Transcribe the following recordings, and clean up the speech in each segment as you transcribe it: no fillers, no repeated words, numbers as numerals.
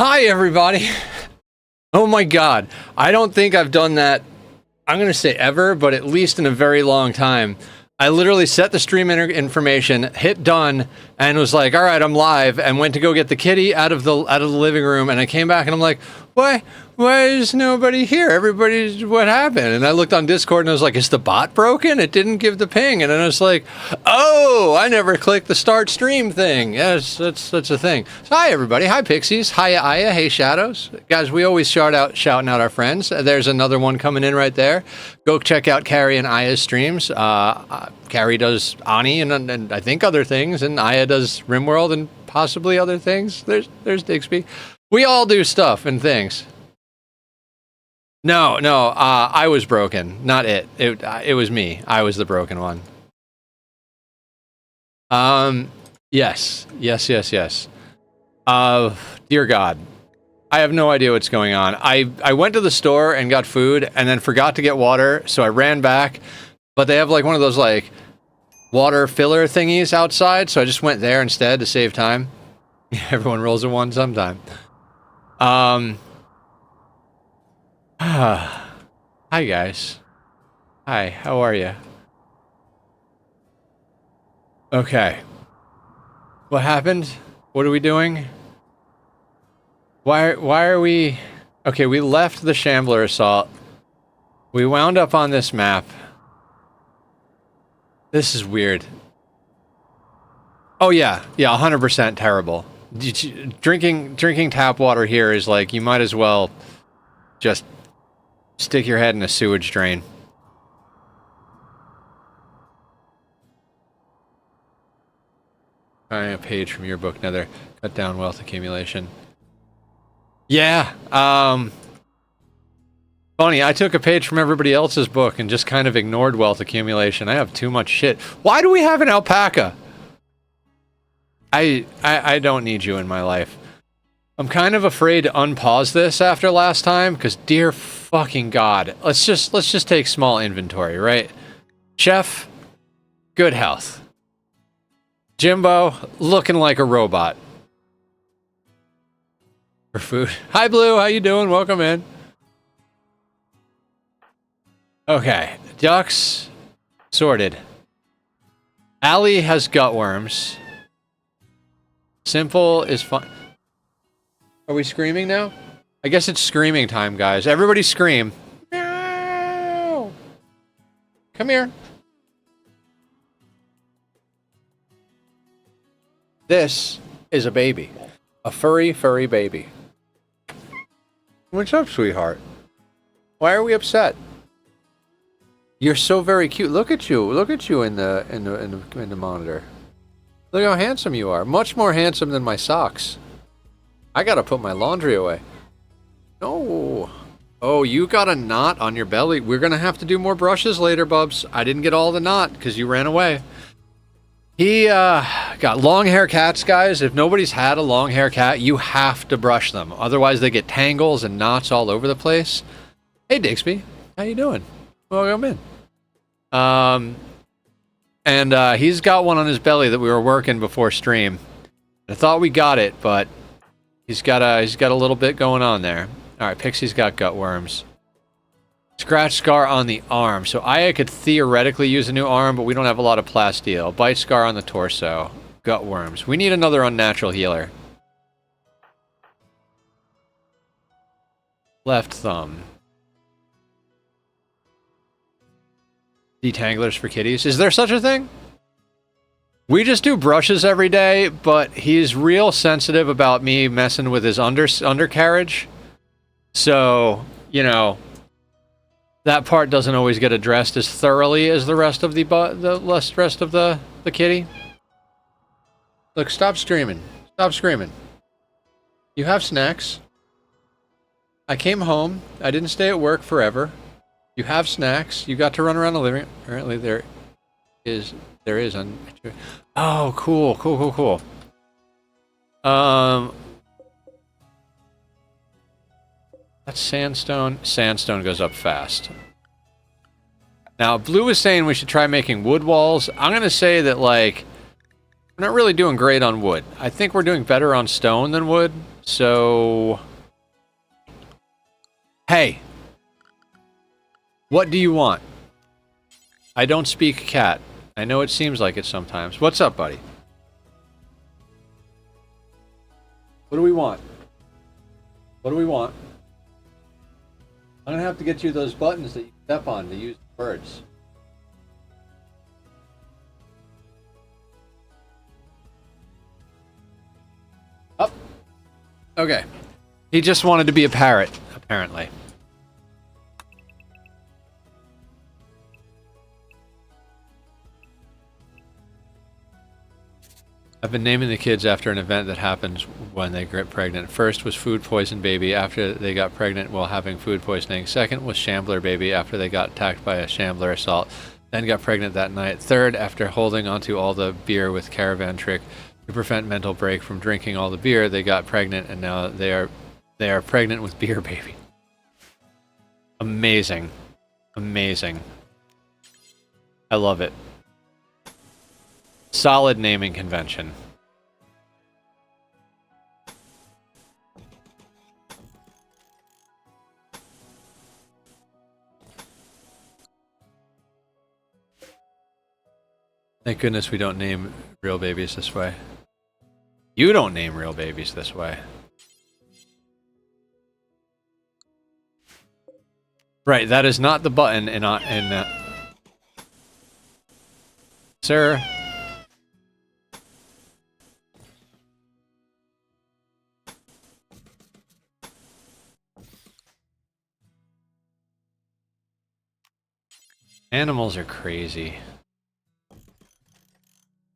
Hi, everybody. Oh my god. I don't think I've done that, I'm going to say ever, but at least in a very long time. I literally set the stream information, hit done, and was like, all right, I'm live, and went to go get the kitty out of the living room, and I came back and I'm like, why is nobody here? Everybody's, what happened? And I looked on Discord and I was like, is the bot broken? It didn't give the ping. And then I was like, oh, I never clicked the start stream thing. Yes, that's a thing. So hi, everybody. Hi, Pixies. Hi, Aya. Hey, Shadows. Guys, we always shouting out our friends. There's another one coming in right there. Go check out Carrie and Aya's streams. Carrie does Ani and I think other things, and Aya does Rimworld and possibly other things. There's Digsby. We all do stuff and things. No, I was broken, not it. It was me. I was the broken one. Yes. Dear God. I have no idea what's going on. I went to the store and got food and then forgot to get water, so I ran back, but they have like one of those like water filler thingies outside, so I just went there instead to save time. Everyone rolls a one sometime. Hi guys. Hi, how are you? Okay. What happened? What are we doing? Why are we... Okay, we left the Shambler Assault. We wound up on this map. This is weird. Oh yeah, 100% terrible. Drinking tap water here is like, you might as well just stick your head in a sewage drain. A page from your book, Nether. Cut down wealth accumulation. Yeah, funny, I took a page from everybody else's book and just kind of ignored wealth accumulation. I have too much shit. Why do we have an alpaca? I don't need you in my life. I'm kind of afraid to unpause this after last time, because dear fucking God. Let's just take small inventory, right? Chef, good health. Jimbo, looking like a robot. For food. Hi Blue, how you doing? Welcome in. Okay, ducks sorted. Allie has gutworms. Simple is fun. Are we screaming now? I guess it's screaming time, guys. Everybody scream. Meow. Come here. This is a baby. A furry baby. What's up, sweetheart? Why are we upset? You're so very cute. Look at you. Look at you in the monitor. Look how handsome you are. Much more handsome than my socks. I gotta put my laundry away. No. Oh, you got a knot on your belly. We're gonna have to do more brushes later, Bubs. I didn't get all the knot because you ran away. He got long hair cats, guys. If nobody's had a long hair cat, you have to brush them. Otherwise, they get tangles and knots all over the place. Hey, Digsby. How you doing? Welcome in. And he's got one on his belly that we were working before stream. I thought we got it, but he's got a little bit going on there. All right, Pixie's got gutworms. Scratch scar on the arm. So Aya could theoretically use a new arm, but we don't have a lot of plasteel. Bite scar on the torso. Gutworms. We need another unnatural healer. Left thumb. Detanglers for kitties. Is there such a thing? We just do brushes every day, but he's real sensitive about me messing with his undercarriage. So, you know, that part doesn't always get addressed as thoroughly as the rest of the kitty. Look, stop streaming. Stop screaming. You have snacks. I came home. I didn't stay at work forever. You have snacks. You got to run around the living room. Apparently there is oh, cool. That's sandstone. Sandstone goes up fast. Now, Blue was saying we should try making wood walls. I'm gonna say that, like, We're not really doing great on wood. I think we're doing better on stone than wood, so... Hey! What do you want? I don't speak cat. I know it seems like it sometimes. What's up, buddy? What do we want? What do we want? I'm gonna have to get you those buttons that you step on to use words. Up. Okay. He just wanted to be a parrot, apparently. I've been naming the kids after an event that happens when they get pregnant. First was food poison baby after they got pregnant while having food poisoning. Second was shambler baby after they got attacked by a shambler assault, then got pregnant that night. Third, after holding onto all the beer with caravan trick to prevent mental break from drinking all the beer, they got pregnant, and now they are pregnant with beer baby. Amazing. Amazing. I love it. Solid naming convention. Thank goodness we don't name real babies this way. You don't name real babies this way. Right, that is not the button in Sir. Animals are crazy.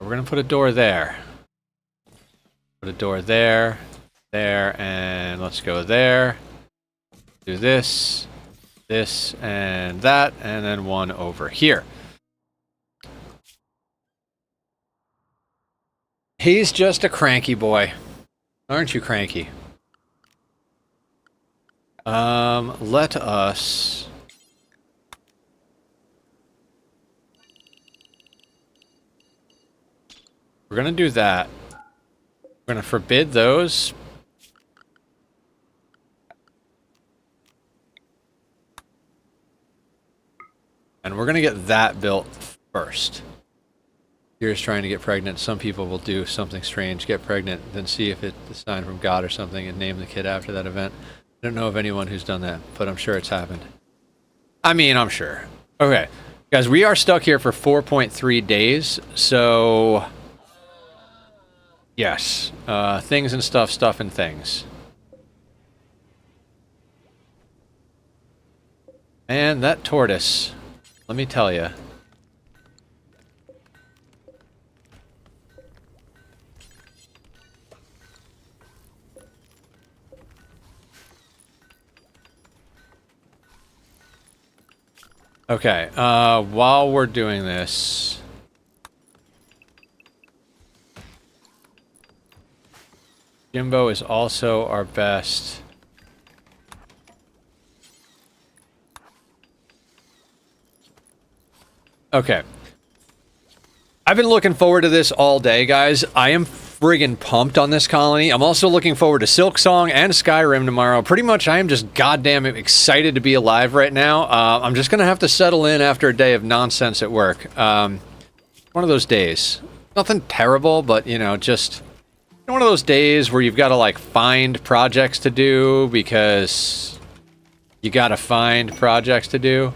We're gonna put a door there. Put a door there, there, and let's go there. Do this, this, and that, and then one over here. He's just a cranky boy. Aren't you cranky? Let us... We're gonna do that. We're gonna forbid those. And we're gonna get that built first. Here's trying to get pregnant. Some people will do something strange, get pregnant, then see if it's a sign from God or something and name the kid after that event. I don't know of anyone who's done that, but I'm sure it's happened. I mean, I'm sure. Okay. Guys, we are stuck here for 4.3 days, so... Yes. Things and stuff, stuff and things. And that tortoise, let me tell you. Okay, while we're doing this... Jimbo is also our best. Okay. I've been looking forward to this all day, guys. I am friggin' pumped on this colony. I'm also looking forward to Silksong and Skyrim tomorrow. Pretty much, I am just goddamn excited to be alive right now. I'm just gonna have to settle in after a day of nonsense at work. One of those days. Nothing terrible, but, you know, just... one of those days where you've got to, like, find projects to do because you got to find projects to do.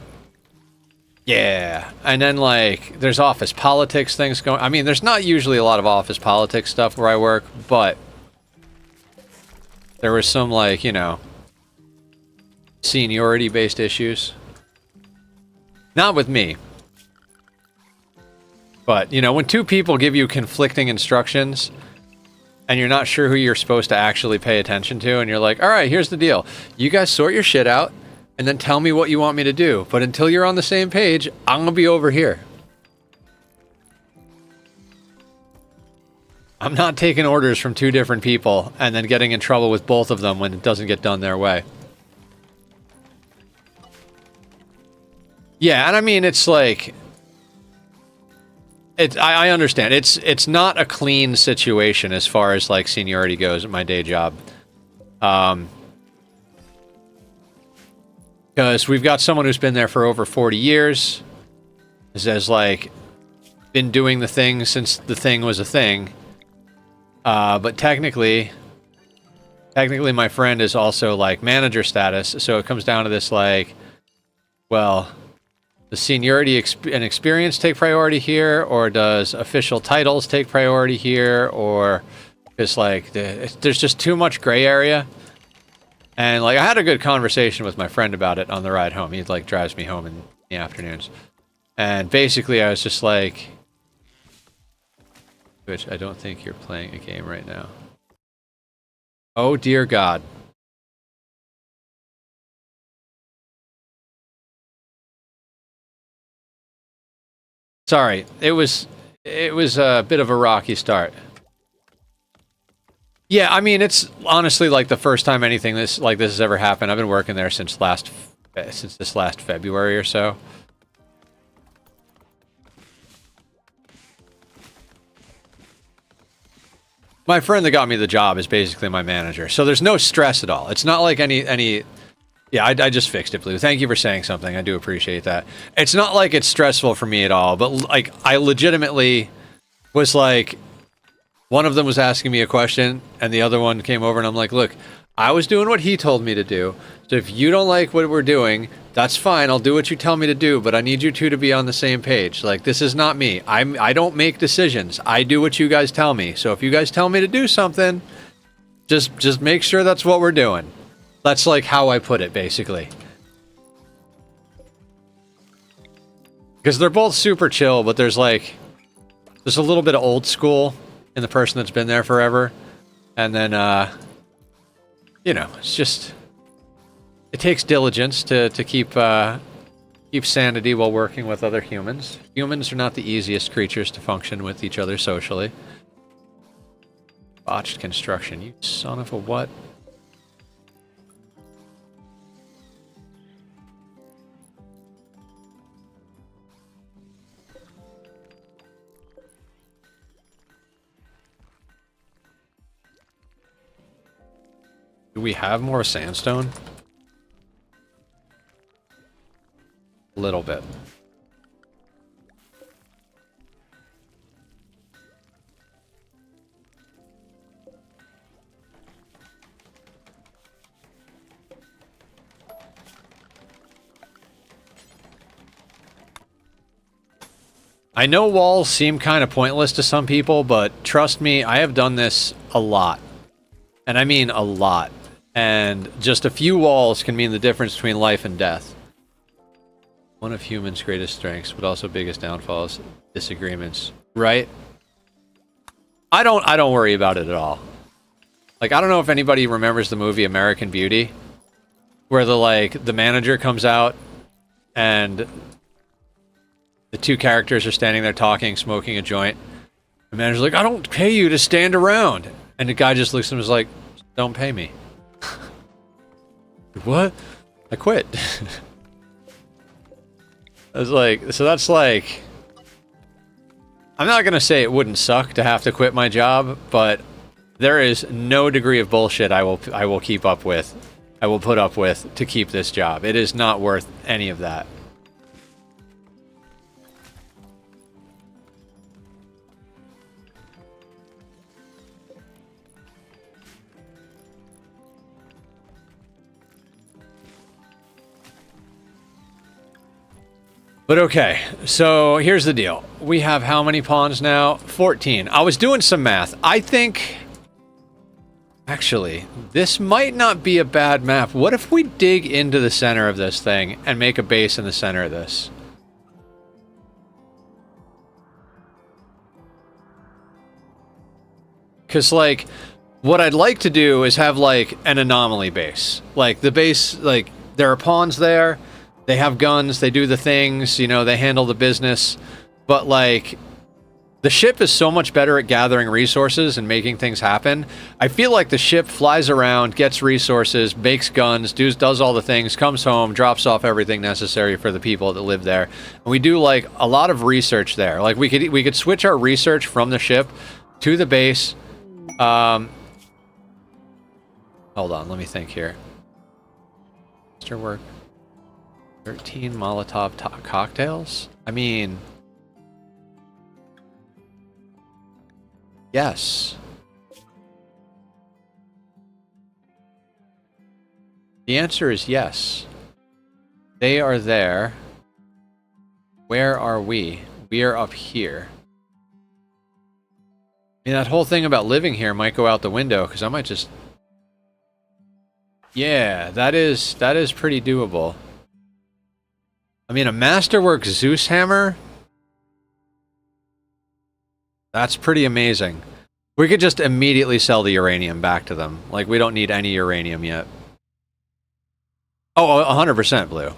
Yeah. And then, like, there's office politics things going... I mean, there's not usually a lot of office politics stuff where I work, but there was some, like, you know, seniority-based issues. Not with me. But, you know, when two people give you conflicting instructions... and you're not sure who you're supposed to actually pay attention to, and you're like, all right, here's the deal. You guys sort your shit out, and then tell me what you want me to do. But until you're on the same page, I'm gonna be over here. I'm not taking orders from two different people, and then getting in trouble with both of them when it doesn't get done their way. Yeah, and I mean, it's like... I understand. It's not a clean situation as far as like seniority goes at my day job. Because we've got someone who's been there for over 40 years, has like been doing the thing since the thing was a thing. But technically my friend is also like manager status, so it comes down to this like, well, does seniority and experience take priority here, or does official titles take priority here, or is like there's just too much gray area. And like I had a good conversation with my friend about it on the ride home. He like drives me home in the afternoons, and basically I was just like, which I don't think you're playing a game right now. Oh dear God. Sorry, it was a bit of a rocky start. Yeah, I mean, it's honestly like the first time anything this has ever happened. I've been working there since this last February or so. My friend that got me the job is basically my manager, so there's no stress at all. It's not like any. Yeah, I just fixed it, Blue. Thank you for saying something. I do appreciate that. It's not like it's stressful for me at all, but like I legitimately was like, one of them was asking me a question, and the other one came over, and I'm like, look, I was doing what he told me to do, so if you don't like what we're doing, that's fine, I'll do what you tell me to do, but I need you two to be on the same page. Like, this is not me. I don't make decisions. I do what you guys tell me. So if you guys tell me to do something, just make sure that's what we're doing. That's like how I put it, basically. Because they're both super chill, but there's a little bit of old school in the person that's been there forever. And then, you know, it's just, it takes diligence to keep sanity while working with other humans. Humans are not the easiest creatures to function with each other socially. Botched construction, you son of a what? Do we have more sandstone? A little bit. I know walls seem kind of pointless to some people, but trust me, I have done this a lot. And I mean a lot. And just a few walls can mean the difference between life and death. One of humans' greatest strengths, but also biggest downfalls, disagreements. Right? I don't worry about it at all. Like, I don't know if anybody remembers the movie American Beauty, where the manager comes out and the two characters are standing there talking, smoking a joint. The manager's like, I don't pay you to stand around. And the guy just looks at him and is like, don't pay me. What? I quit. I was like, so that's like, I'm not going to say it wouldn't suck to have to quit my job, but there is no degree of bullshit I will keep up with. I will put up with to keep this job. It is not worth any of that. But okay, so here's the deal. We have how many pawns now? 14. I was doing some math. I think, actually, this might not be a bad map. What if we dig into the center of this thing and make a base in the center of this? Because, like, what I'd like to do is have, like, an anomaly base. Like, the base, like, there are pawns there. They have guns, they do the things, you know, they handle the business. But, like, The ship is so much better at gathering resources and making things happen. I feel like the ship flies around, gets resources, makes guns, does all the things, comes home, drops off everything necessary for the people that live there. And we do like a lot of research there. Like we could switch our research from the ship to the base. Hold on, let me think here. Mr. Work. 13 Molotov cocktails? I mean... Yes. The answer is yes. They are there. Where are we? We are up here. I mean, that whole thing about living here might go out the window, because I might just... Yeah, that is pretty doable. I mean, a Masterwork Zeus hammer... That's pretty amazing. We could just immediately sell the uranium back to them. Like, we don't need any uranium yet. Oh, 100% blue.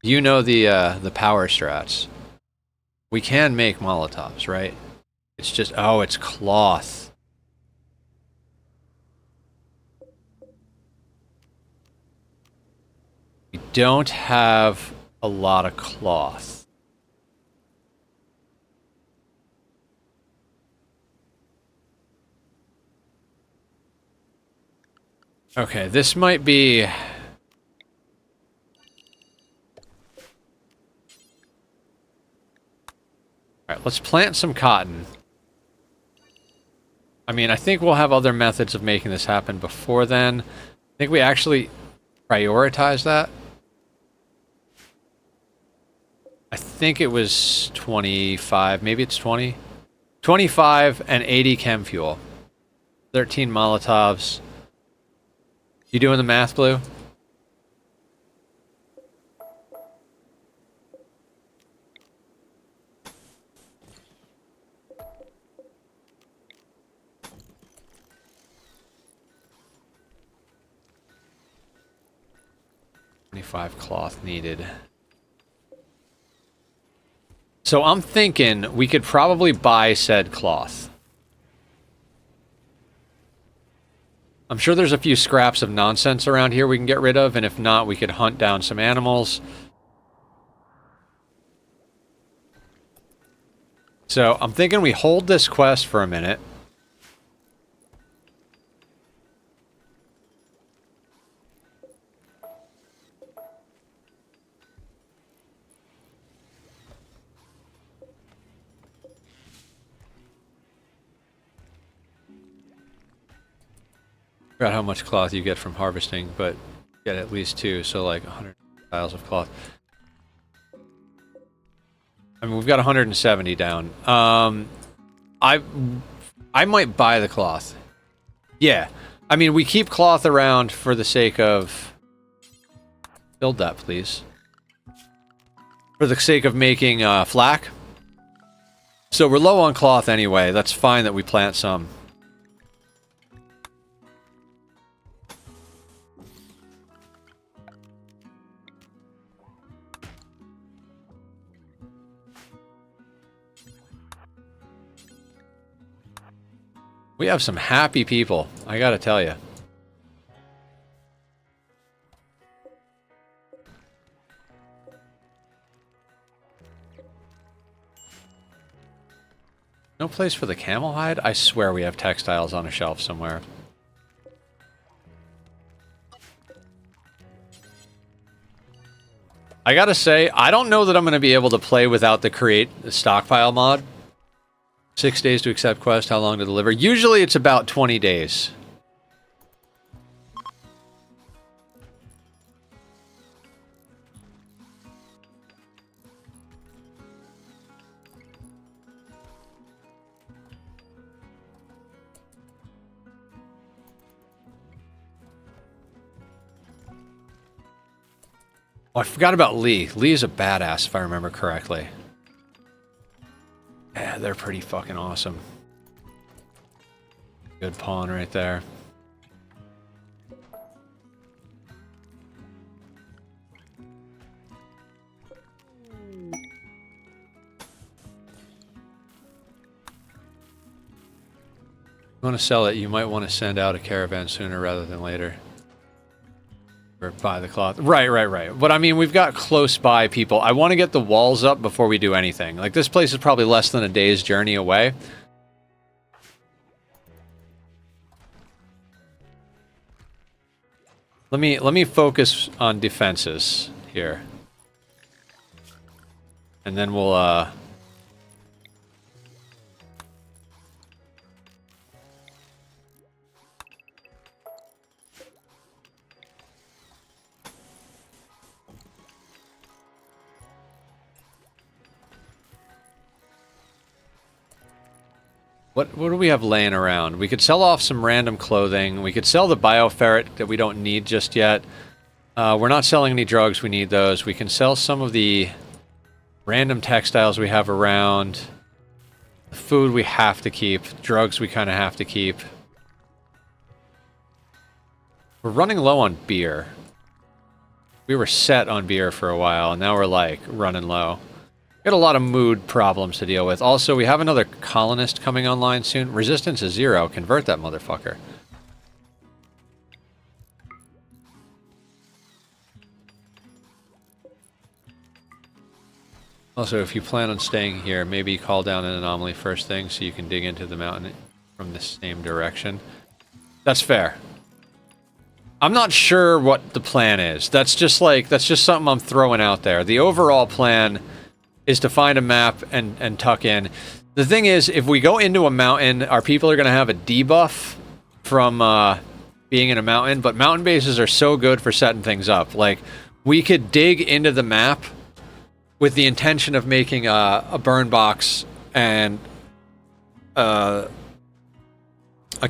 You know the power strats. We can make Molotovs, right? It's just... Oh, it's cloth. We don't have a lot of cloth. Okay, this might be... Alright, let's plant some cotton. I mean, I think we'll have other methods of making this happen before then. I think we actually prioritize that. I think it was 25, maybe it's 20? 25 and 80 chem fuel. 13 Molotovs. You doing the math, Blue? $25 cloth needed. So I'm thinking we could probably buy said cloth. I'm sure there's a few scraps of nonsense around here we can get rid of, and if not, we could hunt down some animals. So I'm thinking we hold this quest for a minute. I forgot how much cloth you get from harvesting, but you get at least 2, so like 100 tiles of cloth. I mean, we've got 170 down. I might buy the cloth. Yeah. I mean, we keep cloth around for the sake of... Build that, please. For the sake of making flack. So we're low on cloth anyway. That's fine that we plant some. We have some happy people, I gotta tell you. No place for the camel hide? I swear we have textiles on a shelf somewhere. I gotta say, I don't know that I'm gonna be able to play without the create stockpile mod. 6 days to accept quest, how long to deliver? Usually it's about 20 days. Oh, I forgot about Lee. Lee is a badass, if I remember correctly. Yeah, they're pretty fucking awesome. Good pawn right there. you want to sell it, you might want to send out a caravan sooner rather than later. Or buy the cloth. Right. But I mean, we've got close by people. I want to get the walls up before we do anything. Like, this place is probably less than a day's journey away. Let me focus on defenses here. And then we'll, What do we have laying around? We could sell off some random clothing. We could sell the bioferret that we don't need just yet. We're not selling any drugs. We need those. We can sell some of the random textiles we have around. The food we have to keep. Drugs we kind of have to keep. We're running low on beer. We were set on beer for a while, and now we're like running low. Got a lot of mood problems to deal with. Also, we have another colonist coming online soon. Resistance is 0. Convert that motherfucker. Also, if you plan on staying here, maybe call down an anomaly first thing so you can dig into the mountain from the same direction. That's fair. I'm not sure what the plan is. That's just something I'm throwing out there. The overall plan is to find a map and tuck in. The thing is, if we go into a mountain, our people are going to have a debuff from being in a mountain, but mountain bases are so good for setting things up. Like, we could dig into the map with the intention of making a burn box and a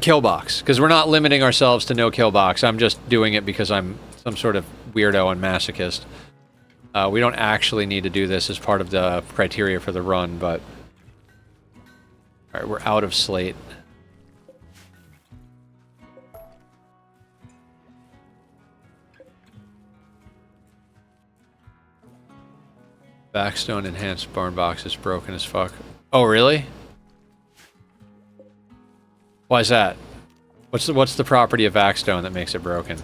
kill box, because we're not limiting ourselves to no kill box. I'm just doing it because I'm some sort of weirdo and masochist. We don't actually need to do this as part of the criteria for the run, but... Alright, we're out of slate. Backstone enhanced barn box is broken as fuck. Oh, really? Why is that? What's the property of Backstone that makes it broken?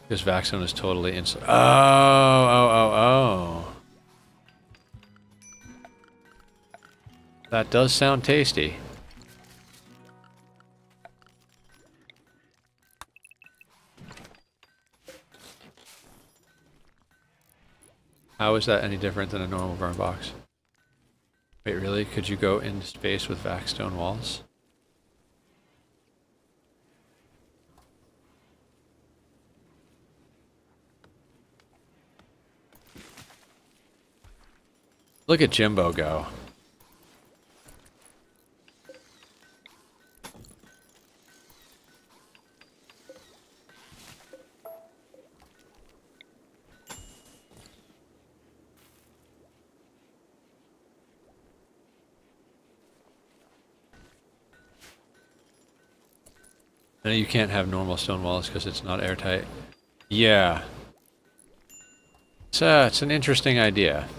Because Vaxxone is totally insulated. Oh. That does sound tasty. How is that any different than a normal burn box? Wait, really? Could you go into space with Vaxstone walls? Look at Jimbo go. I know you can't have normal stone walls because it's not airtight. Yeah. It's an interesting idea.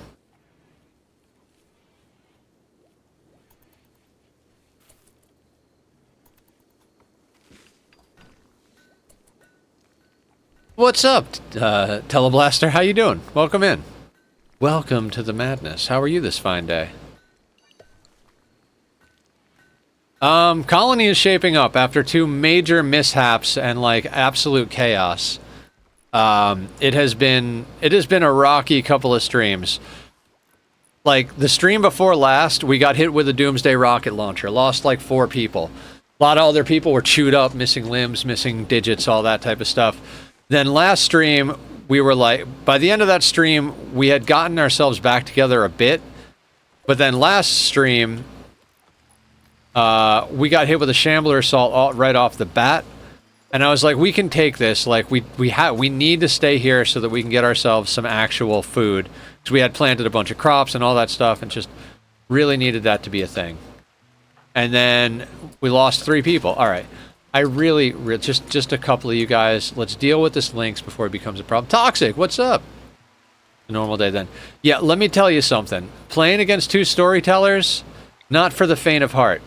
What's up, Teleblaster? How you doing? Welcome in. Welcome to the madness. How are you this fine day? Colony is shaping up after 2 major mishaps and like absolute chaos. It has been a rocky couple of streams. Like the stream before last, we got hit with a doomsday rocket launcher, lost like 4 people. A lot of other people were chewed up, missing limbs, missing digits, all that type of stuff. Then last stream, we were like, by the end of that stream, we had gotten ourselves back together a bit. But then last stream, we got hit with a shambler assault right off the bat. And I was like, we can take this. Like, we need to stay here so that we can get ourselves some actual food. Because we had planted a bunch of crops and all that stuff and just really needed that to be a thing. And then we lost 3 people. All right. I really just a couple of you guys. Let's deal with this Lynx before it becomes a problem. Toxic, what's up? A normal day then. Yeah, let me tell you something. Playing against 2 storytellers, not for the faint of heart.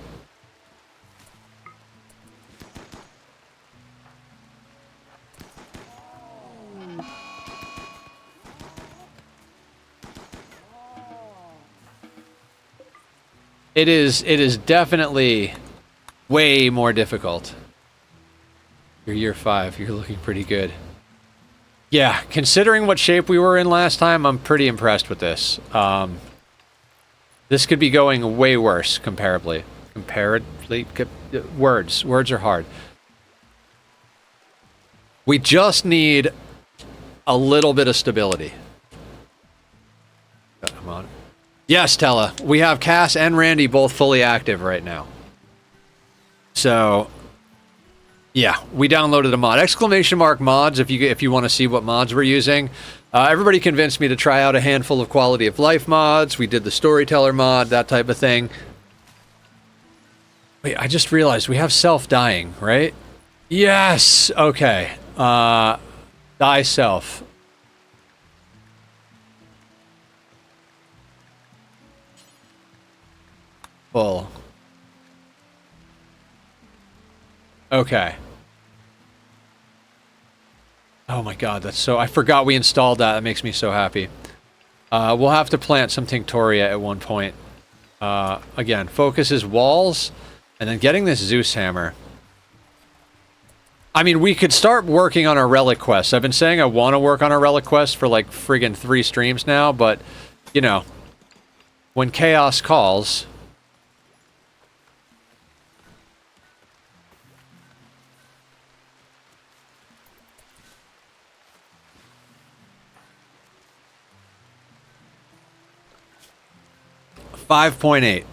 It is definitely way more difficult. You're year 5. You're looking pretty good. Yeah, considering what shape we were in last time, I'm pretty impressed with this. This could be going way worse, comparably. Words are hard. We just need a little bit of stability. Come on. Yes, Tella. We have Cass and Randy both fully active right now. So, yeah, we downloaded a mod. Exclamation mark mods if you want to see what mods we're using. Everybody convinced me to try out a handful of quality of life mods. We did the storyteller mod, that type of thing. Wait, I just realized we have self-dying, right? Yes! Okay. Die self. Full. Okay. Oh my god, that's so... I forgot we installed that. That makes me so happy. We'll have to plant some Tinctoria at one point. Again, focus is walls, and then getting this Zeus hammer. I mean, we could start working on our relic quests. I've been saying I want to work on our relic quest for like friggin' 3 streams now, but, you know, when chaos calls... $5.8.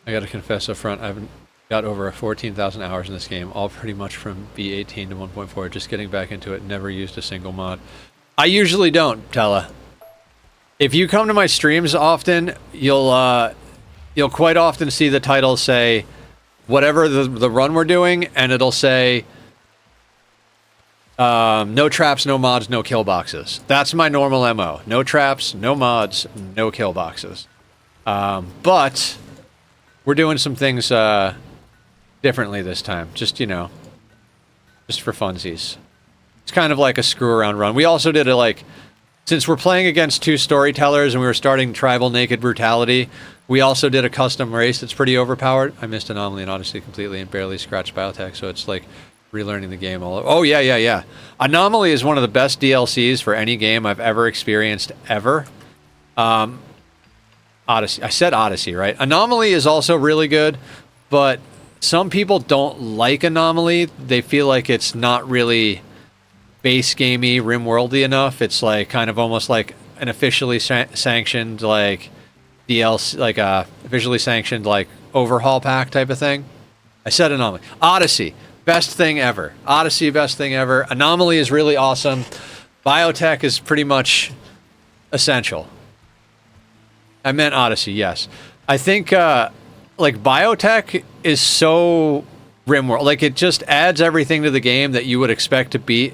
I gotta confess up front, I've got over 14,000 hours in this game, all pretty much from B18 to 1.4, just getting back into it, never used a single mod. I usually don't, Tella. If you come to my streams often, you'll quite often see the title say, whatever the run we're doing, and it'll say... no traps, no mods, no kill boxes. That's my normal MO. No traps, no mods, no kill boxes. But we're doing some things differently this time. Just, you know, just for funsies. It's kind of like a screw around run. We also did since we're playing against 2 storytellers and we were starting tribal naked brutality, we also did a custom race that's pretty overpowered. I missed Anomaly and Odyssey completely and barely scratched Biotech, so it's like relearning the game all over. Oh, yeah. Anomaly is one of the best DLCs for any game I've ever experienced, ever. Odyssey. I said Odyssey, right? Anomaly is also really good, but some people don't like Anomaly. They feel like it's not really base gamey, Rimworldy enough. It's like kind of almost like an officially sanctioned like DLC, like a officially sanctioned like overhaul pack type of thing. I said Anomaly. Odyssey. Best thing ever. Odyssey, best thing ever. Anomaly is really awesome. Biotech is pretty much essential. I meant Odyssey, yes. I think, like, Biotech is so Rimworld. Like, it just adds everything to the game that you would expect to be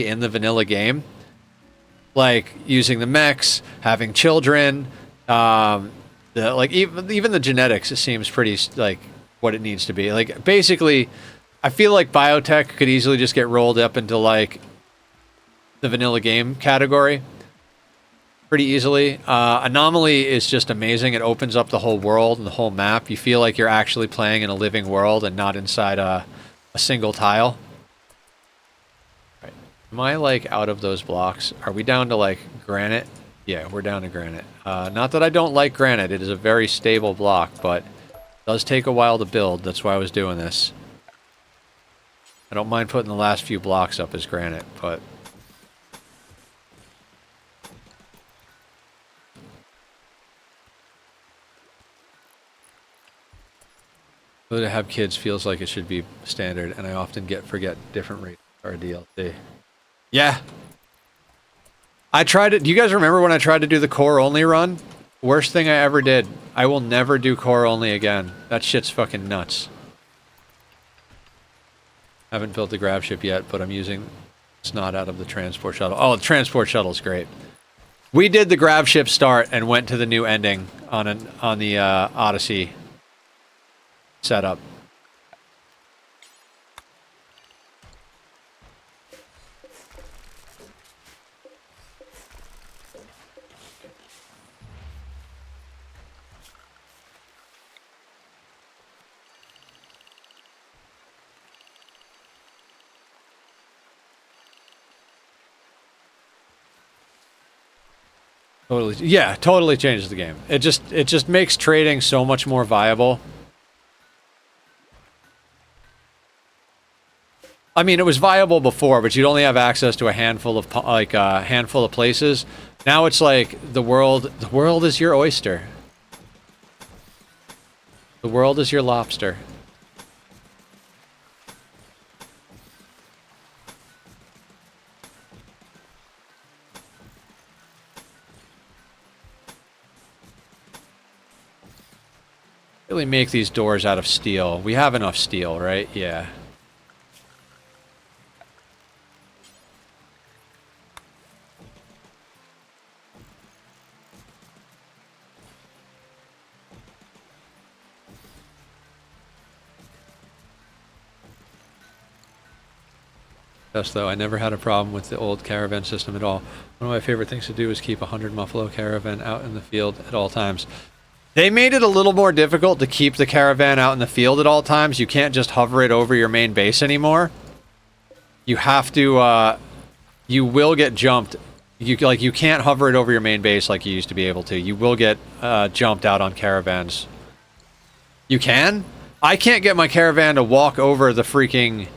in the vanilla game. Like, using the mechs, having children, even the genetics, it seems pretty, like, what it needs to be. Like, basically... I feel like Biotech could easily just get rolled up into, like, the vanilla game category pretty easily. Anomaly is just amazing. It opens up the whole world and the whole map. You feel like you're actually playing in a living world and not inside a single tile. Right. Am I, like, out of those blocks? Are we down to, like, granite? Yeah, we're down to granite. Not that I don't like granite. It is a very stable block, but it does take a while to build. That's why I was doing this. I don't mind putting the last few blocks up as granite, but... Whether to have kids feels like it should be standard, and I often forget different rates are DLC. Yeah. I tried it. Do you guys remember when I tried to do the core only run? Worst thing I ever did. I will never do core only again. That shit's fucking nuts. Haven't built the Gravship yet, but I'm using snot out of the transport shuttle. Oh, the transport shuttle's great. We did the Gravship Start and went to the new ending on the Odyssey setup. Totally, yeah, totally changes the game. It just makes trading so much more viable. I mean, it was viable before, but you'd only have access to a handful of places. Now it's like the world is your oyster. The world is your lobster. Really make these doors out of steel. We have enough steel, right? Yeah. Yes, though, I never had a problem with the old caravan system at all. One of my favorite things to do is keep 100 Muffalo caravan out in the field at all times. They made it a little more difficult to keep the caravan out in the field at all times. You can't just hover it over your main base anymore. You have to, you will get jumped. You can't hover it over your main base like you used to be able to. You will get jumped out on caravans. You can? I can't get my caravan to walk over the freaking...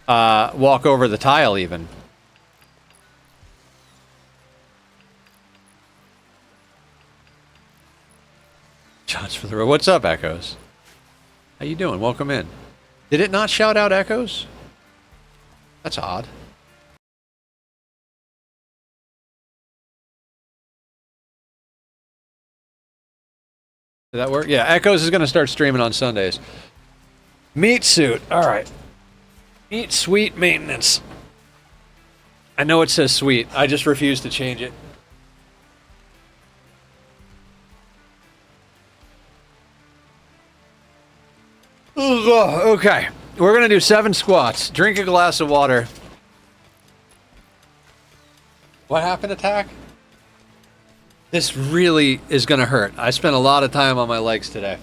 walk over the tile, even. Shots for the road. What's up, Echoes? How you doing? Welcome in. Did it not shout out Echoes? That's odd. Did that work? Yeah, Echoes is going to start streaming on Sundays. Meat suit. All right. Meat sweet maintenance. I know it says sweet. I just refuse to change it. Ugh, okay. We're going to do 7 squats. Drink a glass of water. What happened, Attack? This really is going to hurt. I spent a lot of time on my legs today.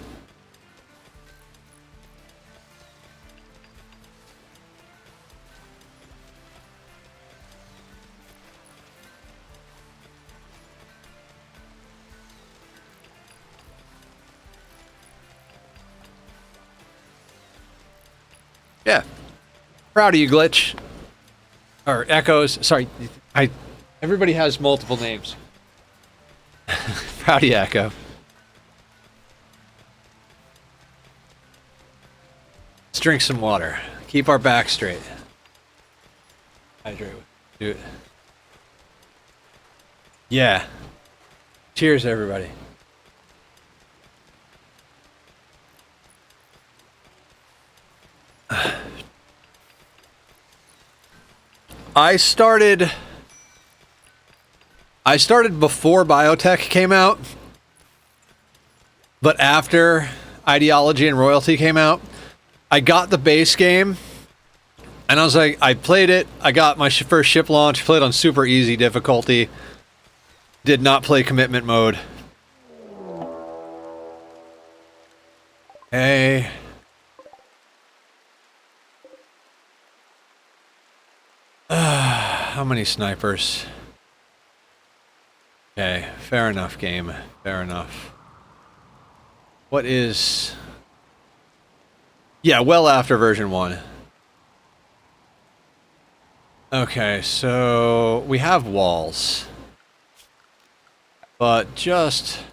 Yeah. Proud of you, Glitch. Or Echoes. Sorry. Everybody has multiple names. Proud of you, Echo. Let's drink some water. Keep our back straight. Hydrate. Do it. Yeah. Cheers, everybody. I started before Biotech came out, but after Ideology and Royalty came out, I got the base game, and I was like, I played it, I got my first ship launch, played on super easy difficulty, did not play commitment mode. Hey. How many snipers? Okay, fair enough, game. Fair enough. What is... Yeah, well after version 1. Okay, so we have walls. But just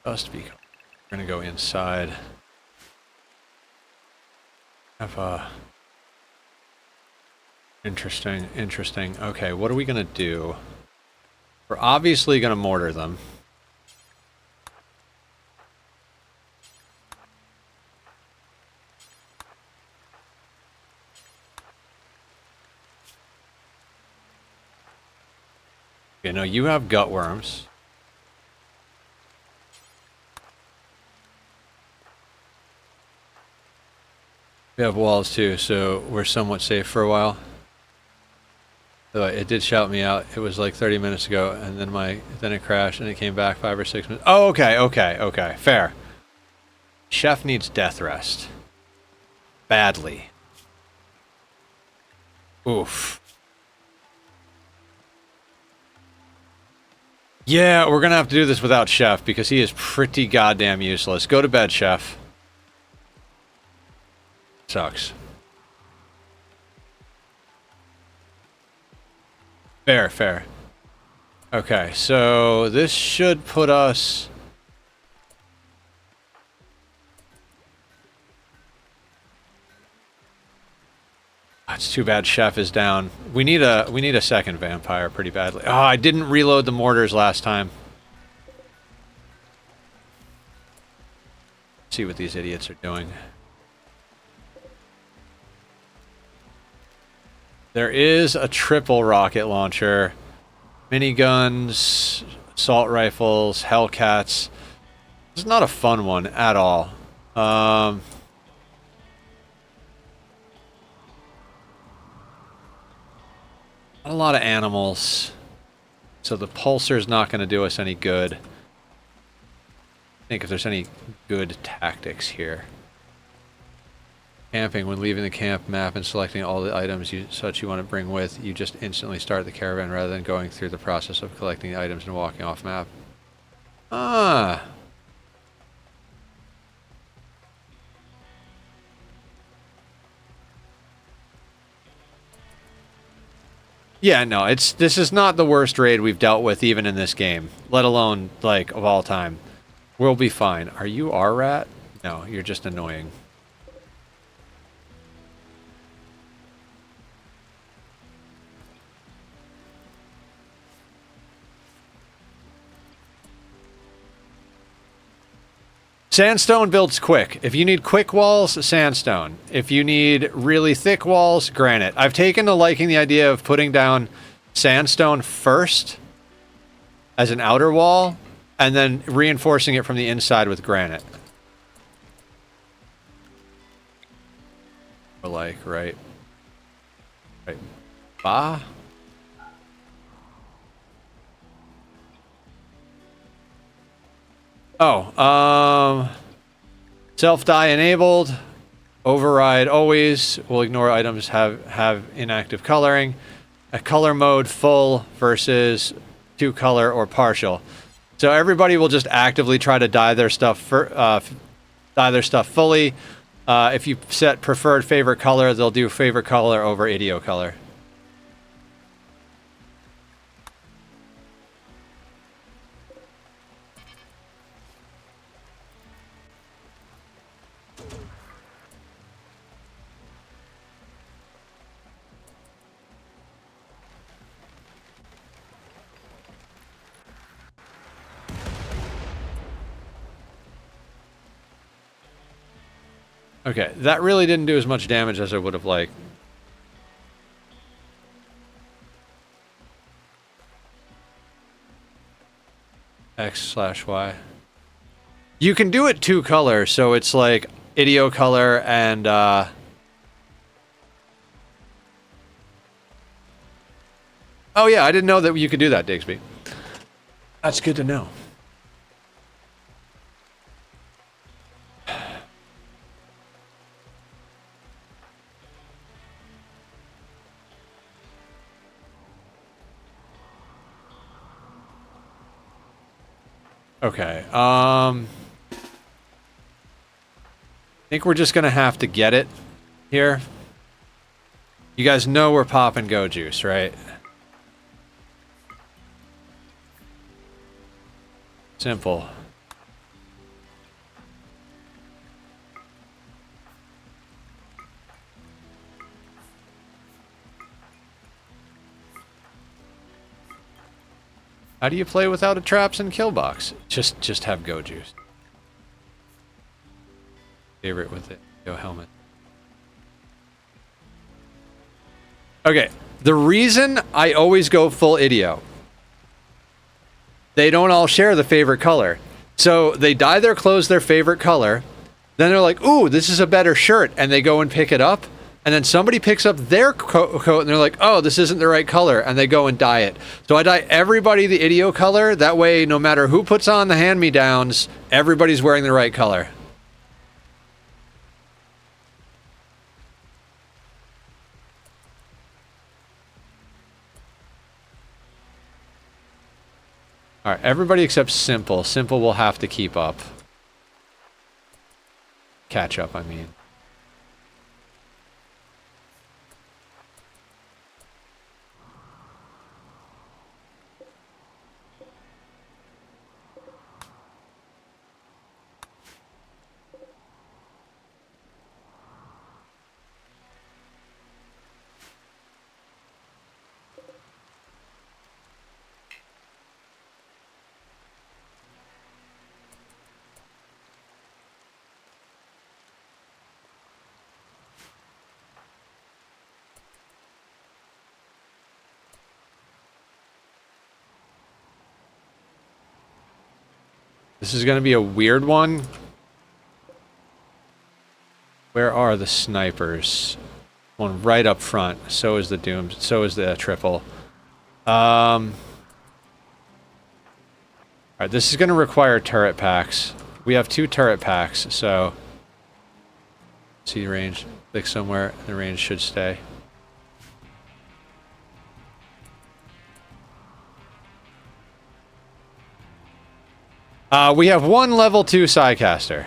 be... We're gonna go inside. Have a... Interesting, interesting. Okay, what are we gonna do? We're obviously gonna mortar them. Okay, no, you have gut worms. We have walls too, so we're somewhat safe for a while. Though it did shout me out. It was like 30 minutes ago, and then it crashed, and it came back 5 or 6 minutes. Oh, okay, okay, okay, fair. Chef needs death rest. Badly. Oof. Yeah, we're gonna have to do this without Chef, because he is pretty goddamn useless. Go to bed, Chef. Sucks. Fair, fair. Okay, so this should put us... It's too bad Chef is down. We need a second vampire pretty badly. Oh, I didn't reload the mortars last time. See what these idiots are doing. There is a triple rocket launcher, miniguns, assault rifles, Hellcats. This is not a fun one at all. A lot of animals, so the pulsar's not going to do us any good. I think if there's any good tactics here. Camping. When leaving the camp map and selecting all the items you want to bring with, you just instantly start the caravan rather than going through the process of collecting the items and walking off map. Ah. Yeah, no, this is not the worst raid we've dealt with even in this game, let alone, like, of all time. We'll be fine. Are you our rat? No, you're just annoying. Sandstone builds quick. If you need quick walls, sandstone. If you need really thick walls, granite. I've taken to liking the idea of putting down sandstone first as an outer wall, and then reinforcing it from the inside with granite. Or like, right. Bah? Oh, self-die enabled. Override always. We'll ignore items have inactive coloring. A color mode full versus 2 color or partial. So everybody will just actively try to dye their stuff fully. If you set preferred favorite color, they'll do favorite color over ideo color. Okay, that really didn't do as much damage as I would have liked. X/Y. You can do it 2 color, so it's like ideo color and oh yeah, I didn't know that you could do that, Digsby. That's good to know. Okay, I think we're just gonna have to get it here. You guys know we're popping Go Juice, right? Simple. How do you play without a traps and kill box? Just have go juice. Favorite with it. Go helmet. Okay, the reason I always go full idio, they don't all share the favorite color. So they dye their clothes their favorite color, then they're like, ooh, this is a better shirt, and they go and pick it up, and then somebody picks up their coat, and they're like, oh, this isn't the right color, and they go and dye it. So I dye everybody the idio color, that way no matter who puts on the hand-me-downs, everybody's wearing the right color. Alright, everybody except Simple. Simple will have to keep up. Catch up, I mean. This is going to be a weird one. Where are the snipers? One right up front. So is the Doom. So is the triple. Alright, this is going to require turret packs. We have 2 turret packs, so... See range. Click somewhere. The range should stay. We have 1 level 2 Psycaster.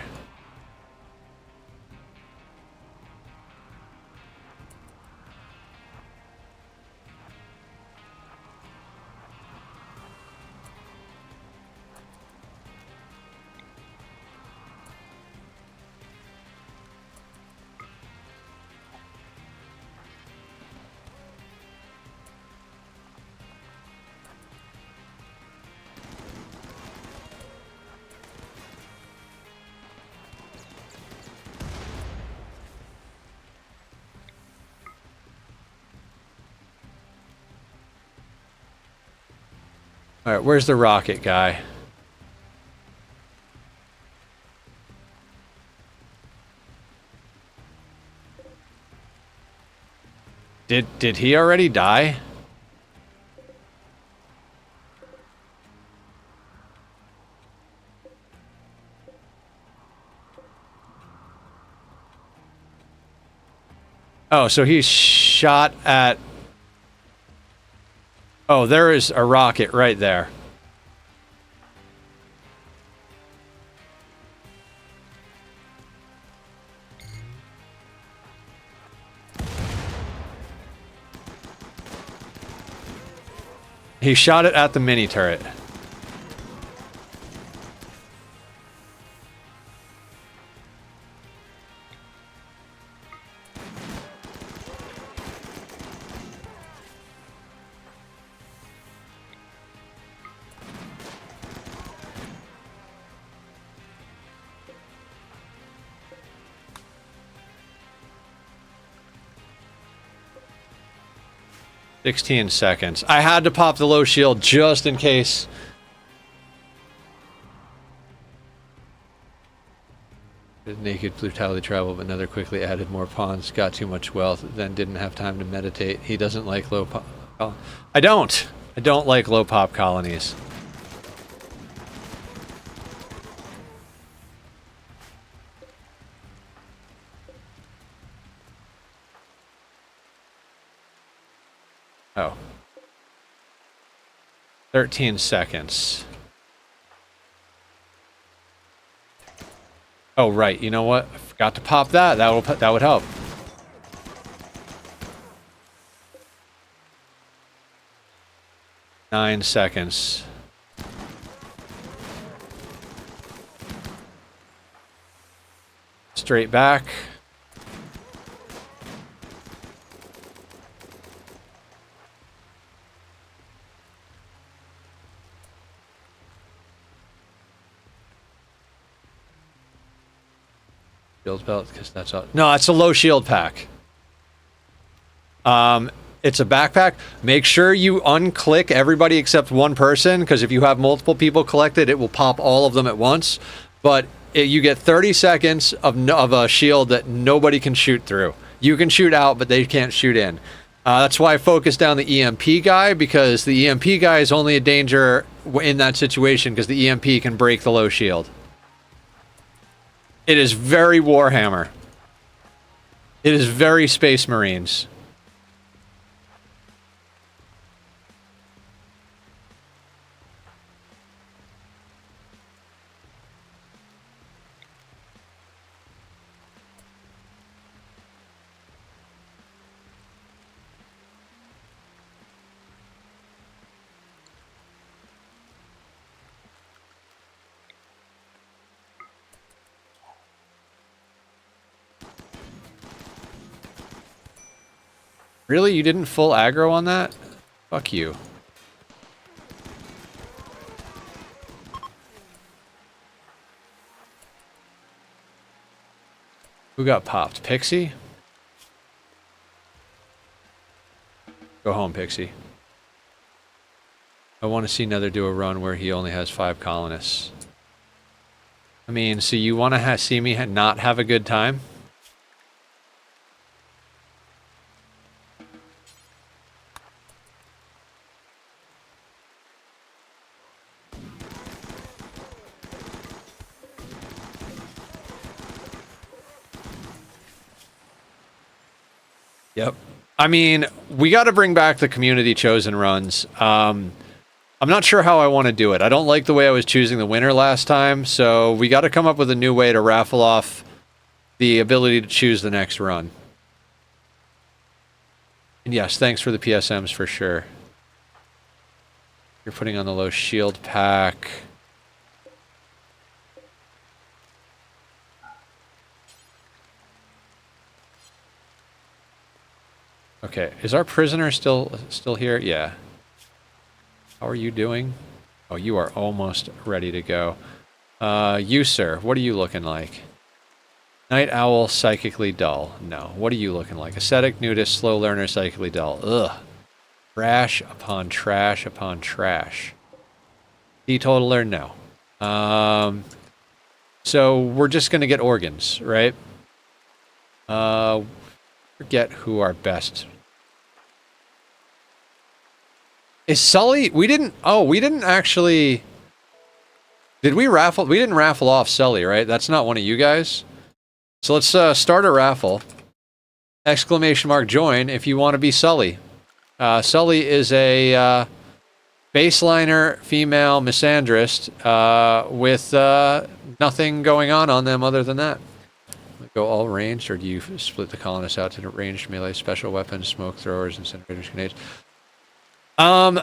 Alright, where's the rocket guy? Did he already die? Oh, so he shot at... Oh, there is a rocket right there. He shot it at the mini turret. "16 seconds. I had to pop the low shield just in case. Naked brutality travel, but Nether quickly added more pawns, got too much wealth, then didn't have time to meditate. He doesn't like low pop. I don't like low pop colonies. Oh. 13 seconds. Oh, right. You know what? I forgot to pop that. That would help. Nine seconds. Straight back. Shield belt, because that's all. No, it's a low shield pack. It's a backpack. Make sure you unclick everybody except one person, because if you have multiple people collected, it will pop all of them at once. But you get 30 seconds of a shield that nobody can shoot through. You can shoot out, but they can't shoot in. That's why I focused down the EMP guy, because the EMP guy is only a danger in that situation, because the EMP can break the low shield. It is very Warhammer. It is very Space Marines. Really? You didn't full aggro on that? Fuck you. Who got popped? Pixie? Go home, Pixie. I want to see Nether do a run where he only has 5 colonists. I mean, so you want to see me not have a good time? Yep. I mean, we got to bring back the community chosen runs. I'm not sure how I want to do it. I don't like the way I was choosing the winner last time, so we got to come up with a new way to raffle off the ability to choose the next run. And yes, thanks for the PSMs for sure. You're putting on the low shield pack. Okay, is our prisoner still here? Yeah. How are you doing? Oh, you are almost ready to go. You, sir, what are you looking like? Night owl, psychically dull. No. What are you looking like? Ascetic, nudist, slow learner, psychically dull. Ugh. Trash upon trash upon trash. Teetotaler, no. So we're just gonna get organs, right? Forget who our best. Is Sully? We didn't actually. Did we raffle? We didn't raffle off Sully, right? That's not one of you guys. So let's start a raffle. Exclamation mark join if you want to be Sully. Sully is a baseliner female misandrist with nothing going on them other than that. Go all ranged, or do you split the colonists out to ranged melee, special weapons, smoke throwers, incinerators, grenades?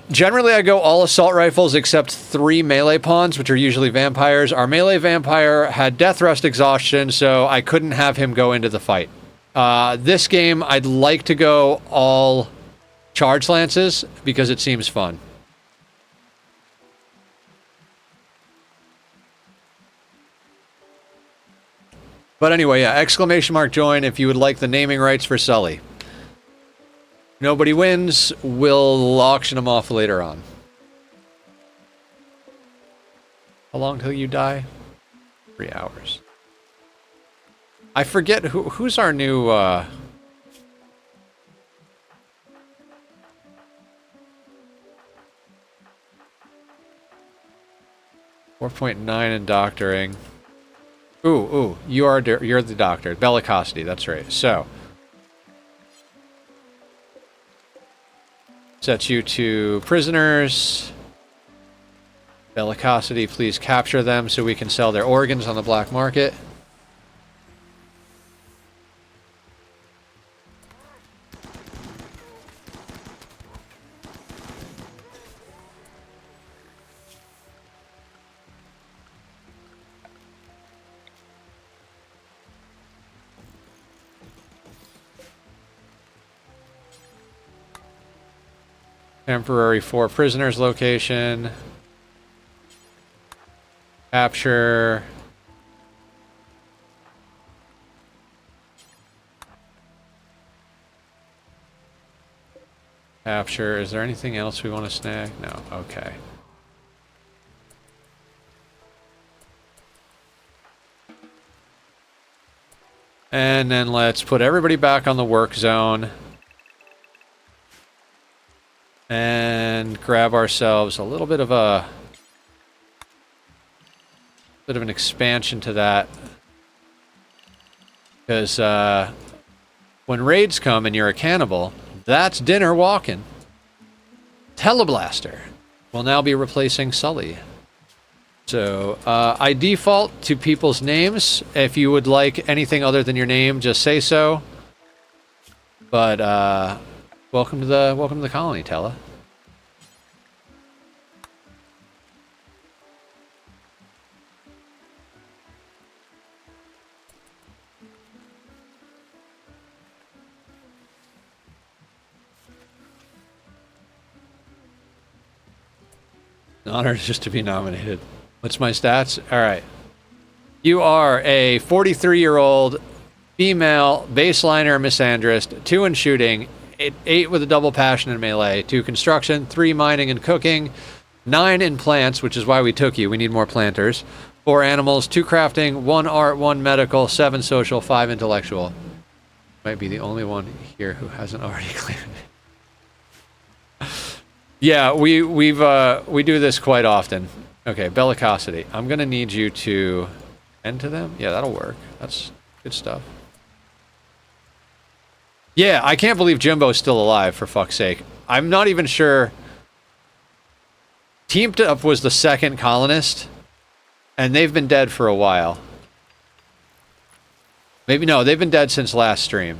Generally I go all assault rifles except 3 melee pawns, which are usually vampires. Our melee vampire had death rust exhaustion, so I couldn't have him go into the fight. This game, I'd like to go all charge lances because it seems fun. But anyway, yeah, exclamation mark join if you would like the naming rights for Sully. Nobody wins, we'll auction them off later on. How long till you die? 3 hours. I forget who's our new 4.9 in doctoring. Ooh, you're the doctor. Bellicosity, that's right. So, set you to prisoners. Bellicosity, please capture them so we can sell their organs on the black market. Temporary 4 prisoners location. Capture. Capture. Is there anything else we want to snag? No. Okay. And then let's put everybody back on the work zone. And grab ourselves a little bit of a... bit of an expansion to that. Because, when raids come and you're a cannibal, that's dinner walking. Teleblaster will now be replacing Sully. So, I default to people's names. If you would like anything other than your name, just say so. But, welcome to the colony, Tella. An honor just to be nominated. What's my stats? Alright. You are a 43-year-old female baseliner misandrist, 2 in shooting, 8 with a double passion in melee, 2 construction, 3 mining and cooking, 9 in plants, which is why we took you. We need more planters. 4 animals, 2 crafting, 1 art, 1 medical, 7 social, 5 intellectual. Might be the only one here who hasn't already claimed it. Yeah, we do this quite often. Okay, bellicosity. I'm gonna need you to end to them. Yeah, that'll work. That's good stuff. Yeah, I can't believe Jimbo's still alive, for fuck's sake. I'm not even sure. Teamed Up was the second colonist, and they've been dead for a while. Maybe no, they've been dead since last stream.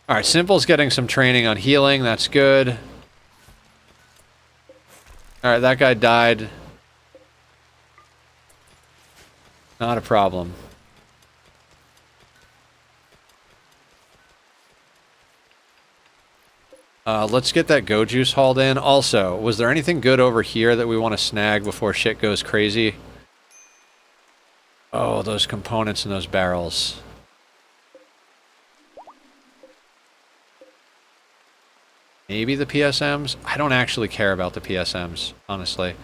Alright, Simple's getting some training on healing. That's good. Alright, that guy died. Not a problem. Let's get that go juice hauled in. Also, was there anything good over here that we want to snag before shit goes crazy? Oh, those components in those barrels. Maybe the PSMs? I don't actually care about the PSMs, honestly.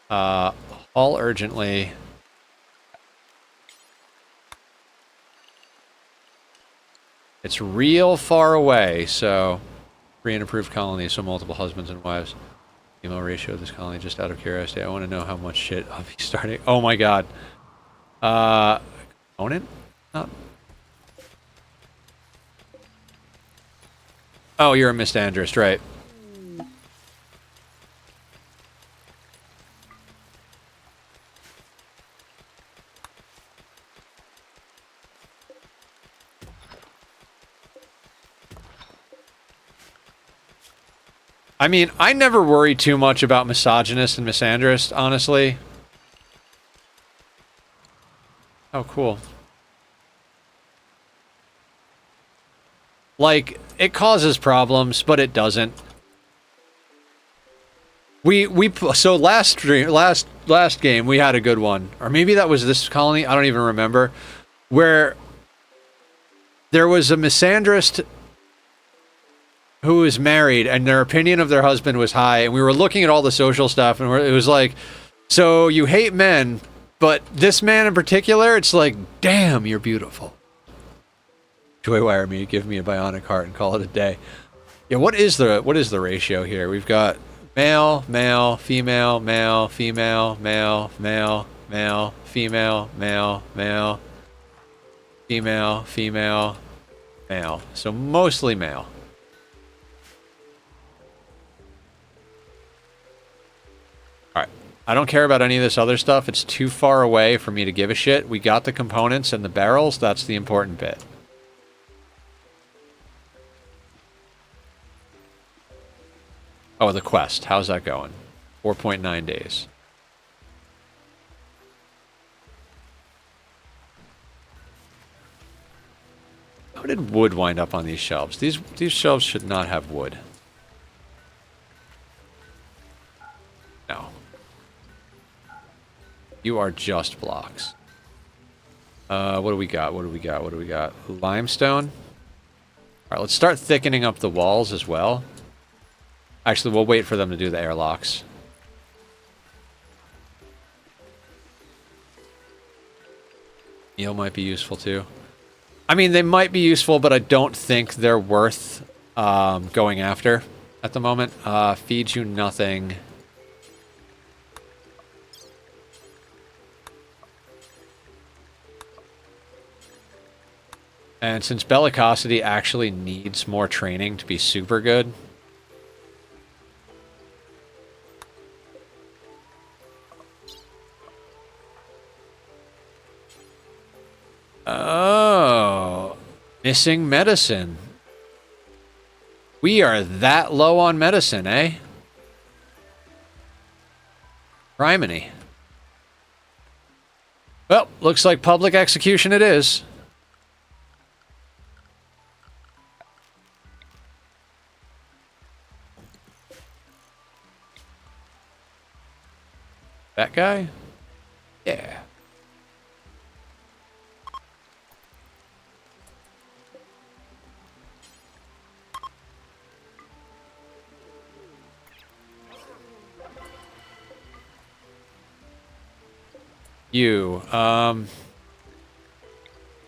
Haul urgently. It's real far away, so... Free and approved colony, so multiple husbands and wives. Female ratio of this colony, just out of curiosity. I want to know how much shit I'll be starting. Oh my god. Component? Not... Oh, you're a misandrist, right. I mean, I never worry too much about misogynist and misandrist, honestly. Oh, cool. Like, it causes problems, but it doesn't. So last game we had a good one, or maybe that was this colony. I don't even remember, where there was a misandrist who was married, and their opinion of their husband was high, and we were looking at all the social stuff, and it was like, so you hate men, but this man in particular, it's like, damn, you're beautiful. Joywire me, give me a bionic heart, and call it a day. Yeah, what is the ratio here? We've got male, male, female, male, female, male, male, male, female, male, male, female, female, male. So mostly male. Alright. I don't care about any of this other stuff. It's too far away for me to give a shit. We got the components and the barrels. That's the important bit. Oh, the quest. How's that going? 4.9 days. How did wood wind up on these shelves? These shelves should not have wood. No. You are just blocks. What do we got? What do we got? What do we got? Limestone. All right, let's start thickening up the walls as well. Actually, we'll wait for them to do the airlocks. Meal might be useful too. I mean, they might be useful, but I don't think they're worth going after at the moment. Feeds you nothing. And since bellicosity actually needs more training to be super good, oh, missing medicine. We are that low on medicine, eh? Criminy. Well, looks like public execution it is. That guy? Yeah. You,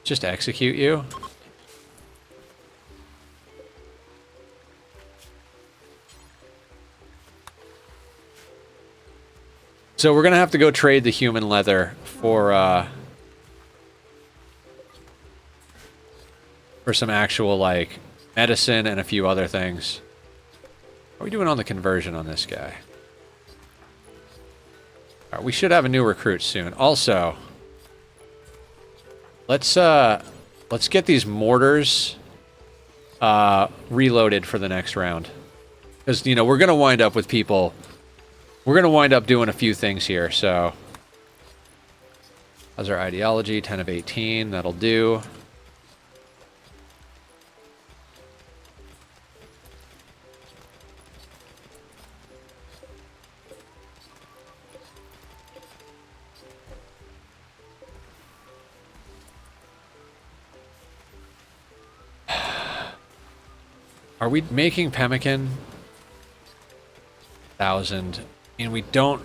just execute you. So we're gonna have to go trade the human leather for some actual, like, medicine and a few other things. How are we doing on the conversion on this guy? All right, we should have a new recruit soon. Also, let's get these mortars reloaded for the next round. Because, you know, we're gonna wind up with people. We're going to wind up doing a few things here, so... How's our ideology? 10 of 18, that'll do. Are we making pemmican? 1,000. And we don't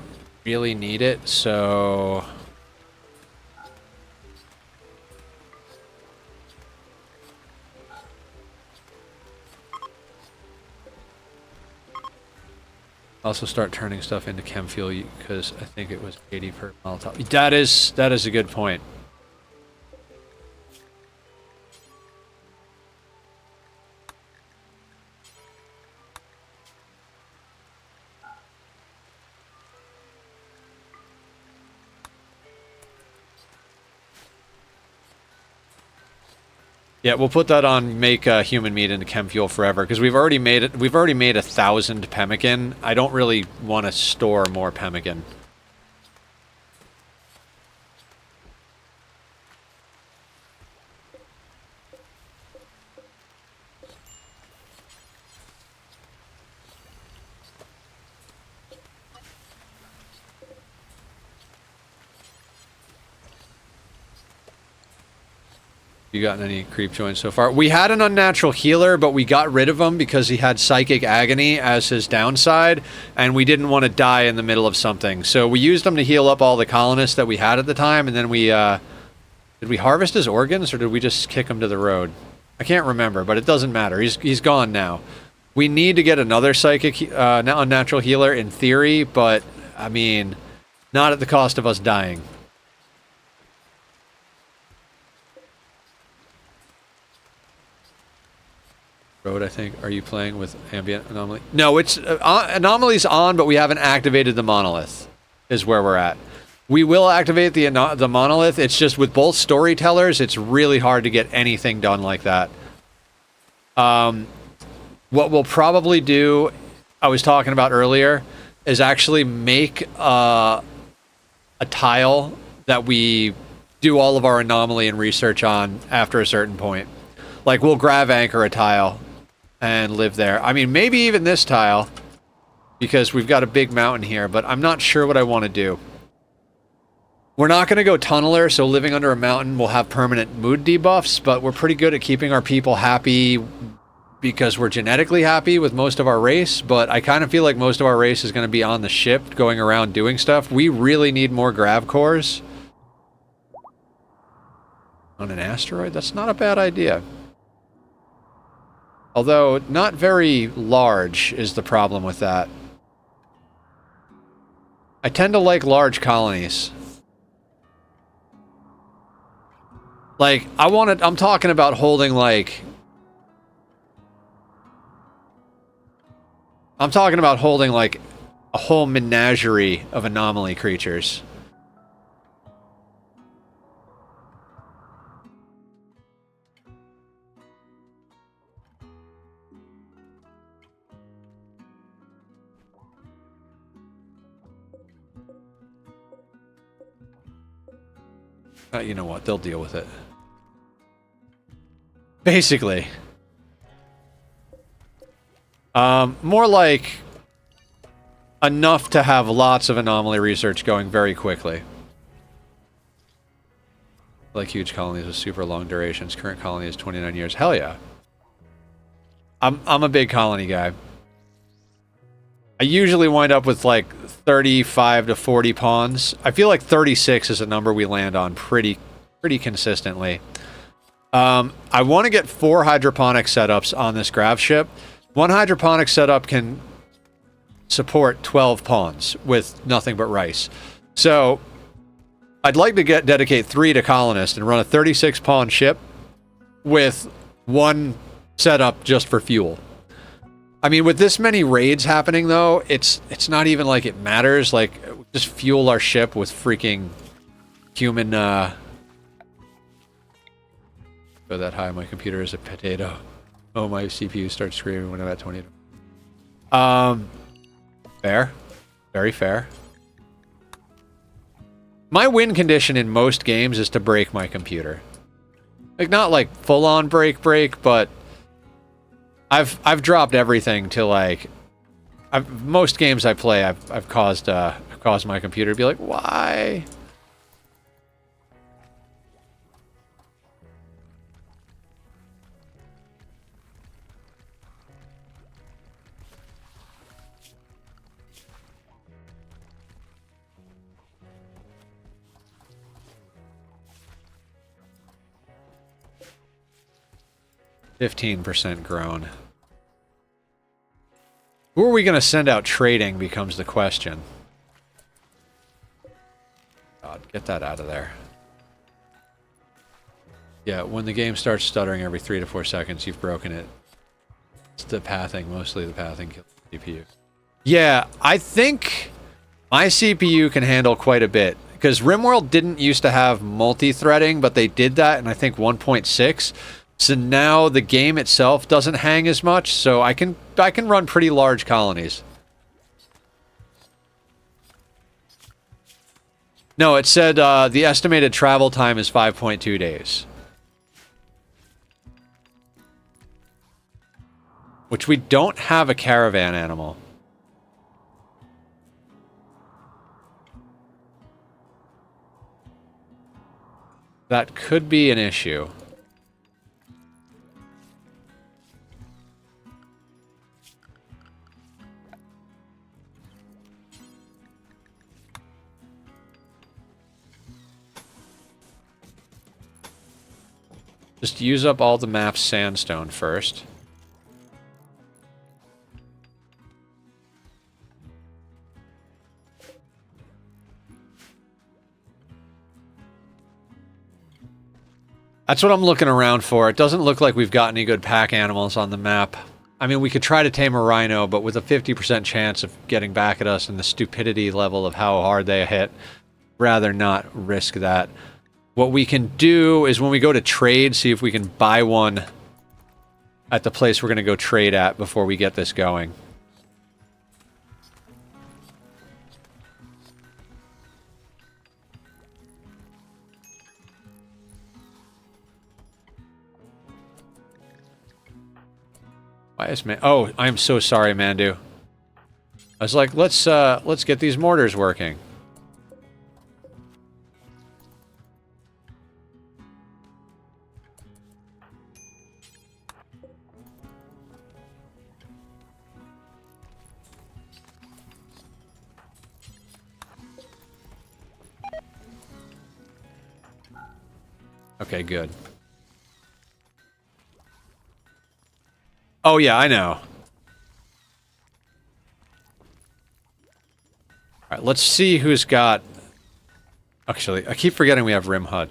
really need it, so... Also start turning stuff into chem fuel, because I think it was 80 per Molotov. That is a good point. Yeah, we'll put that on make human meat into chem fuel forever, because we've already made it. We've already made 1,000 pemmican. I don't really want to store more pemmican. You gotten any creep joints so far? We had an unnatural healer, but we got rid of him because he had psychic agony as his downside, and we didn't want to die in the middle of something. So we used him to heal up all the colonists that we had at the time, and then we, did we harvest his organs, or did we just kick him to the road? I can't remember, but it doesn't matter. He's gone now. We need to get another psychic, unnatural healer in theory, but, I mean, not at the cost of us dying. I think. Are you playing with ambient anomaly? No, it's anomaly's on, but we haven't activated the monolith. Is where we're at. We will activate the monolith. It's just with both storytellers, it's really hard to get anything done like that. What we'll probably do, I was talking about earlier, is actually make a tile that we do all of our anomaly and research on after a certain point. Like, we'll grav anchor a tile and live there. I mean, maybe even this tile, because we've got a big mountain here, but I'm not sure what I want to do. We're not going to go tunneler, so living under a mountain will have permanent mood debuffs, but we're pretty good at keeping our people happy because we're genetically happy with most of our race, but I kind of feel like most of our race is going to be on the ship going around doing stuff. We really need more grav cores. On an asteroid? That's not a bad idea. Although, not very large is the problem with that. I tend to like large colonies. Like, I'm talking about holding, like... I'm talking about holding, like, a whole menagerie of anomaly creatures. You know what? They'll deal with it. Basically. More like enough to have lots of anomaly research going very quickly. Like huge colonies with super long durations. Current colony is 29 years. Hell yeah. I'm a big colony guy. I usually wind up with like 35 to 40 pawns. I feel like 36 is a number we land on pretty consistently. I want to get 4 hydroponic setups on this grav ship. One hydroponic setup can support 12 pawns with nothing but rice. So I'd like to dedicate 3 to colonist and run a 36 pawn ship with 1 setup just for fuel. I mean, with this many raids happening, though, it's not even like it matters. Like, just fuel our ship with freaking human, Go that high, my computer is a potato. Oh, my CPU starts screaming when I'm at 20. Fair. Very fair. My win condition in most games is to break my computer. Like, not like full-on break, but... I've dropped everything to like, most games I play, I've caused my computer to be like, why? %, grown. Who are we going to send out trading becomes the question. God, get that out of there. Yeah, when the game starts stuttering every 3 to 4 seconds, you've broken it. It's the pathing, mostly the pathing kills the CPU. Yeah, I think my CPU can handle quite a bit. Because Rimworld didn't used to have multi-threading, but they did that in, I think, 1.6. So now the game itself doesn't hang as much, so I can run pretty large colonies. No, it said the estimated travel time is 5.2 days. Which we don't have a caravan animal. That could be an issue. Just use up all the map's sandstone first. That's what I'm looking around for. It doesn't look like we've got any good pack animals on the map. I mean, we could try to tame a rhino, but with a 50% chance of getting back at us and the stupidity level of how hard they hit, rather not risk that. What we can do is when we go to trade, see if we can buy one at the place we're going to go trade at before we get this going. Why is man? Oh, I'm so sorry, Mandu. I was like, let's get these mortars working. Okay, good. Oh, yeah, I know. Alright, let's see who's got... Actually, I keep forgetting we have Rim HUD.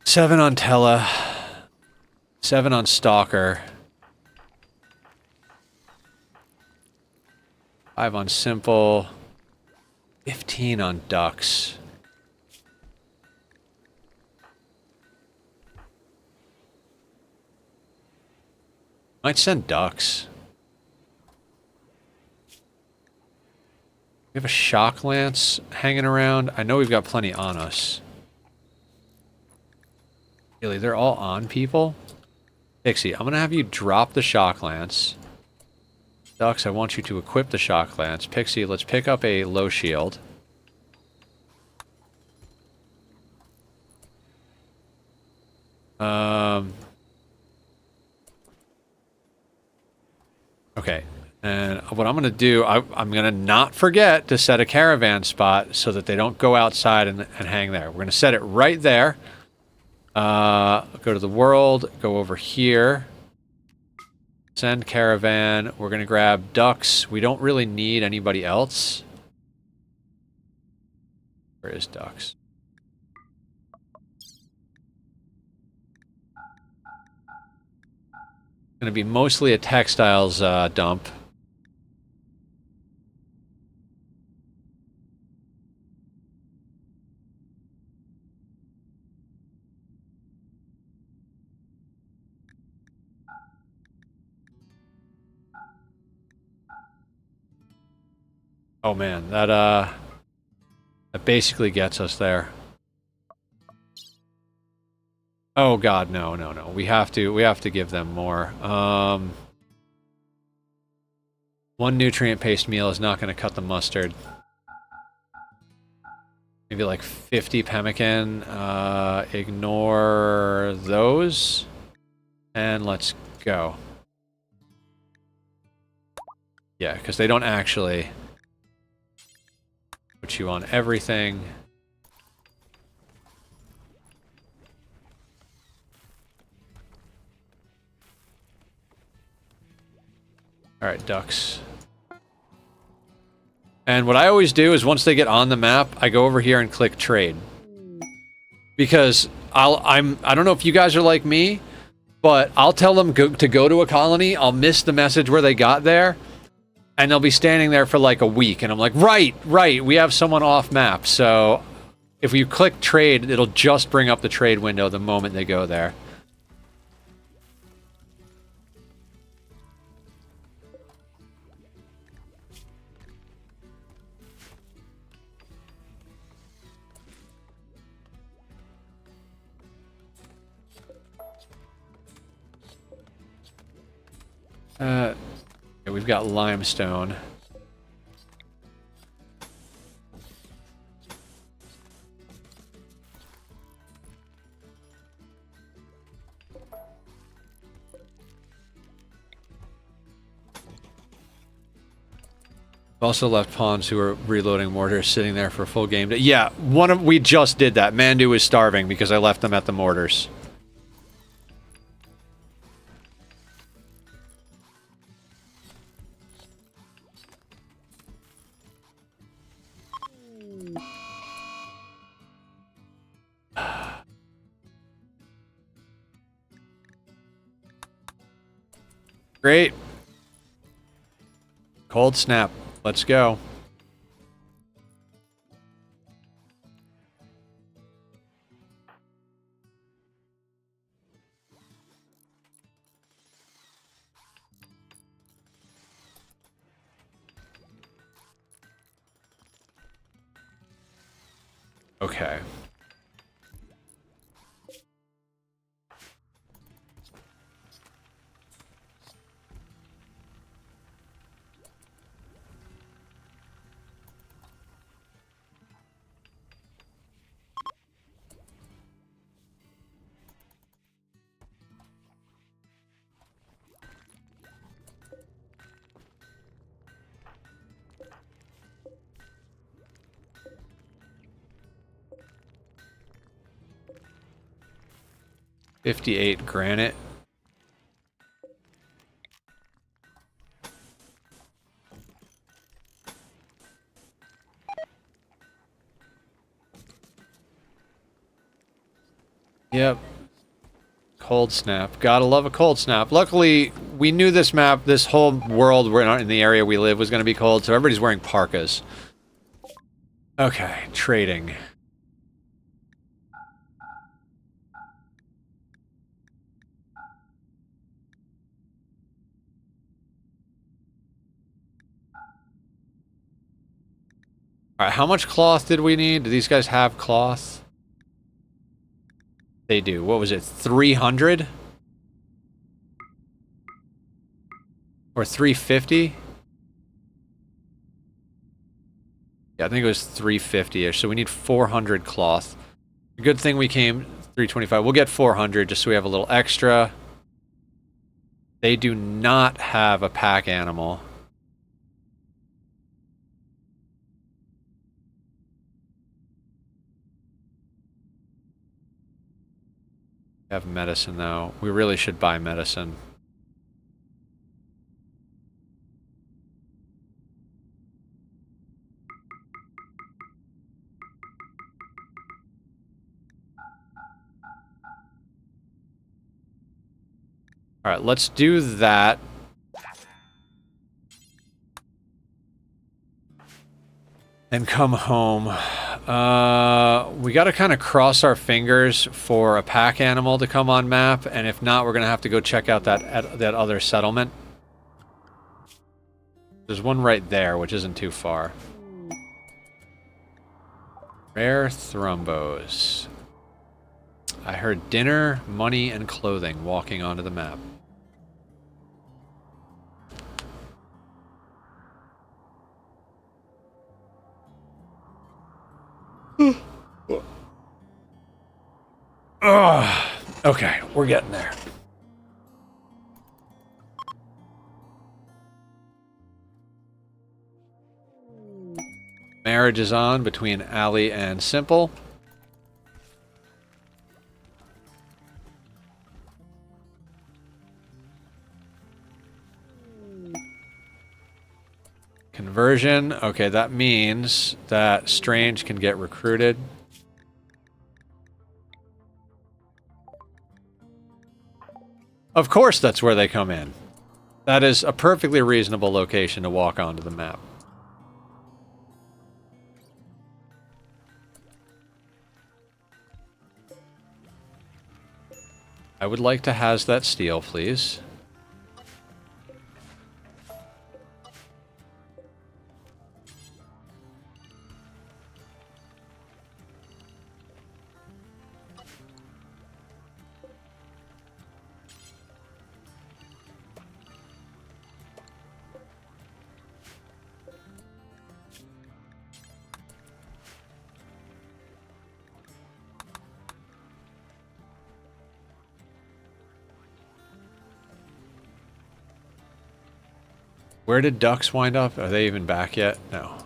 7 on Tella. 7 on Stalker. 5 on Simple. 15 on Ducks. Might send Ducks. We have a Shock Lance hanging around. I know we've got plenty on us. Really, they're all on people? Pixie, I'm gonna have you drop the Shock Lance. Ducks, I want you to equip the Shock Lance. Pixie, let's pick up a low shield. Okay, and what I'm going to do, I'm going to not forget to set a caravan spot so that they don't go outside and hang there. We're going to set it right there. Go to the world, go over here. Send caravan. We're going to grab Ducks. We don't really need anybody else. Where is Ducks? Going to be mostly a textiles dump. Oh man, that basically gets us there. Oh god, no, no, no. We have to give them more. One nutrient-paced meal is not going to cut the mustard. Maybe like 50 pemmican. Ignore those. And let's go. Yeah, because they don't actually put you on everything. Alright, Ducks. And what I always do is once they get on the map, I go over here and click trade. Because I don't know if you guys are like me, but I'll tell them to go to a colony, I'll miss the message where they got there, and they'll be standing there for like a week, and I'm like, right, we have someone off map, so if you click trade, it'll just bring up the trade window the moment they go there. Yeah, we've got limestone. Also left pawns who are reloading mortars sitting there for a full game. Yeah, we just did that. Mandu is starving because I left them at the mortars. Great. Cold snap. Let's go. Okay. 58 granite. Yep. Cold snap. Gotta love a cold snap. Luckily, we knew this map, this whole world we're not in the area we live was going to be cold, so everybody's wearing parkas. Okay, trading. Alright, how much cloth did we need? Do these guys have cloth? They do. What was it? 300? Or 350? Yeah, I think it was 350-ish, so we need 400 cloth. Good thing we came 325. We'll get 400 just so we have a little extra. They do not have a pack animal. Have medicine though. We really should buy medicine. Alright, let's do that. And come home. We gotta kind of cross our fingers for a pack animal to come on map, and if not, we're gonna have to go check out that other settlement. There's one right there, which isn't too far. Rare thrombos. I heard dinner, money, and clothing walking onto the map. Okay, we're getting there. Marriage is on between Allie and Simple. Conversion. Okay, that means that Strange can get recruited. Of course that's where they come in. That is a perfectly reasonable location to walk onto the map. I would like to has that steel, please. Where did ducks wind up? Are they even back yet? No.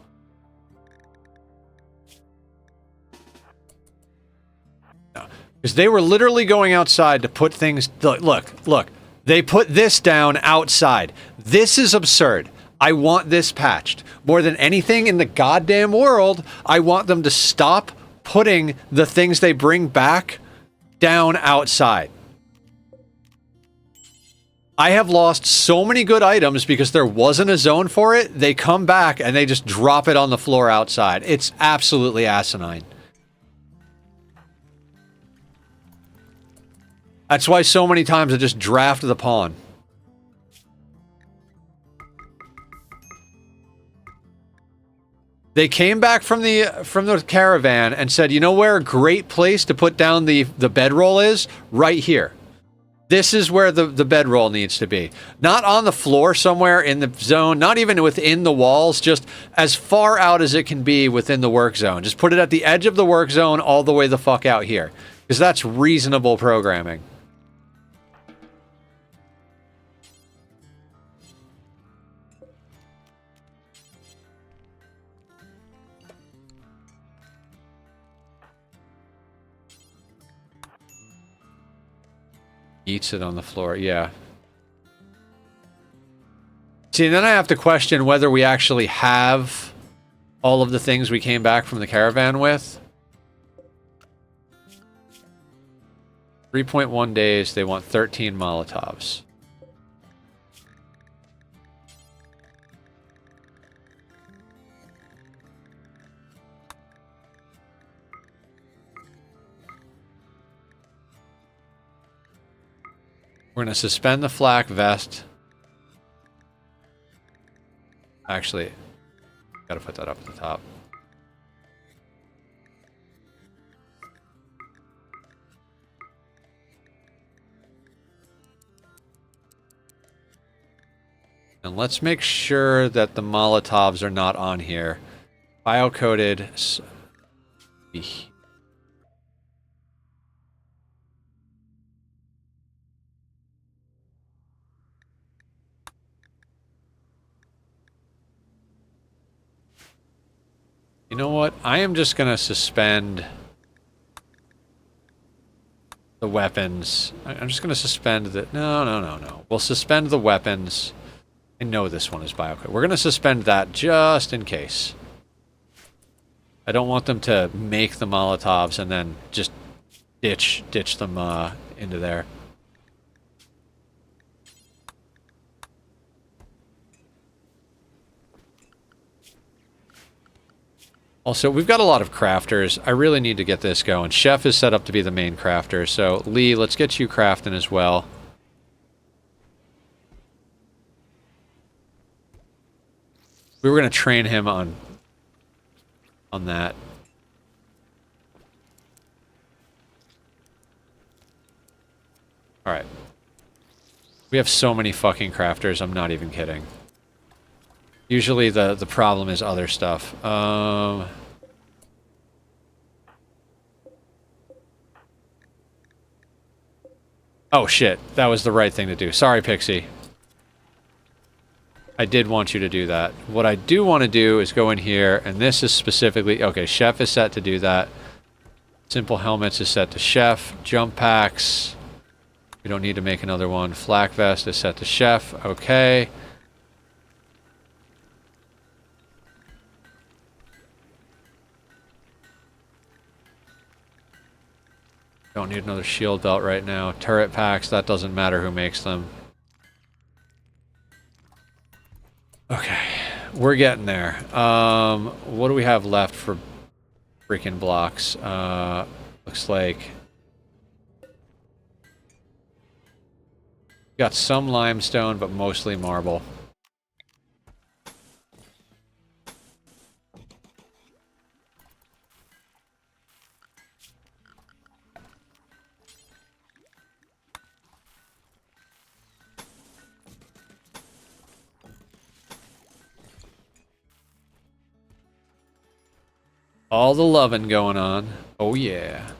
No. Because they were literally going outside to put things... Look. They put this down outside. This is absurd. I want this patched. More than anything in the goddamn world, I want them to stop putting the things they bring back down outside. I have lost so many good items because there wasn't a zone for it. They come back and they just drop it on the floor outside. It's absolutely asinine. That's why so many times I just draft the pawn. They came back from the caravan and said, you know where a great place to put down the bedroll is? Right here. This is where the bedroll needs to be. Not on the floor somewhere in the zone, not even within the walls, just as far out as it can be within the work zone. Just put it at the edge of the work zone all the way the fuck out here. Because that's reasonable programming. Eats it on the floor, yeah. See, then I have to question whether we actually have all of the things we came back from the caravan with. 3.1 days, they want 13 Molotovs. We're going to suspend the flak vest. Actually, gotta put that up at the top. And let's make sure that the Molotovs are not on here. Bio-coded. You know what? I am just going to suspend the weapons. I'm just going to suspend the... No. We'll suspend the weapons. I know this one is biocode. We're going to suspend that just in case. I don't want them to make the Molotovs and then just ditch them into there. Also, we've got a lot of crafters. I really need to get this going. Chef is set up to be the main crafter, so Lee, let's get you crafting as well. We were going to train him on that. Alright. We have so many fucking crafters, I'm not even kidding. Usually the problem is other stuff. Oh shit, that was the right thing to do. Sorry, Pixie. I did want you to do that. What I do want to do is go in here, and this is specifically... Okay, Chef is set to do that. Simple Helmets is set to Chef. Jump Packs. We don't need to make another one. Flak Vest is set to Chef. Okay. Don't need another shield belt right now. Turret packs, that doesn't matter who makes them. Okay, we're getting there. What do we have left for freaking blocks? Looks like... Got some limestone, but mostly marble. All the loving going on. Oh yeah.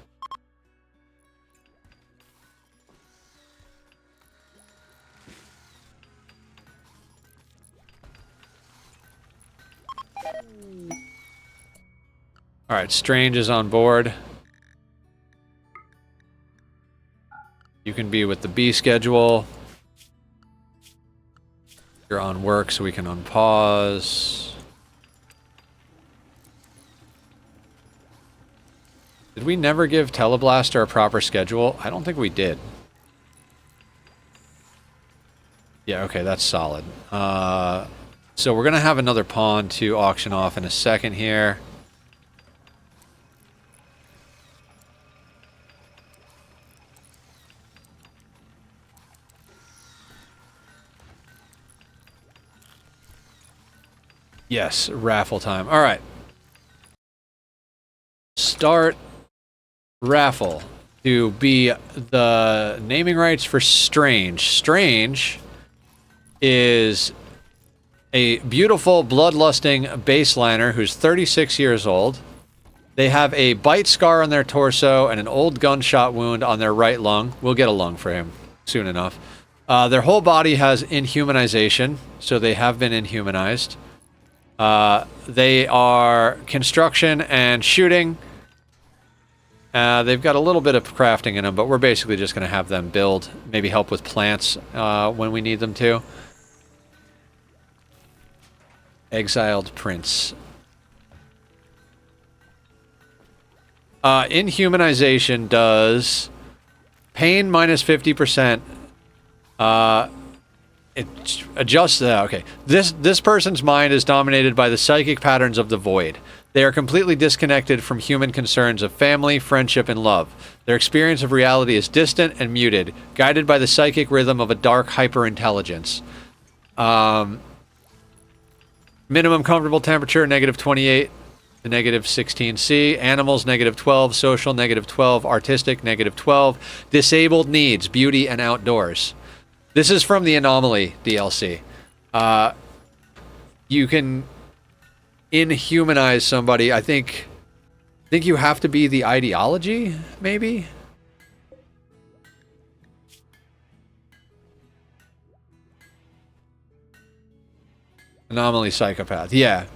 Alright, Strange is on board. You can be with the B schedule. You're on work, so we can unpause. Did we never give Teleblaster a proper schedule? I don't think we did. Yeah, okay, that's solid. So we're going to have another pawn to auction off in a second here. Yes, raffle time. All right. Start raffle to be the naming rights for Strange. Strange is a beautiful, bloodlusting baseliner who's 36 years old. They have a bite scar on their torso and an old gunshot wound on their right lung. We'll get a lung for him soon enough. Their whole body has inhumanization, so they have been inhumanized. They are construction and shooting. They've got a little bit of crafting in them, but we're basically just going to have them build, maybe help with plants when we need them to. Exiled Prince. Inhumanization does pain minus 50%. It adjusts. Okay, this person's mind is dominated by the psychic patterns of the void. They are completely disconnected from human concerns of family, friendship, and love. Their experience of reality is distant and muted, guided by the psychic rhythm of a dark hyperintelligence. Minimum comfortable temperature, -28 to -16°C. Animals, -12. Social, -12. Artistic, -12. Disabled needs, beauty, and outdoors. This is from the Anomaly DLC. You can inhumanize somebody. I think you have to be the ideology, maybe? Anomaly psychopath, yeah.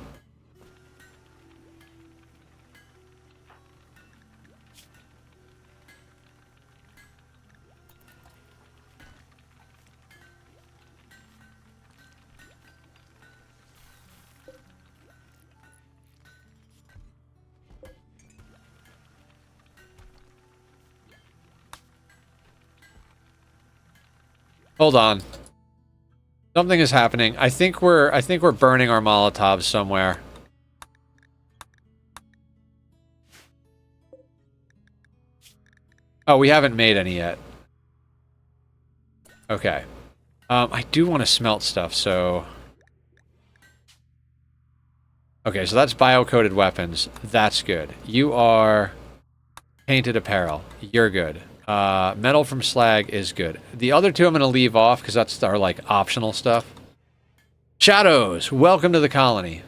Hold on. Something is happening. I think we're burning our Molotovs somewhere. Oh, we haven't made any yet. Okay. I do want to smelt stuff, so... Okay, so that's bio-coated weapons. That's good. You are painted apparel. You're good. Metal from slag is good. The other two I'm going to leave off because that's our, like, optional stuff. Shadows, welcome to the colony.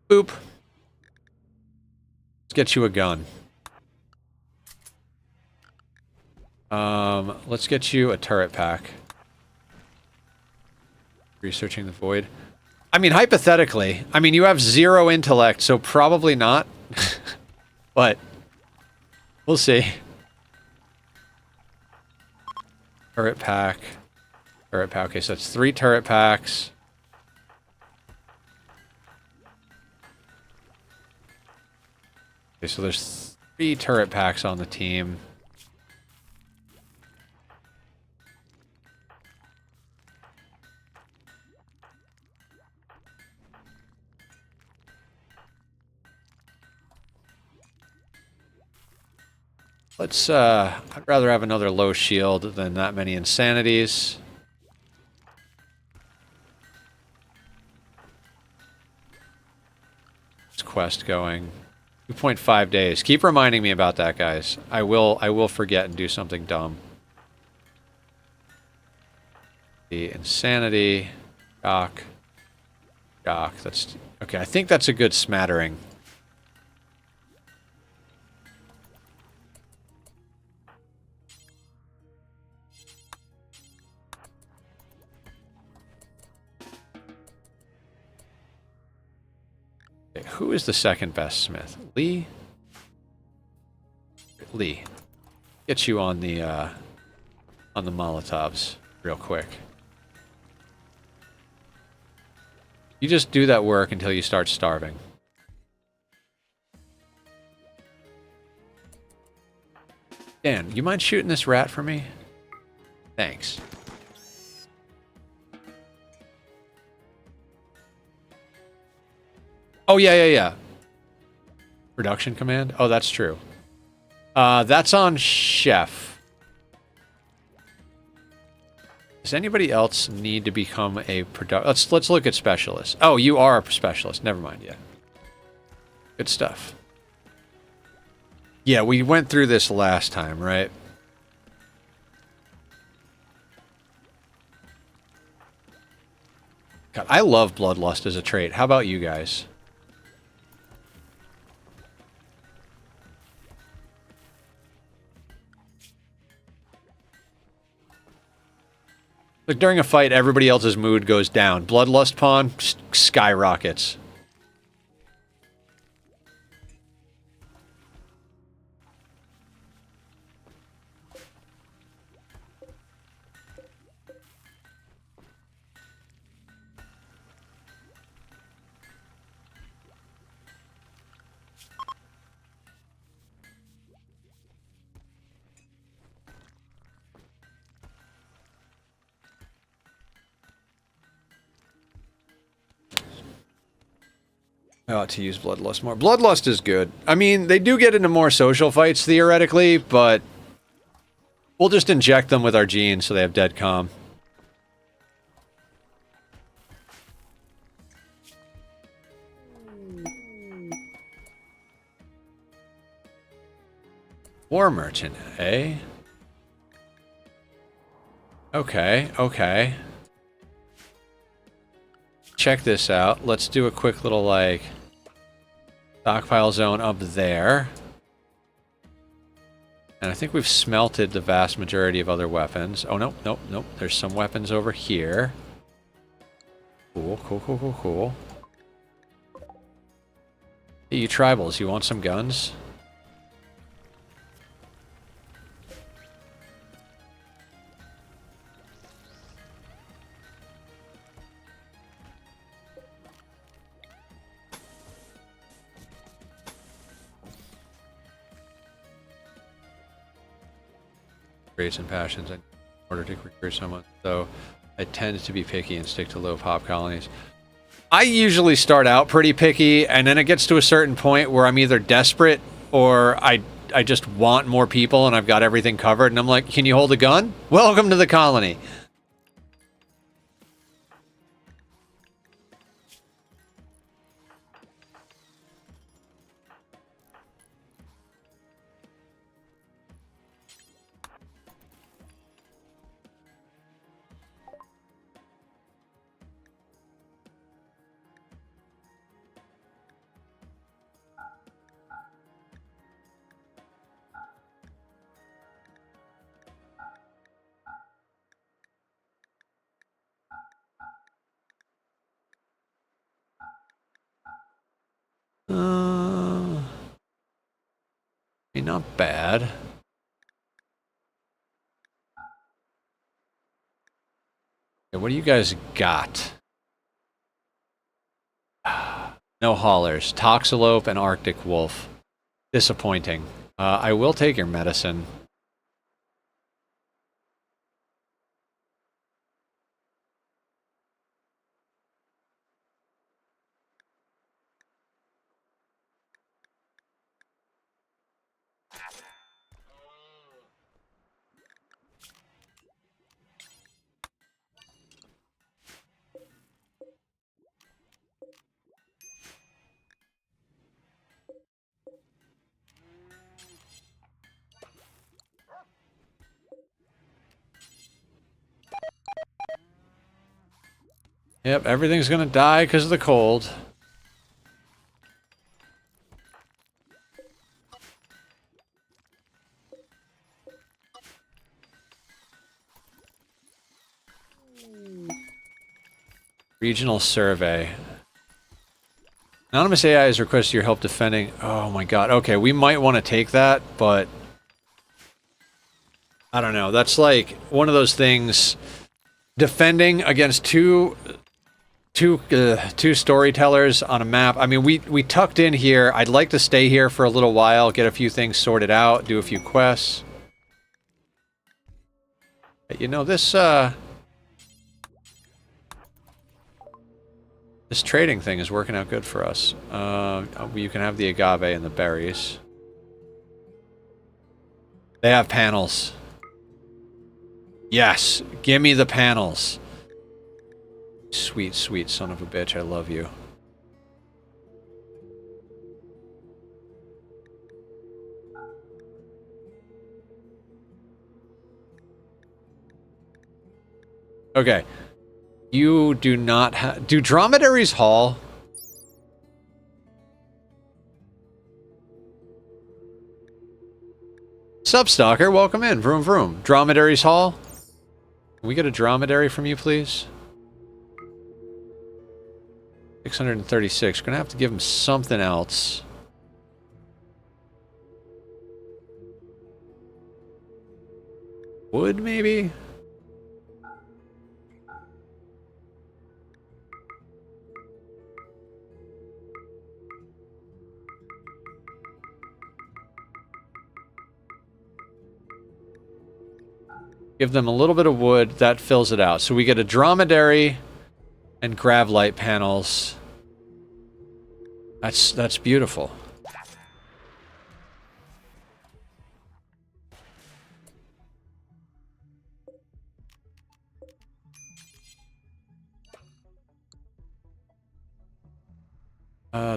Boop. Let's get you a gun. Let's get you a turret pack. Researching the void. I mean, hypothetically, I mean, you have 0 intellect, so probably not. But we'll see. Turret pack. Turret pack. Okay, so it's 3 turret packs. Okay, so there's 3 turret packs on the team. Let's, I'd rather have another low shield than that many insanities. This quest going. 2.5 days. Keep reminding me about that, guys. I will forget and do something dumb. The insanity. Shock. Shock. That's... Okay, I think that's a good smattering. Who is the second best smith? Lee? Lee. Get you on the Molotovs real quick. You just do that work until you start starving. Dan, you mind shooting this rat for me? Thanks. Oh, yeah. Production command? Oh, that's true. That's on Chef. Does anybody else need to become a let's look at specialist. Oh, you are a specialist. Never mind, yeah. Good stuff. Yeah, we went through this last time, right? God, I love Bloodlust as a trait. How about you guys? Like during a fight, everybody else's mood goes down. Bloodlust pawn skyrockets. I ought to use Bloodlust more. Bloodlust is good. I mean, they do get into more social fights, theoretically, but we'll just inject them with our genes so they have dead calm. War merchant, eh? Okay, okay. Check this out. Let's do a quick little, like, stockpile zone up there. And I think we've smelted the vast majority of other weapons. Oh, no, nope, nope. There's some weapons over here. Cool, cool, cool, cool, cool. Hey, you tribals, you want some guns? Traits and passions in order to recruit someone, so I tend to be picky and stick to low pop colonies. I usually start out pretty picky, and then it gets to a certain point where I'm either desperate or I just want more people and I've got everything covered, and I'm like, can you hold a gun? Welcome to the colony. Not bad. Okay, what do you guys got? No haulers. Toxalope and Arctic Wolf. Disappointing. I will take your medicine. Yep, everything's gonna die because of the cold. Regional survey. Anonymous AI has requested your help defending... Oh my god. Okay, we might want to take that, but... I don't know. That's like one of those things... Defending against two storytellers on a map. I mean, we tucked in here. I'd like to stay here for a little while, get a few things sorted out, do a few quests. But, you know, this trading thing is working out good for us. You can have the agave and the berries. They have panels. Yes, give me the panels. Sweet, sweet son of a bitch, I love you. Okay. You do not have... Do dromedaries haul? Substalker, welcome in. Vroom vroom. Dromedaries haul? Can we get a dromedary from you, please? 636. We're gonna have to give him something else. Wood, maybe? Give them a little bit of wood, that fills it out. So we get a dromedary and gravlight panels. That's beautiful.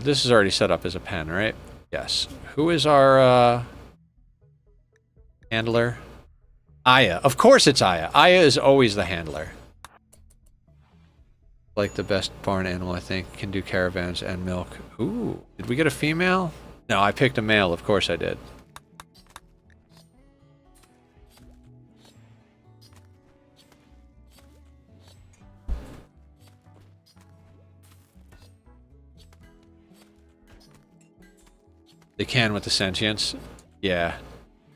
This is already set up as a pen, right? Yes. Who is our handler? Aya. Of course it's Aya. Aya is always the handler. Like the best barn animal, I think. Can do caravans and milk. Ooh. Did we get a female? No, I picked a male. Of course I did. They can with the sentience. Yeah.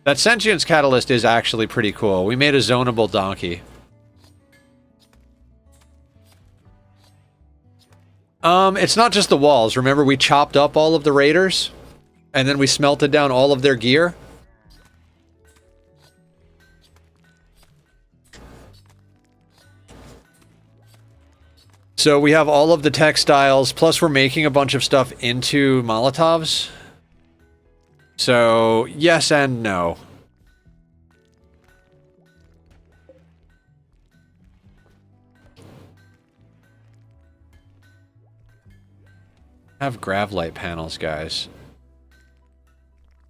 That sentience catalyst is actually pretty cool. We made a zonable donkey. It's not just the walls. Remember we chopped up all of the raiders? And then we smelted down all of their gear? So we have all of the textiles, plus we're making a bunch of stuff into Molotovs. So, yes and no. Have gravlight panels, guys.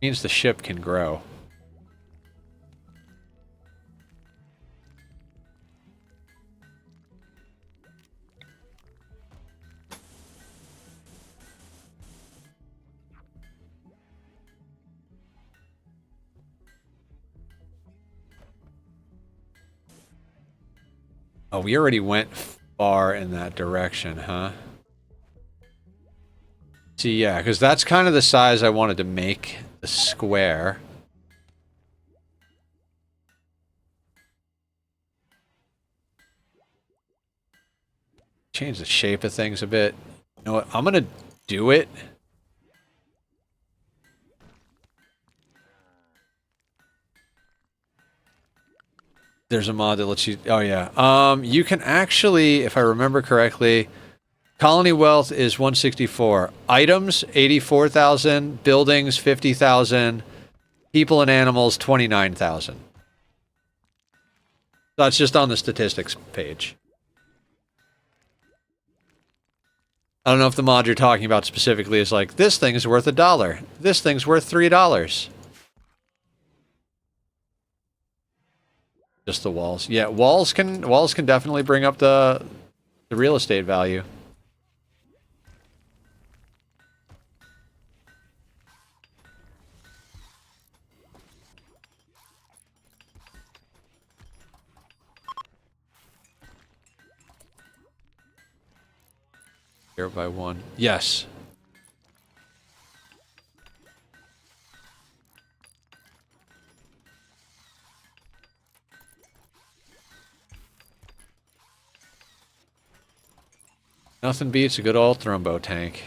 Means the ship can grow. Oh, we already went far in that direction, huh? See, yeah, because that's kind of the size I wanted to make the square. Change the shape of things a bit. You know what? I'm gonna do it. There's a mod that lets you... Oh, yeah. You can actually, if I remember correctly, colony wealth is 164. Items, 84,000. Buildings, 50,000. People and animals, 29,000. That's just on the statistics page. I don't know if the mod you're talking about specifically is like, this thing's worth $1. This thing's worth $3. Just the walls. Yeah, walls can definitely bring up the real estate value. Here by one. Yes. Nothing beats a good old thrombo tank.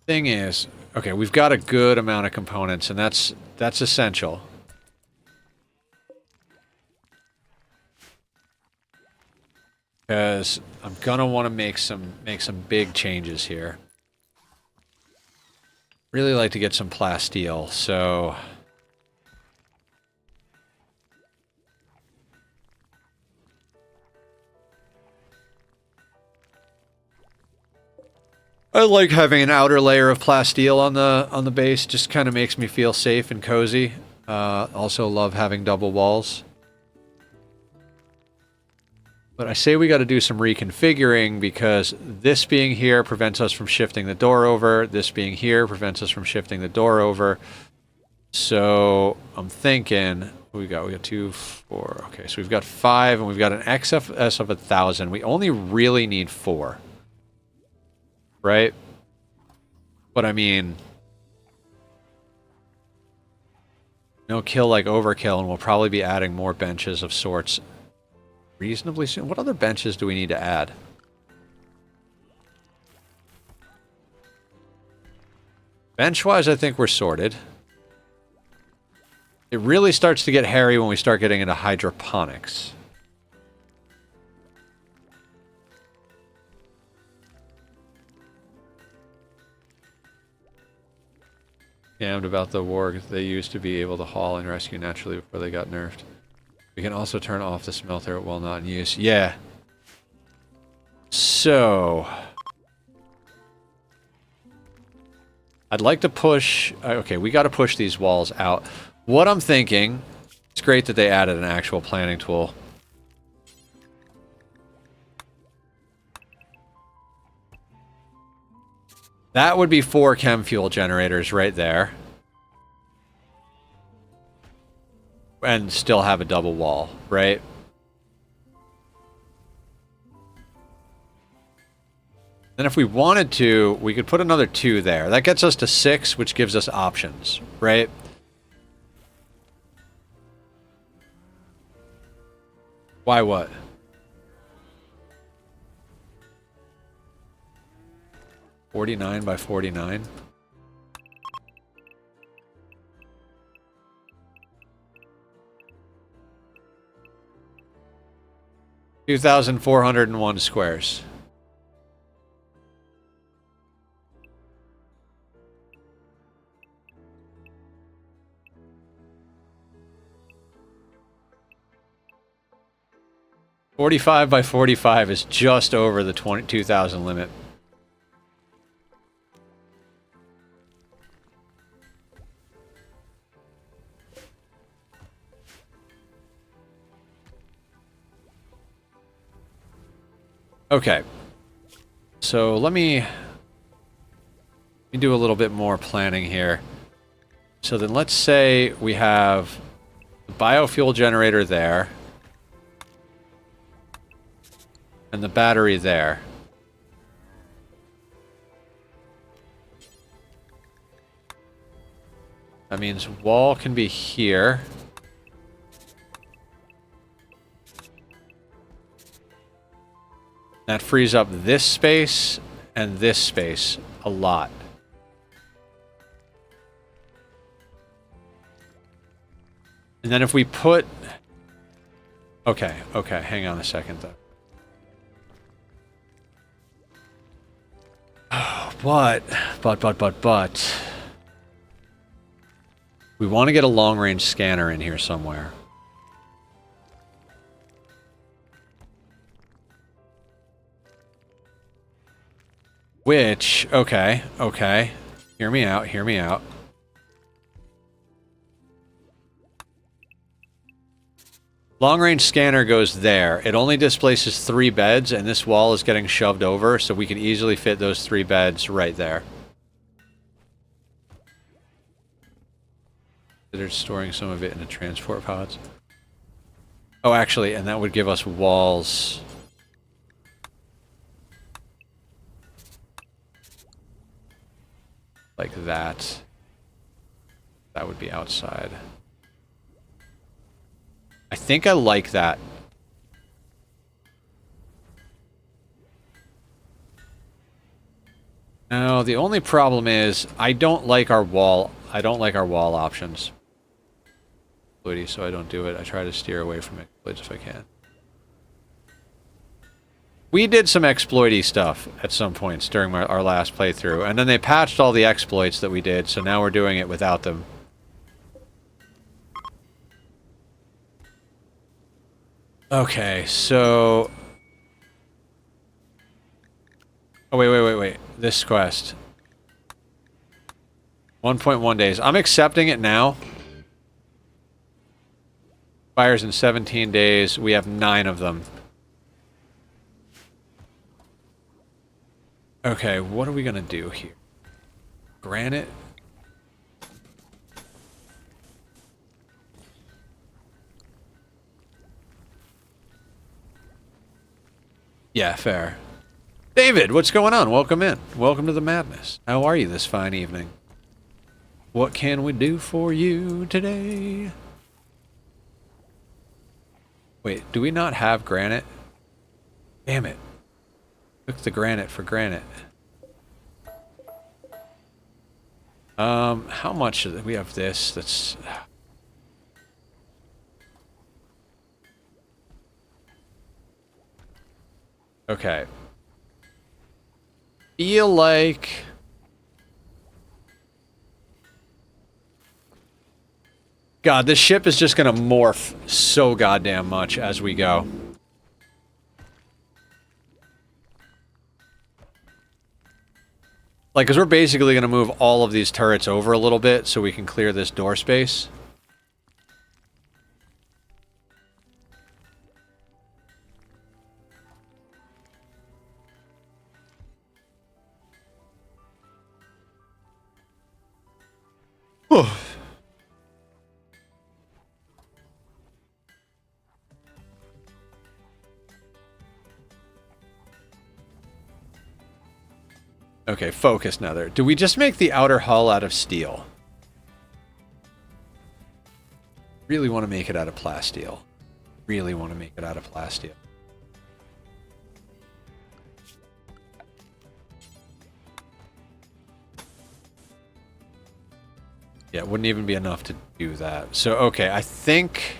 Thing is, okay, we've got a good amount of components, and that's essential. Because I'm gonna want to make some big changes here. Really like to get some plasteel, so I like having an outer layer of plasteel on the base. Just kind of makes me feel safe and cozy. Also love having double walls. But I say we got to do some reconfiguring because this being here prevents us from shifting the door over. This being here prevents us from shifting the door over. So I'm thinking we got 2, 4. Okay, so we've got 5 and we've got an XFS of 1,000. We only really need 4. Right? But I mean, no kill like overkill, and we'll probably be adding more benches of sorts reasonably soon. What other benches do we need to add? Bench-wise, I think we're sorted. It really starts to get hairy when we start getting into hydroponics. Damned about the warg they used to be able to haul and rescue naturally before they got nerfed. We can also turn off the smelter while not in use. Yeah. So I'd like to push... Okay, we got to push these walls out. What I'm thinking... It's great that they added an actual planning tool. That would be 4 chem fuel generators right there. And still have a double wall, right? Then if we wanted to, we could put another 2 there. That gets us to 6, which gives us options, right? Why what? $49 by $49. $2,401 squares. $45 by $45 is just over the 22,000 limit. Okay, so let me do a little bit more planning here. So then let's say we have the biofuel generator there and the battery there. That means wall can be here. That frees up this space and this space a lot. And then if we put... Okay, hang on a second though. But... We want to get a long-range scanner in here somewhere. Which, okay. Hear me out. Long-range scanner goes there. It only displaces 3 beds, and this wall is getting shoved over, so we can easily fit those 3 beds right there. Considered storing some of it in the transport pods. Oh, actually, and that would give us walls... like that. That would be outside. I think I like that. No, the only problem is I don't like our wall. I don't like our wall options. So I don't do it. I try to steer away from exploits if I can. We did some exploity stuff at some points during our last playthrough, and then they patched all the exploits that we did, so now we're doing it without them. Okay, so... Oh, wait. This quest. 1.1 days. I'm accepting it now. Expires in 17 days. We have 9 of them. Okay, what are we gonna do here? Granite? Yeah, fair. David, what's going on? Welcome in. Welcome to the madness. How are you this fine evening? What can we do for you today? Wait, do we not have granite? Damn it. Took the granite for granite. How much do we have this? That's... Okay. Feel like... God, this ship is just gonna morph so goddamn much as we go. Like, because we're basically gonna move all of these turrets over a little bit so we can clear this door space. Okay, focus now there. Do we just make the outer hull out of steel? Really want to make it out of plasteel. Really want to make it out of plasteel. Yeah, it wouldn't even be enough to do that. So, okay, I think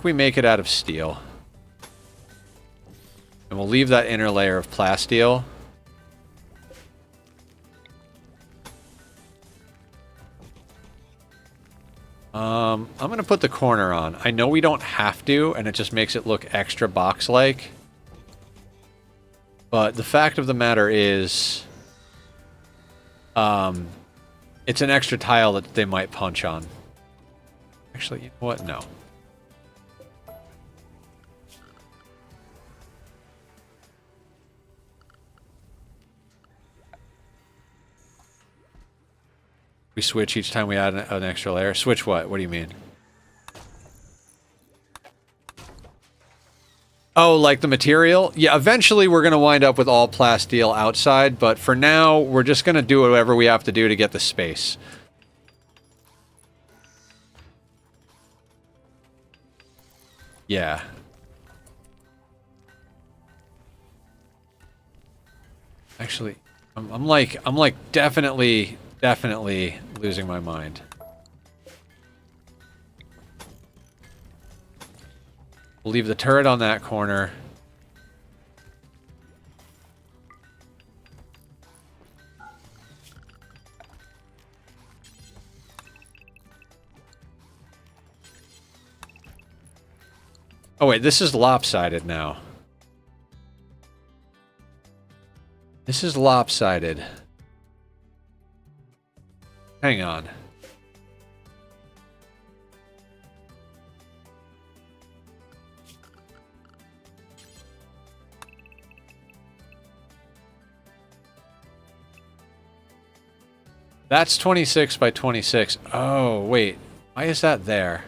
we make it out of steel. And we'll leave that inner layer of plasteel. I'm going to put the corner on. I know we don't have to, and it just makes it look extra box-like. But the fact of the matter is... it's an extra tile that they might punch on. Actually, you know what? No. We switch each time we add an extra layer? Switch what? What do you mean? Oh, like the material? Yeah, eventually we're going to wind up with all plasteel outside, but for now, we're just going to do whatever we have to do to get the space. Yeah. Actually, I'm like definitely losing my mind. We'll leave the turret on that corner. Oh wait, this is lopsided now. This is lopsided. Hang on. That's 26 by 26. Oh, wait. Why is that there?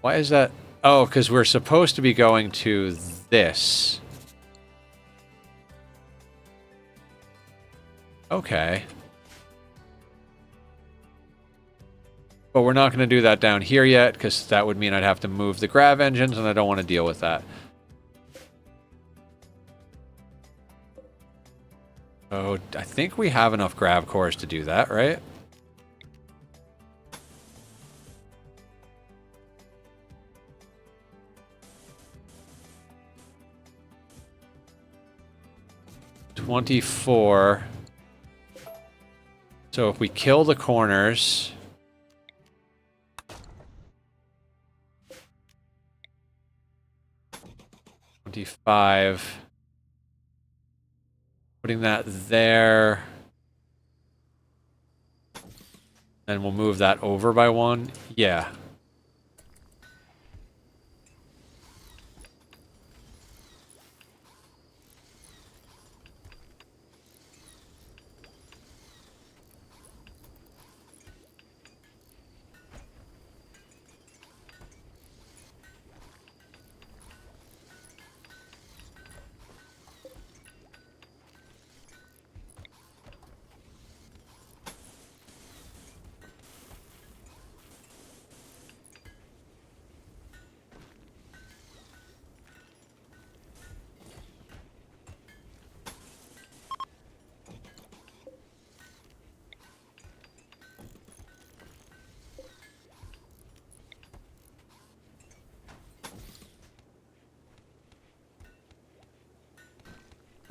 Why is that? Oh, because we're supposed to be going to this. Okay. But we're not going to do that down here yet, because that would mean I'd have to move the grav engines, and I don't want to deal with that. Oh, I think we have enough grav cores to do that, right? $24. So if we kill the corners... $25. Putting that there. And we'll move that over by one. Yeah.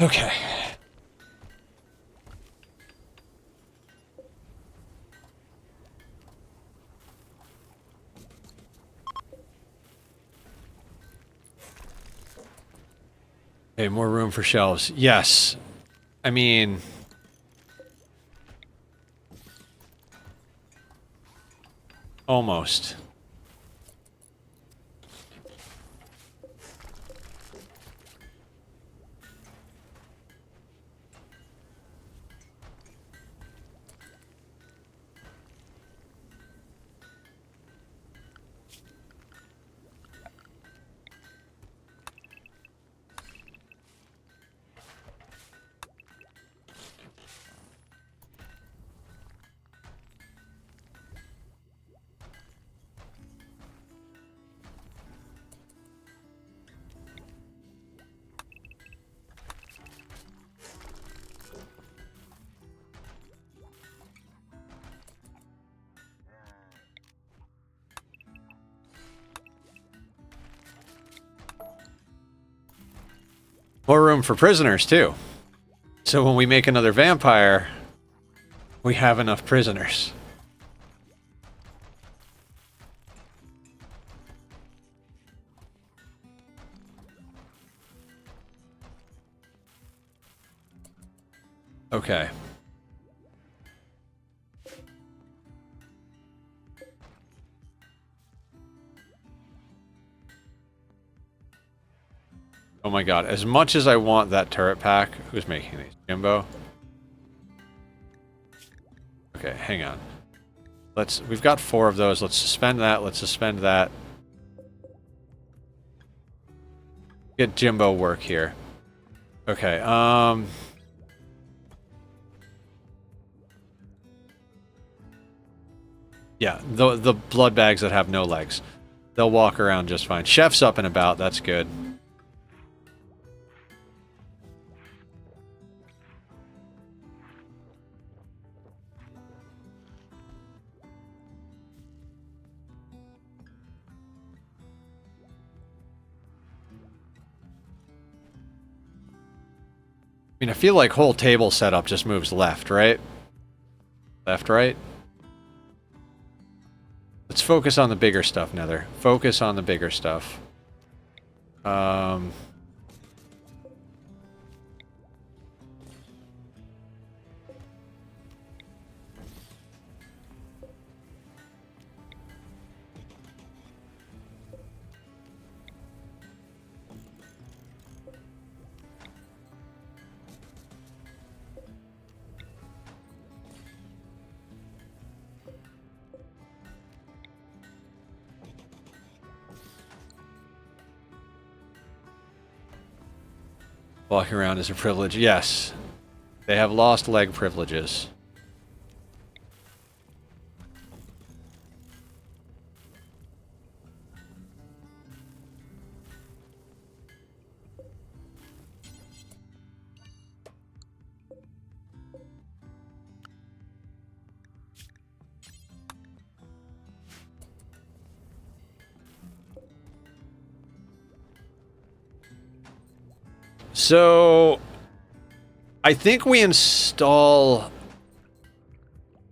Okay. Okay, more room for shelves. Yes. I mean... almost. More room for prisoners, too. So when we make another vampire, we have enough prisoners. Okay. Oh my god, as much as I want that turret pack, who's making these? Jimbo? Okay, hang on. We've got 4 of those. Let's suspend that. Let's suspend that. Get Jimbo work here. Okay, yeah, the blood bags that have no legs. They'll walk around just fine. Chef's up and about, that's good. I mean, I feel like whole table setup just moves left, right? Left, right? Let's focus on the bigger stuff, Nether. Focus on the bigger stuff. Walking around is a privilege. Yes. They have lost leg privileges. So, I think we install...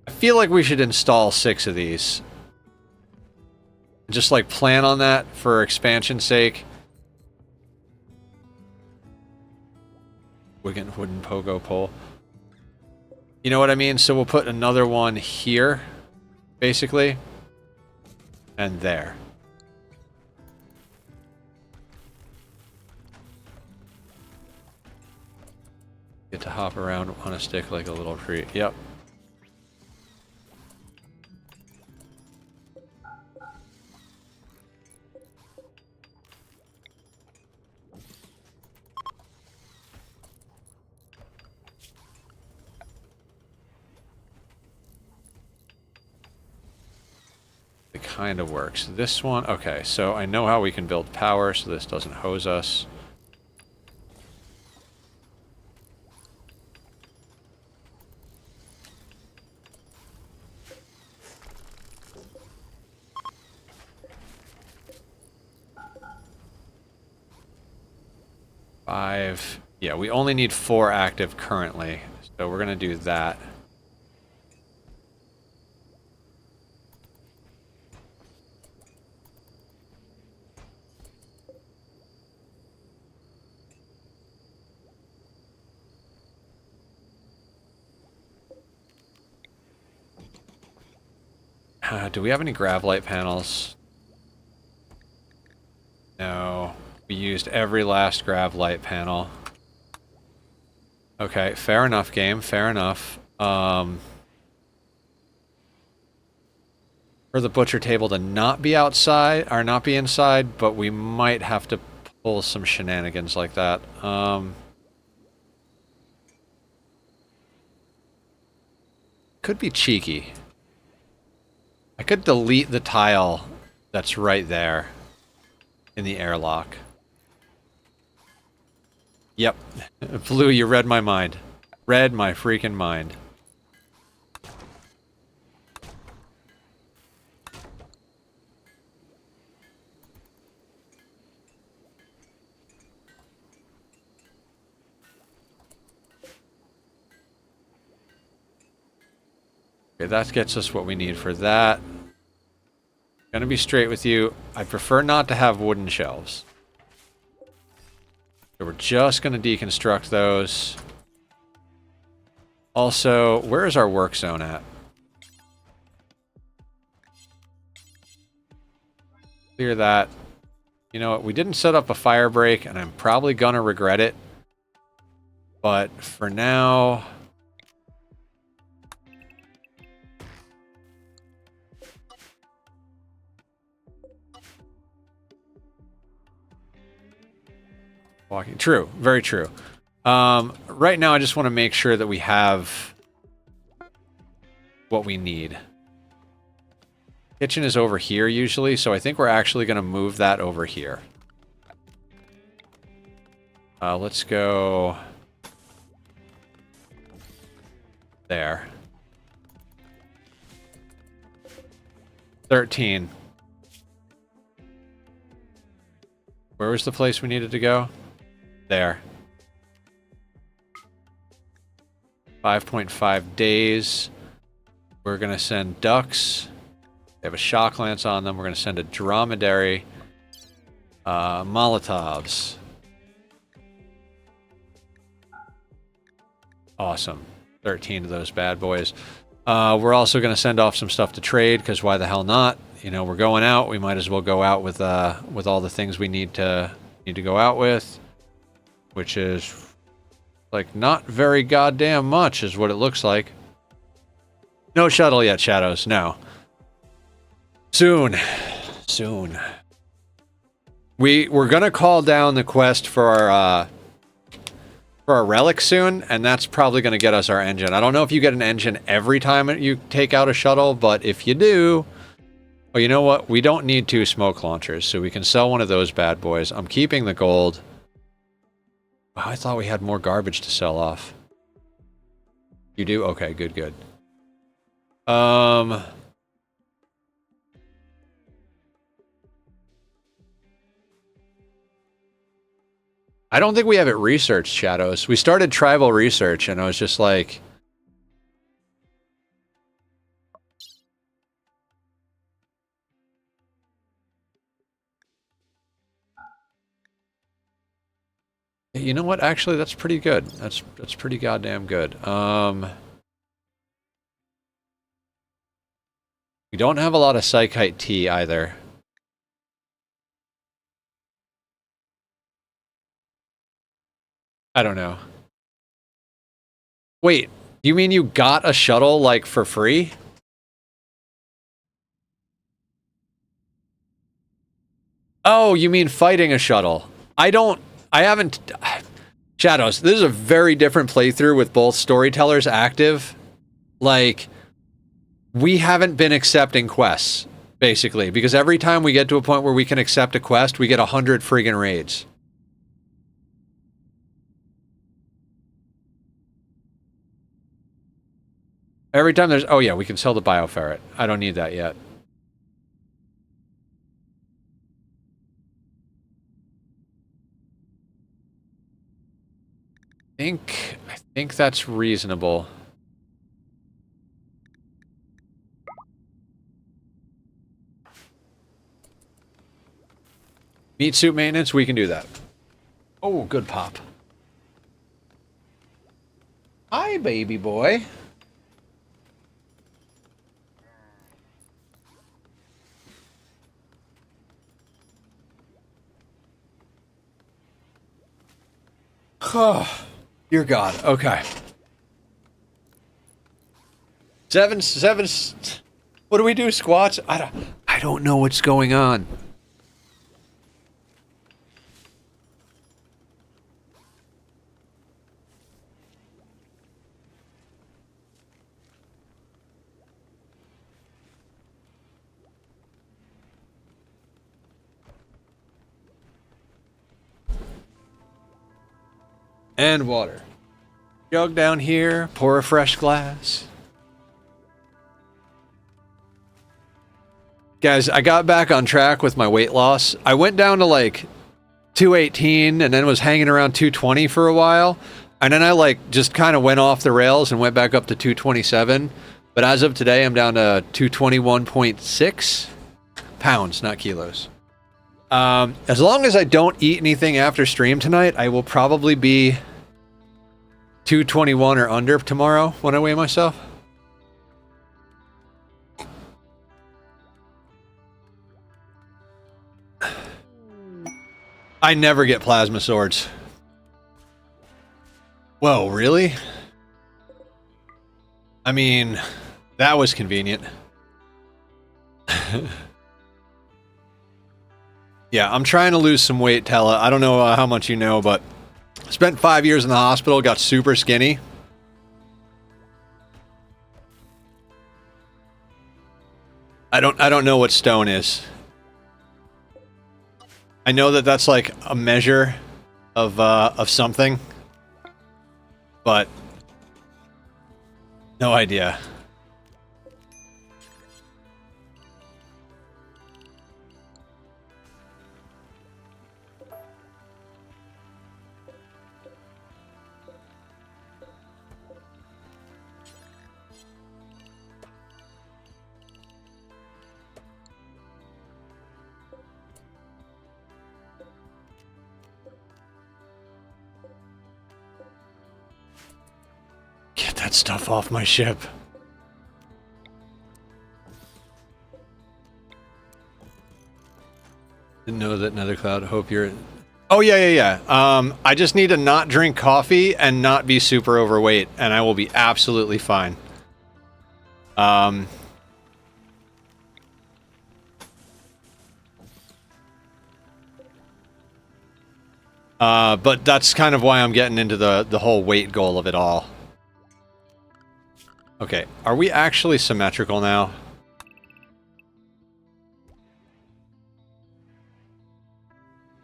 I feel like we should install 6 of these. Just like plan on that for expansion's sake. Wooden pogo pole. You know what I mean? So we'll put another one here, basically. And there. Get to hop around on a stick like a little tree. Yep. It kind of works. This one, okay, so I know how we can build power so this doesn't hose us. Yeah, we only need 4 active currently, so we're gonna do that. Do we have any grav light panels? No. We used every last grav light panel. Okay, fair enough, game. Fair enough. For the butcher table to not be outside, or not be inside, but we might have to pull some shenanigans like that. Could be cheeky. I could delete the tile that's right there in the airlock. Yep. Blue, you read my mind. Read my freaking mind. Okay, that gets us what we need for that. Gonna be straight with you. I prefer not to have wooden shelves. So we're just gonna deconstruct those. Also, where is our work zone at? Clear that. You know what? We didn't set up a fire break, and I'm probably gonna regret it. But for now... Walking. True. Very true. Right now, I just want to make sure that we have what we need. Kitchen is over here usually, so I think we're actually going to move that over here. Let's go there. 13. Where was the place we needed to go? There. 5.5 days. We're going to send ducks. They have a shock lance on them. We're going to send a dromedary. Molotovs. Awesome. 13 of those bad boys. We're also going to send off some stuff to trade, because why the hell not? You know, we're going out. We might as well go out with all the things we need to go out with. Which is, like, not very goddamn much, is what it looks like. No shuttle yet, Shadows. No. Soon. Soon. We're gonna call down the quest for our relic soon, and that's probably gonna get us our engine. I don't know if you get an engine every time you take out a shuttle, but if you do... Well, you know what? We don't need 2 smoke launchers, so we can sell one of those bad boys. I'm keeping the gold. Wow, I thought we had more garbage to sell off. You do? Okay, good, good. I don't think we have it researched, Shadows. We started tribal research, and I was just like... You know what? Actually, that's pretty good. That's pretty goddamn good. We don't have a lot of Psychite tea either. I don't know. Wait, you mean you got a shuttle, like, for free? Oh, you mean fighting a shuttle. I haven't... Shadows, this is a very different playthrough with both storytellers active. Like, we haven't been accepting quests, basically, because every time we get to a point where we can accept a quest, we get 100 friggin' raids. Every time there's... Oh yeah, we can sell the bioferret. I don't need that yet. I think that's reasonable. Meat suit maintenance, we can do that. Oh, good pop. Hi, baby boy. Oh, dear God. Okay. Seven. What do we do? Squats? I don't know what's going on. And water. Jug down here. Pour a fresh glass. Guys, I got back on track with my weight loss. I went down to like 218 and then was hanging around 220 for a while. And then I like just kind of went off the rails and went back up to 227. But as of today, I'm down to 221.6 pounds, not kilos. As long as I don't eat anything after stream tonight, I will probably be 221 or under tomorrow when I weigh myself. I never get plasma swords. Whoa, really? I mean, that was convenient. Yeah, I'm trying to lose some weight, Tella. I don't know how much you know, but spent 5 years in the hospital, got super skinny. I don't know what stone is. I know that that's like a measure of something, but no idea. Get that stuff off my ship. Didn't know that Nethercloud. Hope you're... Oh, yeah. I just need to not drink coffee and not be super overweight, and I will be absolutely fine. But that's kind of why I'm getting into the whole weight goal of it all. Okay, are we actually symmetrical now?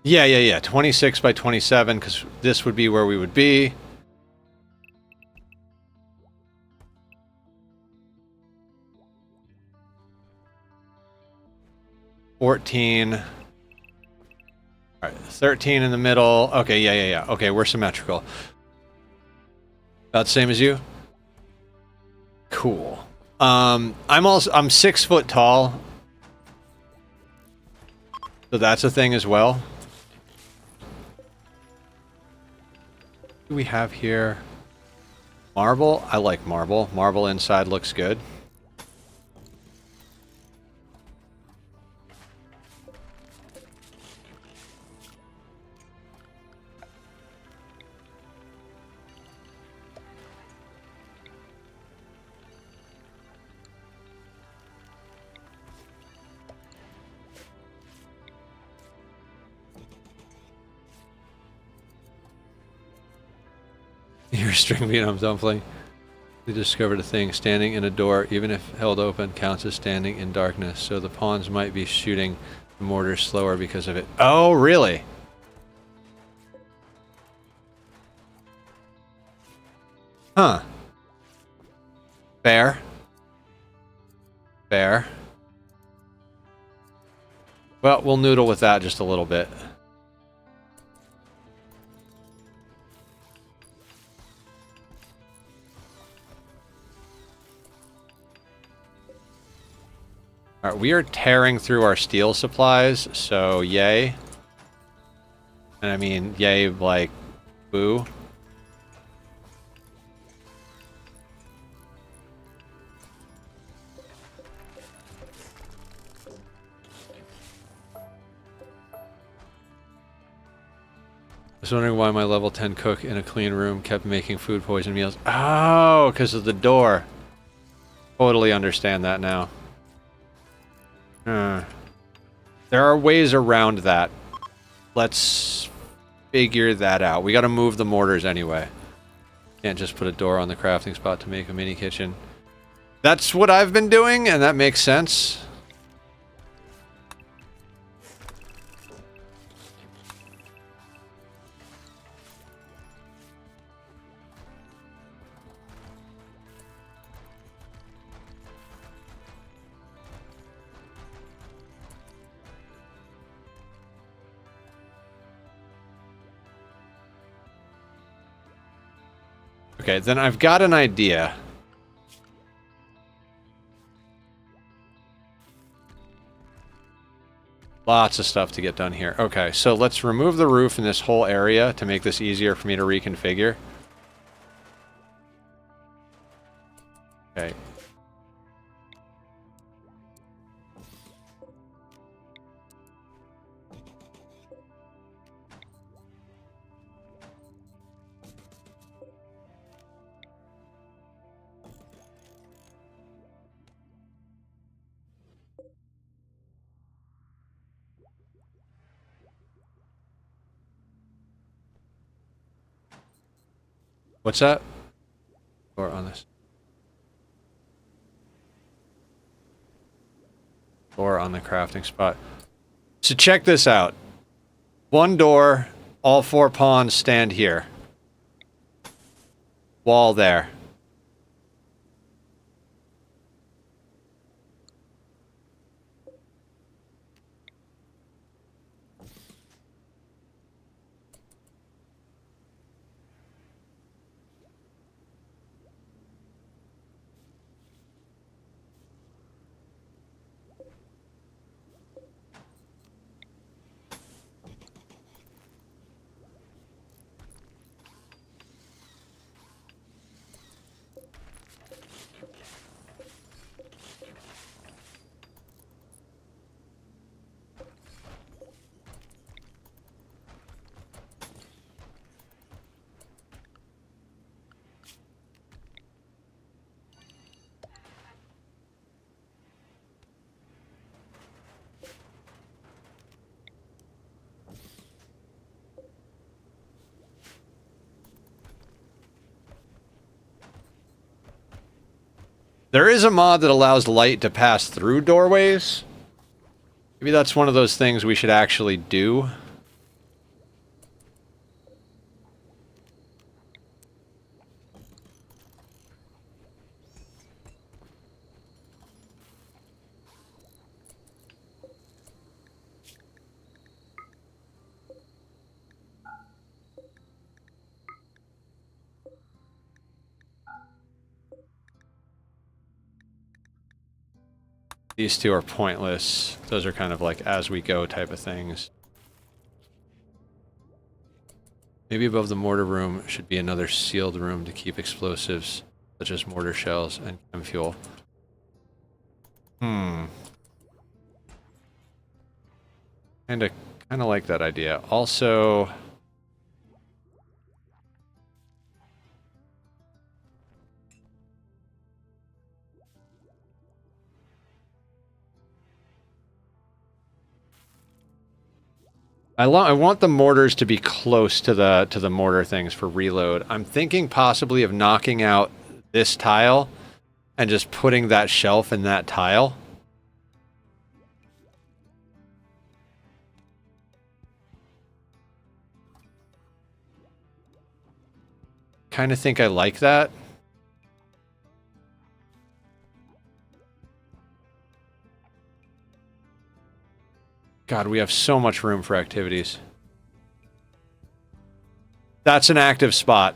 Yeah. 26 by 27, because this would be where we would be. $14. Alright, 13 in the middle. Okay, yeah. Okay, we're symmetrical. About the same as you? Cool. I'm 6 foot tall. So that's a thing as well. What do we have here? Marble? I like marble. Marble inside looks good. You're a string Vietnam dumpling. We discovered a thing. Standing in a door, even if held open, counts as standing in darkness. So the pawns might be shooting the mortar slower because of it. Oh, really? Huh. Fair. Fair. Well, we'll noodle with that just a little bit. Alright, we are tearing through our steel supplies, so yay. And I mean, yay, like, boo. I was wondering why my level 10 cook in a clean room kept making food poison meals. Oh, because of the door. Totally understand that now. There are ways around that. Let's figure that out. We gotta move the mortars anyway. Can't just put a door on the crafting spot to make a mini kitchen. That's what I've been doing, and that makes sense. Okay, then I've got an idea. Lots of stuff to get done here. Okay, so let's remove the roof in this whole area to make this easier for me to reconfigure. Okay. What's that? Or on this? Or on the crafting spot. So check this out. One door, all 4 pawns stand here. Wall there. There is a mod that allows light to pass through doorways. Maybe that's one of those things we should actually do. These two are pointless. Those are kind of like as we go type of things. Maybe above the mortar room should be another sealed room to keep explosives, such as mortar shells and chem fuel. Kinda like that idea. Also, I want the mortars to be close to the mortar things for reload. I'm thinking possibly of knocking out this tile and just putting that shelf in that tile. Kind of think I like that. God, we have so much room for activities. That's an active spot.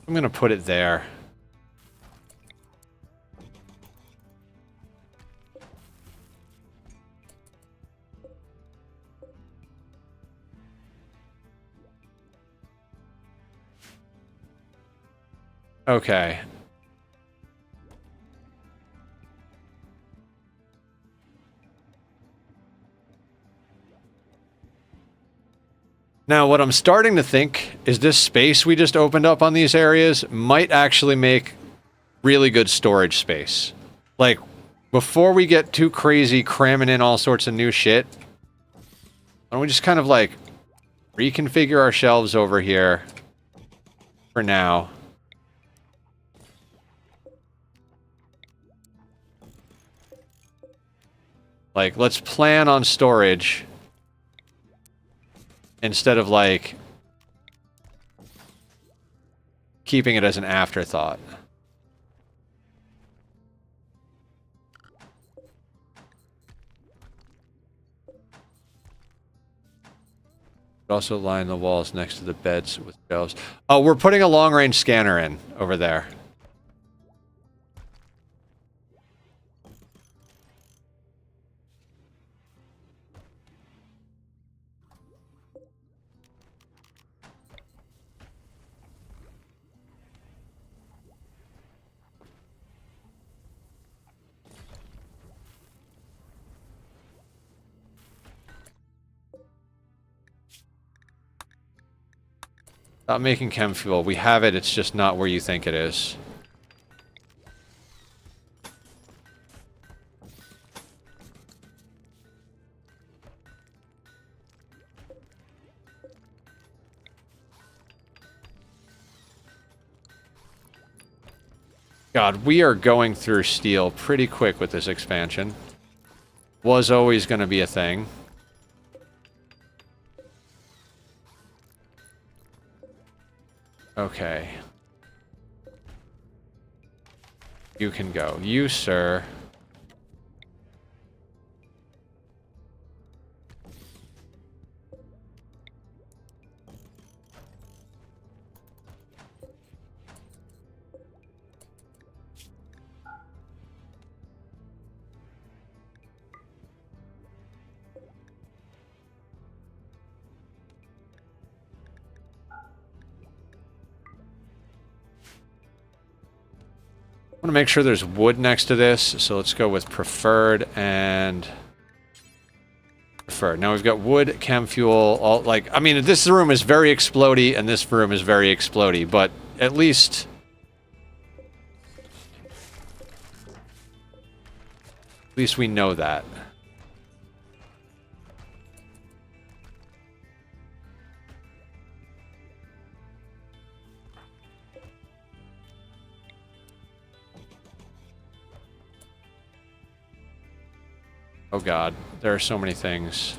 I'm gonna put it there. Okay. Now, what I'm starting to think is this space we just opened up on these areas might actually make really good storage space. Like, before we get too crazy cramming in all sorts of new shit, why don't we just kind of, like, reconfigure our shelves over here for now. Like, let's plan on storage instead of, like, keeping it as an afterthought. Also line the walls next to the beds with shelves. Oh, we're putting a long-range scanner in over there. Stop making chem fuel. We have it, it's just not where you think it is. God, we are going through steel pretty quick with this expansion. Was always going to be a thing. Okay. You can go. You, sir. I want to make sure there's wood next to this, so let's go with preferred and preferred. Now we've got wood, chem fuel, all like, I mean, this room is very explodey and this room is very explodey, but at least we know that. Oh God, there are so many things.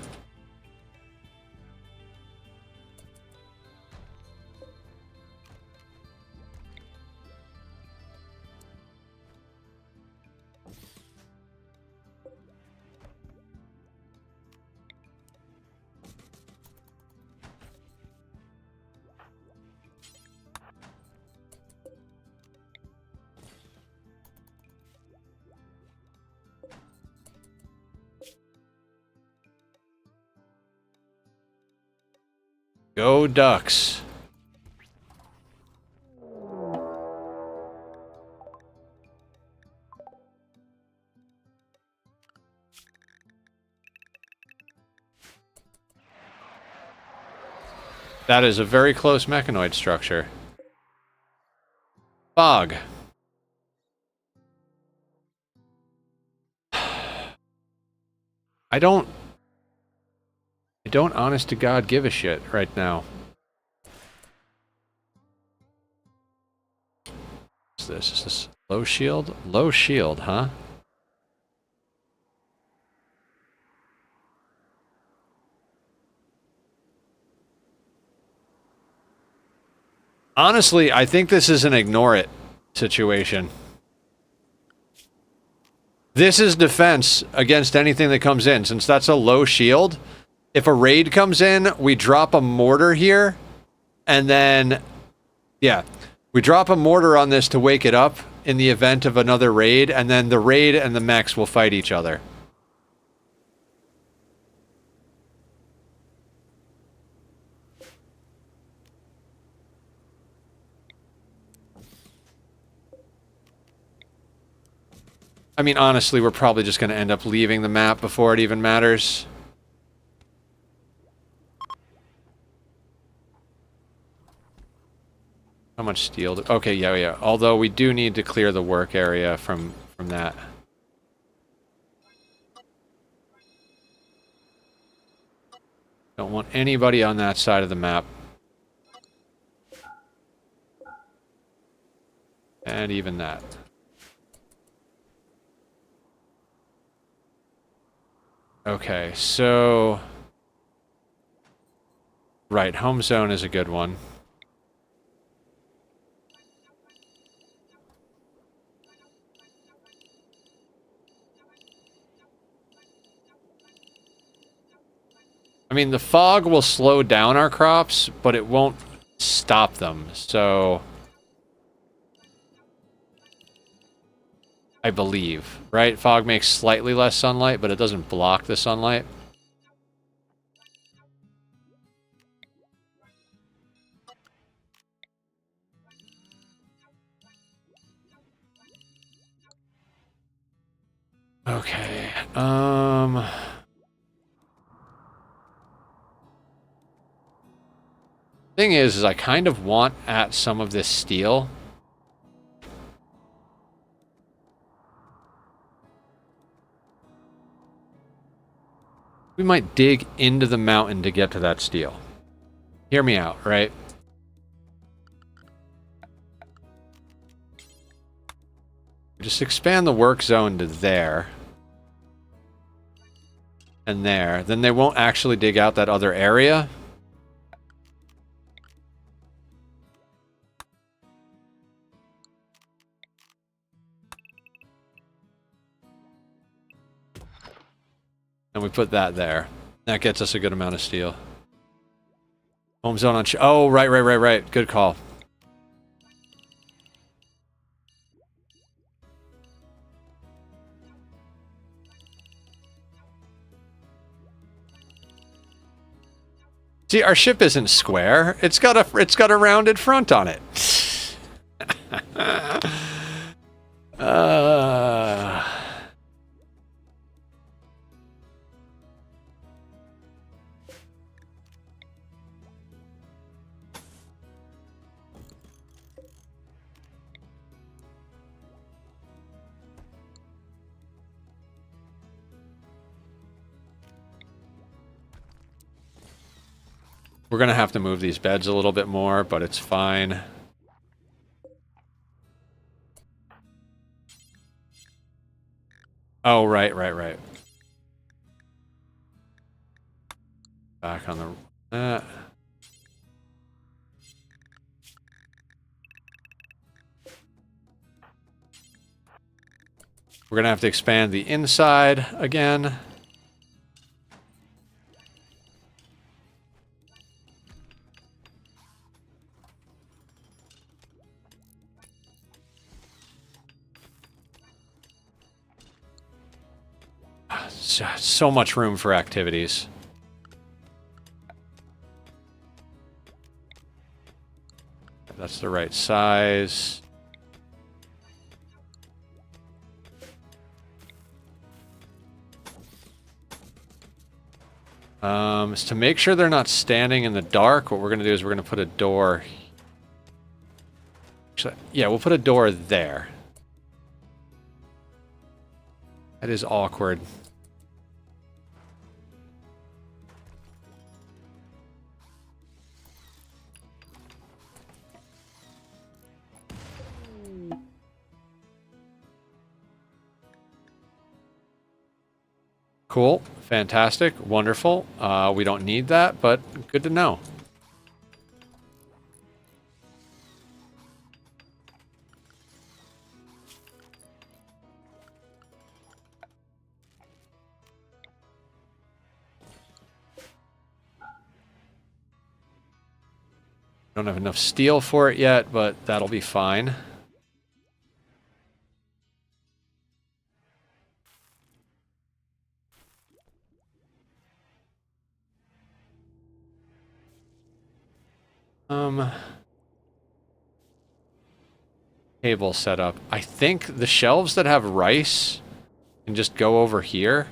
Go Ducks. That is a very close mechanoid structure. Fog. I don't honest to God give a shit right now. What's this? Is this low shield? Low shield, huh? Honestly, I think this is an ignore it situation. This is defense against anything that comes in, since that's a low shield. If a raid comes in, we drop a mortar here, and then, yeah. We drop a mortar on this to wake it up in the event of another raid, and then the raid and the mechs will fight each other. I mean, honestly, we're probably just going to end up leaving the map before it even matters. How much steel? Okay, yeah. Although we do need to clear the work area from that. Don't want anybody on that side of the map. And even that. Okay, so... Right, home zone is a good one. I mean, the fog will slow down our crops, but it won't stop them, so... I believe, right? Fog makes slightly less sunlight, but it doesn't block the sunlight. Okay, thing is I kind of want at some of this steel. We might dig into the mountain to get to that steel. Hear me out, right? Just expand the work zone to there. And there. Then they won't actually dig out that other area. And we put that there. That gets us a good amount of steel. Home zone on... Oh, right. Good call. See, our ship isn't square. It's got a rounded front on it. We're going to have to move these beds a little bit more, but it's fine. Oh, right. Back on the... We're going to have to expand the inside again. So much room for activities. That's the right size. Is to make sure they're not standing in the dark, what we're going to do is we're going to put a door... Actually, yeah, we'll put a door there. That is awkward. Cool. Fantastic. Wonderful. We don't need that, but good to know. Don't have enough steel for it yet, but that'll be fine. Table setup. I think the shelves that have rice can just go over here.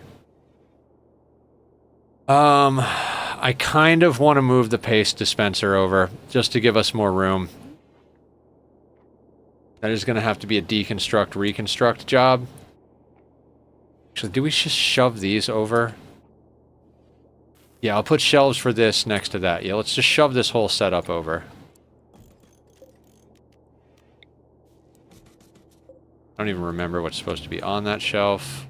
I kind of want to move the paste dispenser over just to give us more room. That is going to have to be a deconstruct, reconstruct job. Actually, do we just shove these over? Yeah, I'll put shelves for this next to that. Yeah, let's just shove this whole setup over. I don't even remember what's supposed to be on that shelf.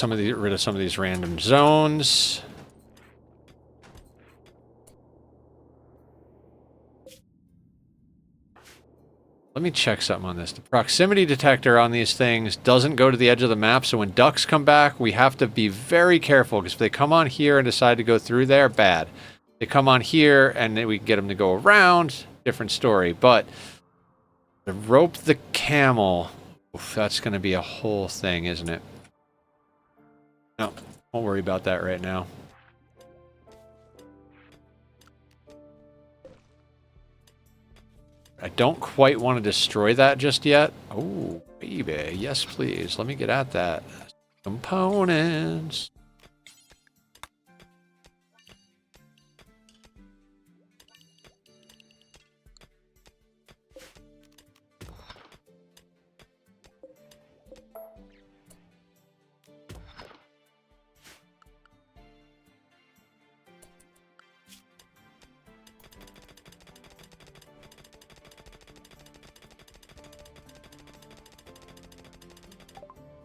Get rid of some of these random zones. Let me check something on this. The proximity detector on these things doesn't go to the edge of the map, so when ducks come back, we have to be very careful, because if they come on here and decide to go through there, bad. They come on here, and then we can get them to go around, different story. But the rope the camel, oof, that's going to be a whole thing, isn't it? No, won't worry about that right now. I don't quite want to destroy that just yet. Oh, baby. Yes, please. Let me get at that. Components.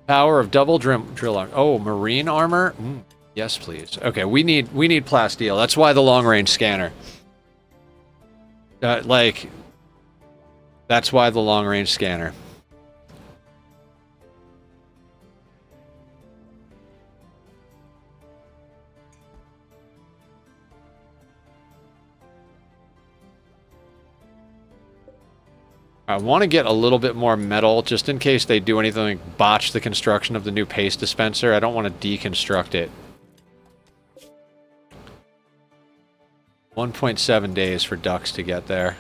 Power of double drill armor. Oh, marine armor? Yes, please. Okay, we need plasteel. That's why the long range scanner. That's why the long range scanner. I want to get a little bit more metal, just in case they do anything like botch the construction of the new paste dispenser. I don't want to deconstruct it. 1.7 days for ducks to get there.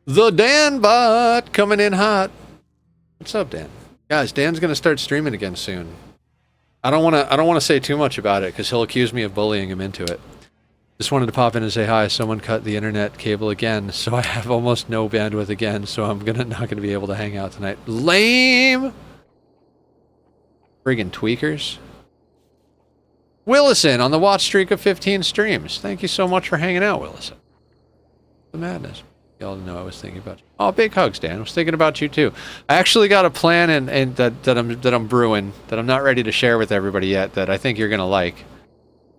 The Dan bot coming in hot. What's up, Dan? Guys, Dan's gonna start streaming again soon. I don't wanna say too much about it because he'll accuse me of bullying him into it. Just wanted to pop in and say hi. Someone cut the internet cable again, so I have almost no bandwidth again, so I'm not gonna be able to hang out tonight. Lame! Friggin' tweakers. Willison on the watch streak of 15 streams. Thank you so much for hanging out, Willison. The madness. Y'all know I was thinking about you. Oh, big hugs, Dan. I was thinking about you too. I actually got a plan and that I'm brewing that I'm not ready to share with everybody yet that I think you're gonna like.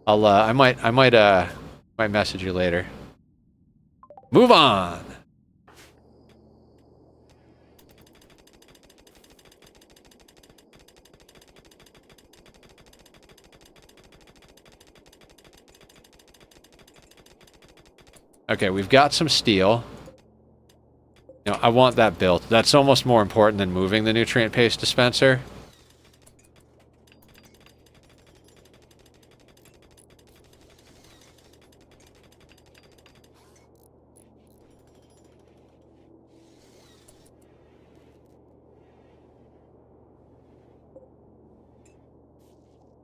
I might message you later. Move on. Okay, we've got some steel. You know, I want that built. That's almost more important than moving the nutrient paste dispenser.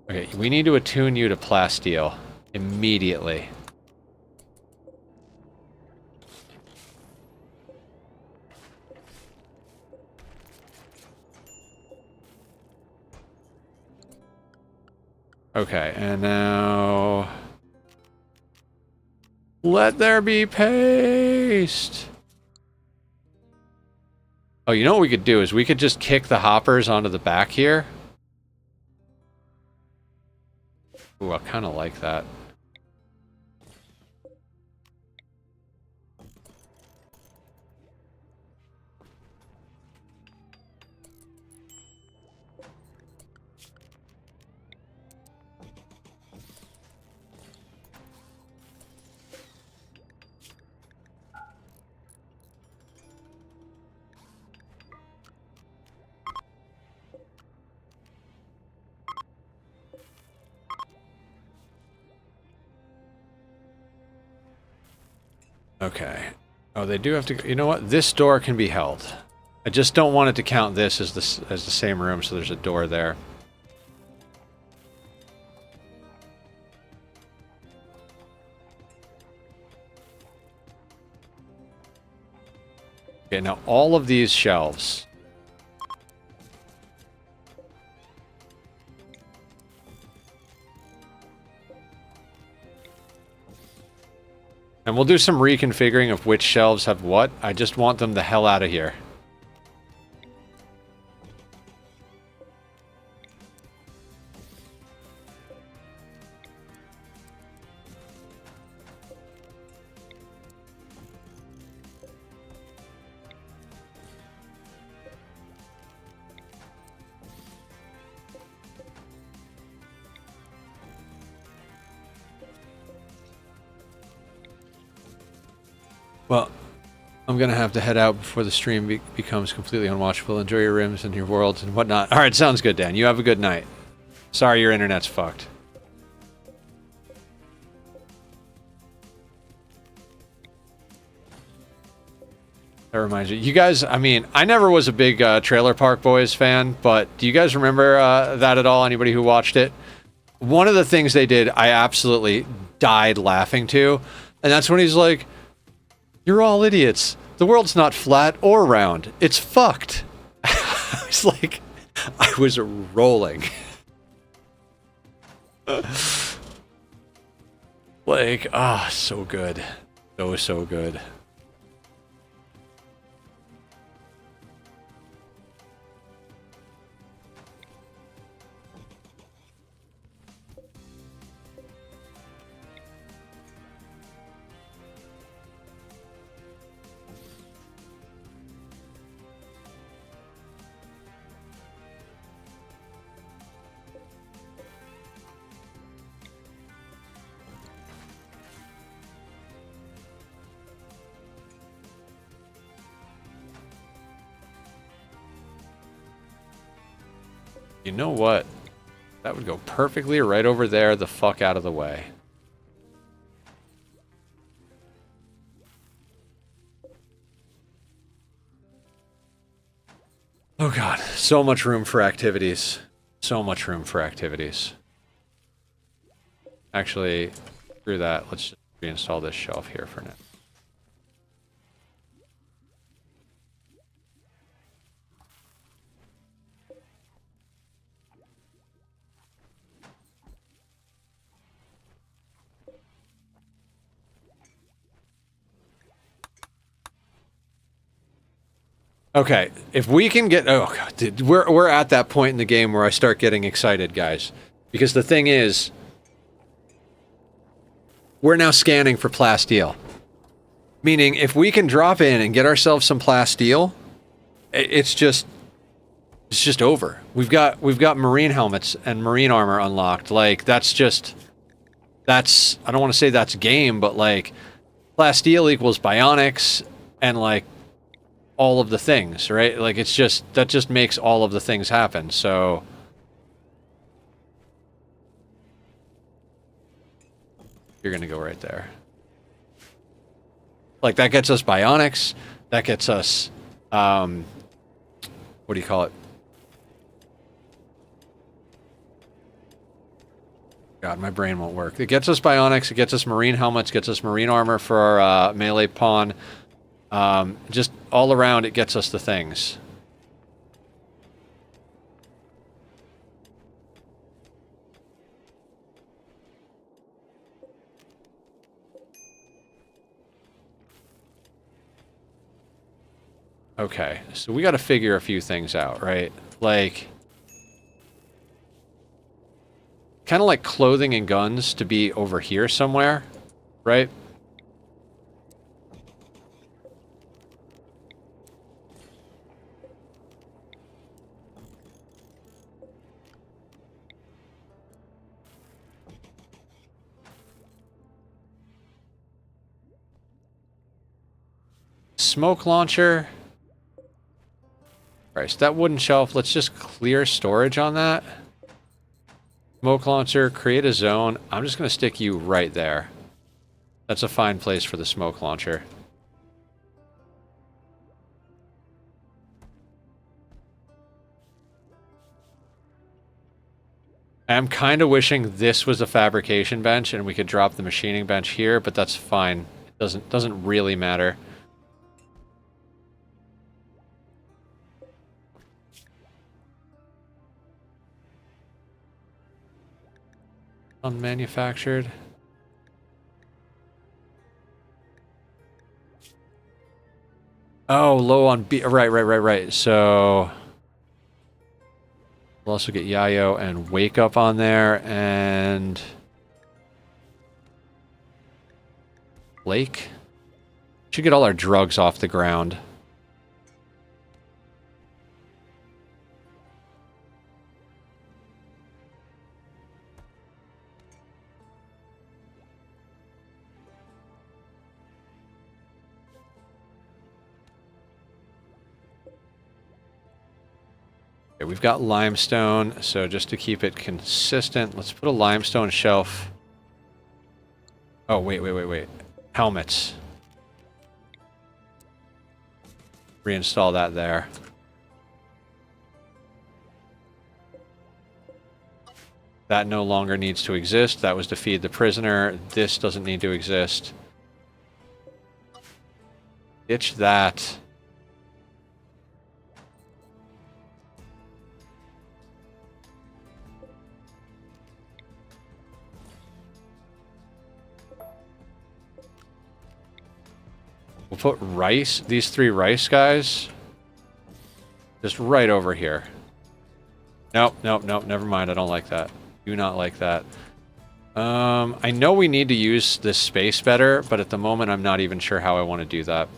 Okay, we need to attune you to plasteel immediately. Okay, and now... let there be paste! Oh, you know what we could do is we could just kick the hoppers onto the back here. Ooh, I kind of like that. Okay. Oh, they do have to... you know what? This door can be held. I just don't want it to count this as the same room, so there's a door there. Okay, now all of these shelves... and we'll do some reconfiguring of which shelves have what. I just want them the hell out of here. Well, I'm gonna have to head out before the stream becomes completely unwatchable. Enjoy your rims and your worlds and whatnot. Alright, sounds good, Dan. You have a good night. Sorry your internet's fucked. That reminds you. You guys, I mean, I never was a big Trailer Park Boys fan, but do you guys remember that at all? Anybody who watched it? One of the things they did, I absolutely died laughing to, and that's when he's like, "You're all idiots. The world's not flat or round. It's fucked." I was like, I was rolling. Like, so good. So good. You know what? That would go perfectly right over there, the fuck out of the way. Oh god, so much room for activities. So much room for activities. Actually, screw that. Let's just reinstall this shelf here for now. Okay, if we can get... oh, God, dude, we're at that point in the game where I start getting excited, guys. Because the thing is... we're now scanning for plasteel. Meaning, if we can drop in and get ourselves some plasteel, it's just over. We've got marine helmets and marine armor unlocked. Like, that's I don't want to say that's game, but like plasteel equals bionics and like all of the things, right? Like, that just makes all of the things happen. So you're gonna go right there. Like, that gets us bionics, that gets us what do you call it? God, my brain won't work. It gets us bionics, it gets us marine helmets, gets us marine armor for our melee pawn. Just all around, it gets us the things. Okay, so we got to figure a few things out, right? Like, kind of like clothing and guns to be over here somewhere, right? Smoke launcher. Alright, so that wooden shelf, let's just clear storage on that. Smoke launcher, create a zone. I'm just going to stick you right there. That's a fine place for the smoke launcher. I'm kind of wishing this was a fabrication bench and we could drop the machining bench here, but that's fine. It doesn't really matter. Unmanufactured. Oh, low on B. Right. So we'll also get Yayo and Wake Up on there, and Blake. Should get all our drugs off the ground. Okay, we've got limestone, so just to keep it consistent, let's put a limestone shelf. Oh, wait. Helmets. Reinstall that there. That no longer needs to exist. That was to feed the prisoner. This doesn't need to exist. Ditch that. We'll put rice, these 3 rice guys, just right over here. Nope, never mind. I don't like that. Do not like that. I know we need to use this space better, but at the moment I'm not even sure how I want to do that.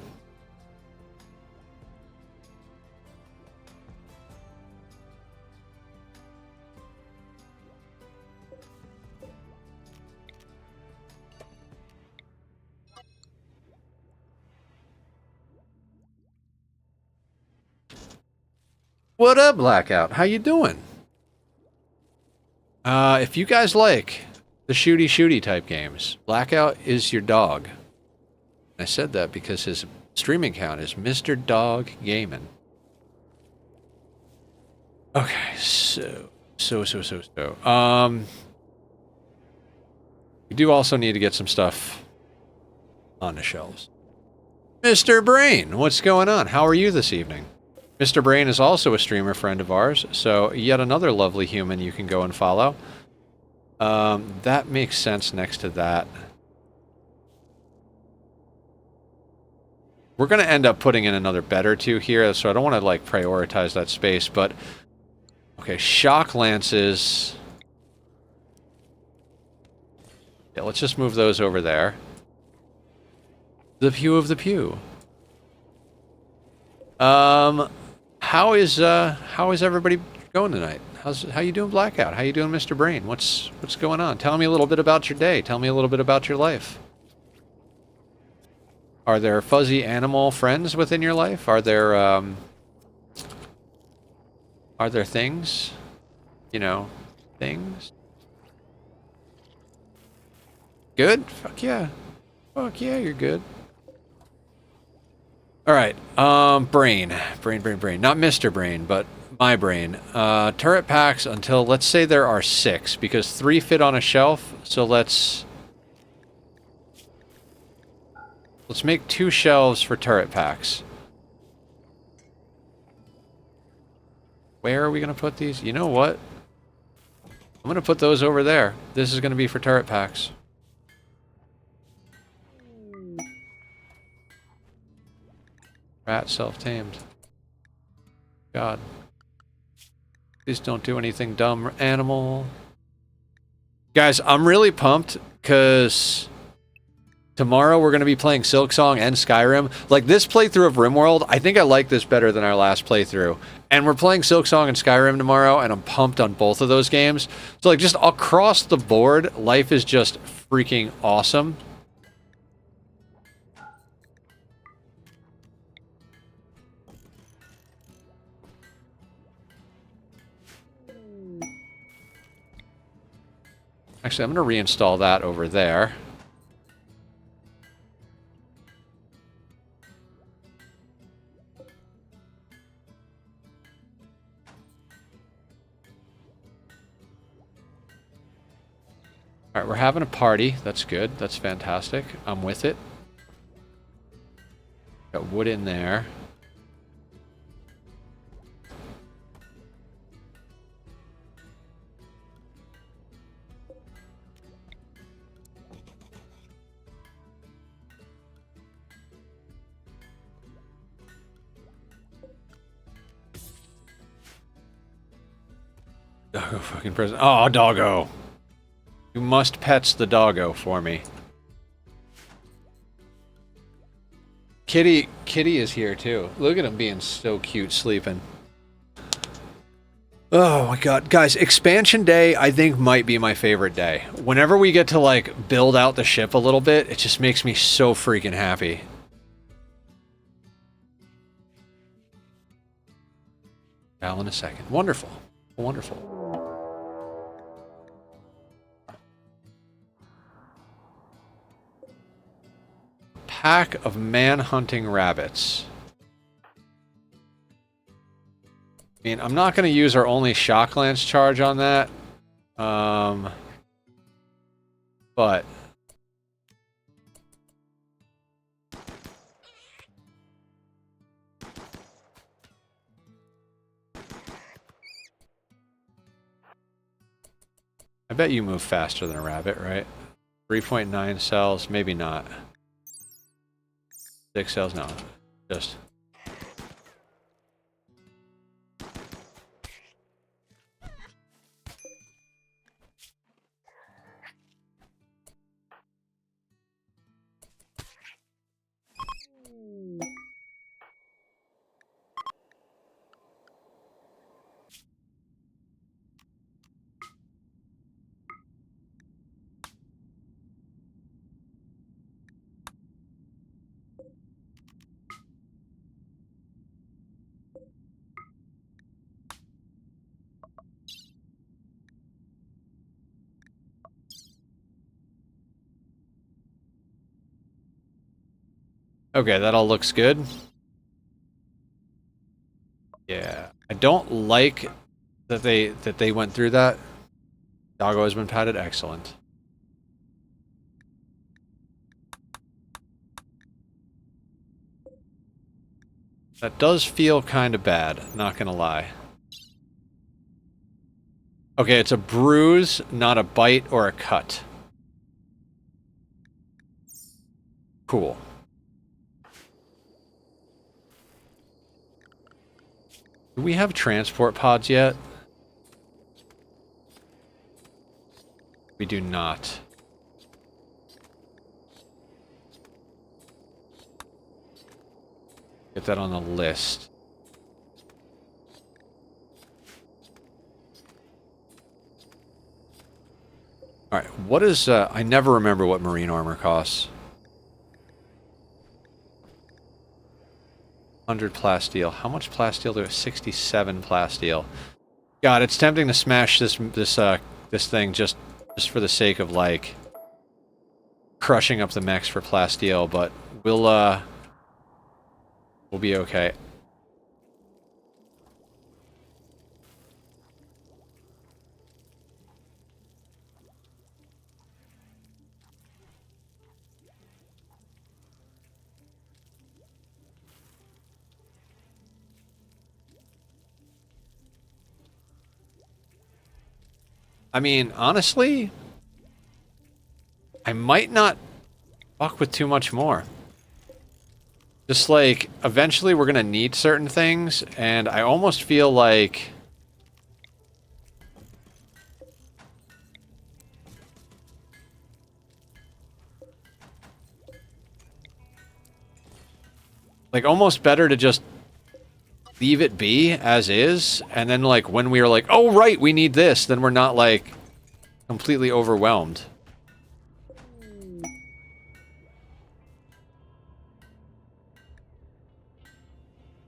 What up, Blackout? How you doing? If you guys like the shooty type games, Blackout is your dog. I said that because his streaming account is Mr. Dog Gaming. Okay, so. We do also need to get some stuff on the shelves. Mr. Brain, what's going on? How are you this evening? Mr. Brain is also a streamer friend of ours, so yet another lovely human you can go and follow. That makes sense next to that. We're going to end up putting in another bed or two here, so I don't want to, like, prioritize that space, but... Okay, shock lances... Yeah, let's just move those over there. The pew of the pew. How is everybody going tonight? How you doing, Blackout? How you doing, Mr. Brain? What's going on? Tell me a little bit about your day. Tell me a little bit about your life. Are there fuzzy animal friends within your life? Are there things? You know, things? Good? Fuck yeah. Fuck yeah, you're good. Alright, brain. Brain. Not Mr. Brain, but my brain. Turret packs until, let's say there are 6, because 3 fit on a shelf, so let's make 2 shelves for turret packs. Where are we going to put these? You know what? I'm going to put those over there. This is going to be for turret packs. Rat self-tamed. God. Please don't do anything dumb, animal. Guys, I'm really pumped because tomorrow we're going to be playing Silksong and Skyrim. Like, this playthrough of Rimworld, I think I like this better than our last playthrough. And we're playing Silksong and Skyrim tomorrow, and I'm pumped on both of those games. So, like, just across the board, life is just freaking awesome. Actually, I'm going to reinstall that over there. Alright, we're having a party. That's good. That's fantastic. I'm with it. Got wood in there. Doggo fucking present. Oh, doggo. You must pets the doggo for me. Kitty is here too. Look at him being so cute sleeping. Oh my god. Guys, expansion day I think might be my favorite day. Whenever we get to like build out the ship a little bit, it just makes me so freaking happy. Val in a second. Wonderful. Wonderful. Pack of man-hunting rabbits. I mean, I'm not going to use our only shock lance charge on that. But I bet you move faster than a rabbit, right? 3.9 cells, maybe not. 6 cells, no. Just... Okay, that all looks good. Yeah. I don't like that they went through that. Doggo has been patted. Excellent. That does feel kind of bad, not gonna lie. Okay, it's a bruise, not a bite or a cut. Cool. Do we have transport pods yet? We do not. Get that on the list. Alright, what is, I never remember what marine armor costs. 100 plasteel. How much plasteel do I have? 67 plasteel. God, it's tempting to smash this thing just for the sake of, like, crushing up the mechs for plasteel, but we'll be okay. I mean, honestly, I might not fuck with too much more. Just like, eventually we're gonna need certain things, and I almost feel like... like, almost better to just leave it be as is, and then, like, when we are like, oh, right, we need this, then we're not, like, completely overwhelmed.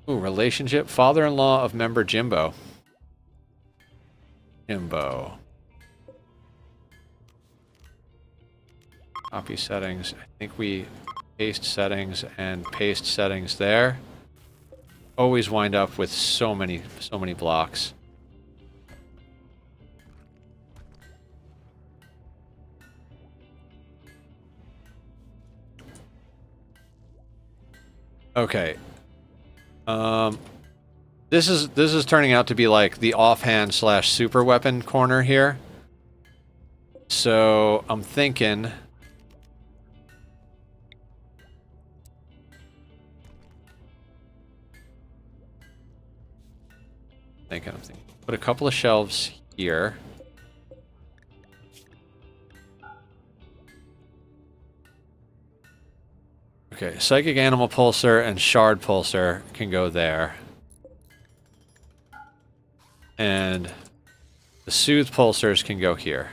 Ooh, relationship. Father-in-law of member Jimbo. Jimbo. Copy settings. I think we paste settings and paste settings there. Always wind up with so many blocks. Okay. This is turning out to be like the offhand / super weapon corner here. So I'm thinking. I'm thinking. Put a couple of shelves here. Okay, Psychic Animal Pulsar and Shard Pulsar can go there. And the Soothe Pulsars can go here.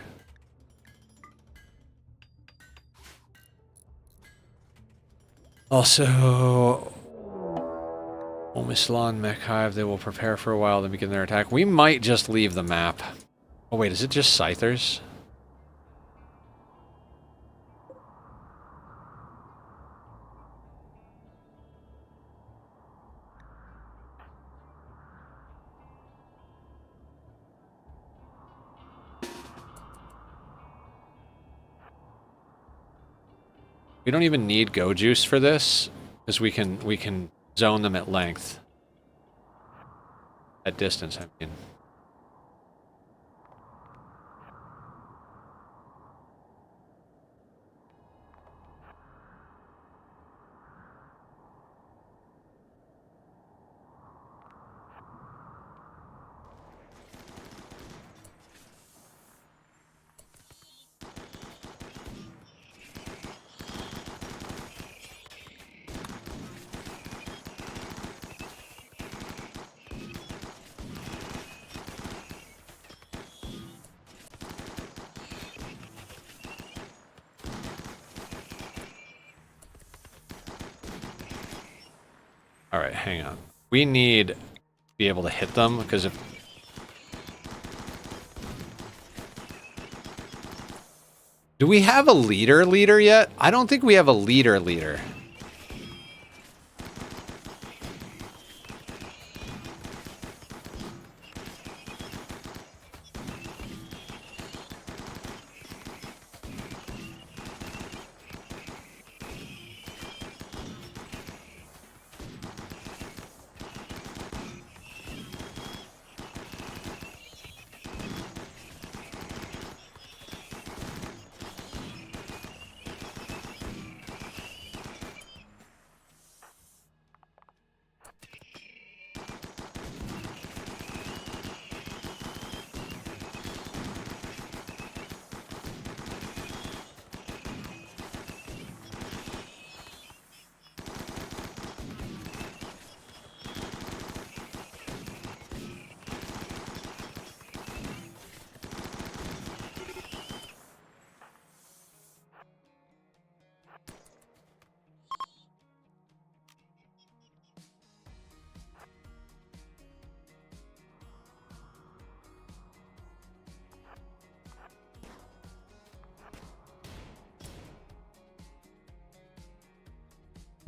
Also, Omislan Mech Hive, they will prepare for a while, then begin their attack. We might just leave the map. Oh wait, is it just Scythers? We don't even need Go Juice for this, because we can zone them at length. At distance, I mean. Alright, hang on. We need to be able to hit them, because if... Do we have a leader yet? I don't think we have a leader.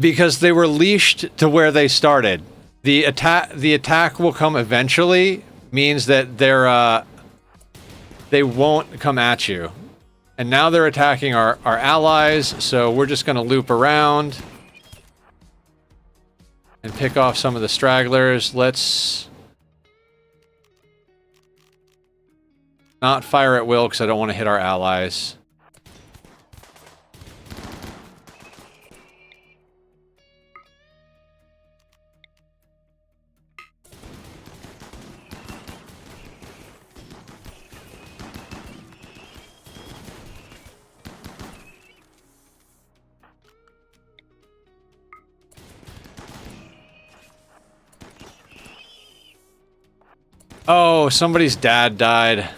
Because they were leashed to where they started. The attack will come eventually, means that they won't come at you. And now they're attacking our allies, so we're just going to loop around and pick off some of the stragglers. Let's not fire at will because I don't want to hit our allies. Oh, somebody's dad died.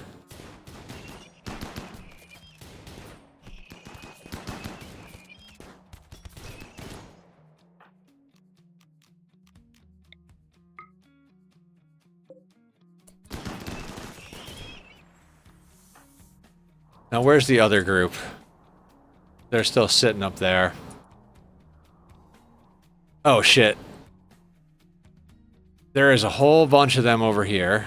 Now, where's the other group? They're still sitting up there. Oh, shit. There is a whole bunch of them over here.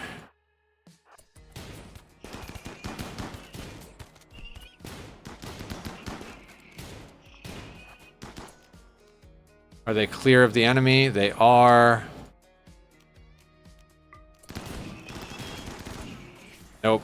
Are they clear of the enemy? They are. Nope.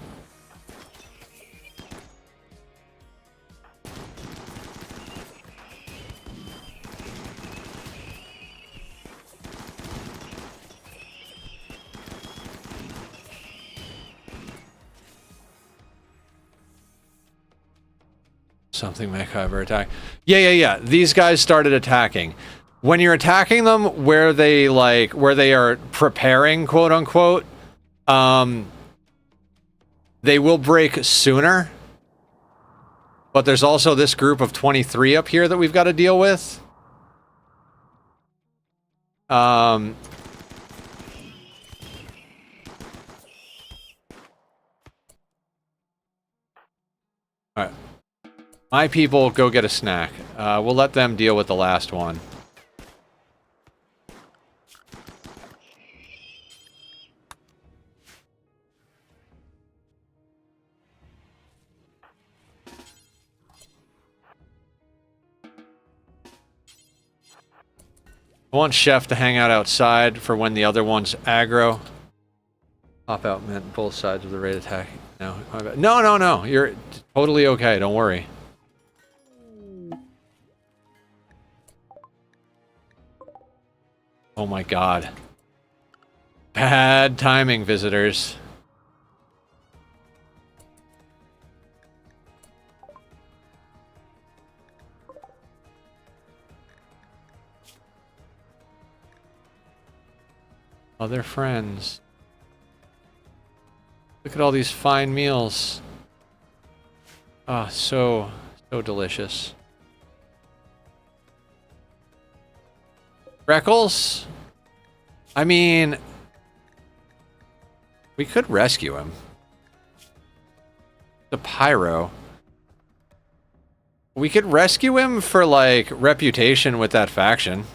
Something macabre attack. Yeah. These guys started attacking. When you're attacking them where they are preparing, quote unquote, they will break sooner. But there's also this group of 23 up here that we've got to deal with. Alright. My people, go get a snack. We'll let them deal with the last one. I want Chef to hang out outside for when the other one's aggro. Pop out meant both sides of the raid attack. No. No. You're totally okay. Don't worry. Oh my god. Bad timing, visitors. Other friends. Look at all these fine meals. Ah, so delicious. Freckles? I mean, we could rescue him. The pyro. We could rescue him for, like, reputation with that faction.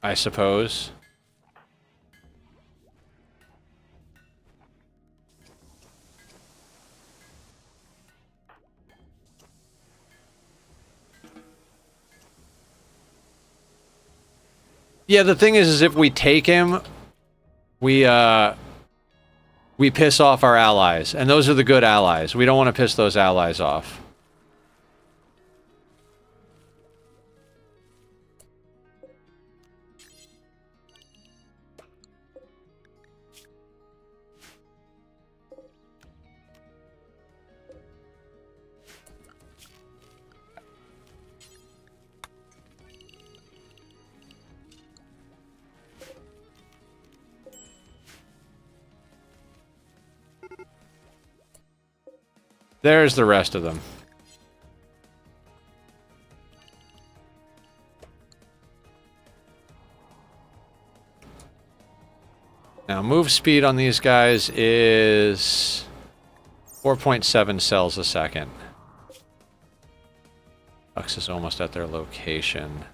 I suppose. Yeah, the thing is if we take him, we piss off our allies, and those are the good allies. We don't want to piss those allies off. There's the rest of them. Now, move speed on these guys is 4.7 cells a second. Lux is almost at their location.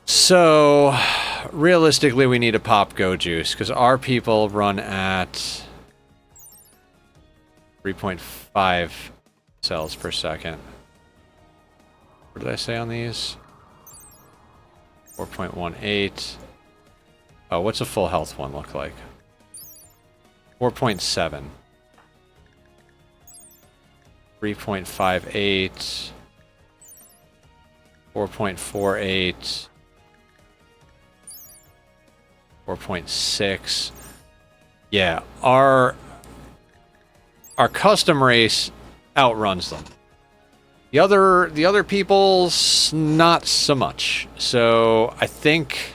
So, realistically, we need to pop Go Juice, because our people run at 3.5 cells per second. What did I say on these? 4.18. Oh, what's a full health one look like? 4.7. 3.58. 4.48. 4.6. Yeah, our custom race outruns them. The other people's not so much. So I think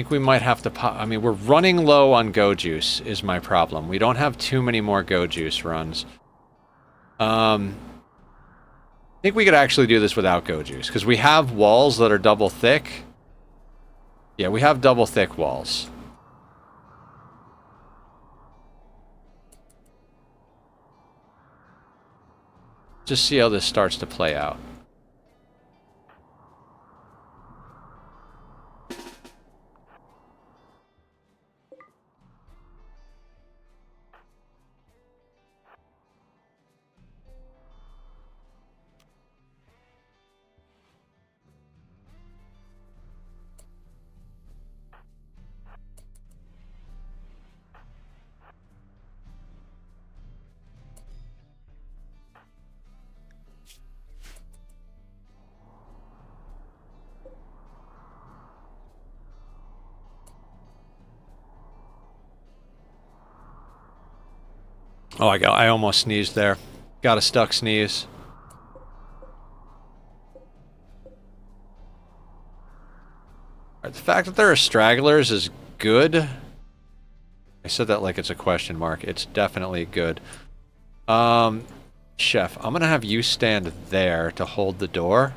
we might have to pop. I mean, we're running low on Go Juice is my problem. We don't have too many more Go Juice runs. I think we could actually do this without Go Juice, because we have walls that are double thick. Yeah, we have double thick walls. Just see how this starts to play out. Oh, I almost sneezed there. Got a stuck sneeze. Alright, the fact that there are stragglers is good. I said that like it's a question mark. It's definitely good. Chef, I'm gonna have you stand there to hold the door.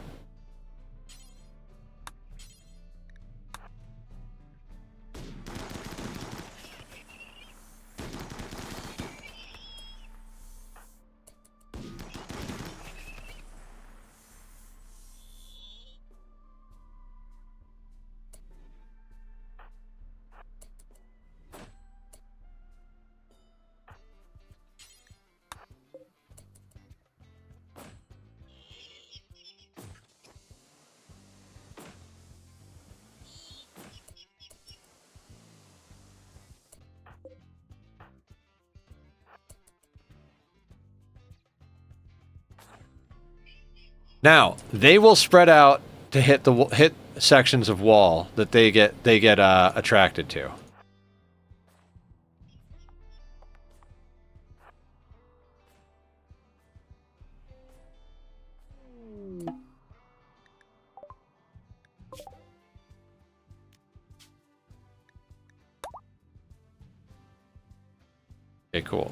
Now, they will spread out to hit sections of wall that they get attracted to. Okay, cool.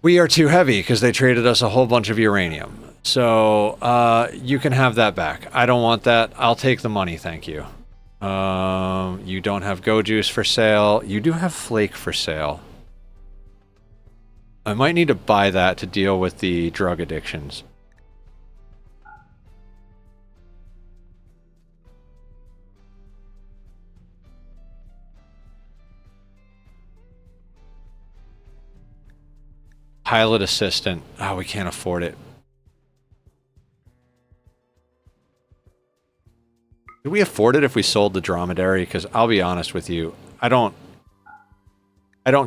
We are too heavy because they traded us a whole bunch of uranium. So, you can have that back. I don't want that. I'll take the money, thank you. You don't have Go Juice for sale. You do have Flake for sale. I might need to buy that to deal with the drug addictions. Pilot assistant. Oh, we can't afford it. Could we afford it if we sold the dromedary? Because I'll be honest with you, I don't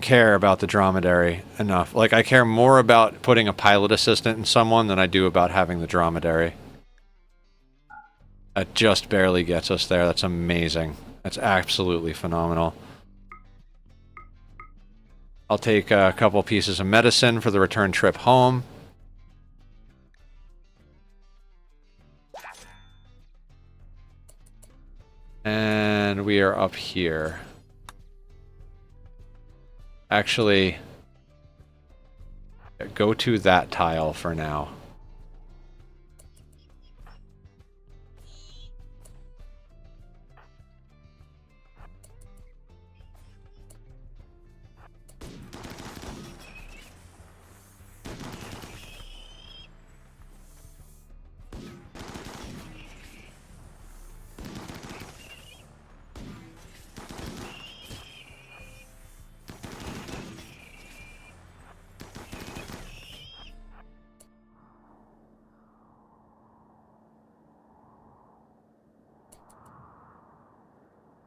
care about the dromedary enough. Like, I care more about putting a pilot assistant in someone than I do about having the dromedary. That just barely gets us there. That's amazing. That's absolutely phenomenal. I'll take a couple pieces of medicine for the return trip home. And we are up here. Actually, go to that tile for now.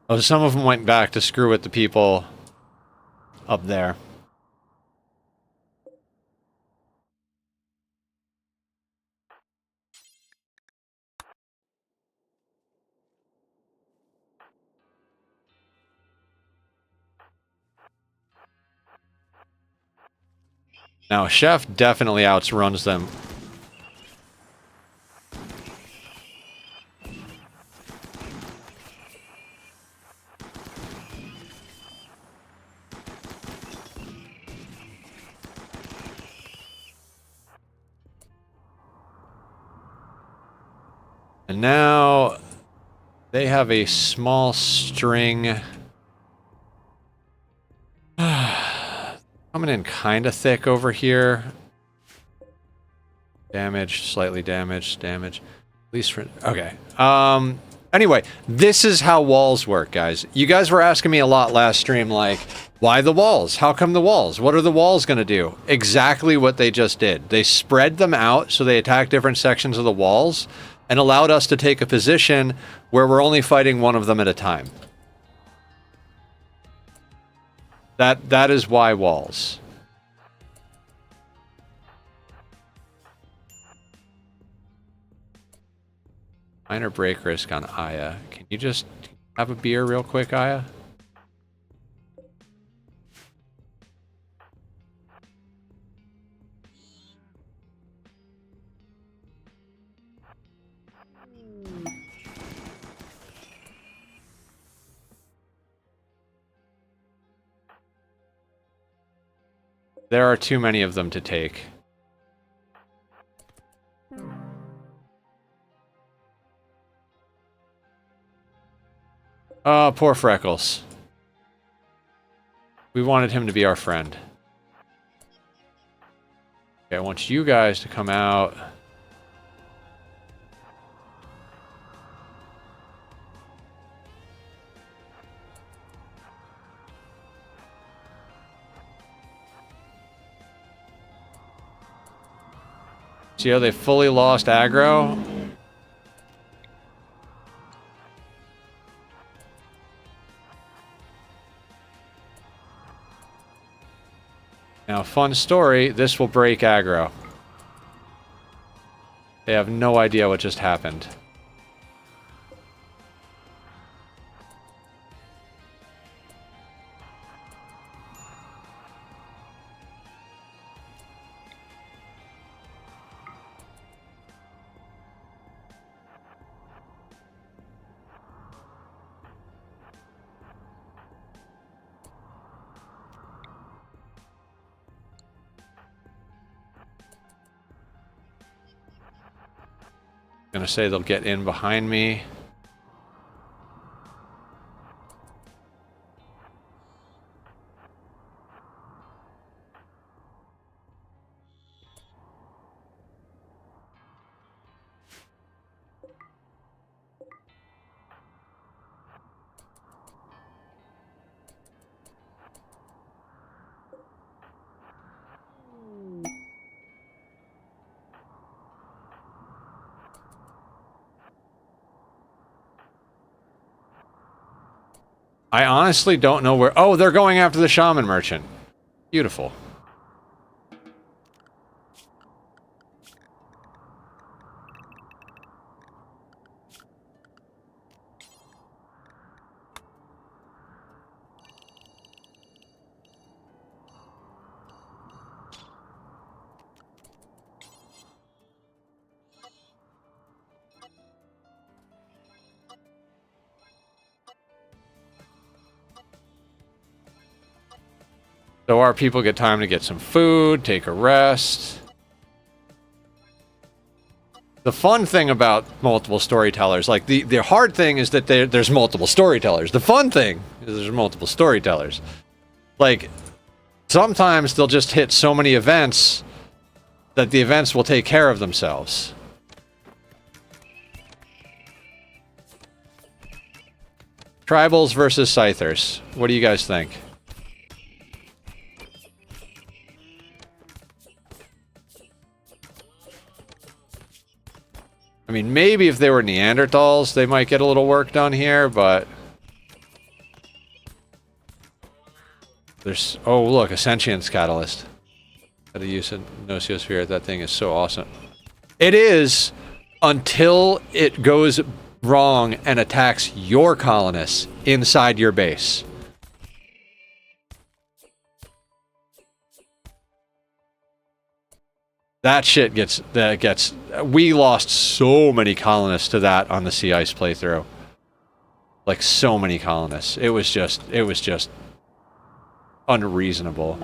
Oh, some of them went back to screw with the people up there. Now, Chef definitely outruns them. And now they have a small string. Coming in kind of thick over here. Damaged, slightly damaged, damage. At least for... Okay. Anyway, this is how walls work, guys. You guys were asking me a lot last stream, like, why the walls? How come the walls? What are the walls going to do? Exactly what they just did. They spread them out so they attack different sections of the walls and allowed us to take a position where we're only fighting one of them at a time. That is why walls. Minor break risk on Aya. Can you just have a beer real quick, Aya? There are too many of them to take. Oh, poor Freckles. We wanted him to be our friend. Okay, I want you guys to come out. See how they fully lost aggro? Now, fun story, this will break aggro. They have no idea what just happened. Gonna say they'll get in behind me. I honestly don't know where... Oh, they're going after the shaman merchant. Beautiful. So our people get time to get some food, take a rest. The fun thing about multiple storytellers, like the hard thing is that there's multiple storytellers. The fun thing is there's multiple storytellers. Like, sometimes they'll just hit so many events that the events will take care of themselves. Tribals versus Scythers. What do you guys think? I mean, maybe if they were Neanderthals, they might get a little work done here, but... There's... Oh, look, a sentience catalyst. Gotta use a nocosphere. That thing is so awesome. It is, until it goes wrong and attacks your colonists inside your base. That shit gets... We lost so many colonists to that on the sea ice playthrough. Like, so many colonists. It was just unreasonable.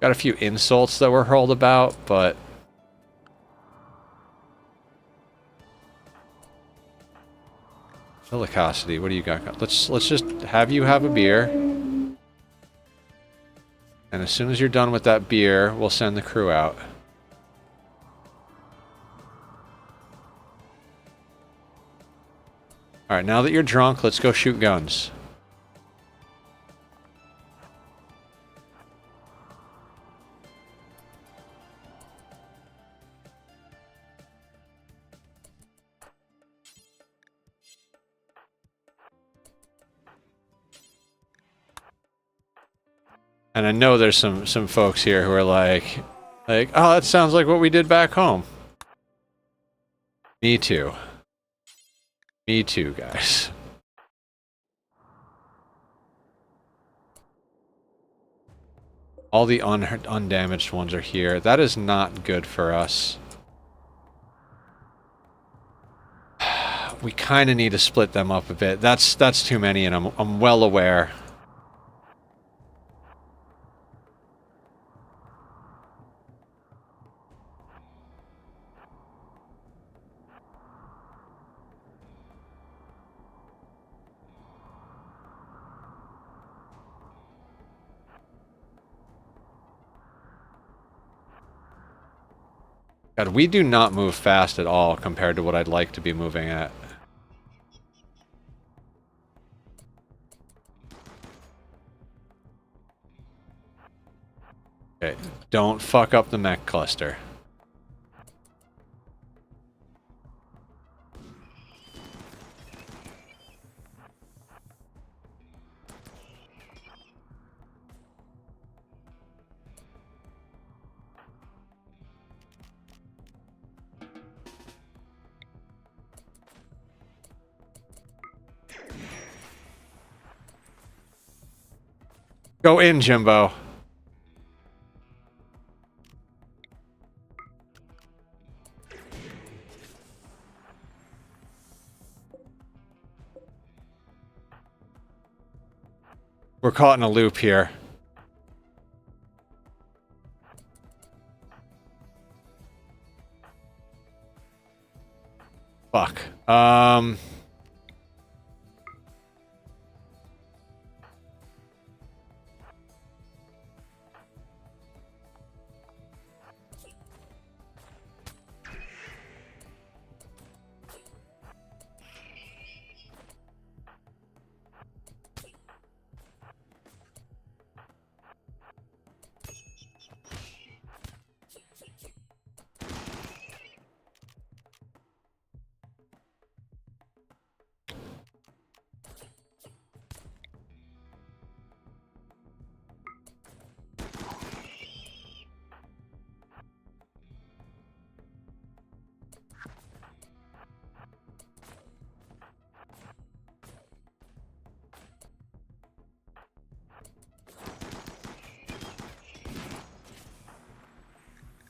Got a few insults that were hurled about, but... Helicosity, what do you got? Let's just have you have a beer. And as soon as you're done with that beer, we'll send the crew out. Alright, now that you're drunk, let's go shoot guns. And I know there's some folks here who are like, oh, that sounds like what we did back home. Me too. Me too, guys. All the undamaged ones are here. That is not good for us. We kind of need to split them up a bit. That's too many, and I'm well aware. God, we do not move fast at all compared to what I'd like to be moving at. Okay, don't fuck up the mech cluster. Go in, Jimbo. We're caught in a loop here. Fuck.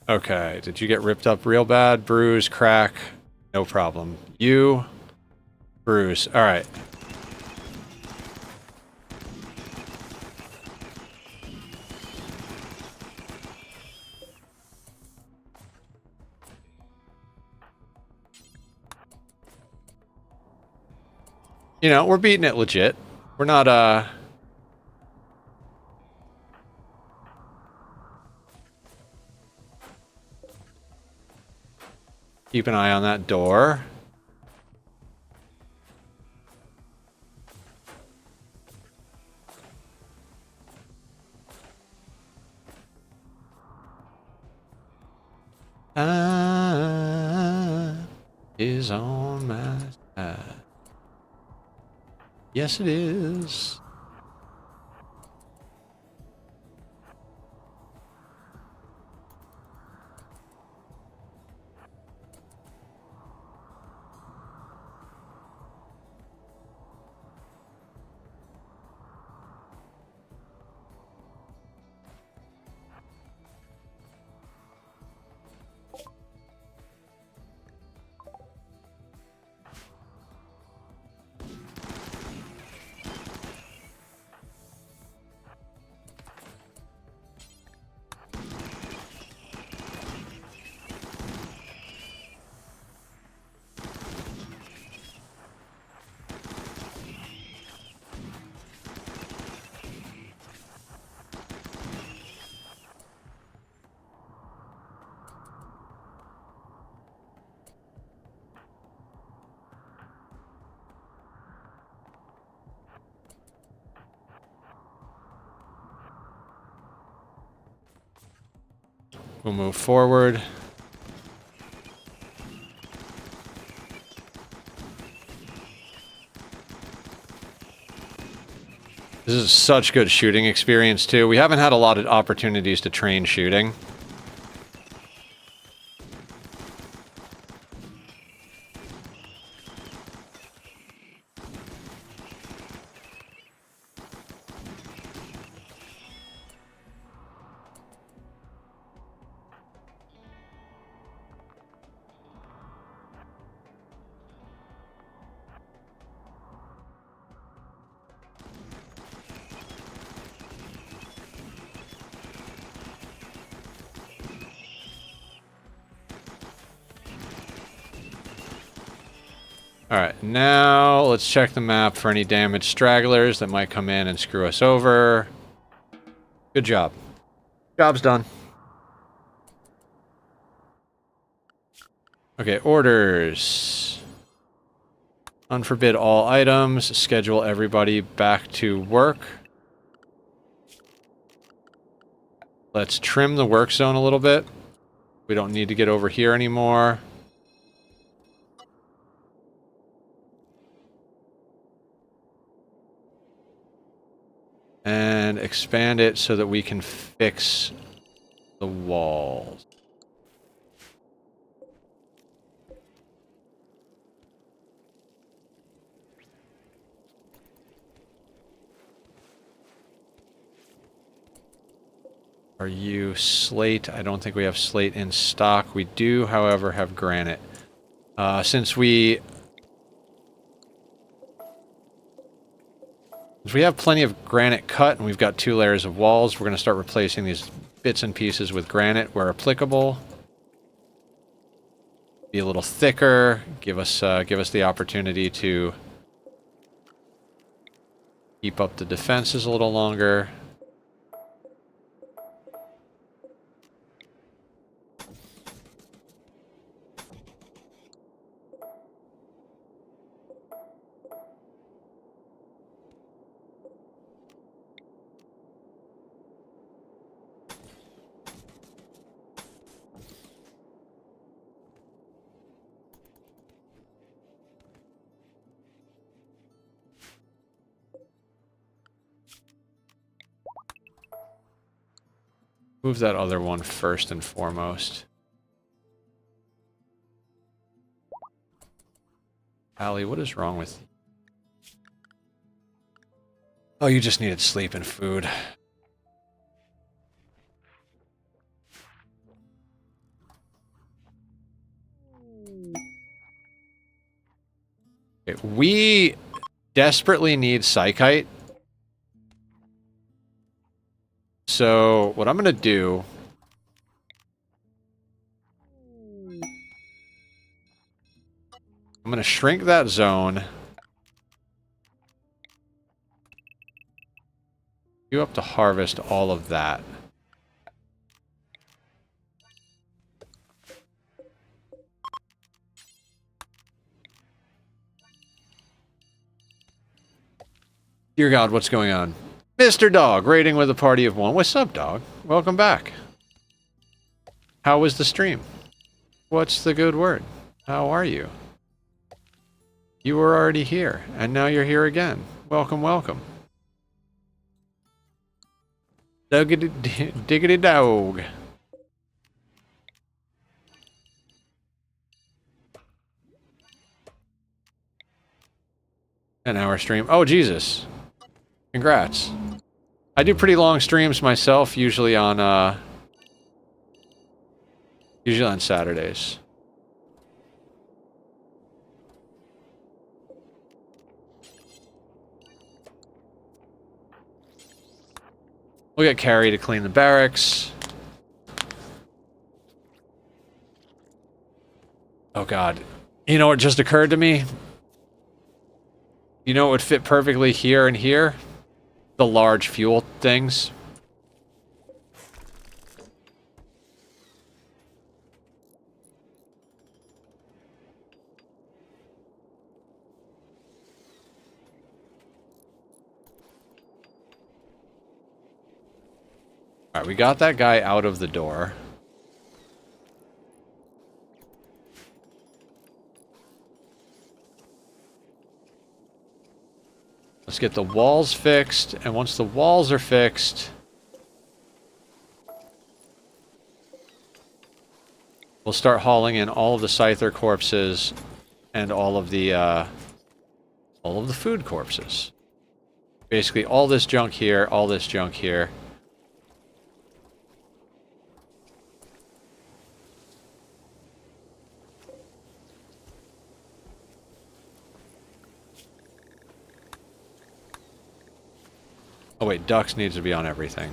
Okay, did you get ripped up real bad? Bruise, crack, no problem. You, bruise, alright. You know, we're beating it legit. We're not, keep an eye on that door. is on my side. Yes, it is. We'll move forward. This is such good shooting experience, too. We haven't had a lot of opportunities to train shooting. Alright, now let's check the map for any damaged stragglers that might come in and screw us over. Good job. Job's done. Okay, orders. Unforbid all items. Schedule everybody back to work. Let's trim the work zone a little bit. We don't need to get over here anymore. And expand it so that we can fix the walls. Are you slate? I don't think we have slate in stock. We do, however, have granite. Since we have plenty of granite cut and we've got 2 layers of walls, we're going to start replacing these bits and pieces with granite where applicable. Be a little thicker, give us the opportunity to keep up the defenses a little longer. Move that other one first and foremost. Allie, what is wrong with you? Oh, you just needed sleep and food. Okay, we desperately need psychite. So, what I'm going to do... I'm going to shrink that zone. You have to harvest all of that. Dear God, what's going on? Mr. Dog, raiding with a party of 1. What's up, dog? Welcome back. How was the stream? What's the good word? How are you? You were already here, and now you're here again. Welcome, welcome. Diggity dog. An hour stream. Oh, Jesus. Congrats. I do pretty long streams myself, usually on Saturdays. We'll get Carrie to clean the barracks. Oh god. You know what just occurred to me? You know what would fit perfectly here and here? The large fuel things. Alright, we got that guy out of the door. Let's get the walls fixed, and once the walls are fixed, we'll start hauling in all of the Scyther corpses and all of the food corpses. Basically, all this junk here, all this junk here. Oh wait, ducks needs to be on everything.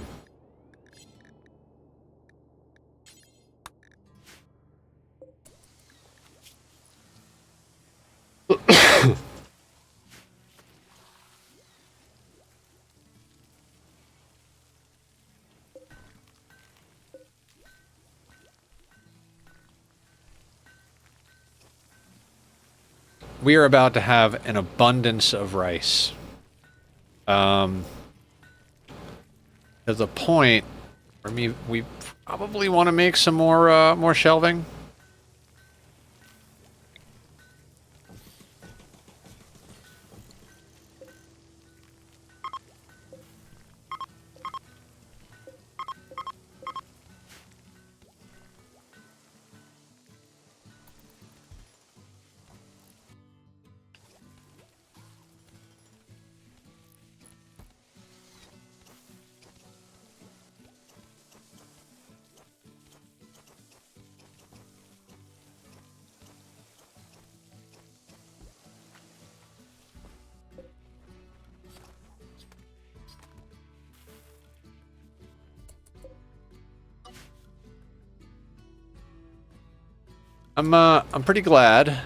We are about to have an abundance of rice. To the point where we probably want to make some more shelving. I'm pretty glad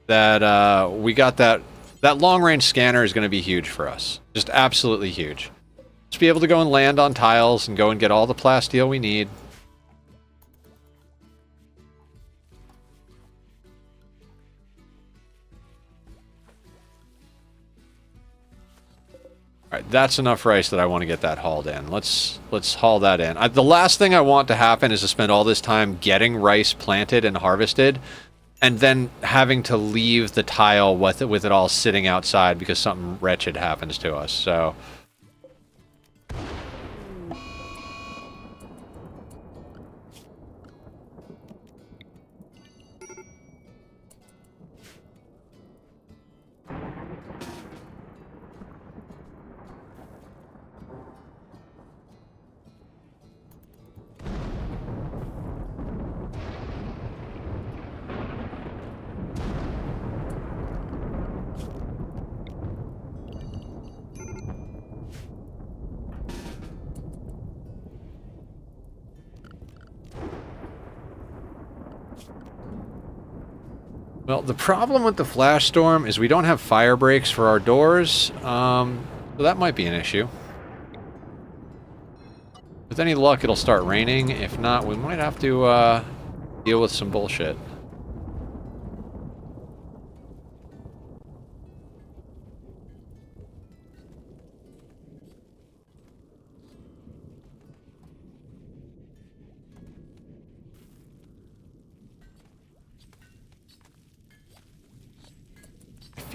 that we got that long-range scanner is going to be huge for us. Just absolutely huge. Just be able to go and land on tiles and go and get all the plasteel we need. Alright, that's enough rice that I want to get that hauled in. Let's haul that in. The last thing I want to happen is to spend all this time getting rice planted and harvested, and then having to leave the tile with it all sitting outside because something wretched happens to us, so... Well, the problem with the flash storm is we don't have fire breaks for our doors, so that might be an issue. With any luck, it'll start raining. If not, we might have to deal with some bullshit.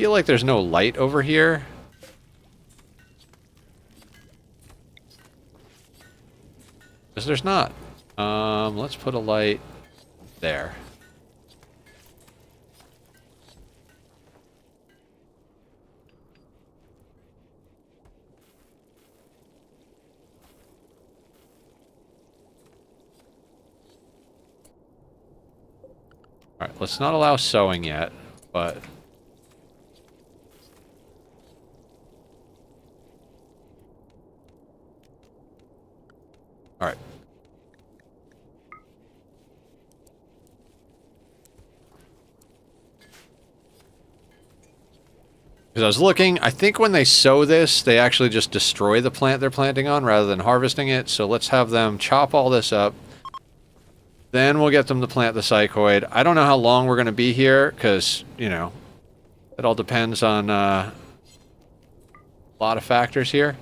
feel like there's no light over here. Because there's not. Let's put a light there. Alright, let's not allow sewing yet, but... Alright. Because I was looking, I think when they sow this, they actually just destroy the plant they're planting on rather than harvesting it. So let's have them chop all this up. Then we'll get them to plant the psychoid. I don't know how long we're going to be here, because, you know, it all depends on a lot of factors here.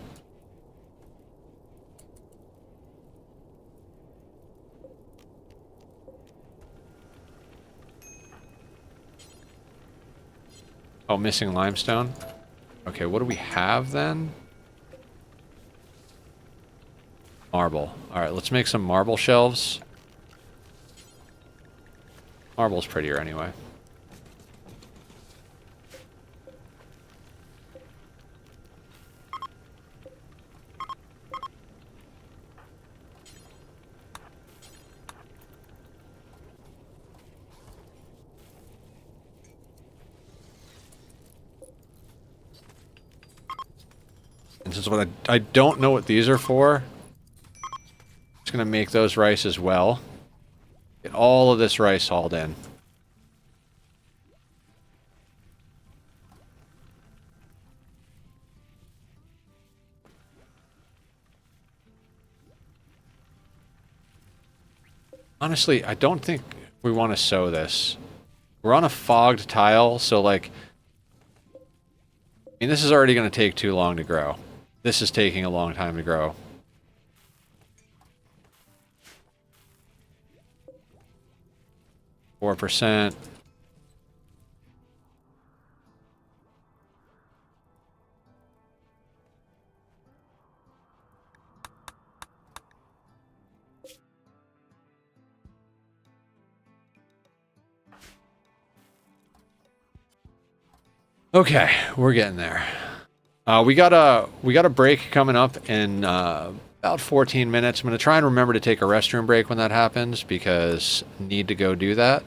Oh, missing limestone. Okay, what do we have then? Marble. Alright, let's make some marble shelves. Marble's prettier anyway. And since what I don't know what these are for, I'm just going to make those rice as well. Get all of this rice hauled in. Honestly, I don't think we want to sow this. We're on a fogged tile, so like... I mean, this is already going to take too long to grow. This is taking a long time to grow. %. Okay, we're getting there. We got a break coming up in about 14 minutes. I'm going to try and remember to take a restroom break when that happens, because I need to go do that.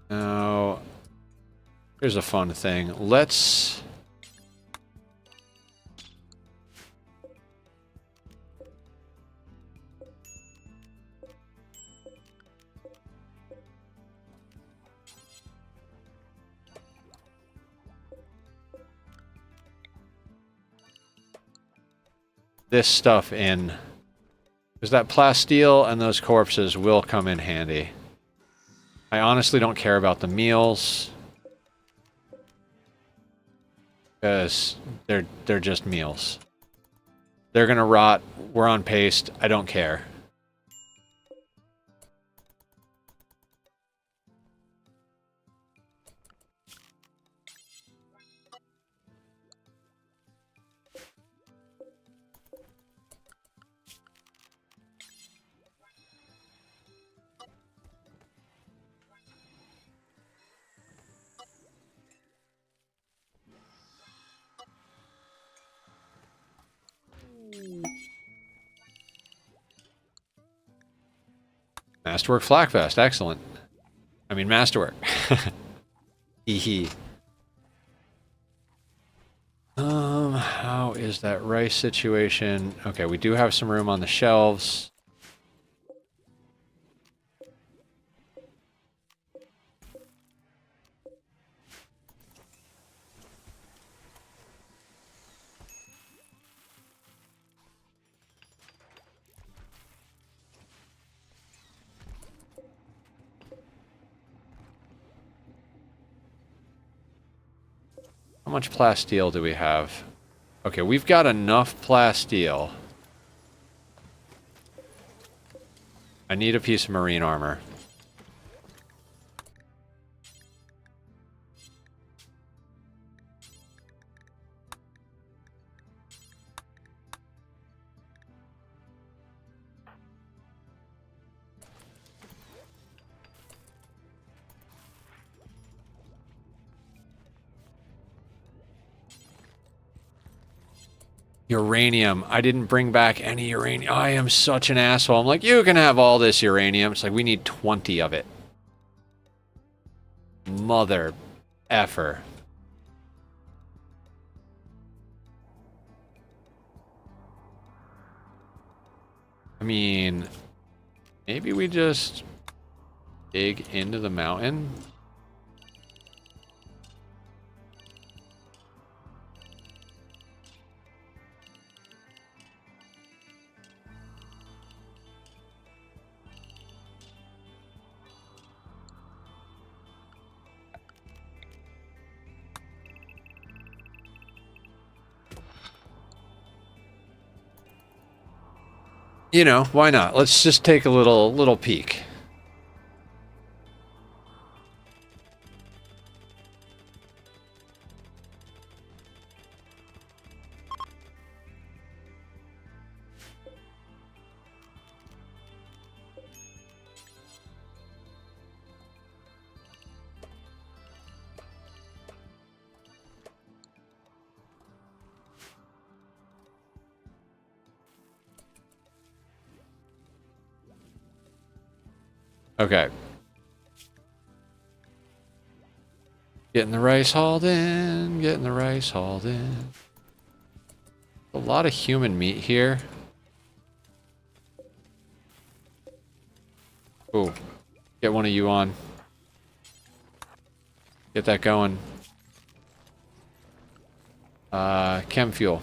Now, here's a fun thing. Let's... this stuff in. Because that plasteel and those corpses will come in handy. I honestly don't care about the meals. Because they're just meals. They're gonna rot. We're on paste. I don't care. Masterwork Flakfest, excellent. I mean, Masterwork. Hee hee. How is that rice situation? Okay, we do have some room on the shelves. How much plasteel do we have? Okay, we've got enough plasteel. I need a piece of marine armor. Uranium. I didn't bring back any uranium. I am such an asshole. I'm like, you can have all this uranium. It's like, we need 20 of it. Mother effer. I mean, maybe we just dig into the mountain? You know, why not? Let's just take a little peek. Okay. Getting the rice hauled in, getting the rice hauled in. A lot of human meat here. Ooh. Get one of you on. Get that going. Chem fuel.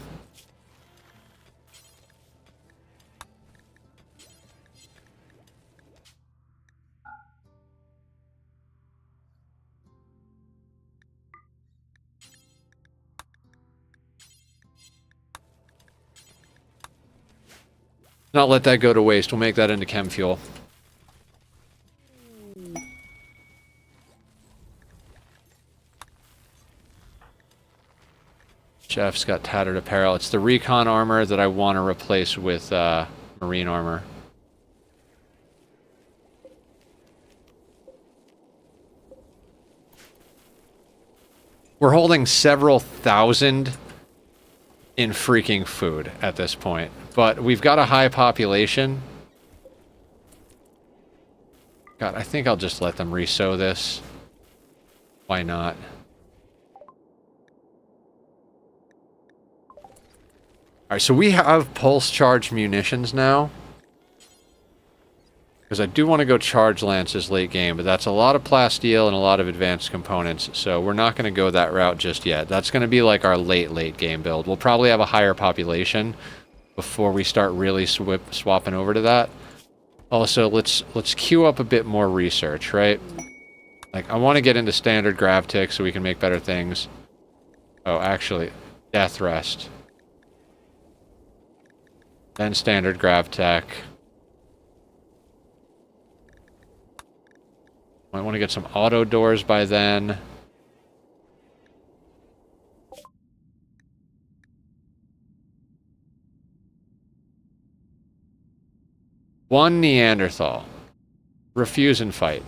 Not let that go to waste. We'll make that into chem fuel. Jeff's got tattered apparel. It's the recon armor that I want to replace with marine armor. We're holding several thousand in freaking food at this point. But we've got a high population. God, I think I'll just let them resow this. Why not? Alright, so we have pulse charge munitions now. Because I do want to go charge lances late game, but that's a lot of plasteel and a lot of advanced components, so we're not going to go that route just yet. That's going to be like our late game build. We'll probably have a higher population before we start really swapping over to that. Also, let's queue up a bit more research, right? Like, I want to get into standard gravtech so we can make better things. Oh, actually, death rest. Then standard gravtech. I want to get some auto doors by then. One Neanderthal. Refuse and fight.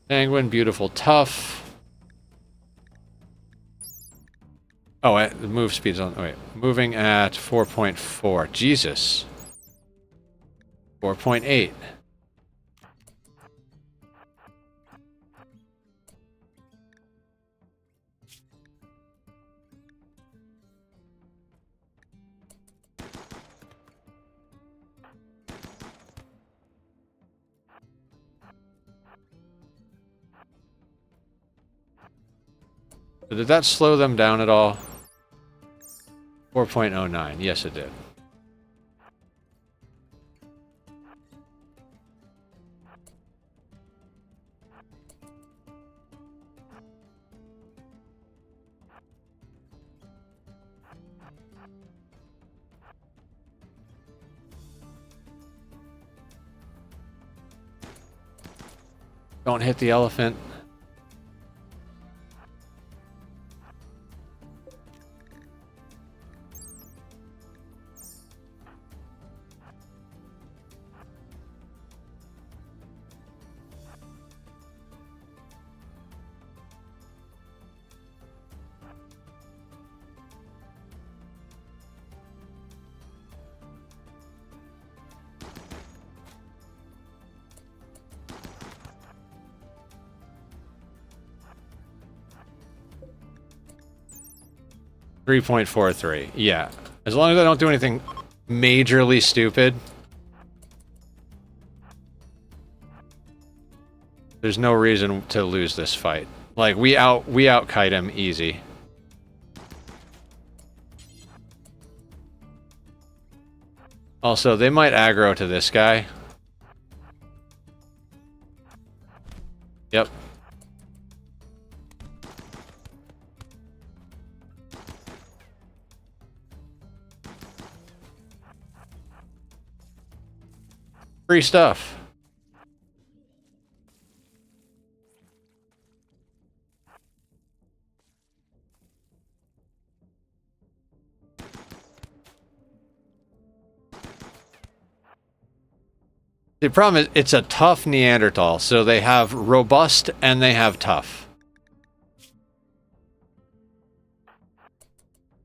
Sanguine, beautiful, tough. Oh, the move speed's on. Oh, wait, moving at 4.4. Jesus. 4.8. So did that slow them down at all? 4.09. Yes, it did. Don't hit the elephant. 3.43. Yeah. As long as I don't do anything majorly stupid, there's no reason to lose this fight. Like, we out-kite him easy. Also, they might aggro to this guy. Yep. Free stuff. The problem is, it's a tough Neanderthal, so they have robust and they have tough.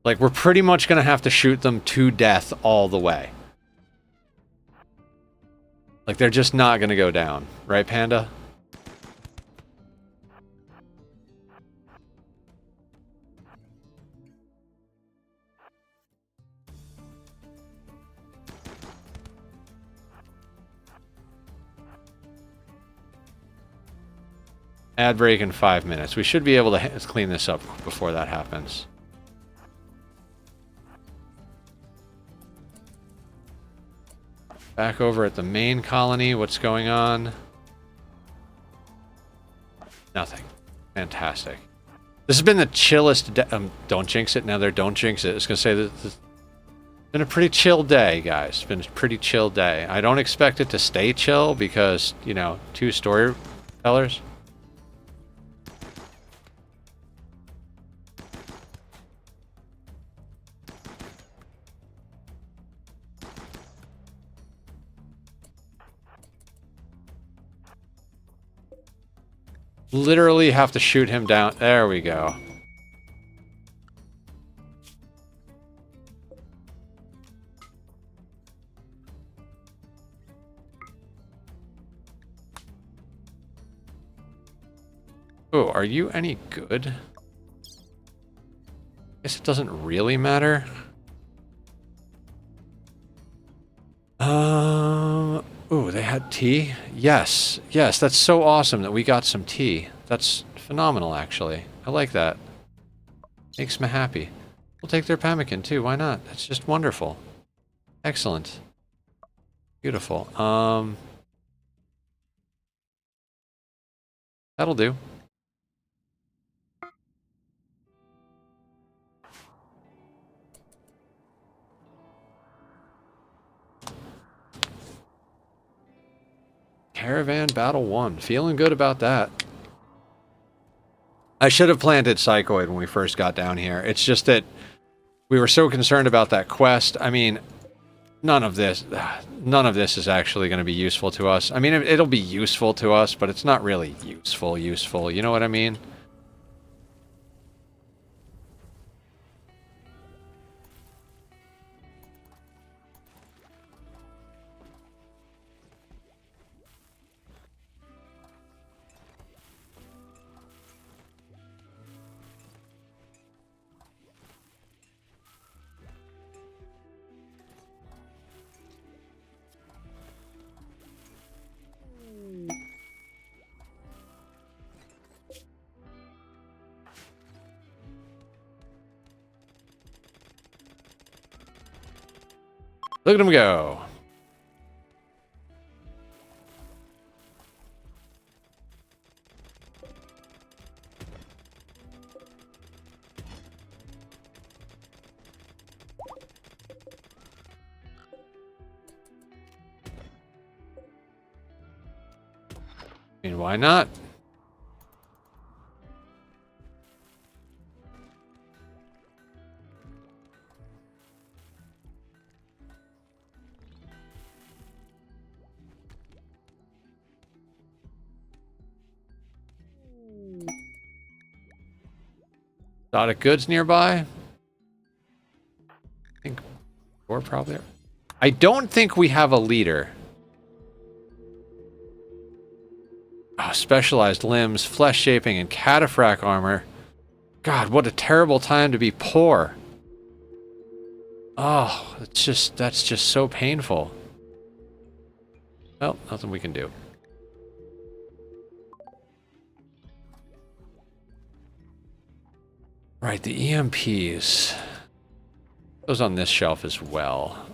Like, we're pretty much gonna have to shoot them to death all the way. Like, they're just not gonna go down. Right, Panda? Ad break in 5 minutes. We should be able to clean this up before that happens. Back over at the main colony, what's going on? Nothing. Fantastic. This has been the chillest day. Don't jinx it. Now they're don't jinx it. I was going to say that it's been a pretty chill day, guys. It's been a pretty chill day. I don't expect it to stay chill because, you know, 2 storytellers. Literally have to shoot him down. There we go. Oh, are you any good? Guess it doesn't really matter. Ooh, they had tea? Yes. Yes, that's so awesome that we got some tea. That's phenomenal, actually. I like that. Makes me happy. We'll take their pemmican, too. Why not? That's just wonderful. Excellent. Beautiful. That'll do. Caravan Battle 1. Feeling good about that. I should have planted Psychoid when we first got down here. It's just that we were so concerned about that quest. I mean, none of this is actually going to be useful to us. I mean, it'll be useful to us, but it's not really useful. You know what I mean? Look at him go. I mean, why not? Exotic goods nearby. I think we're probably. I don't think we have a leader. Oh, specialized limbs, flesh shaping, and cataphract armor. God, what a terrible time to be poor. Oh, that's just so painful. Well, nothing we can do. Right, the EMPs. Those on this shelf as well.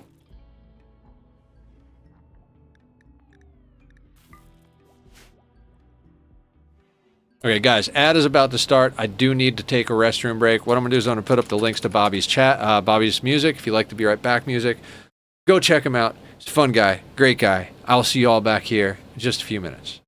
Okay, guys, ad is about to start. I do need to take a restroom break. What I'm gonna do is I'm gonna put up the links to Bobby's chat, Bobby's music. If you like to Be Right Back music, go check him out. He's a fun guy, great guy. I'll see you all back here in just a few minutes.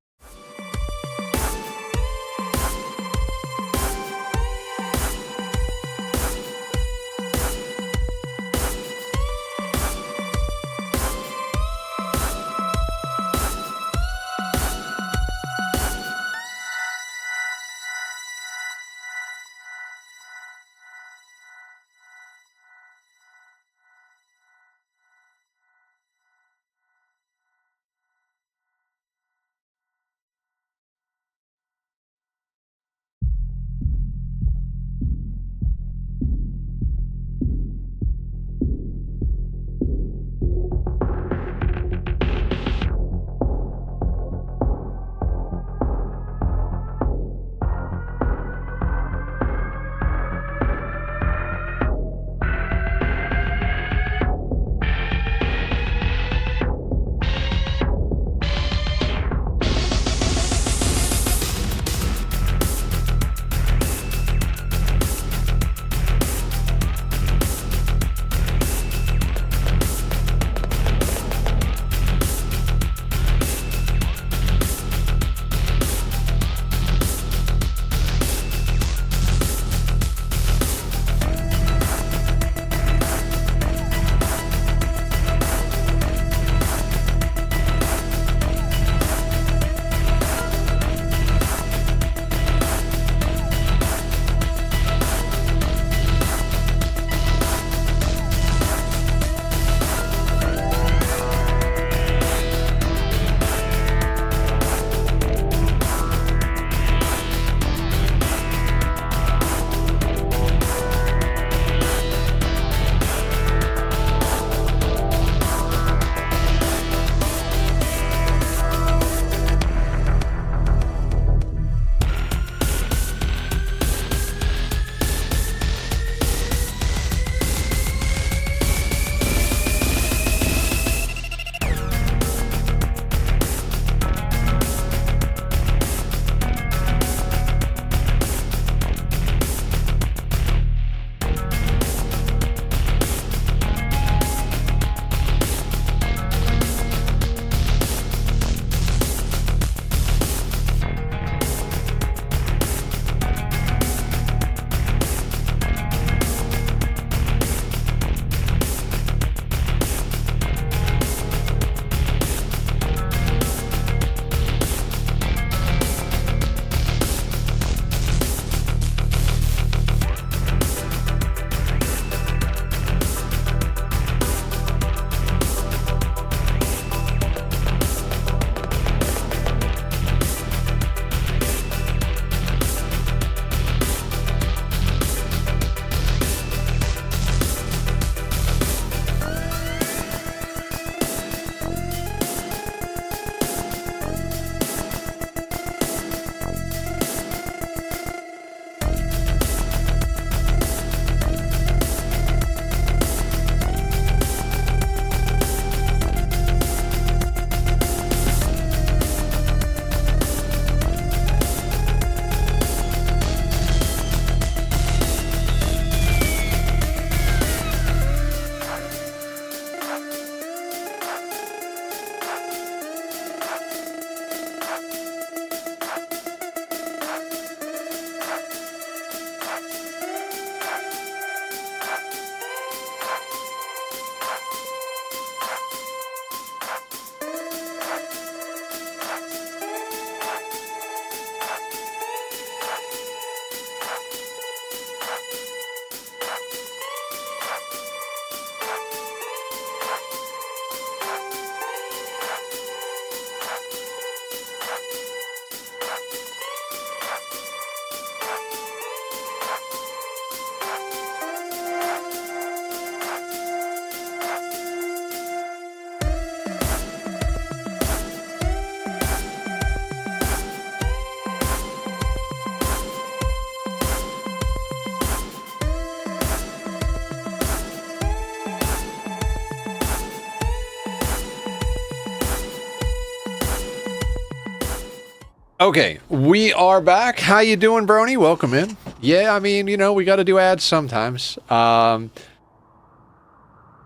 Okay, we are back. How you doing, Brony? Welcome in. Yeah, I mean, you know, we got to do ads sometimes.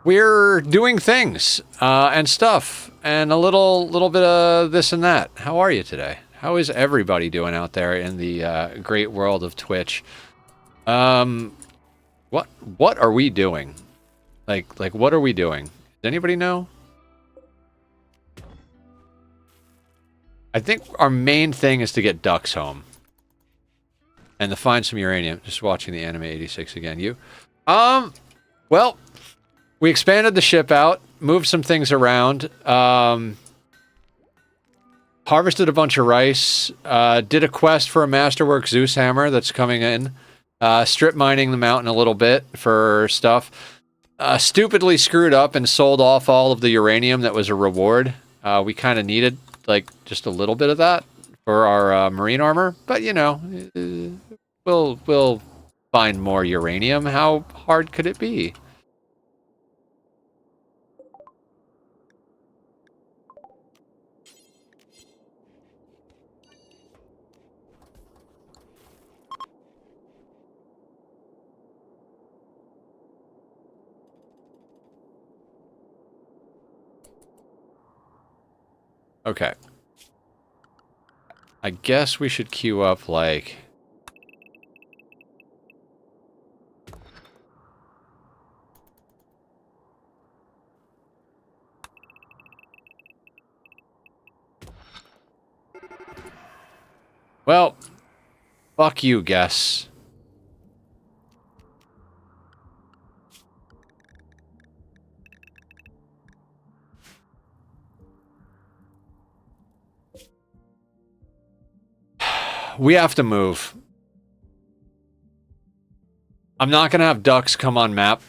We're doing things and stuff, and a little bit of this and that. How are you today? How is everybody doing out there in the great world of Twitch? What are we doing? Like what are we doing? Does anybody know? I think our main thing is to get ducks home. And to find some uranium. Just watching the Anime 86 again. You? Well, we expanded the ship out, moved some things around, harvested a bunch of rice, did a quest for a Masterwork Zeus hammer that's coming in, strip mining the mountain a little bit for stuff, stupidly screwed up and sold off all of the uranium that was a reward. We kind of needed, like, just a little bit of that for our marine armor, but, you know, we'll find more uranium. How hard could it be? Okay. I guess we should queue up, like... Well, fuck you, guess. We have to move. I'm not gonna have ducks come on map.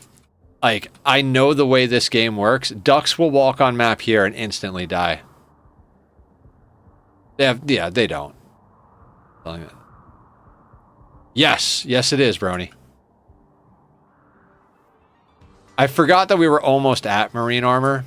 Like, I know the way this game works. Ducks will walk on map here and instantly die. Yeah, they don't. Yes, yes it is, Brony. I forgot that we were almost at marine armor.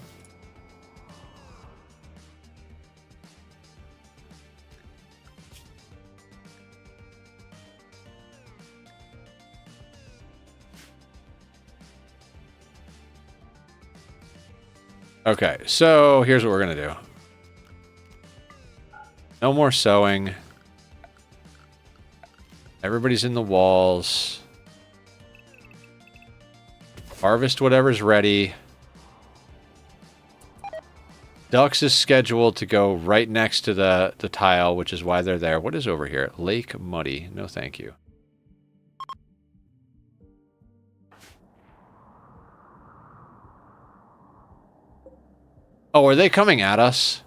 Okay, so here's what we're gonna do. No more sewing. Everybody's in the walls. Harvest whatever's ready. Ducks is scheduled to go right next to the tile, which is why they're there. What is over here? Lake Muddy. No, thank you. Oh, are they coming at us?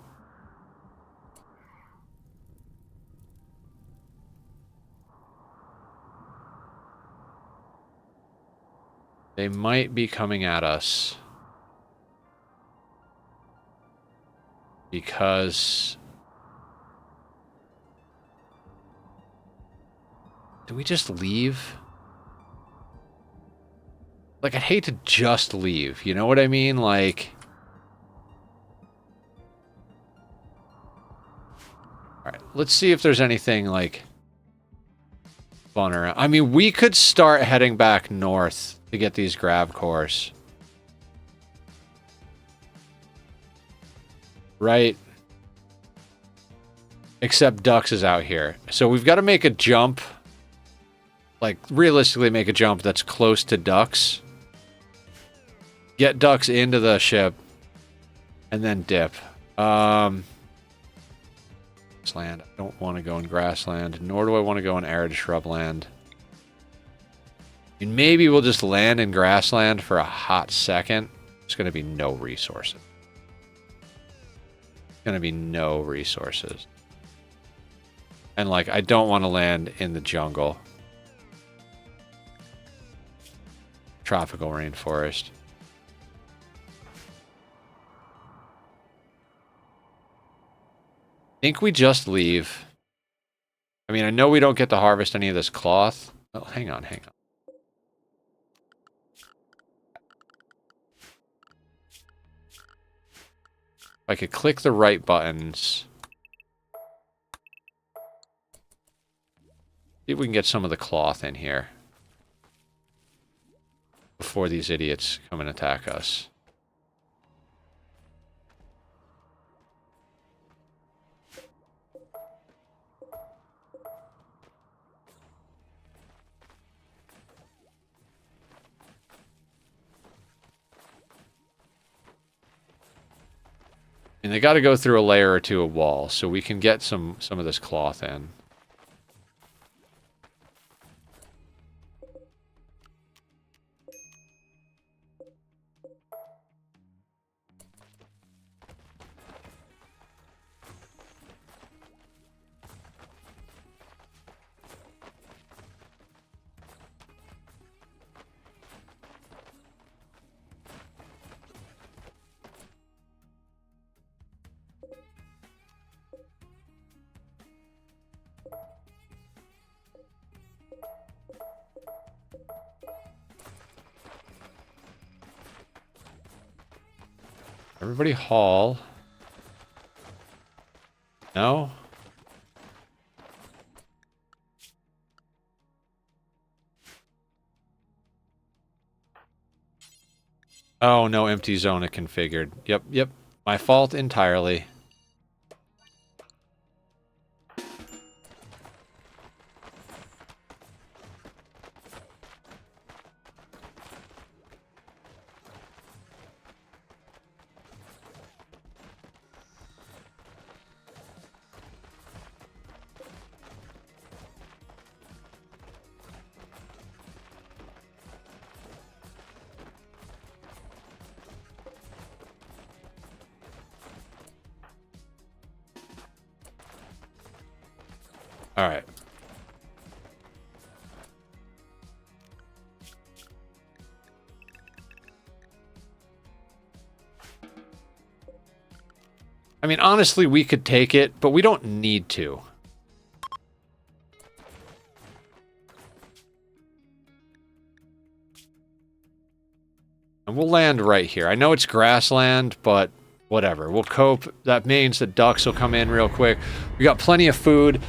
They might be coming at us. Because... Do we just leave? Like, I'd hate to just leave. You know what I mean? Like... Alright, let's see if there's anything, like... fun around. I mean, we could start heading back north to get these grav cores. Right? Except Ducks is out here. So we've got to make a jump. Like, realistically make a jump that's close to Ducks. Get Ducks into the ship. And then dip. Grassland. I don't want to go in grassland. Nor do I want to go in arid shrubland. And maybe we'll just land in grassland for a hot second. There's going to be no resources. Going to be no resources. And, like, I don't want to land in the jungle. Tropical rainforest. I think we just leave. I mean, I know we don't get to harvest any of this cloth. Oh, hang on, hang on. If I could click the right buttons. See if we can get some of the cloth in here before these idiots come and attack us. And they got to go through a layer or two of wall, so we can get some of this cloth in. Everybody haul. No? Oh, no empty zone configured. Yep. My fault entirely. All right. I mean, honestly, we could take it, but we don't need to. And we'll land right here. I know it's grassland, but whatever. We'll cope. That means the ducks will come in real quick. We got plenty of food.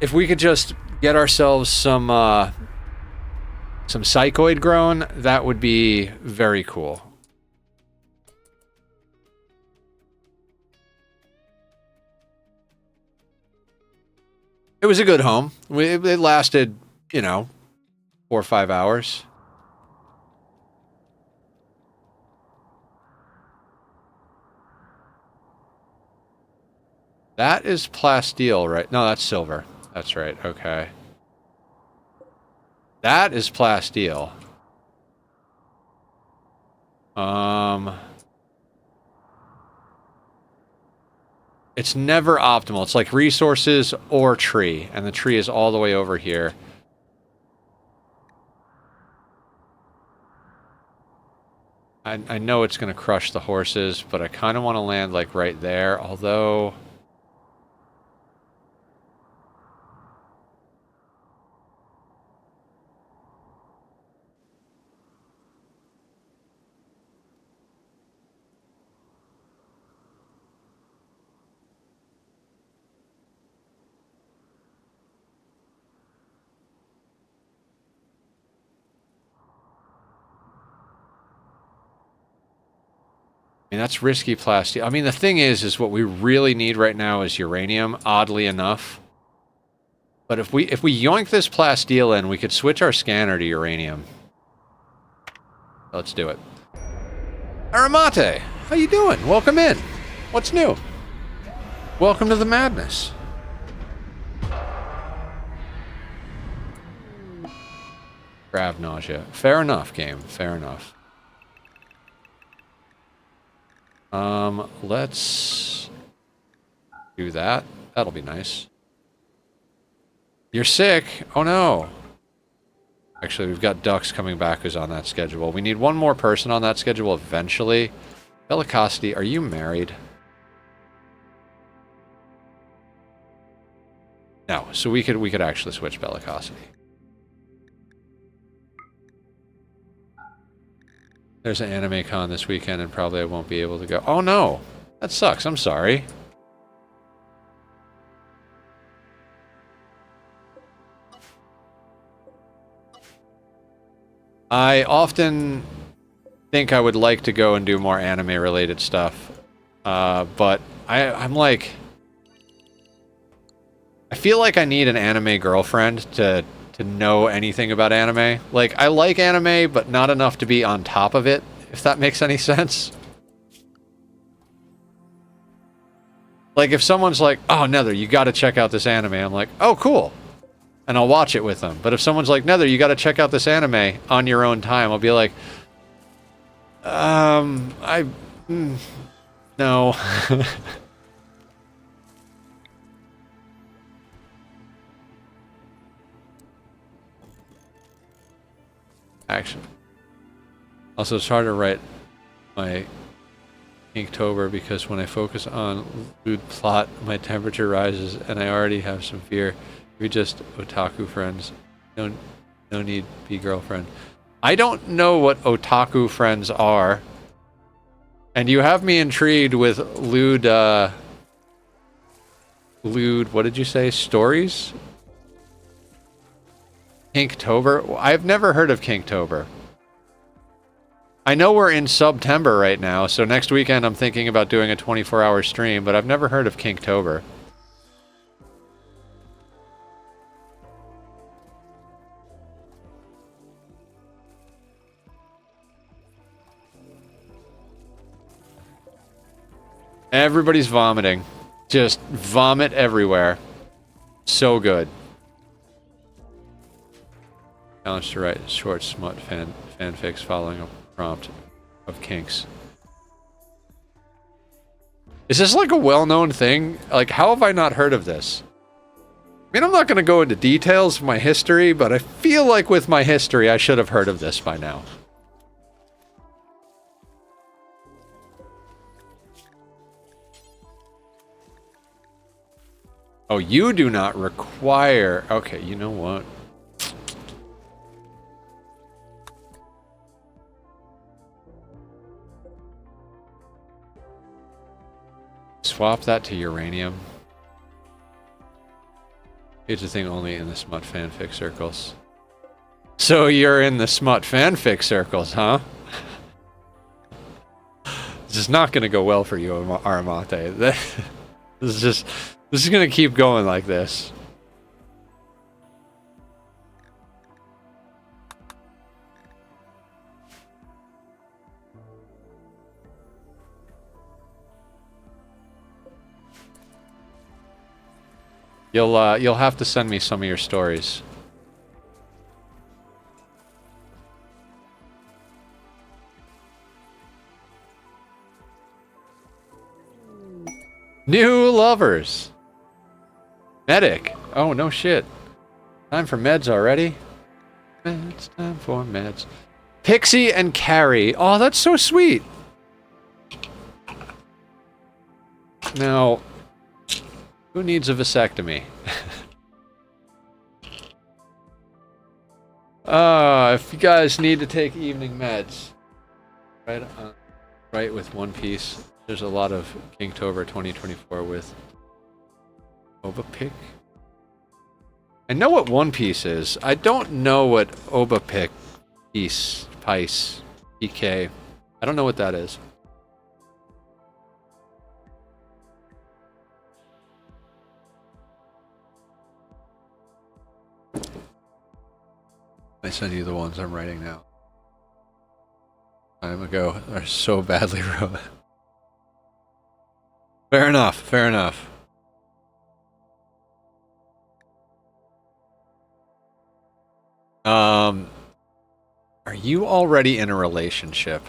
If we could just get ourselves some psychoid grown, that would be very cool. It was a good home. It lasted, you know, 4 or 5 hours. That is plasteel, right? No, that's silver. That's right, okay. That is plasteel. It's never optimal. It's like resources or tree, and the tree is all the way over here. I know it's going to crush the horses, but I kind of want to land like right there, although... I mean, that's risky plastic. I mean, the thing is what we really need right now is uranium, oddly enough. But if we yoink this plasteel in, we could switch our scanner to uranium. Let's do it. Aramate, how you doing? Welcome in. What's new? Welcome to the madness. Grav nausea. Fair enough, game. Fair enough. Let's do that. That'll be nice. You're sick? Oh no. Actually, we've got ducks coming back who's on that schedule. We need one more person on that schedule eventually. Bellicosity, are you married? No, so we could actually switch Bellicosity. There's an anime con this weekend and probably I won't be able to go. Oh no! That sucks, I'm sorry. I often think I would like to go and do more anime-related stuff, but I'm like... I feel like I need an anime girlfriend to know anything about anime. Like, I like anime, but not enough to be on top of it, if that makes any sense. Like, if someone's like, oh, Nether, you gotta check out this anime, I'm like, oh, cool. And I'll watch it with them. But if someone's like, Nether, you gotta check out this anime on your own time, I'll be like, no. Action. Also, it's hard to write my Inktober because when I focus on lewd plot, my temperature rises and I already have some fear. We just otaku friends. No need be girlfriend. I don't know what otaku friends are. And you have me intrigued with lewd, what did you say? Stories? Kinktober? I've never heard of Kinktober. I know we're in September right now, so next weekend I'm thinking about doing a 24-hour stream, but I've never heard of Kinktober. Everybody's vomiting. Just vomit everywhere. So good. Challenge to write short smut fanfics following a prompt of kinks. Is this like a well-known thing? Like, how have I not heard of this? I mean, I'm not going to go into details of my history, but I feel like with my history, I should have heard of this by now. Oh, you do not require... Okay, you know what? Swap that to uranium. It's a thing only in the smut fanfic circles. So you're in the smut fanfic circles, huh? This is not going to go well for you, Aramate. This is going to keep going like this. You'll have to send me some of your stories. New lovers. Medic. Oh, no shit. Time for meds already? Meds, time for meds. Pixie and Carrie. Oh, that's so sweet. Now, who needs a vasectomy? If you guys need to take evening meds, right with One Piece. There's a lot of Kinktober 2024 with Obapic. I know what One Piece is. I don't know what Obapic, Piece, PK. I don't know what that is. I send you the ones I'm writing now. Time ago, they're so badly wrote. Fair enough, fair enough. Are you already in a relationship?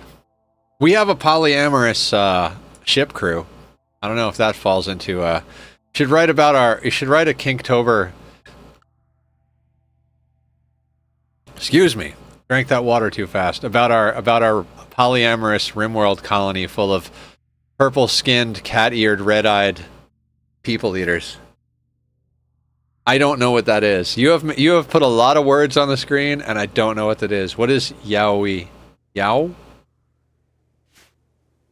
We have a polyamorous ship crew. I don't know if that falls into you should write a Kinktober. Excuse me. Drank that water too fast. About our polyamorous Rimworld colony full of purple-skinned, cat-eared, red-eyed people eaters. I don't know what that is. You have put a lot of words on the screen, and I don't know what that is. What is yaoi? Yow?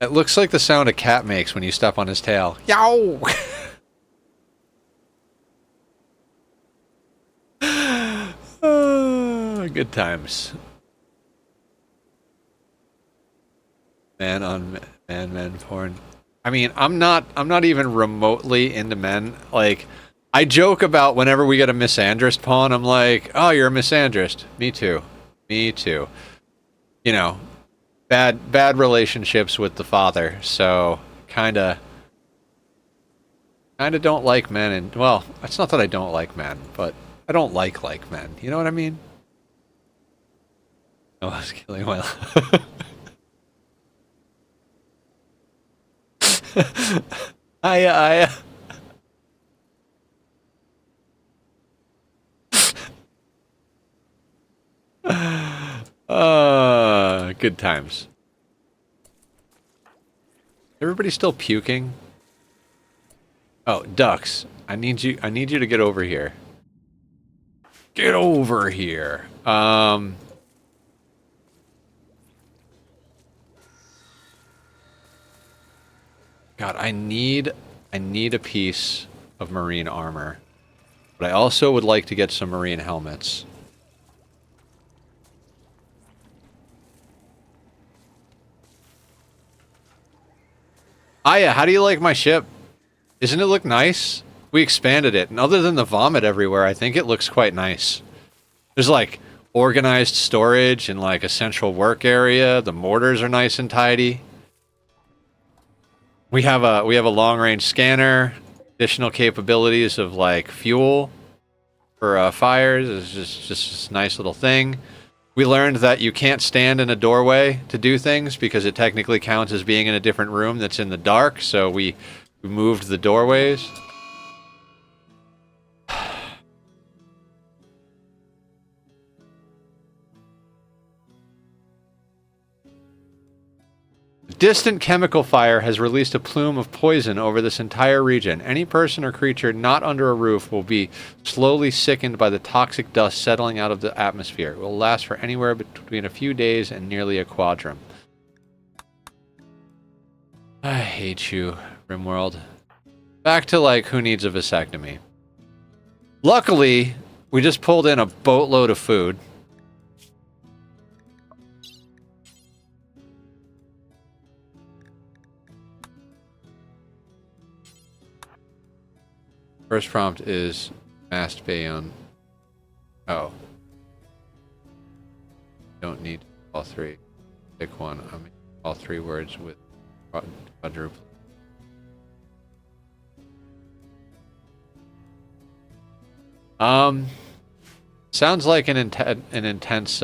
It looks like the sound a cat makes when you step on his tail. Yow! Good times. Man on man porn. I mean, I'm not even remotely into men. Like, I joke about whenever we get a misandrist pawn, I'm like, oh, you're a misandrist. Me too. Me too. You know, bad relationships with the father, so kinda don't like men. And well, it's not that I don't like men, but I don't like men. You know what I mean? Oh, I was killing my. I good times. Everybody still puking? Oh, ducks. I need you to get over here. Get over here. God, I need a piece of marine armor. But I also would like to get some marine helmets. Aya, how do you like my ship? Doesn't it look nice? We expanded it, and other than the vomit everywhere, I think it looks quite nice. There's like organized storage and like a central work area. The mortars are nice and tidy. We have a long-range scanner, additional capabilities of like fuel for fires. It's just a nice little thing. We learned that you can't stand in a doorway to do things because it technically counts as being in a different room that's in the dark, so we moved the doorways. Distant chemical fire has released a plume of poison over this entire region. Any person or creature not under a roof will be slowly sickened by the toxic dust settling out of the atmosphere. It will last for anywhere between a few days and nearly a quadrum. I hate you, Rimworld. Back to, like, who needs a vasectomy. Luckily, we just pulled in a boatload of food. First prompt is mast bayon. Oh. Don't need all three. Pick one. I mean, all three words with quadruple. Sounds like an intense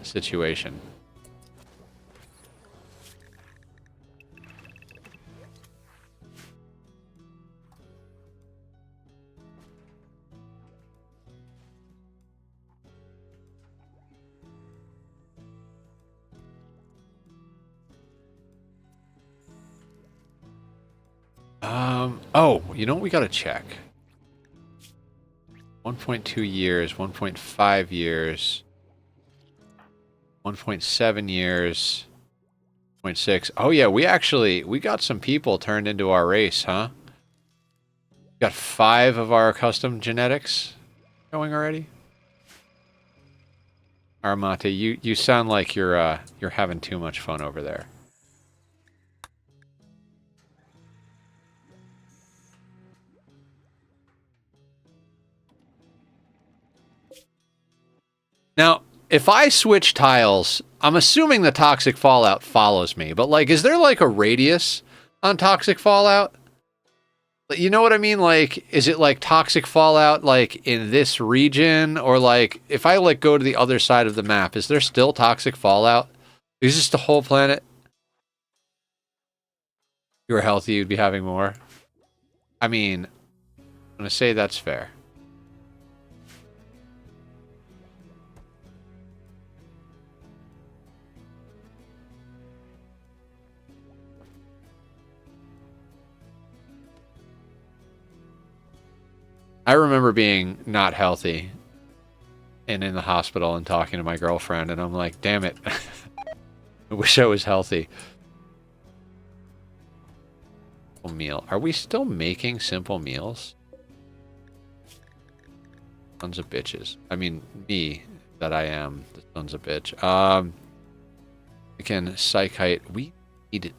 situation. Oh, you know what we gotta check? 1.2 years, 1.5 years, 1.7 years, 0.6. Oh yeah, we got some people turned into our race, huh? Got 5 of our custom genetics going already. Armate, you sound like you're having too much fun over there. Now, if I switch tiles, I'm assuming the toxic fallout follows me, but like, is there like a radius on toxic fallout? You know what I mean? Like, is it like toxic fallout like in this region, or like if I like go to the other side of the map, is there still toxic fallout? Is this the whole planet? If you were healthy, you'd be having more. I mean, I'm gonna say that's fair. I remember being not healthy and in the hospital and talking to my girlfriend, and I'm like, damn it. I wish I was healthy. Simple meal. Are we still making simple meals? Sons of bitches. I mean, me, that I am the sons of bitch. Again, psychite. Need.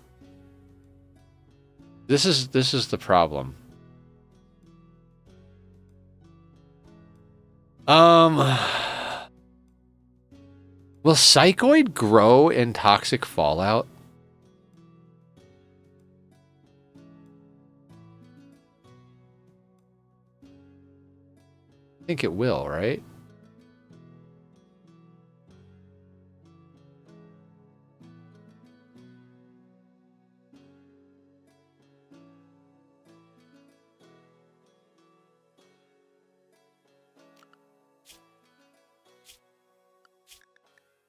This is the problem. Will Psychoid grow in toxic fallout? I think it will, right?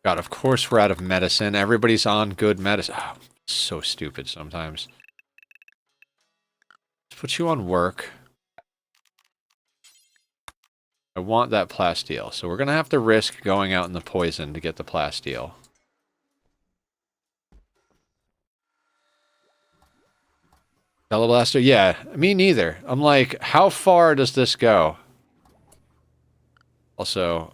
God, of course we're out of medicine. Everybody's on good medicine. Oh, so stupid sometimes. Let's put you on work. I want that plasteel. So we're going to have to risk going out in the poison to get the plasteel. Teleblaster? Yeah, me neither. I'm like, how far does this go? Also...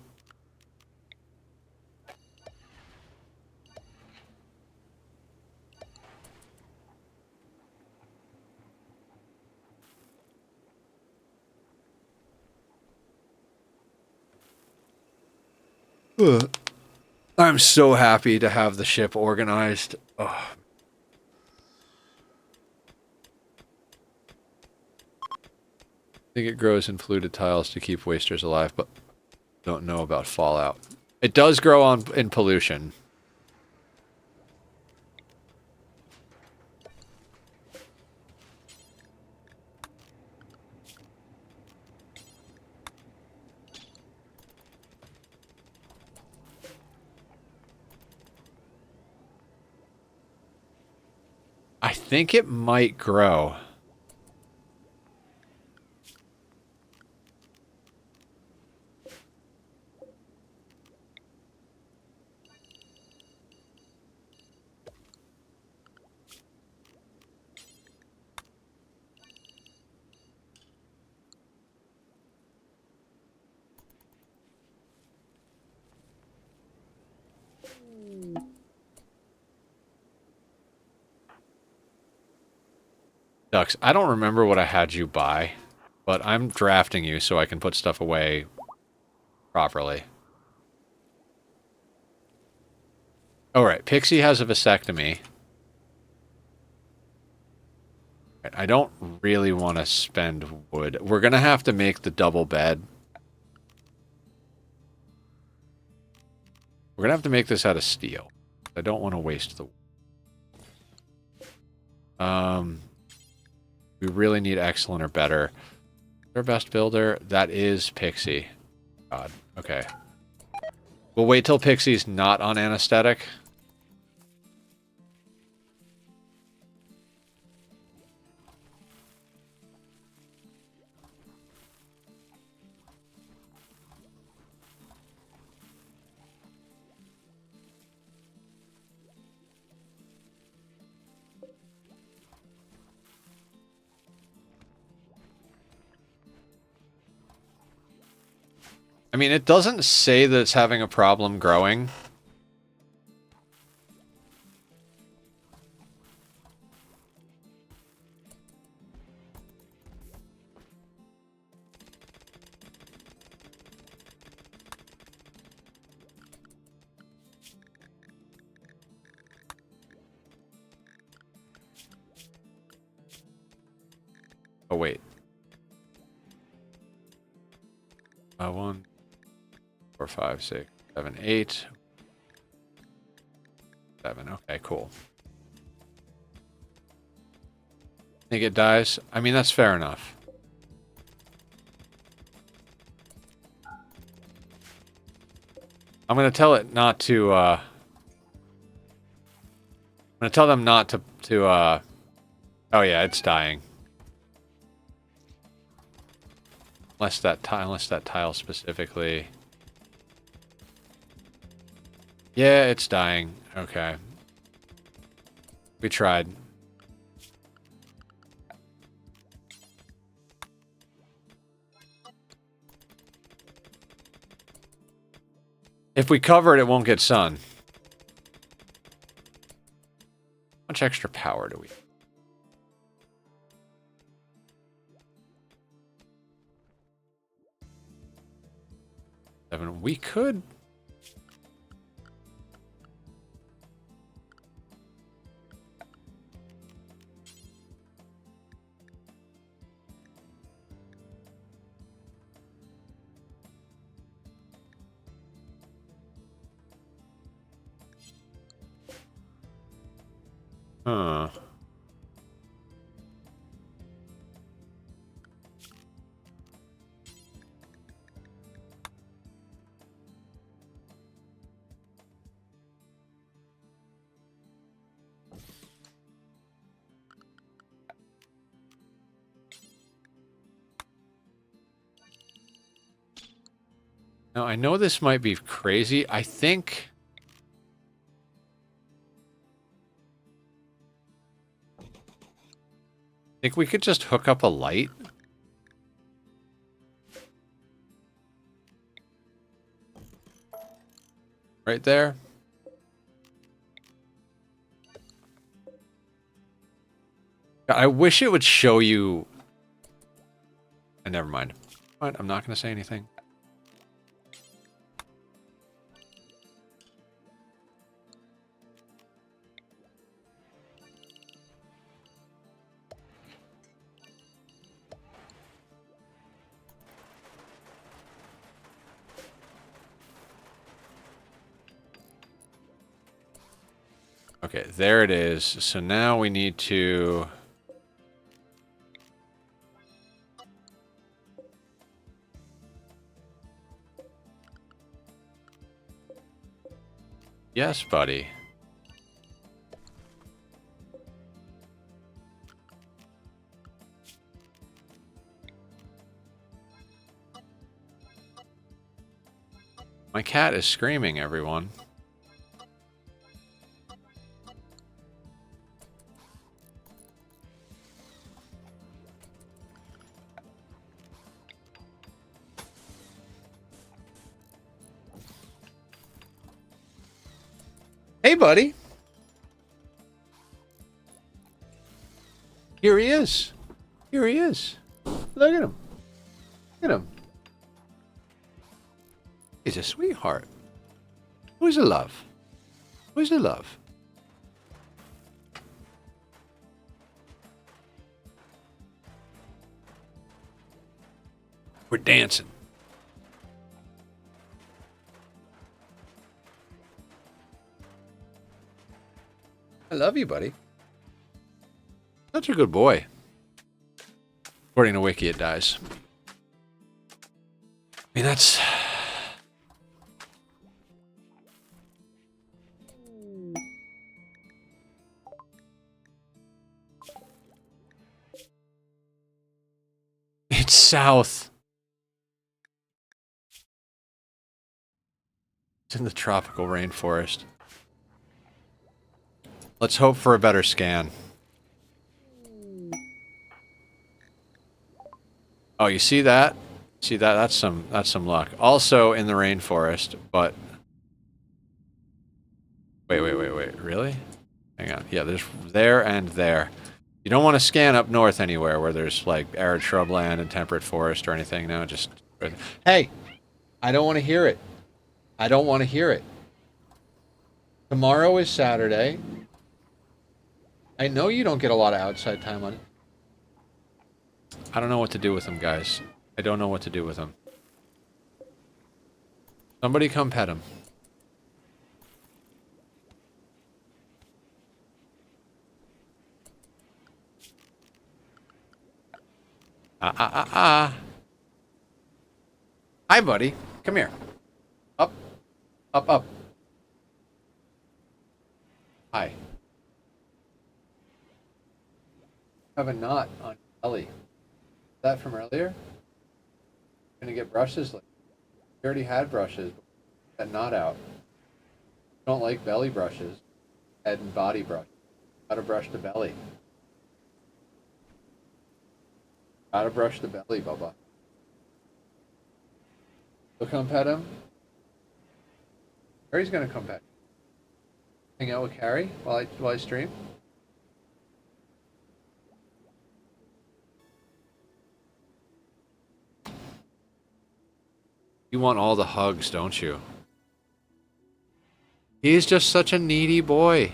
I'm so happy to have the ship organized. Oh. I think it grows in fluted tiles to keep wasters alive, but don't know about fallout. It does grow in pollution. I think it might grow. Ducks, I don't remember what I had you buy, but I'm drafting you so I can put stuff away properly. Alright, Pixie has a vasectomy. I don't really want to spend wood. We're going to have to make the double bed. We're going to have to make this out of steel. I don't want to waste the wood. We really need excellent or better. Our best builder, that is Pixie. God, okay. We'll wait till Pixie's not on anesthetic. I mean, it doesn't say that it's having a problem growing. Oh, wait. 1, 4, 5, 6, 7, 8. 7. Okay, cool. Think it dies? I mean, that's fair enough. I'm gonna tell it not to, I'm gonna tell them not to, oh yeah, it's dying. Unless that tile specifically. Yeah, it's dying. Okay. We tried. If we cover it, it won't get sun. How much extra power do we have? 7. We could... Huh. Now, I know this might be crazy. I think we could just hook up a light. Right there. I wish it would show you... never mind. Fine, I'm not going to say anything. Okay, there it is. So now we need to... Yes, buddy. My cat is screaming, everyone. Hey, buddy. Here he is. Here he is. Look at him. Look at him. He's a sweetheart. Who's a love? Who's a love? We're dancing. I love you, buddy. Such a good boy. According to Wiki, it dies. I mean, that's... It's south. It's in the tropical rainforest. Let's hope for a better scan. Oh, you see that? See that? That's some luck. Also in the rainforest, but wait. Really? Hang on. Yeah, there's there and there. You don't want to scan up north anywhere where there's like arid shrubland and temperate forest or anything. No, just... Hey, I don't want to hear it. I don't want to hear it. Tomorrow is Saturday. I know you don't get a lot of outside time on it. I don't know what to do with them, guys. I don't know what to do with them. Somebody come pet him. Hi, buddy. Come here. Up. Up. Hi. Have a knot on your belly. Is that from earlier? Gonna get brushes? You already had brushes. That knot out. Don't like belly brushes. Head and body brush. Gotta brush the belly. Gotta brush the belly, Bubba. You'll come pet him? Carrie's gonna come pet. Hang out with Carrie while I stream? You want all the hugs, don't you? He's just such a needy boy.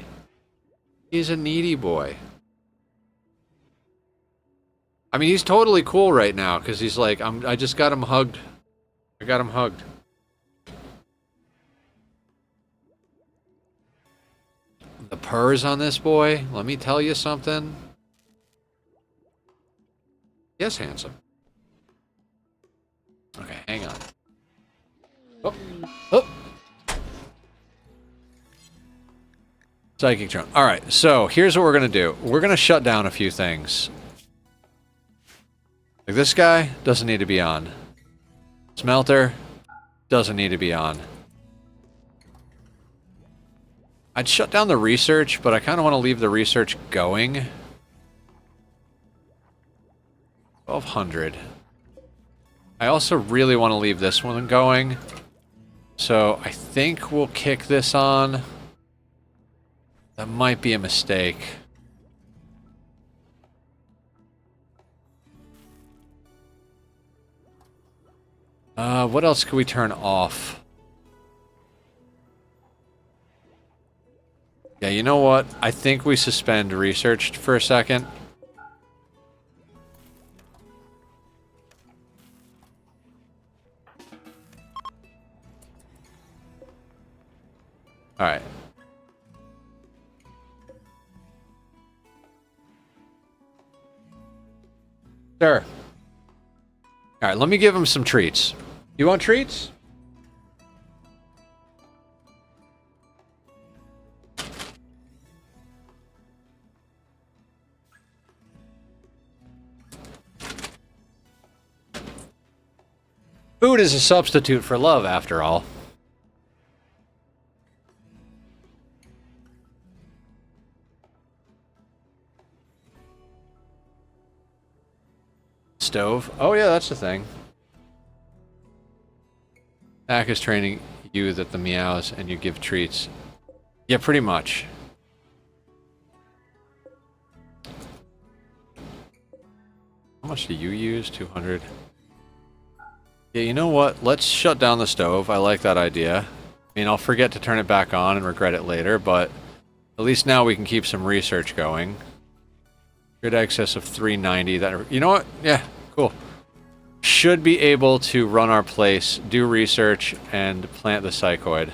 He's a needy boy. I mean, he's totally cool right now because he's like, I just got him hugged. I got him hugged. The purrs on this boy, let me tell you something. Yes, handsome. Okay, hang on. Oh, oh. Psychic drone. All right, so here's what we're gonna do. We're gonna shut down a few things. Like this guy doesn't need to be on. Smelter doesn't need to be on. I'd shut down the research, but I kind of want to leave the research going. 1200. I also really want to leave this one going. So I think we'll kick this on. That might be a mistake. What else could we turn off? Yeah, you know what? I think we suspend research for a second. Alright. Sure. Alright, let me give him some treats. You want treats? Food is a substitute for love, after all. Stove? Oh yeah, that's the thing. Ack is training you that the meows and you give treats. Yeah, pretty much. How much do you use? 200. Yeah, you know what? Let's shut down the stove. I like that idea. I mean, I'll forget to turn it back on and regret it later, but at least now we can keep some research going. Good excess of 390. That, you know what? Yeah, cool. Should be able to run our place, do research, and plant the psychoid.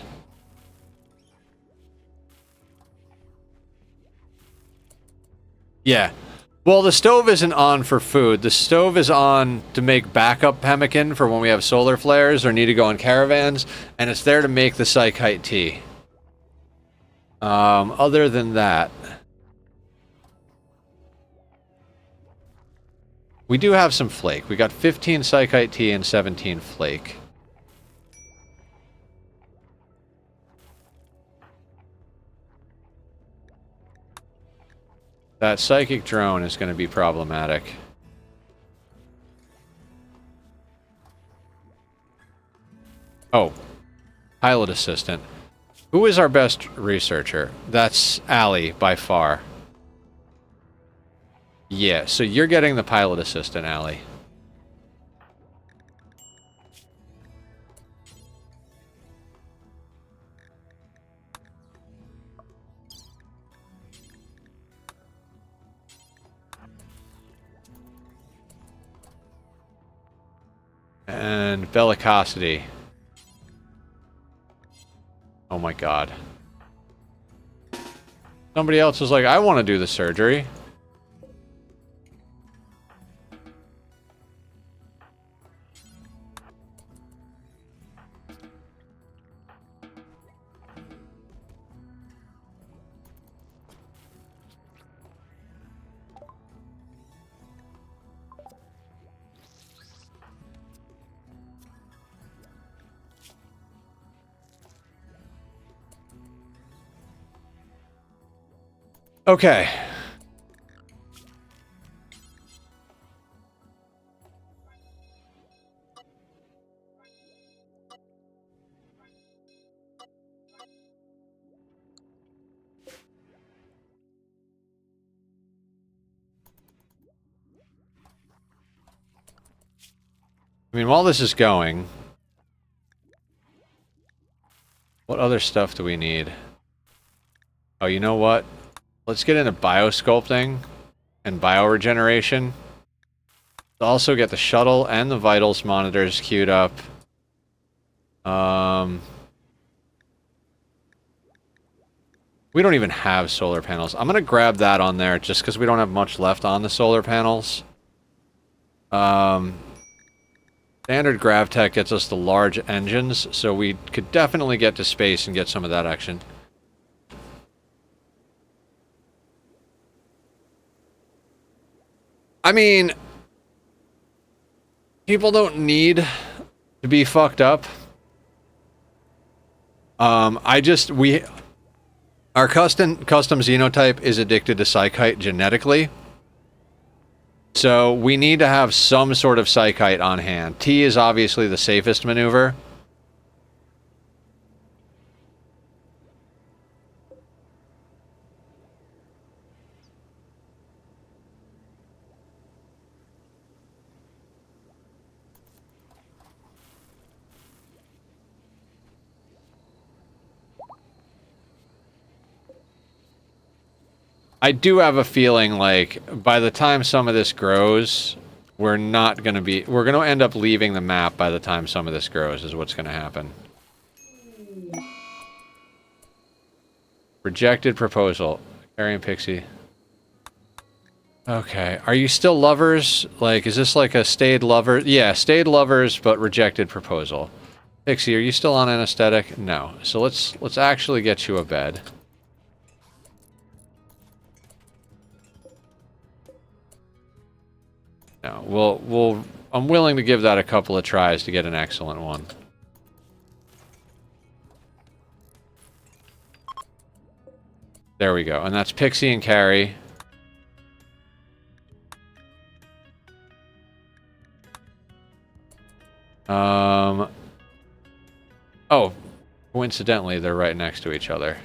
Yeah. Well, the stove isn't on for food. The stove is on to make backup pemmican for when we have solar flares or need to go on caravans, and it's there to make the psychite tea. Other than that, we do have some flake. We got 15 psychite tea and 17 flake. That psychic drone is going to be problematic. Oh, pilot assistant. Who is our best researcher? That's Allie, by far. Yeah, so you're getting the pilot assistant, Allie. And bellicosity. Oh my god. Somebody else was like, I want to do the surgery. Okay. I mean, while this is going, What other stuff do we need? Oh, you know what? Let's get into biosculpting and bioregeneration. Also get the shuttle and the vitals monitors queued up. We don't even have solar panels. I'm gonna grab that on there just because we don't have much left on the solar panels. Standard Gravtech gets us the large engines, so we could definitely get to space and get some of that action. I mean, people don't need to be fucked up. Our custom xenotype is addicted to psychite genetically. So we need to have some sort of psychite on hand. T is obviously the safest maneuver. I do have a feeling like by the time some of this grows, we're going to end up leaving the map by the time some of this grows is what's going to happen. Rejected proposal. Carrie and Pixie. Okay. Are you still lovers? Like, is this like a stayed lover? Yeah, stayed lovers, but rejected proposal. Pixie, are you still on anesthetic? No. So let's actually get you a bed. No, I'm willing to give that a couple of tries to get an excellent one. There we go. And that's Pixie and Carrie. Oh, coincidentally, they're right next to each other.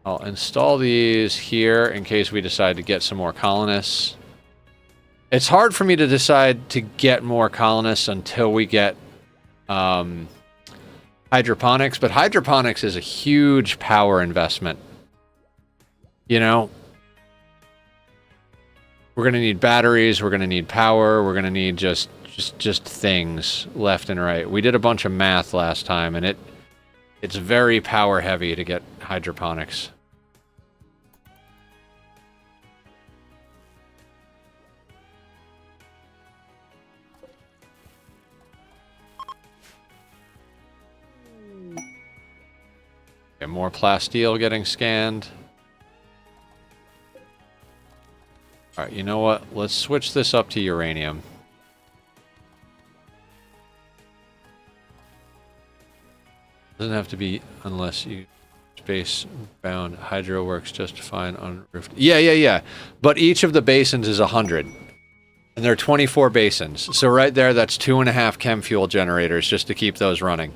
I'll install these here in case we decide to get some more colonists. It's hard for me to decide to get more colonists until we get hydroponics, but hydroponics is a huge power investment. You know? We're going to need batteries, we're going to need power, we're going to need just things left and right. We did a bunch of math last time, and it's very power heavy to get hydroponics. Okay, more plasteel getting scanned. Alright, you know what? Let's switch this up to uranium. Doesn't have to be unless you space bound. Hydro works just fine on roof. Yeah. But each of the basins is 100. And there are 24 basins. So right there, that's 2.5 chem fuel generators just to keep those running.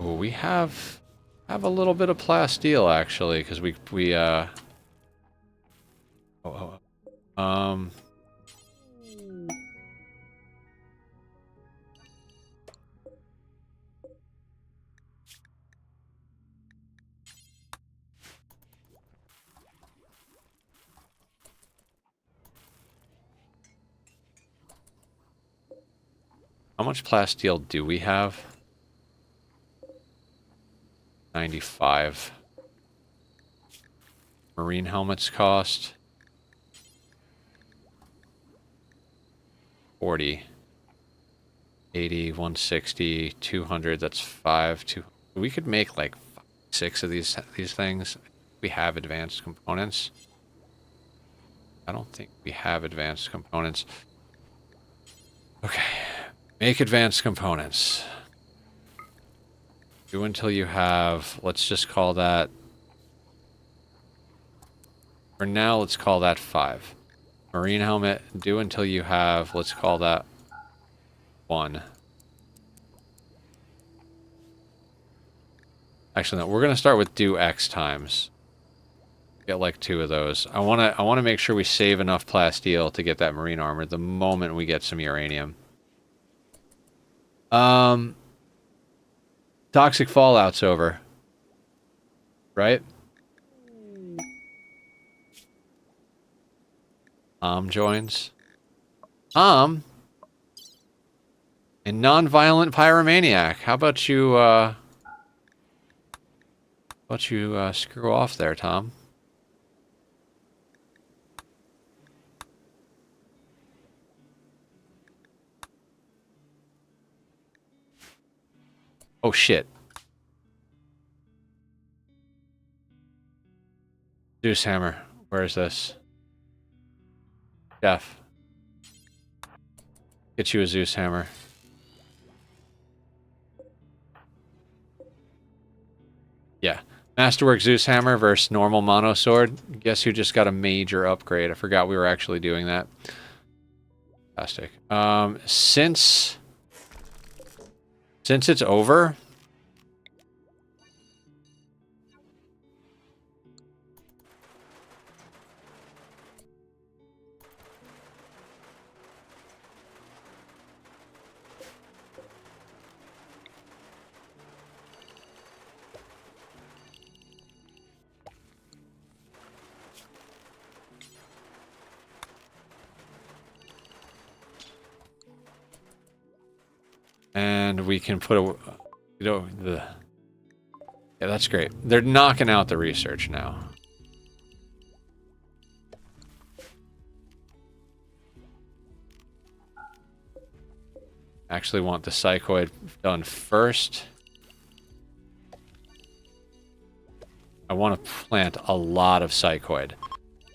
Ooh, we have a little bit of plasteel actually, because how much plasteel do we have? 95. Marine helmets cost 40. 80, 160, 200, that's 5. We could make like 6 of these things. We have advanced components. I don't think we have advanced components. Okay. Make advanced components. Do until you have, let's just call that, for now, let's call that 5. Marine helmet, do until you have, let's call that 1. Actually, no, we're going to start with do X times. Get like 2 of those. I want to make sure we save enough plasteel to get that marine armor the moment we get some uranium. Toxic fallout's over. Right? Joins. A non-violent pyromaniac. How about you, screw off there, Tom? Oh, shit. Zeus hammer. Where is this? Jeff. Get you a Zeus hammer. Yeah. Masterwork Zeus hammer versus normal mono sword. Guess who just got a major upgrade? I forgot we were actually doing that. Fantastic. Since it's over... And we can put a... Yeah, that's great. They're knocking out the research now. Actually want the psychoid done first. I want to plant a lot of psychoid.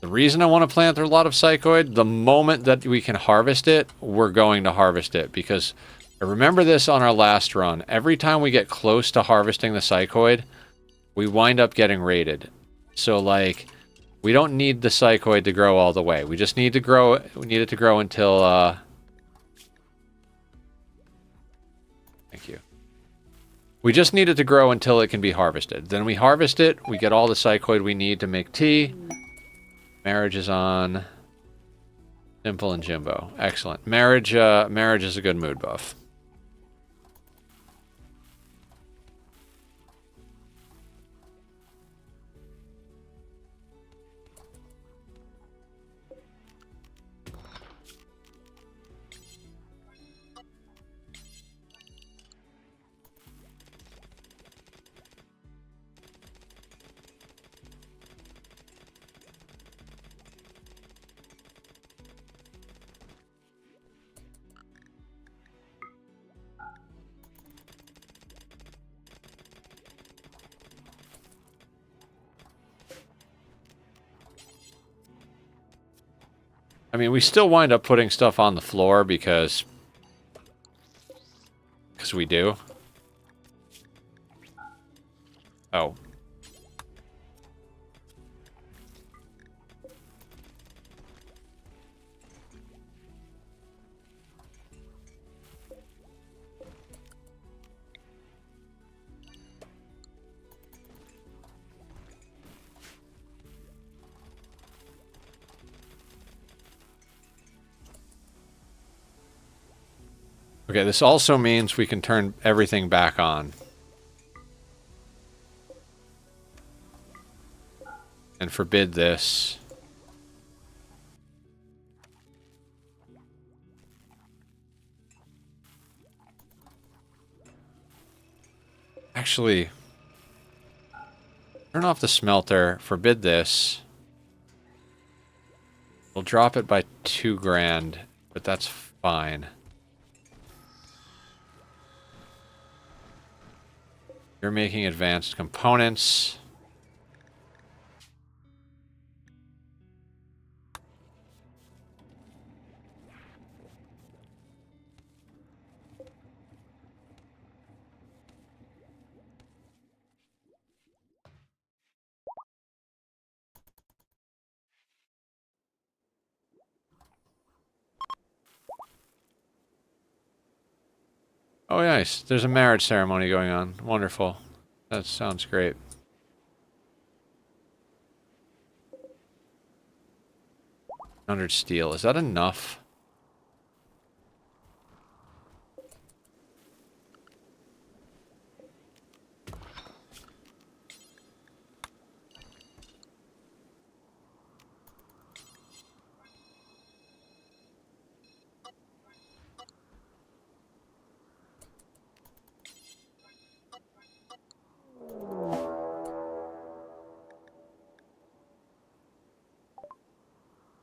The reason I want to plant a lot of psychoid, the moment that we can harvest it, we're going to harvest it. Because I remember this on our last run. Every time we get close to harvesting the psychoid, we wind up getting raided. So, like, we don't need the psychoid to grow all the way. We just need to grow. We need it to grow until. Thank you. We just need it to grow until it can be harvested. Then we harvest it. We get all the psychoid we need to make tea. Marriage is on. Simple and Jimbo. Excellent. Marriage is a good mood buff. I mean, we still wind up putting stuff on the floor because we do. Oh. Okay, this also means we can turn everything back on. And forbid this. Actually, turn off the smelter, forbid this. We'll drop it by 2 grand, but that's fine. You're making advanced components. Oh, nice. There's a marriage ceremony going on. Wonderful. That sounds great. $100 steel. Is that enough?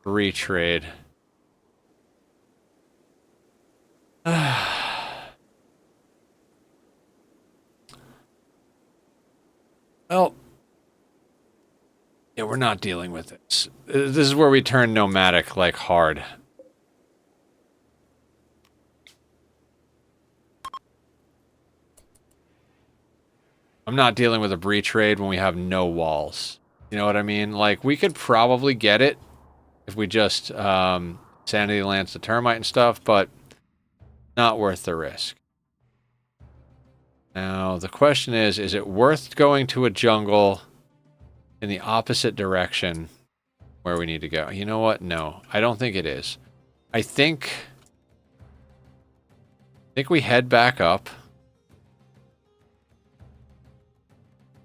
Retrade. Well, yeah, we're not dealing with this. This is where we turn nomadic, like, hard. I'm not dealing with a breach raid when we have no walls. You know what I mean? Like, we could probably get it if we just sanity lance the termite and stuff, but not worth the risk. Now, the question is it worth going to a jungle in the opposite direction where we need to go? You know what? No, I don't think it is. I think we head back up.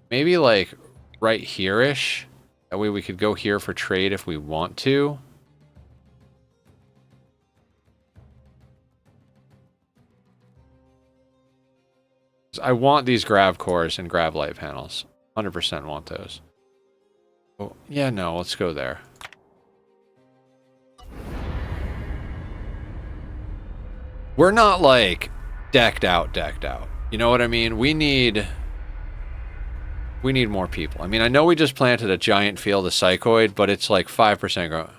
Maybe like right here-ish. That way we could go here for trade if we want to. I want these grav cores and grav light panels. 100% want those. Oh, yeah, no, let's go there. We're not like decked out. You know what I mean? We need more people. I mean, I know we just planted a giant field of psychoid, but it's like 5% growth.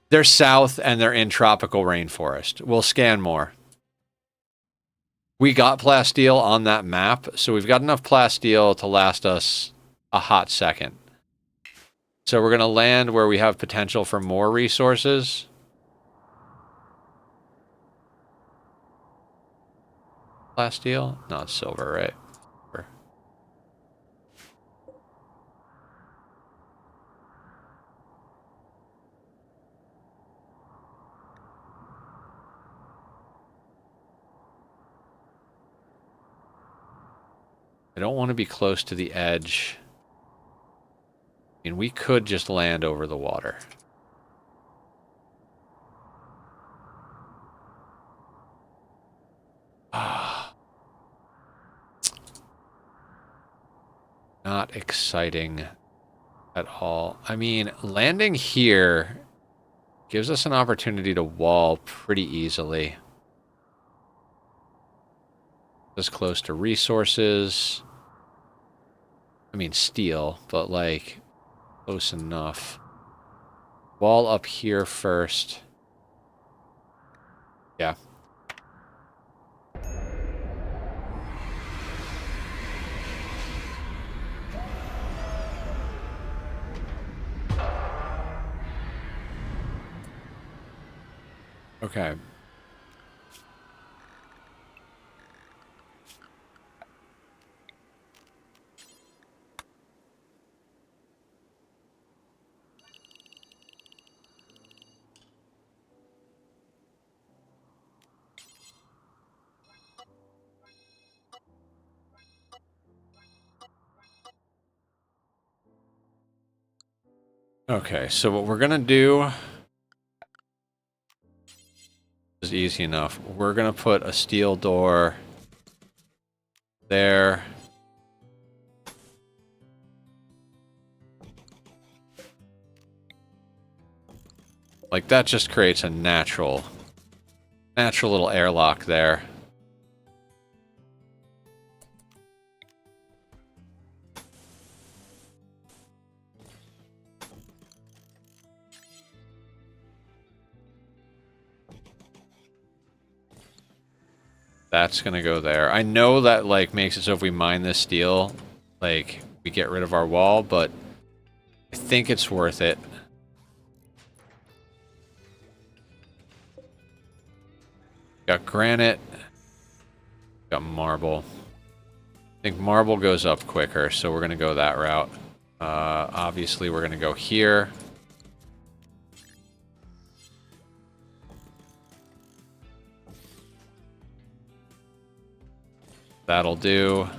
They're south and they're in tropical rainforest. We'll scan more. We got plasteel on that map, so we've got enough plasteel to last us a hot second. So we're going to land where we have potential for more resources. Plasteel? No, it's silver, right? Silver. I don't want to be close to the edge. I mean, we could just land over the water. Not exciting at all. I mean, landing here gives us an opportunity to wall pretty easily. Just close to resources. I mean, steel, but like close enough. Wall up here first. Yeah. Okay. Okay, so what we're gonna do is easy enough. We're gonna put a steel door there. Like, that just creates a natural little airlock there. That's gonna go there. I know that, like, makes it so if we mine this steel, like, we get rid of our wall, but I think it's worth it. Got granite. Got marble. I think marble goes up quicker, so we're going to go that route. Obviously, we're going to go here. That'll do.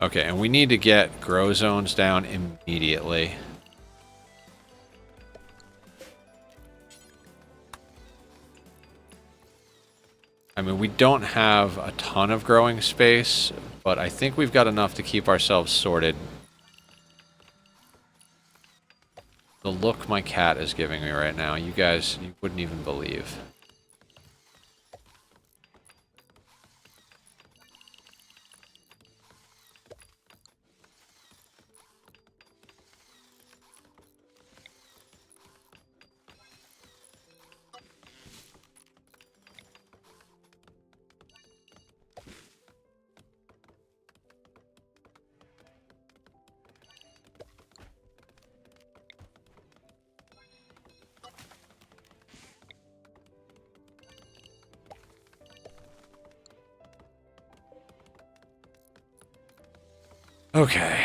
Okay, and we need to get grow zones down immediately. I mean, we don't have a ton of growing space, but I think we've got enough to keep ourselves sorted. The look my cat is giving me right now, you guys, you wouldn't even believe. Okay.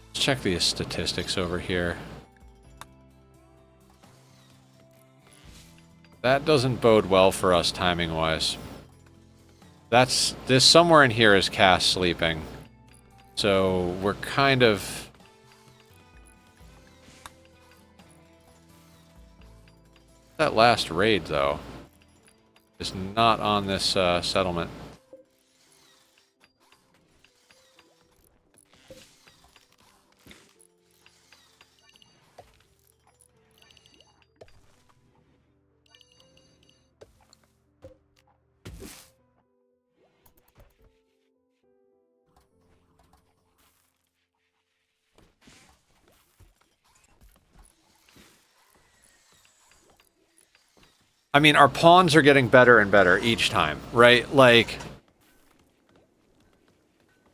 Let's check the statistics over here. That doesn't bode well for us timing-wise. This somewhere in here is Cass sleeping. So we're kind of... That last raid, though, is not on this settlement. I mean, our pawns are getting better and better each time, right? Like,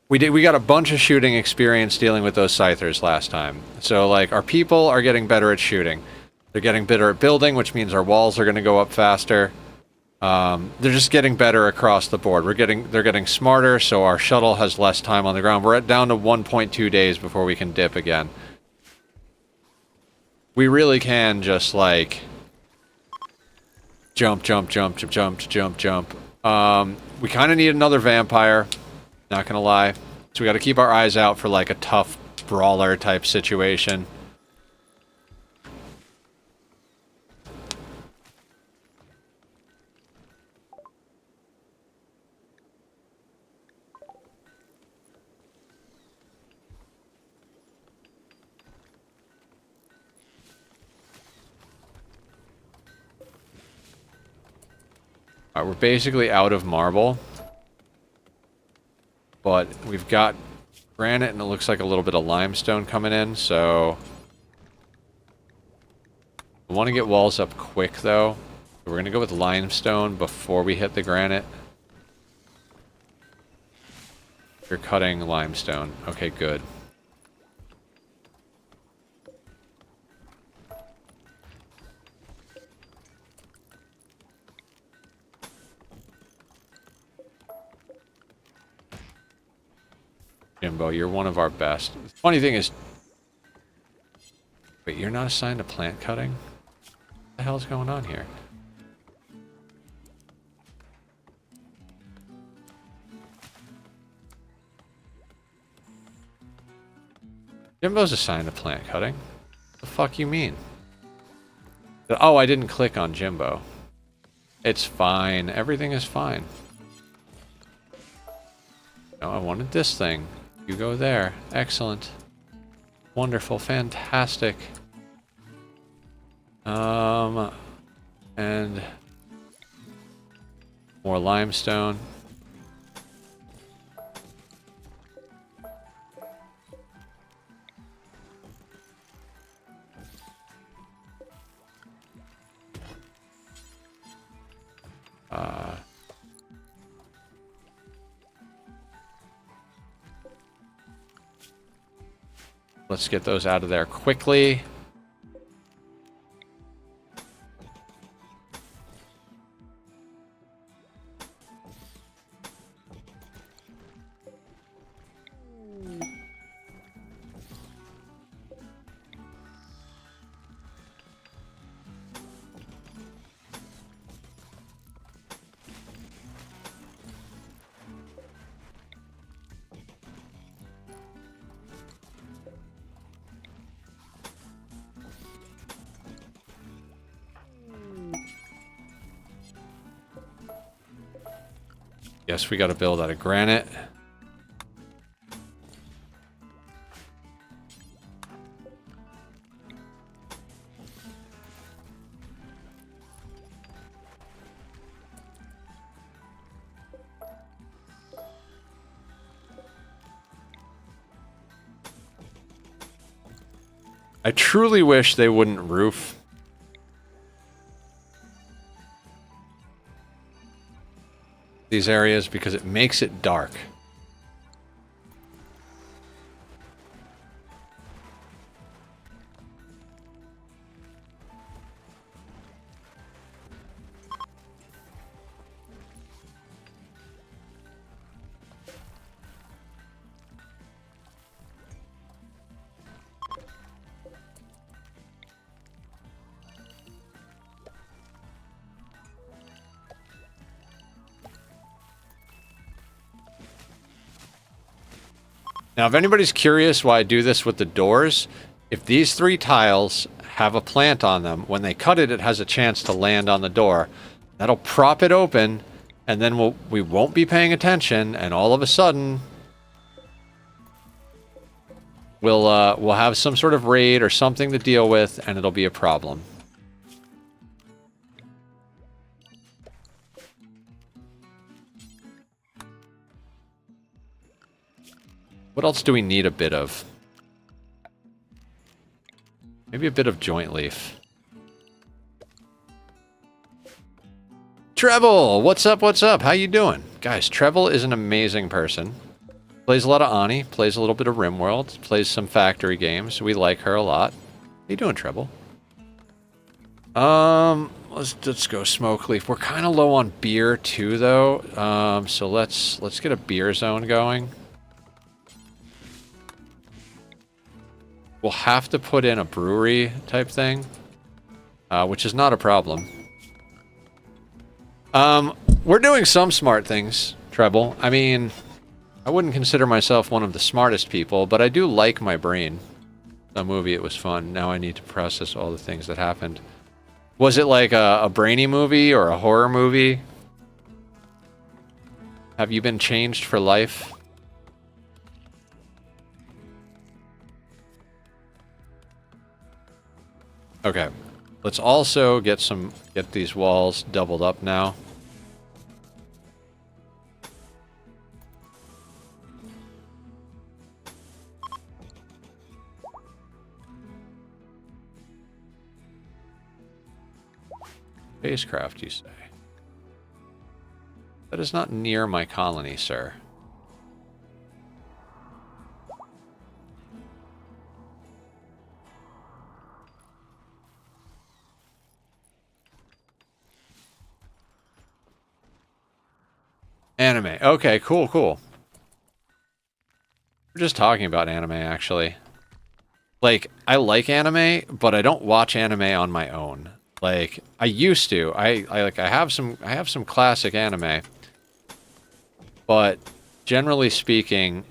we got a bunch of shooting experience dealing with those scythers last time. So, like, our people are getting better at shooting. They're getting better at building, which means our walls are going to go up faster. They're just getting better across the board. They're getting smarter, so our shuttle has less time on the ground. We're down to 1.2 days before we can dip again. We really can just, like... Jump, jump, jump, jump, jump, jump, jump. We kind of need another vampire. Not gonna lie. So we gotta keep our eyes out for like a tough brawler type situation. Alright, we're basically out of marble. But we've got granite and it looks like a little bit of limestone coming in, so... I want to get walls up quick, though. We're going to go with limestone before we hit the granite. You're cutting limestone. Okay, good. Jimbo, you're one of our best. The funny thing is... Wait, you're not assigned to plant cutting? What the hell's going on here? Jimbo's assigned to plant cutting. What the fuck you mean? Oh, I didn't click on Jimbo. It's fine. Everything is fine. No, I wanted this thing. You go there. Excellent. Wonderful. Fantastic. And more limestone. Let's get those out of there quickly. Guess we got to build out of granite. I truly wish they wouldn't roof these areas because it makes it dark. Now, if anybody's curious why I do this with the doors, if these 3 tiles have a plant on them, when they cut it, it has a chance to land on the door. That'll prop it open, and then we won't be paying attention, and all of a sudden, we'll have some sort of raid or something to deal with, and it'll be a problem. What else do we need a bit of? Maybe a bit of joint leaf. Treble! What's up, what's up? How you doing? Guys, Treble is an amazing person. Plays a lot of Ani, plays a little bit of Rimworld, plays some factory games. We like her a lot. How you doing, Treble? Let's go smoke leaf. We're kind of low on beer too, though. So let's get a beer zone going. We'll have to put in a brewery type thing, which is not a problem. We're doing some smart things, Treble. I mean, I wouldn't consider myself one of the smartest people, but I do like my brain. The movie, it was fun. Now I need to process all the things that happened. Was it like a brainy movie or a horror movie? Have you been changed for life? Okay, let's also get these walls doubled up now. Spacecraft, you say? That is not near my colony, sir. Anime. Okay, cool, cool. We're just talking about anime, actually. Like, I like anime, but I don't watch anime on my own. Like, I used to. I have some classic anime. But generally speaking,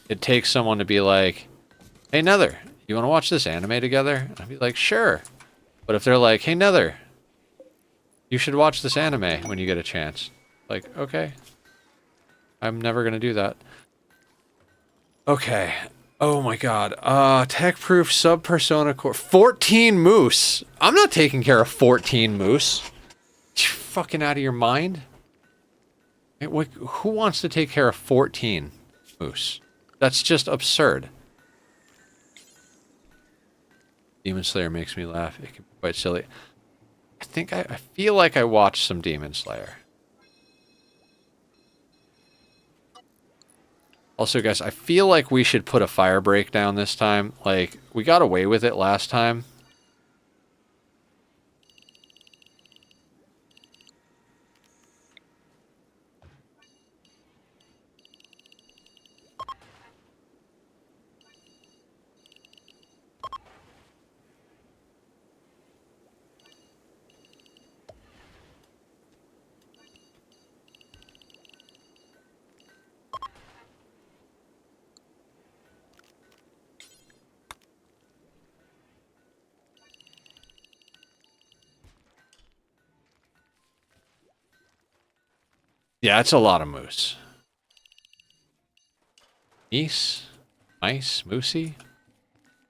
it takes someone to be like, "Hey Nether, you want to watch this anime together?" And I'd be like, "Sure." But if they're like, "Hey Nether, you should watch this anime when you get a chance." Like, okay. I'm never gonna do that. Okay. Oh my god. Tech-proof sub-persona core. 14 moose! I'm not taking care of 14 moose. You fucking out of your mind? Who wants to take care of 14 moose? That's just absurd. Demon Slayer makes me laugh. It can be quite silly. I feel like I watched some Demon Slayer. Also, guys, I feel like we should put a fire break down this time. Like, we got away with it last time. Yeah, it's a lot of moose. Meese? Mice? Moosey?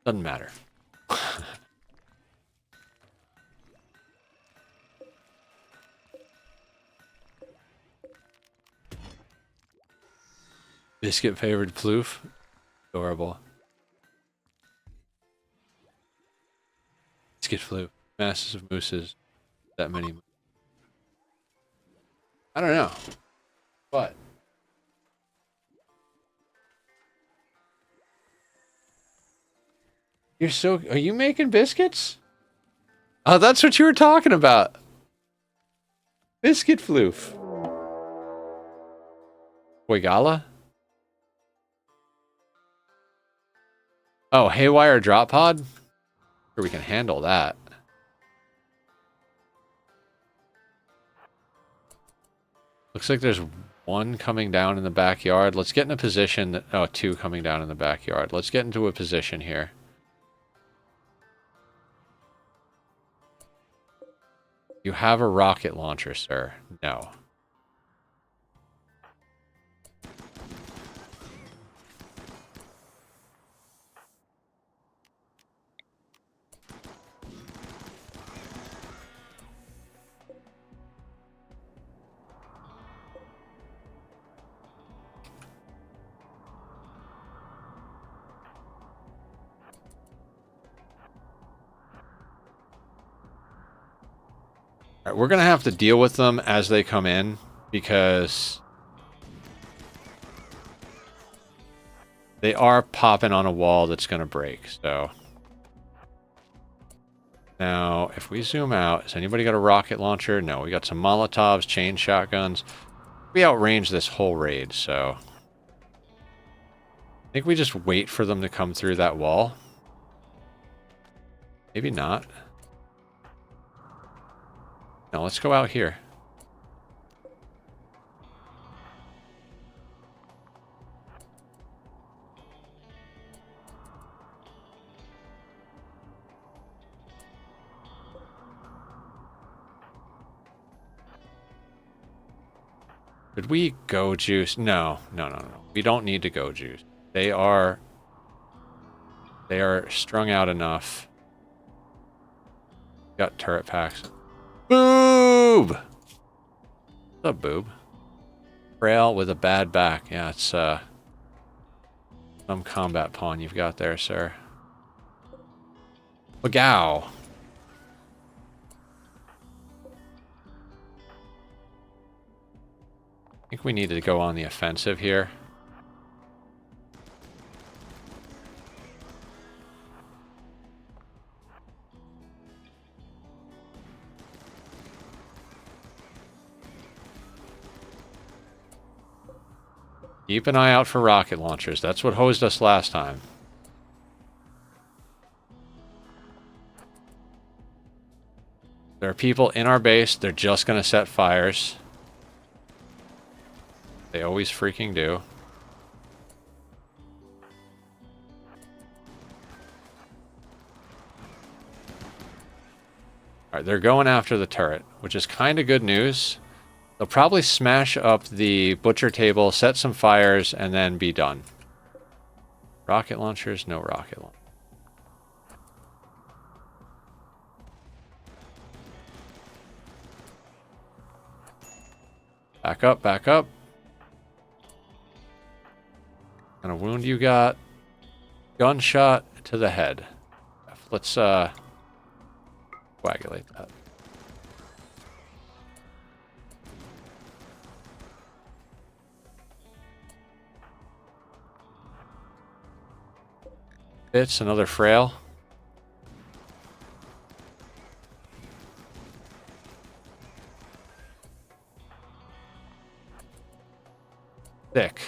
Doesn't matter. Biscuit favored floof? Adorable. Biscuit floof. Masses of mooses. That many. I don't know. But. You're so... Are you making biscuits? Oh, that's what you were talking about. Biscuit floof. Wigala? Oh, haywire drop pod? Sure, we can handle that. Looks like there's one coming down in the backyard. Let's get in a position that... Oh, two coming down in the backyard. Let's get into a position here. You have a rocket launcher, sir. No. All right, we're going to have to deal with them as they come in because they are popping on a wall that's going to break. So now if we zoom out, has anybody got a rocket launcher? No, we got some Molotovs, chain shotguns. We outrange this whole raid, so I think we just wait for them to come through that wall. Maybe not. No, let's go out here. Did we go juice? No. We don't need to go juice. They are strung out enough. Got turret packs. Boob! What's up, boob? Frail with a bad back. Yeah, it's some combat pawn you've got there, sir. Wagow. I think we need to go on the offensive here. Keep an eye out for rocket launchers. That's what hosed us last time. There are people in our base. They're just going to set fires. They always freaking do. Alright, they're going after the turret, which is kind of good news. They'll probably smash up the butcher table, set some fires, and then be done. Rocket launchers? No rocket launchers. Back up, back up. What kind of wound you got? Gunshot to the head. Let's coagulate that. Bits, another frail. Thick.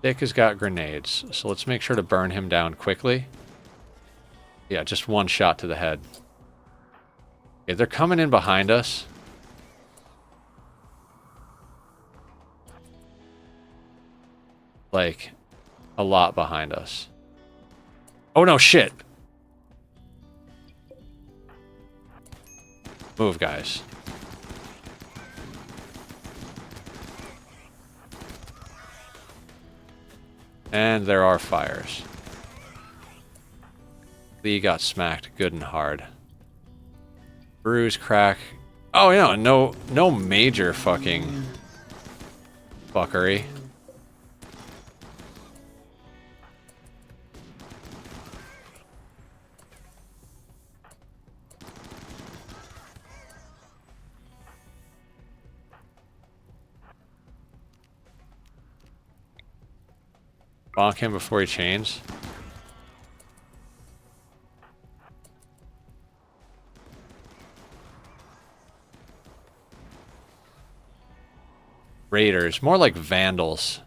Thick has got grenades, so let's make sure to burn him down quickly. Yeah, just one shot to the head. Okay, they're coming in behind us. Like, a lot behind us. Oh no, shit! Move, guys. And there are fires. Lee got smacked good and hard. Bruise, crack. Oh, yeah, no major fucking fuckery. Bonk him before he chains. Raiders, more like vandals.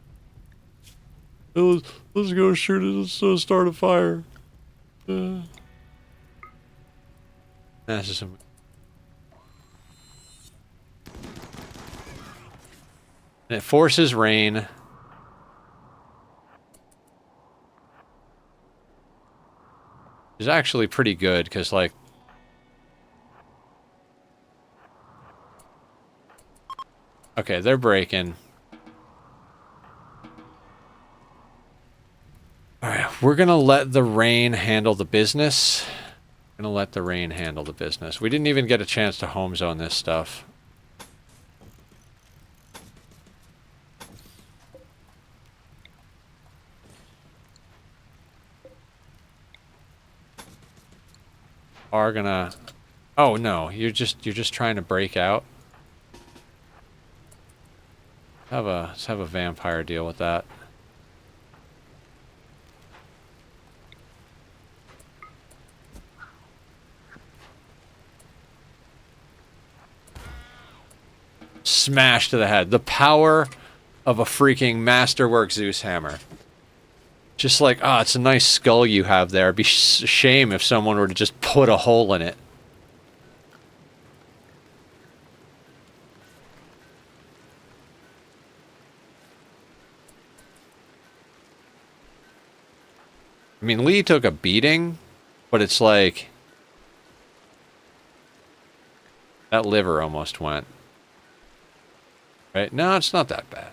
Let's go shoot it. Let's start a fire. That's just some. And it forces rain. Is actually pretty good because, like, okay, they're breaking. All right, we're gonna let the rain handle the business. Gonna let the rain handle the business. We didn't even get a chance to home zone this stuff. Are gonna. Oh no, you're just trying to break out. Let's have a vampire deal with that. Smash to the head. The power of a freaking masterwork Zeus hammer. Just like, it's a nice skull you have there. It'd be a shame if someone were to just put a hole in it. I mean, Lee took a beating, but it's like... that liver almost went. Right? No, it's not that bad.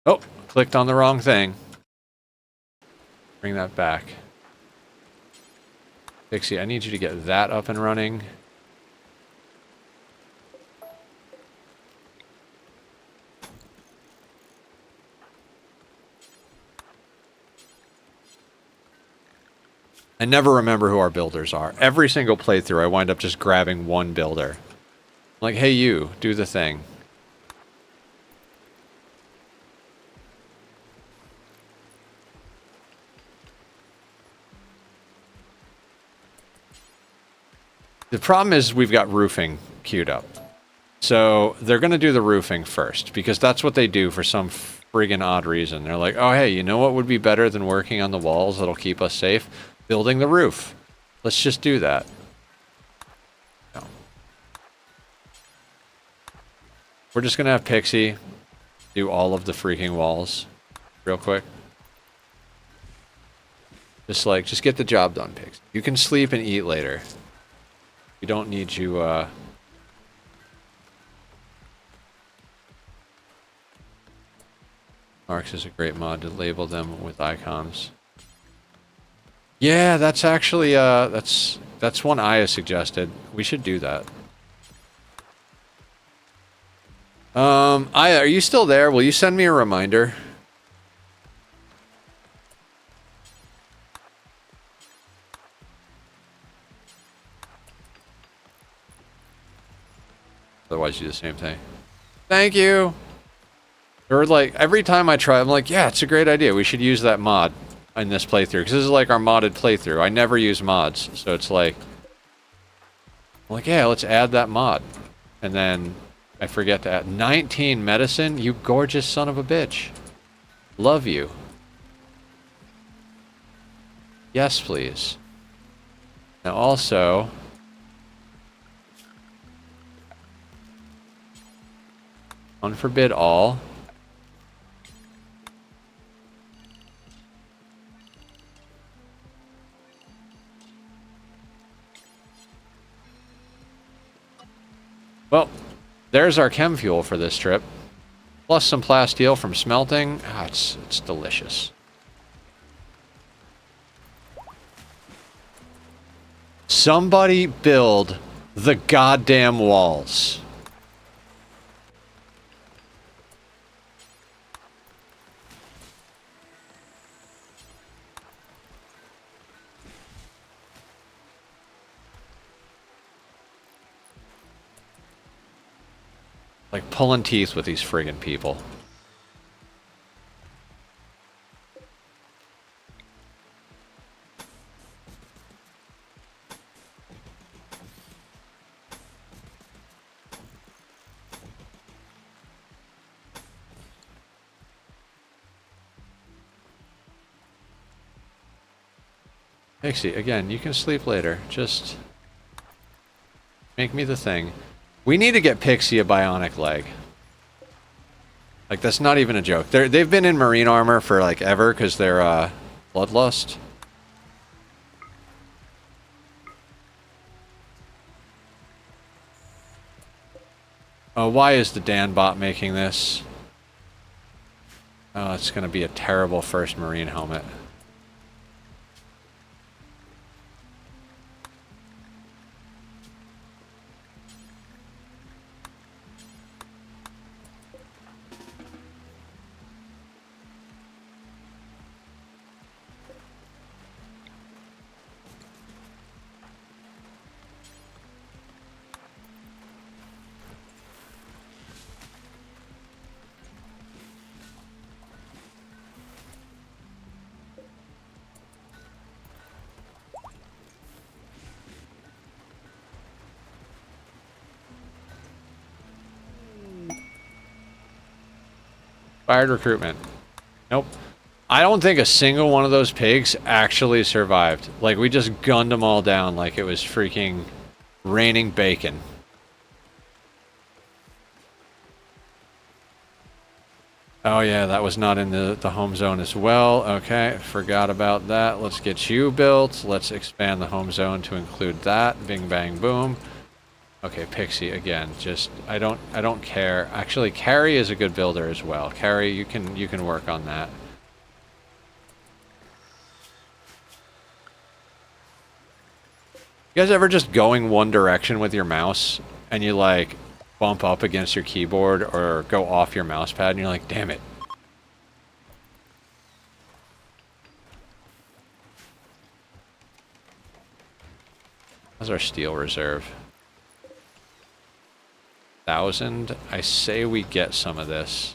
Oh, clicked on the wrong thing. Bring that back. Pixie, I need you to get that up and running. I never remember who our builders are. Every single playthrough, I wind up just grabbing one builder. Like, hey, you, do the thing. The problem is we've got roofing queued up. So they're going to do the roofing first because that's what they do for some friggin' odd reason. They're like, oh, hey, you know what would be better than working on the walls that'll keep us safe? Building the roof. Let's just do that. No. We're just going to have Pixie do all of the freaking walls real quick. Just get the job done, Pixie. You can sleep and eat later. We don't need you, Marks is a great mod to label them with icons. Yeah, that's actually, that's one Aya suggested. We should do that. Aya, are you still there? Will you send me a reminder? Otherwise, you do the same thing. Thank you! Or like, every time I try, I'm like, yeah, it's a great idea. We should use that mod in this playthrough. Because this is like our modded playthrough. I never use mods. So it's like, I'm like, yeah, let's add that mod. And then I forget to add 19 medicine. You gorgeous son of a bitch. Love you. Yes, please. Now also, unforbid all. Well, there's our chem fuel for this trip. Plus some plasteel from smelting. Ah, it's delicious. Somebody build the goddamn walls. Like pulling teeth with these friggin' people. Pixie, again, you can sleep later. Just make me the thing. We need to get Pixie a bionic leg. Like, that's not even a joke. They've been in marine armor for, like, ever, because they're, bloodlust. Oh, why is the Dan bot making this? Oh, it's gonna be a terrible first marine helmet. Fired recruitment. Nope. I don't think a single one of those pigs actually survived. Like, we just gunned them all down like it was freaking raining bacon. Oh yeah, that was not in the home zone as well. Okay, forgot about that. Let's get you built. Let's expand the home zone to include that. Bing bang boom. Okay, Pixie again. Just I don't care. Actually, Carrie is a good builder as well. Carrie, you can work on that. You guys ever just going one direction with your mouse and you like bump up against your keyboard or go off your mouse pad and you're like, damn it. How's our steel reserve? 1,000. I say we get some of this.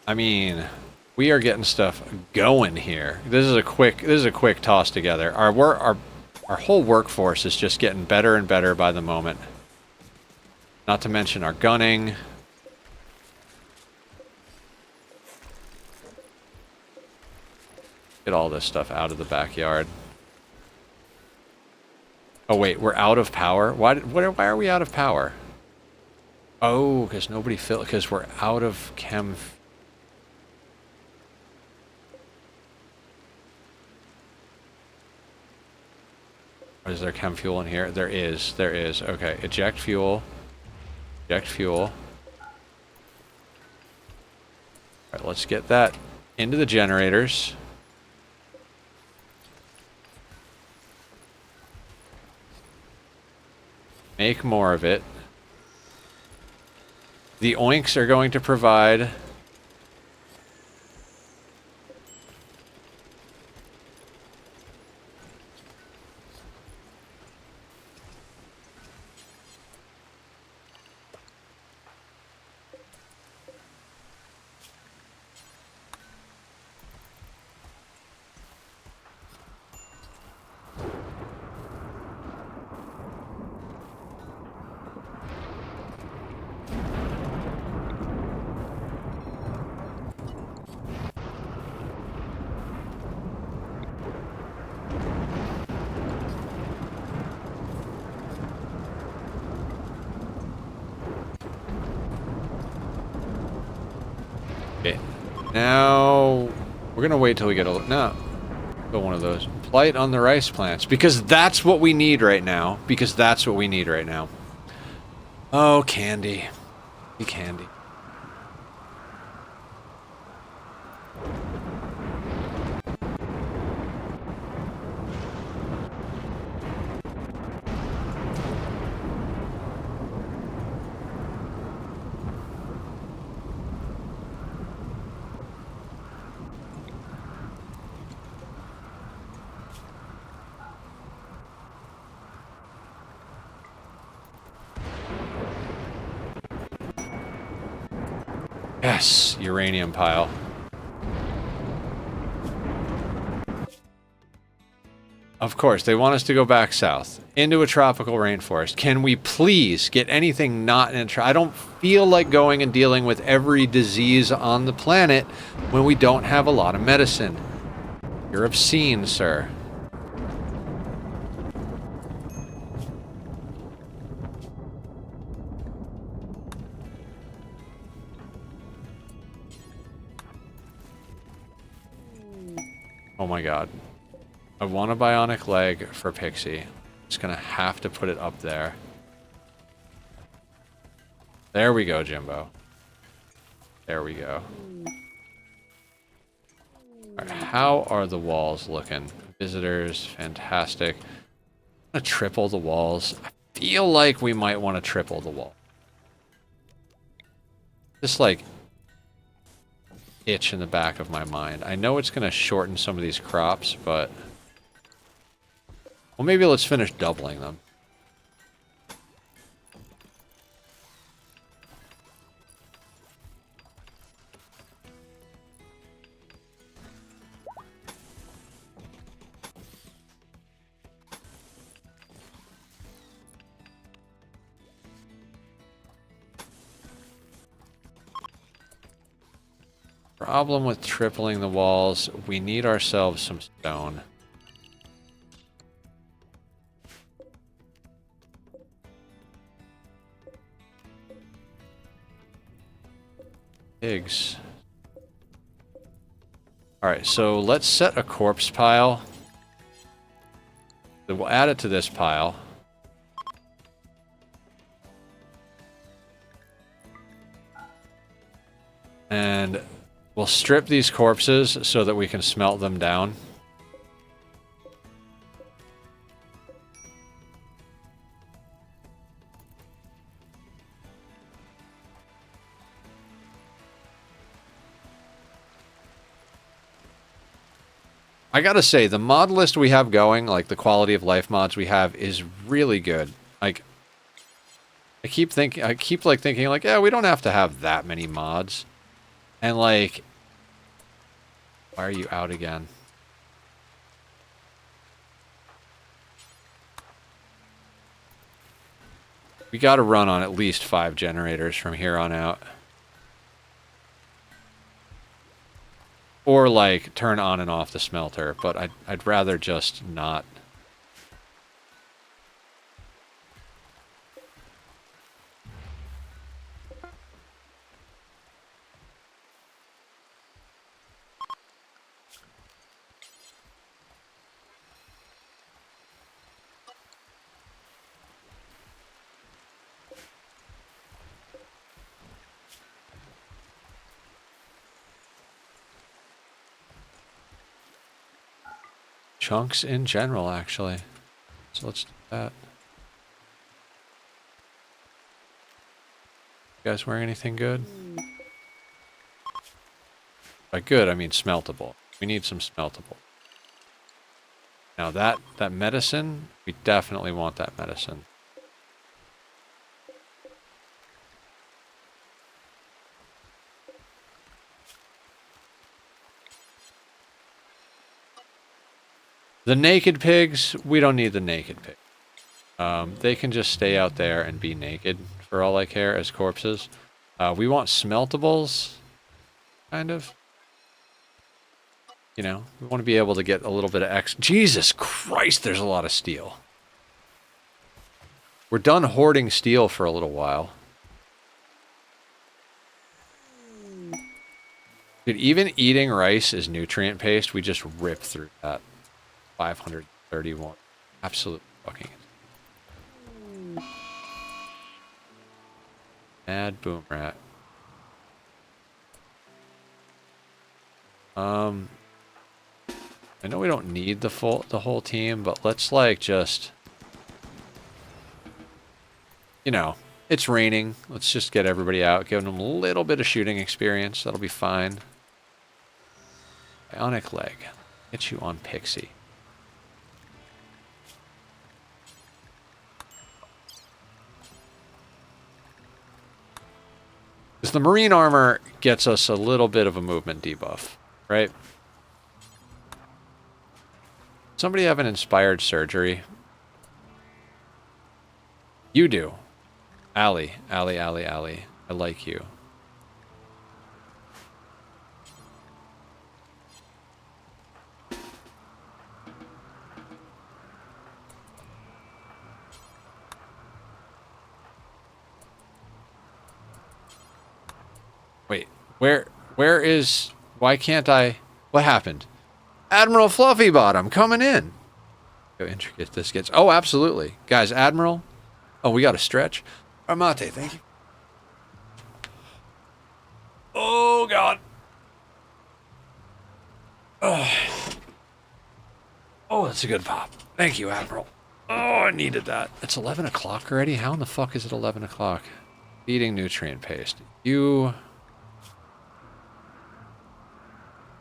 I mean, we are getting stuff going here. This is a quick toss together. Our whole workforce is just getting better and better by the moment. Not to mention our gunning. Get all this stuff out of the backyard. Oh wait, we're out of power? Why are we out of power? Oh, because because we're out of chem. Is there chem fuel in here? There is. Okay, eject fuel. Eject fuel. Alright, let's get that into the generators. Make more of it. The oinks are going to provide... Okay. Now, we're going to wait till we get a... No. Go one of those. Blight on the rice plants. Because that's what we need right now. Oh, candy. Candy. Yes, uranium pile. Of course, they want us to go back south into a tropical rainforest. Can we please get anything not in a I don't feel like going and dealing with every disease on the planet when we don't have a lot of medicine. You're obscene, sir. Oh my god. I want a bionic leg for Pixie. Just gonna have to put it up there. There we go, Jimbo. There we go. Alright, how are the walls looking? Visitors, fantastic. I'm gonna triple the walls. I feel like we might want to triple the wall. Just like itch in the back of my mind. I know it's gonna shorten some of these crops, but... Well, maybe let's finish doubling them. Problem with tripling the walls, we need ourselves some stone. Pigs. Alright, so let's set a corpse pile. We'll add it to this pile. And We'll strip these corpses so that we can smelt them down. I gotta say, the mod list we have going, like the quality of life mods we have, is really good. Like, I keep thinking, like, yeah, we don't have to have that many mods. And like, why are you out again? We gotta run on at least 5 generators from here on out. Or, like, turn on and off the smelter, but I'd rather just not. Chunks in general, actually. So let's do that. You guys wearing anything good? By good, I mean smeltable. We need some smeltable. Now that medicine, we definitely want that medicine. The naked pigs, we don't need the naked pig. They can just stay out there and be naked for all I care as corpses. We want smeltables, kind of. You know, we want to be able to get a little bit of Jesus Christ, there's a lot of steel. We're done hoarding steel for a little while. Dude, even eating rice is nutrient paste. We just rip through that. 531. Absolute fucking. Mad boom rat. I know we don't need the whole team, but let's like just, you know, it's raining. Let's just get everybody out, give them a little bit of shooting experience. That'll be fine. Bionic leg. Get you on Pixie. Because the marine armor gets us a little bit of a movement debuff, right? Somebody have an inspired surgery? You do. Allie. I like you. Wait, where is, why can't I, what happened? Admiral Fluffybot, I'm coming in. How intricate this gets. Oh, absolutely. Guys, Admiral. Oh, we got a stretch. Armate, thank you. Oh, God. Oh, that's a good pop. Thank you, Admiral. Oh, I needed that. It's 11 o'clock already? How in the fuck is it 11 o'clock? Eating nutrient paste. You...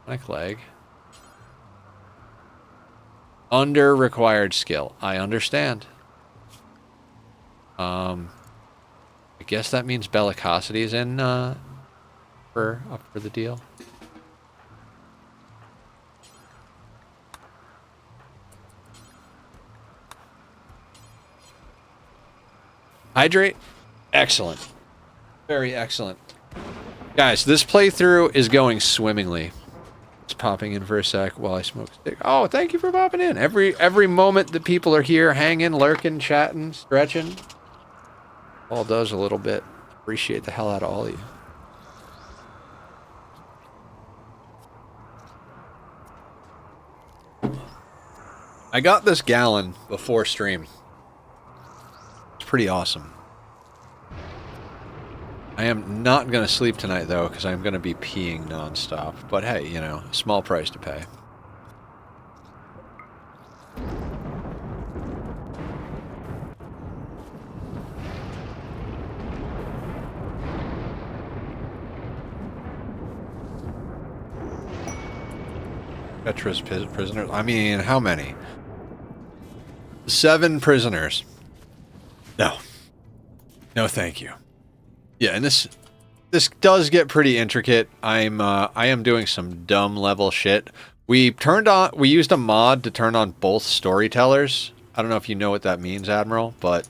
Like leg. Under required skill. I understand. I guess that means bellicosity is in up for the deal. Hydrate. Excellent. Very excellent. Guys, this playthrough is going swimmingly. Just popping in for a sec while I smoke a stick. Oh, thank you for popping in. Every moment that people are here, hanging, lurking, chatting, stretching. All does a little bit. Appreciate the hell out of all of you. I got this gallon before stream. It's pretty awesome. I am not going to sleep tonight, though, because I'm going to be peeing nonstop. But hey, you know, small price to pay. Petra's prisoners? I mean, how many? 7 prisoners. No. No, thank you. Yeah, and this does get pretty intricate. I am doing some dumb level shit. We used a mod to turn on both storytellers. I don't know if you know what that means, Admiral, but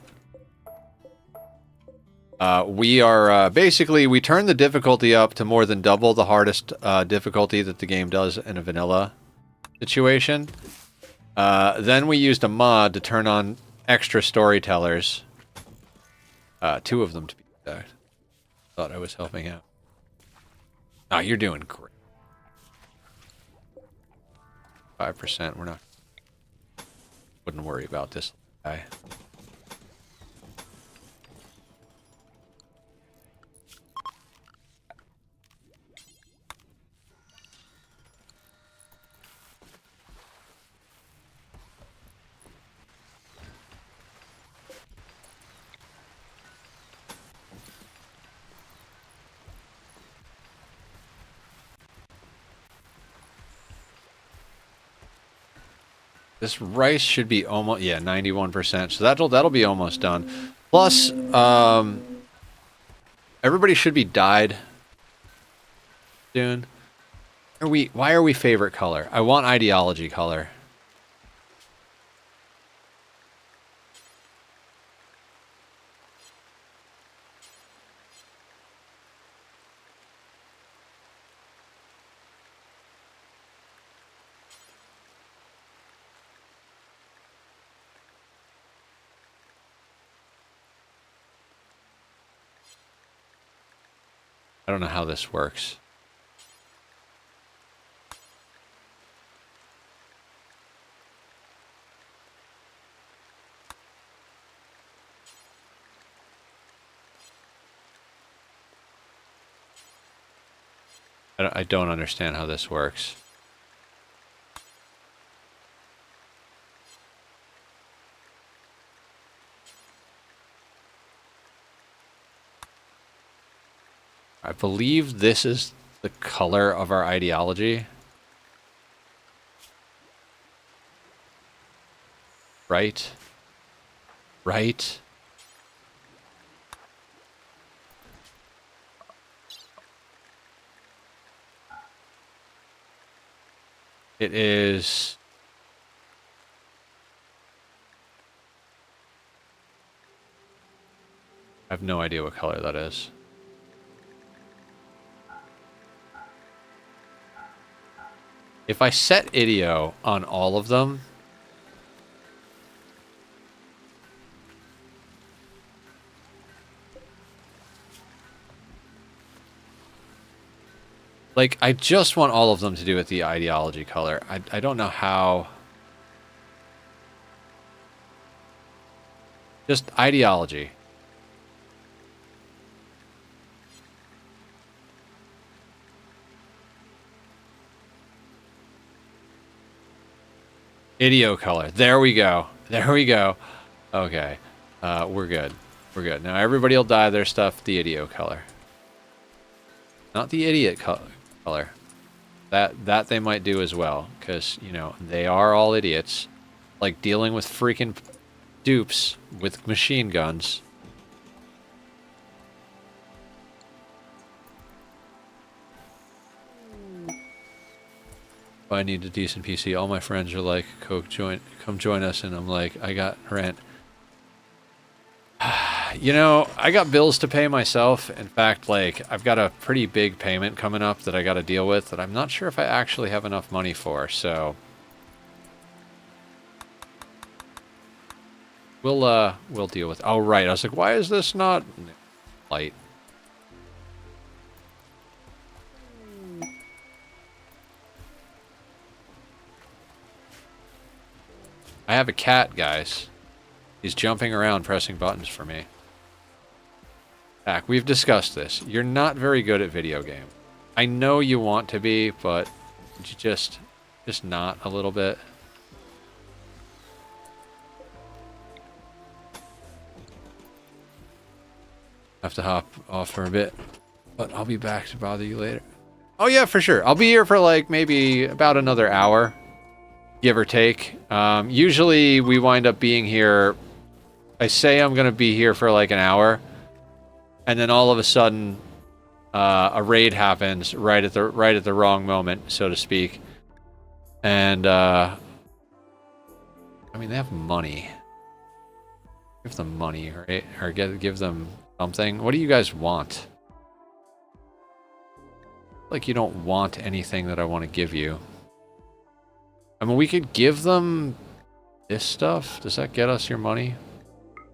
we are basically we turned the difficulty up to more than double the hardest difficulty that the game does in a vanilla situation. Then we used a mod to turn on extra storytellers. 2 of them to be exact. Thought I was helping out. Oh, you're doing great. 5%. We're not. Wouldn't worry about this guy. This rice should be almost, yeah, 91%. So that'll be almost done. Plus, everybody should be dyed soon. Why are we favorite color? I want ideology color. I don't know how this works. I don't understand how this works. I believe this is the color of our ideology. Right? Right? It is... I have no idea what color that is. If I set IDEO on all of them... Like, I just want all of them to do with the ideology color. I don't know how... Just ideology. IDEO color. There we go. There we go. Okay. We're good. We're good. Now everybody will dye their stuff the IDEO color. Not the idiot color. That they might do as well, because, you know, they are all idiots. Like dealing with freaking dupes with machine guns. I need a decent PC. All my friends are like, come join us, and I'm like, I got rent. You know, I got bills to pay myself. In fact, like, I've got a pretty big payment coming up that I got to deal with that I'm not sure if I actually have enough money for, so we'll deal with. Oh, right. I was like, why is this not light? I have a cat, guys. He's jumping around pressing buttons for me. Zach, we've discussed this. You're not very good at video games. I know you want to be, but you just not a little bit. Have to hop off for a bit, but I'll be back to bother you later. Oh yeah, for sure. I'll be here for like maybe about another hour, give or take. Usually we wind up being here. I say I'm gonna be here for like an hour, and then all of a sudden, a raid happens right at the wrong moment, so to speak. And I mean, they have money. Give them money, right? Or give them something. What do you guys want? Like you don't want anything that I want to give you. I mean, we could give them this stuff. Does that get us your money?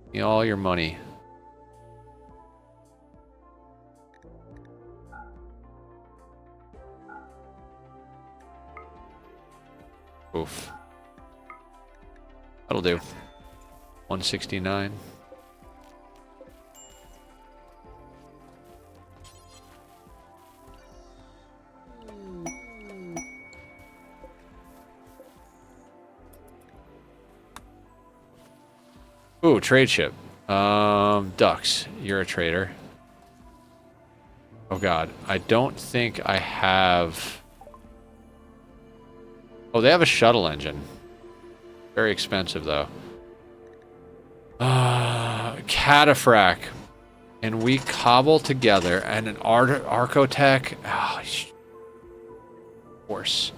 Give me all your money. Oof. That'll do. 169. Ooh, trade ship. Ducks. You're a trader. Oh god. I don't think I have... Oh, they have a shuttle engine. Very expensive, though. Cataphrac. And we cobble together and an Archotech. Oh, of course.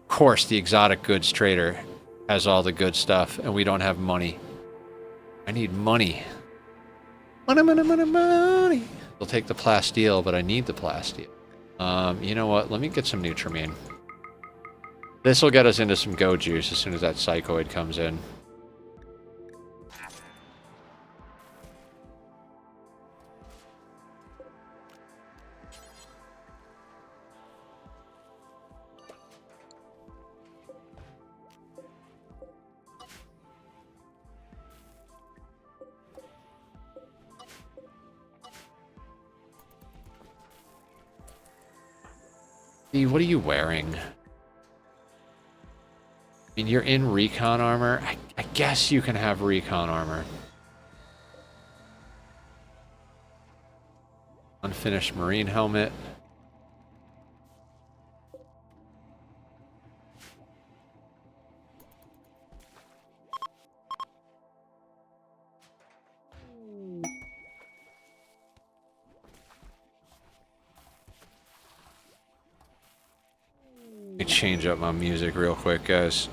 Of course, the exotic goods trader has all the good stuff, and we don't have money. I need money. Money, money, money, money. They'll take the plasteel, but I need the plasteel. You know what? Let me get some Nutramine. This will get us into some go juice as soon as that psychoid comes in. What are you wearing? I mean, you're in recon armor. I guess you can have recon armor. Unfinished marine helmet. Let me change up my music real quick, guys.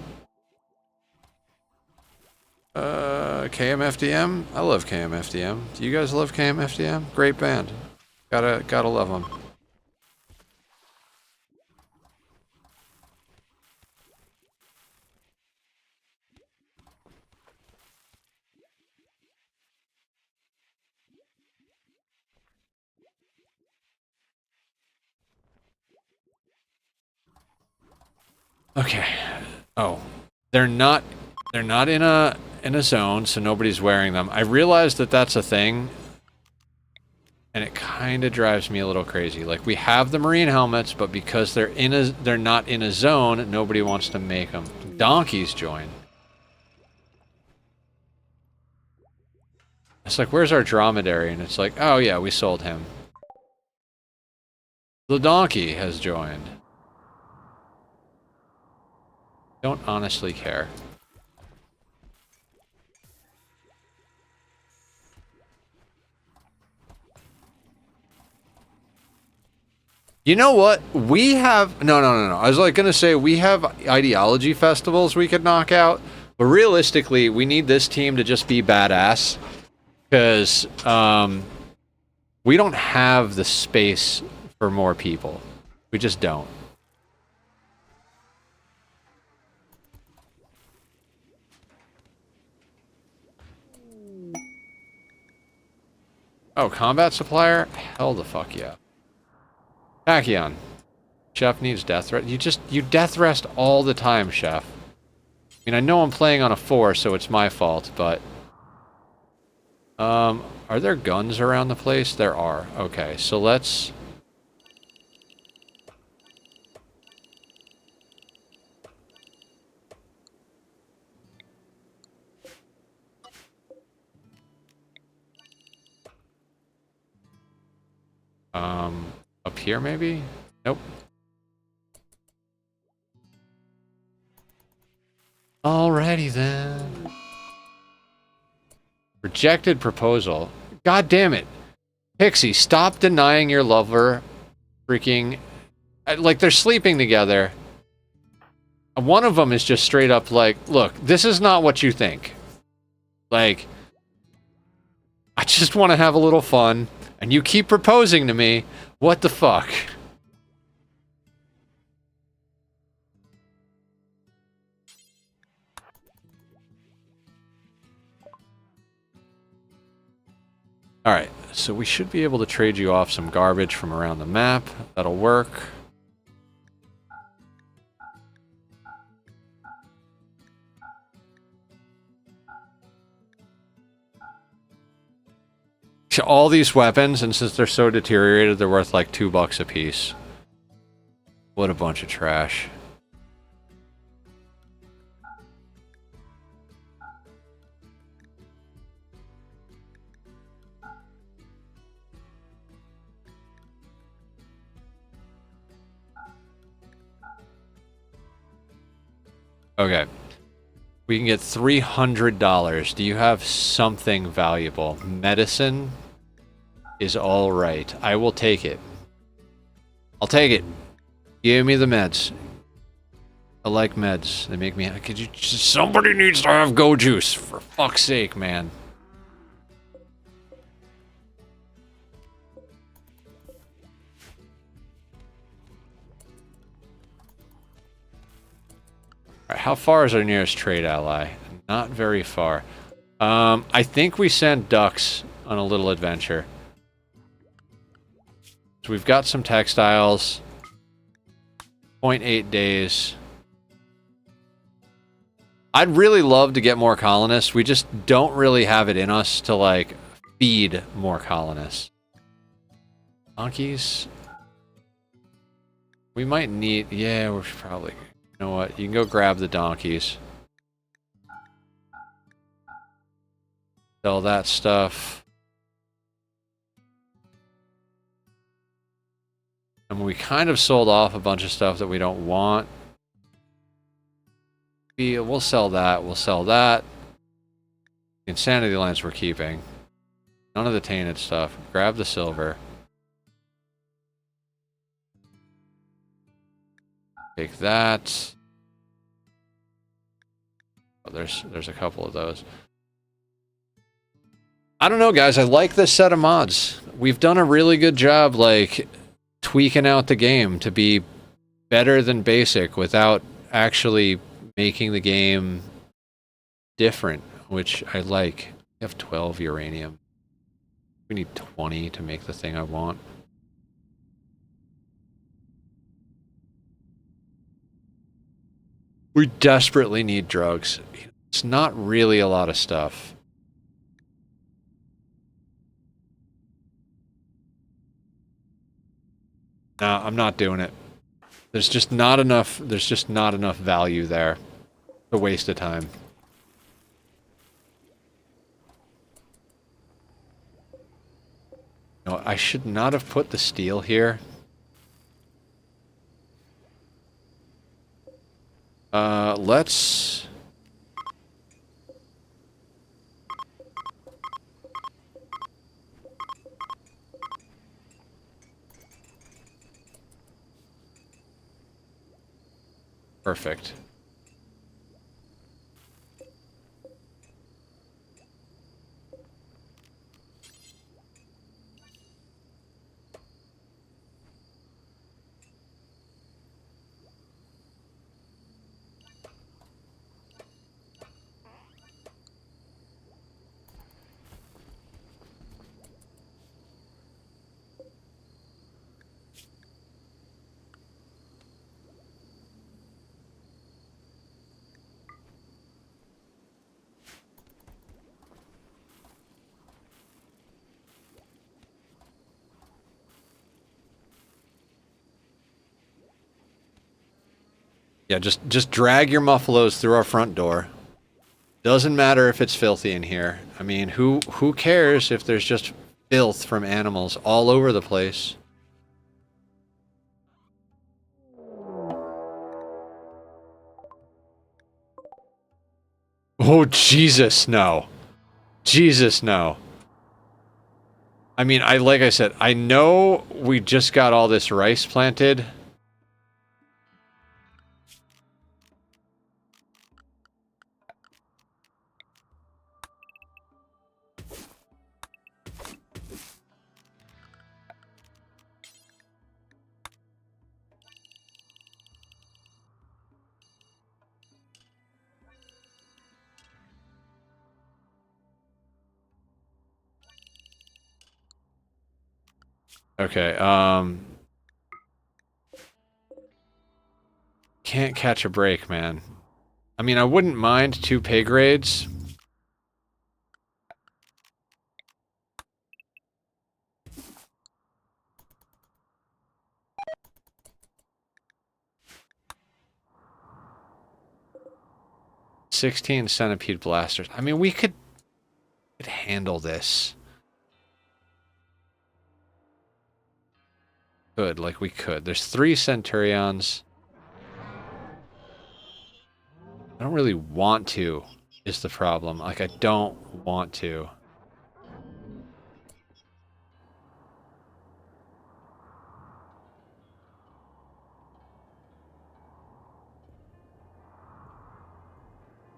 KMFDM? I love KMFDM. Do you guys love KMFDM? Great band. Gotta love them. Okay. Oh, they're not in a zone, so nobody's wearing them. I realized that that's a thing, and it kind of drives me a little crazy. Like, we have the marine helmets, but because they're not in a zone, nobody wants to make them. Donkeys join. It's like, where's our dromedary? And it's like, oh yeah, we sold him. The donkey has joined. Don't honestly care. You know what? We have... No. I was like gonna say, we have ideology festivals we could knock out, but realistically, we need this team to just be badass. Because, we don't have the space for more people. We just don't. Oh, combat supplier? Hell the fuck yeah. Tachyon. Chef needs death rest. You death rest all the time, Chef. I mean, I know I'm playing on a 4, so it's my fault, but... Are there guns around the place? There are. Okay, so let's... Up here maybe? Nope. Alrighty then. Rejected proposal. God damn it. Pixie, stop denying your lover freaking... Like, they're sleeping together. One of them is just straight up like, look, this is not what you think. Like, I just want to have a little fun, and you keep proposing to me. What the fuck? Alright, so we should be able to trade you off some garbage from around the map. That'll work. All these weapons, and since they're so deteriorated, they're worth like $2 a piece. What a bunch of trash. Okay. We can get $300. Do you have something valuable? Medicine is alright. I will take it. I'll take it. Give me the meds. I like meds. They make me... Could you... Somebody needs to have go juice. For fuck's sake, man. Alright, how far is our nearest trade ally? Not very far. I think we sent ducks on a little adventure. So we've got some textiles. 0.8 days. I'd really love to get more colonists. We just don't really have it in us to, like, feed more colonists. Donkeys? We might need... Yeah, we should probably... You know what? You can go grab the donkeys. Sell that stuff. And we kind of sold off a bunch of stuff that we don't want. We'll sell that. We'll sell that. The Insanity lines we're keeping. None of the tainted stuff. Grab the silver. Take that. Oh, there's a couple of those. I don't know, guys. I like this set of mods. We've done a really good job, like, tweaking out the game to be better than basic without actually making the game different, which I like. We have 12 uranium. We need 20 to make the thing I want. We desperately need drugs. It's not really a lot of stuff. No, I'm not doing it. There's just not enough value there. It's a waste of time. No, I should not have put the steel here. Let's... Perfect. Yeah, just drag your muffalos through our front door. Doesn't matter if it's filthy in here. I mean, who cares if there's just filth from animals all over the place? Oh, Jesus, no. Jesus, no. I mean, like I said, I know we just got all this rice planted. Okay, can't catch a break, man. I mean, I wouldn't mind 2 pay grades. $16 centipede blasters. I mean, we could handle this. Good, like we could. There's 3 centurions. I don't really want to, is the problem. Like, I don't want to.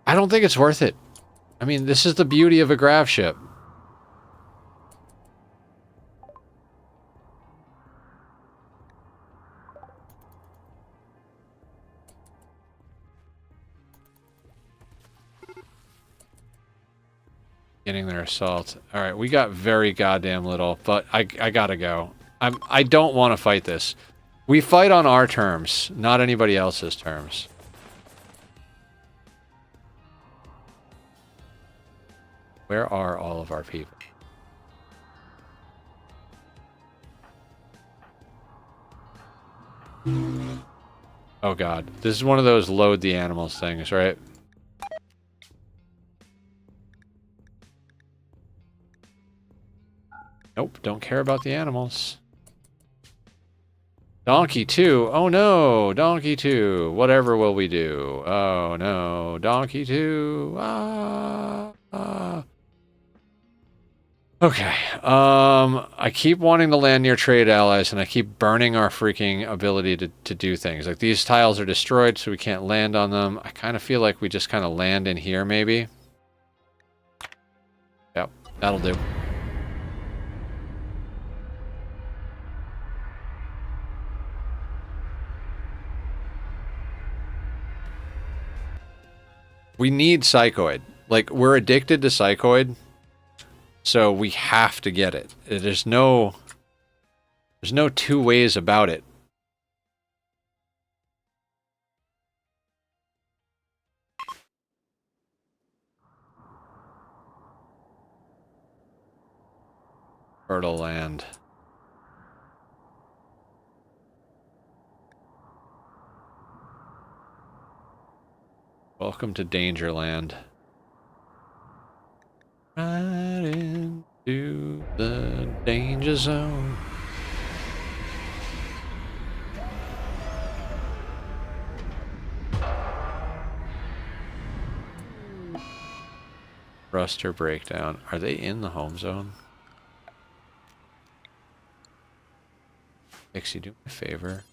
I don't think it's worth it. I mean, this is the beauty of a Gravship. Getting their assault. Alright, we got very goddamn little, but I gotta go. I don't want to fight this. We fight on our terms, not anybody else's terms. Where are all of our people? Oh god. This is one of those load the animals things, right? Nope, don't care about the animals. Donkey 2. Oh no, Donkey 2. Whatever will we do? Oh no, Donkey 2. Okay. I keep wanting to land near trade allies, and I keep burning our freaking ability to do things. Like, these tiles are destroyed, so we can't land on them. I kind of feel like we just kind of land in here, maybe. Yep, that'll do. We need Psychoid. Like, we're addicted to Psychoid, so we have to get it. There's no 2 ways about it. Fertile land. Welcome to Dangerland. Right into the danger zone. Thruster breakdown. Are they in the home zone? Pixie, do me a favor.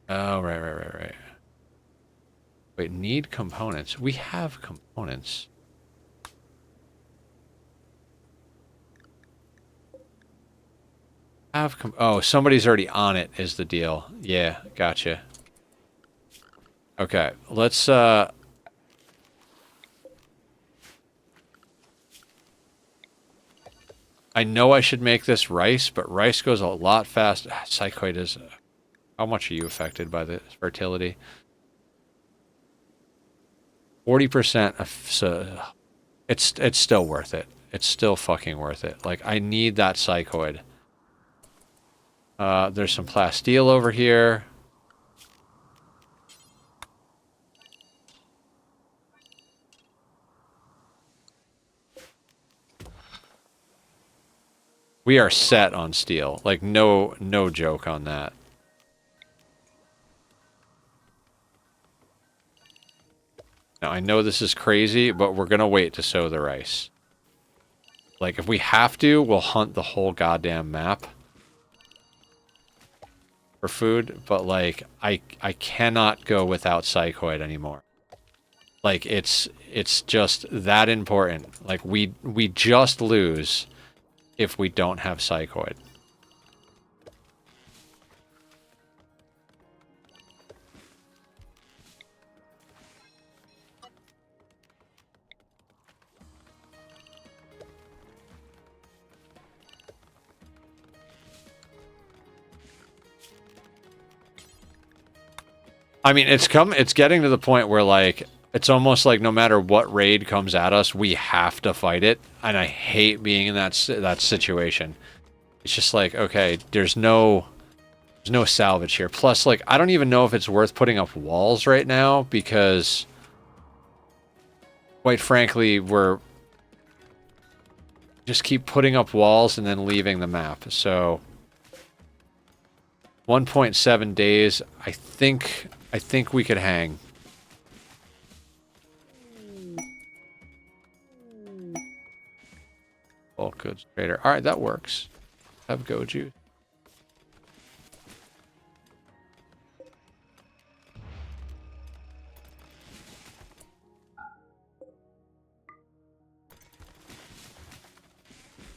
Oh, right. Wait, need components. We have components. Oh, somebody's already on it is the deal. Yeah, gotcha. Okay, let's I know I should make this rice, but rice goes a lot faster. Psychoid is... How much are you affected by this fertility? 40%. So it's still worth it. It's still fucking worth it. Like, I need that Psychoid. There's some plasteel over here. We are set on steel. Like, no joke on that. Now, I know this is crazy, but we're gonna wait to sow the rice. Like, if we have to, we'll hunt the whole goddamn map for food, but, like, I cannot go without psychoid anymore. Like, it's just that important. Like, we just lose if we don't have psychoid. I mean, it's getting to the point where, like, it's almost like no matter what raid comes at us, we have to fight it, and I hate being in that situation. It's just like, okay, there's no salvage here. Plus, like, I don't even know if it's worth putting up walls right now, because, quite frankly, we're just keep putting up walls and then leaving the map. So 1.7 days, I think we could hang. Bulk goods trader. All right, that works. Have goju.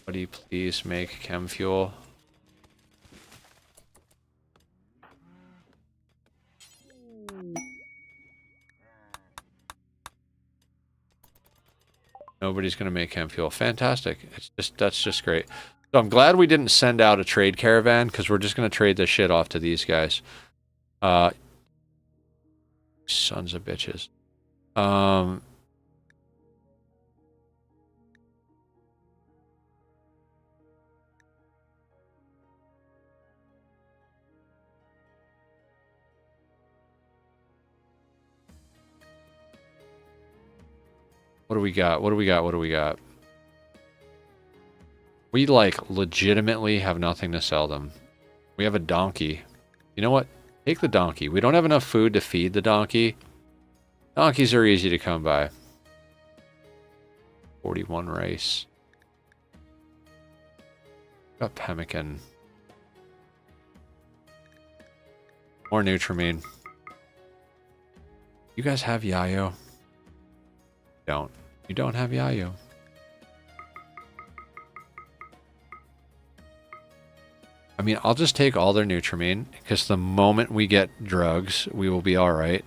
Buddy, please make chem fuel. Nobody's going to make chem fuel. Fantastic. That's just great. So I'm glad we didn't send out a trade caravan, because we're just going to trade this shit off to these guys. Sons of bitches. What do we got? What do we got? What do we got? We, like, legitimately have nothing to sell them. We have a donkey. You know what? Take the donkey. We don't have enough food to feed the donkey. Donkeys are easy to come by. 41 rice. Got pemmican. More Nutrimine. You guys have Yayo? Don't. You don't have Yayo. I mean, I'll just take all their Nutrimine, because the moment we get drugs, we will be alright.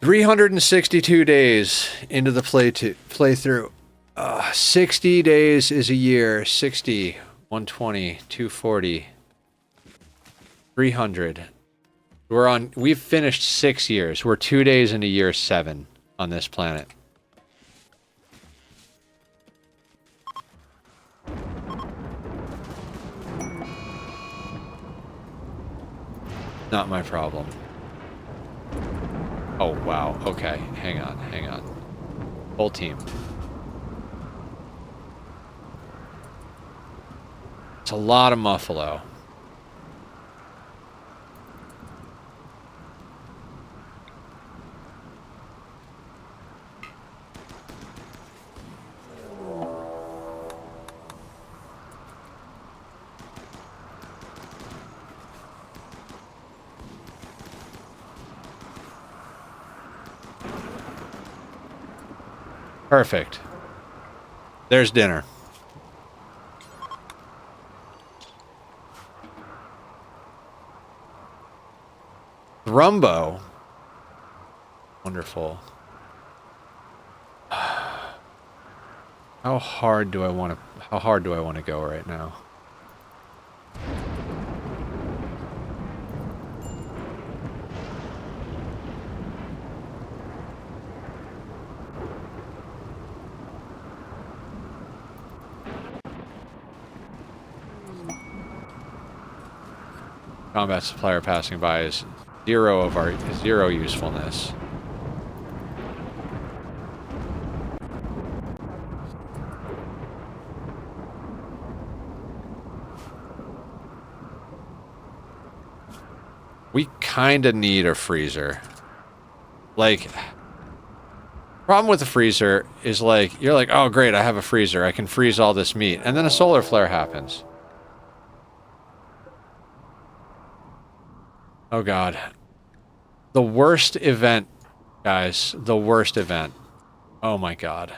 $362 days into the playthrough. 60 days is a year. 60, 120, 240, 300. We've finished 6 years. We're 2 days into year 7 on this planet. Not my problem. Oh, wow. Okay. Hang on. Hang on. Whole team. It's a lot of Muffalo. Perfect. There's dinner. Rumbo. Wonderful. How hard do I want to go right now? Combat supplier passing by is zero usefulness. We kinda need a freezer. Like, problem with the freezer is like, you're like, oh great, I have a freezer, I can freeze all this meat, and then a solar flare happens. Oh god. The worst event, guys, the worst event. Oh my god.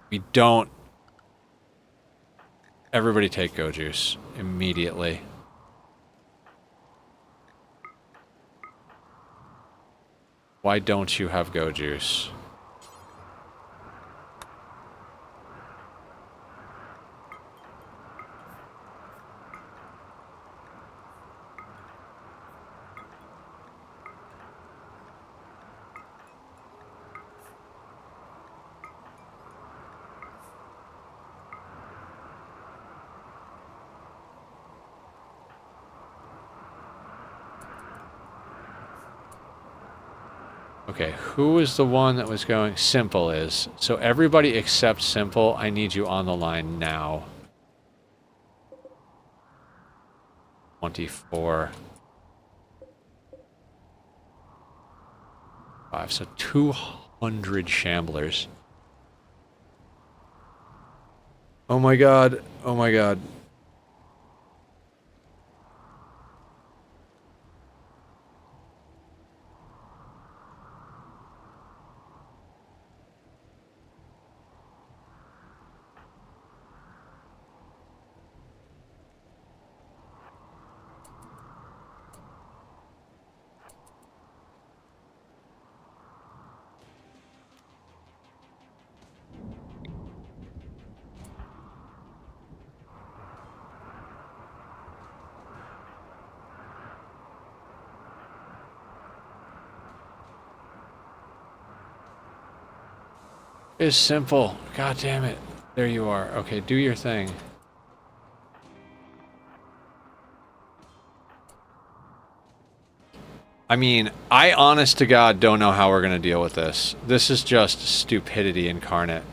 We don't... Everybody take Go Juice immediately. Why don't you have Go Juice? Okay, who is the one that was going? Simple is. So everybody except Simple, I need you on the line now. 24. 5, so 200 shamblers. Oh my god, oh my god. It's Simple. God damn it. There you are. Okay, do your thing. I mean, I honest to God don't know how we're gonna deal with this. This is just stupidity incarnate.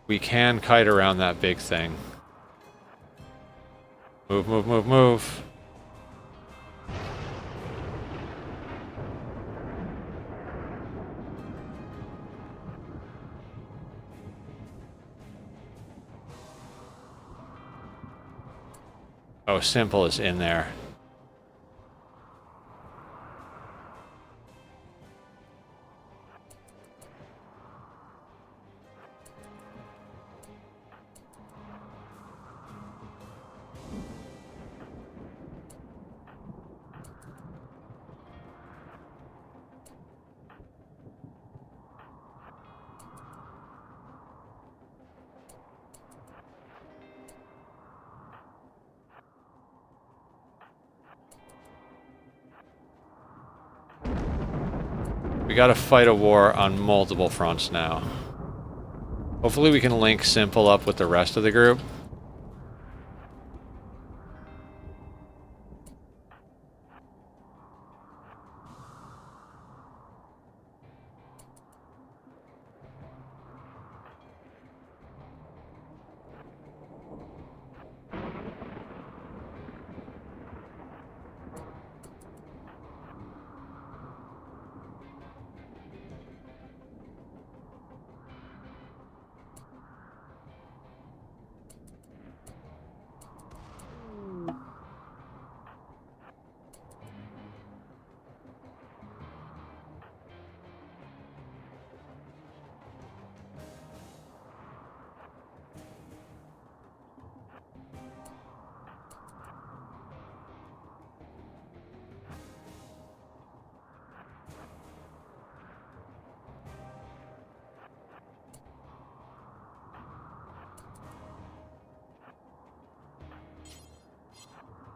We can kite around that big thing. Move, move, move, move. Oh, Simple is in there. We gotta fight a war on multiple fronts now. Hopefully we can link Simple up with the rest of the group.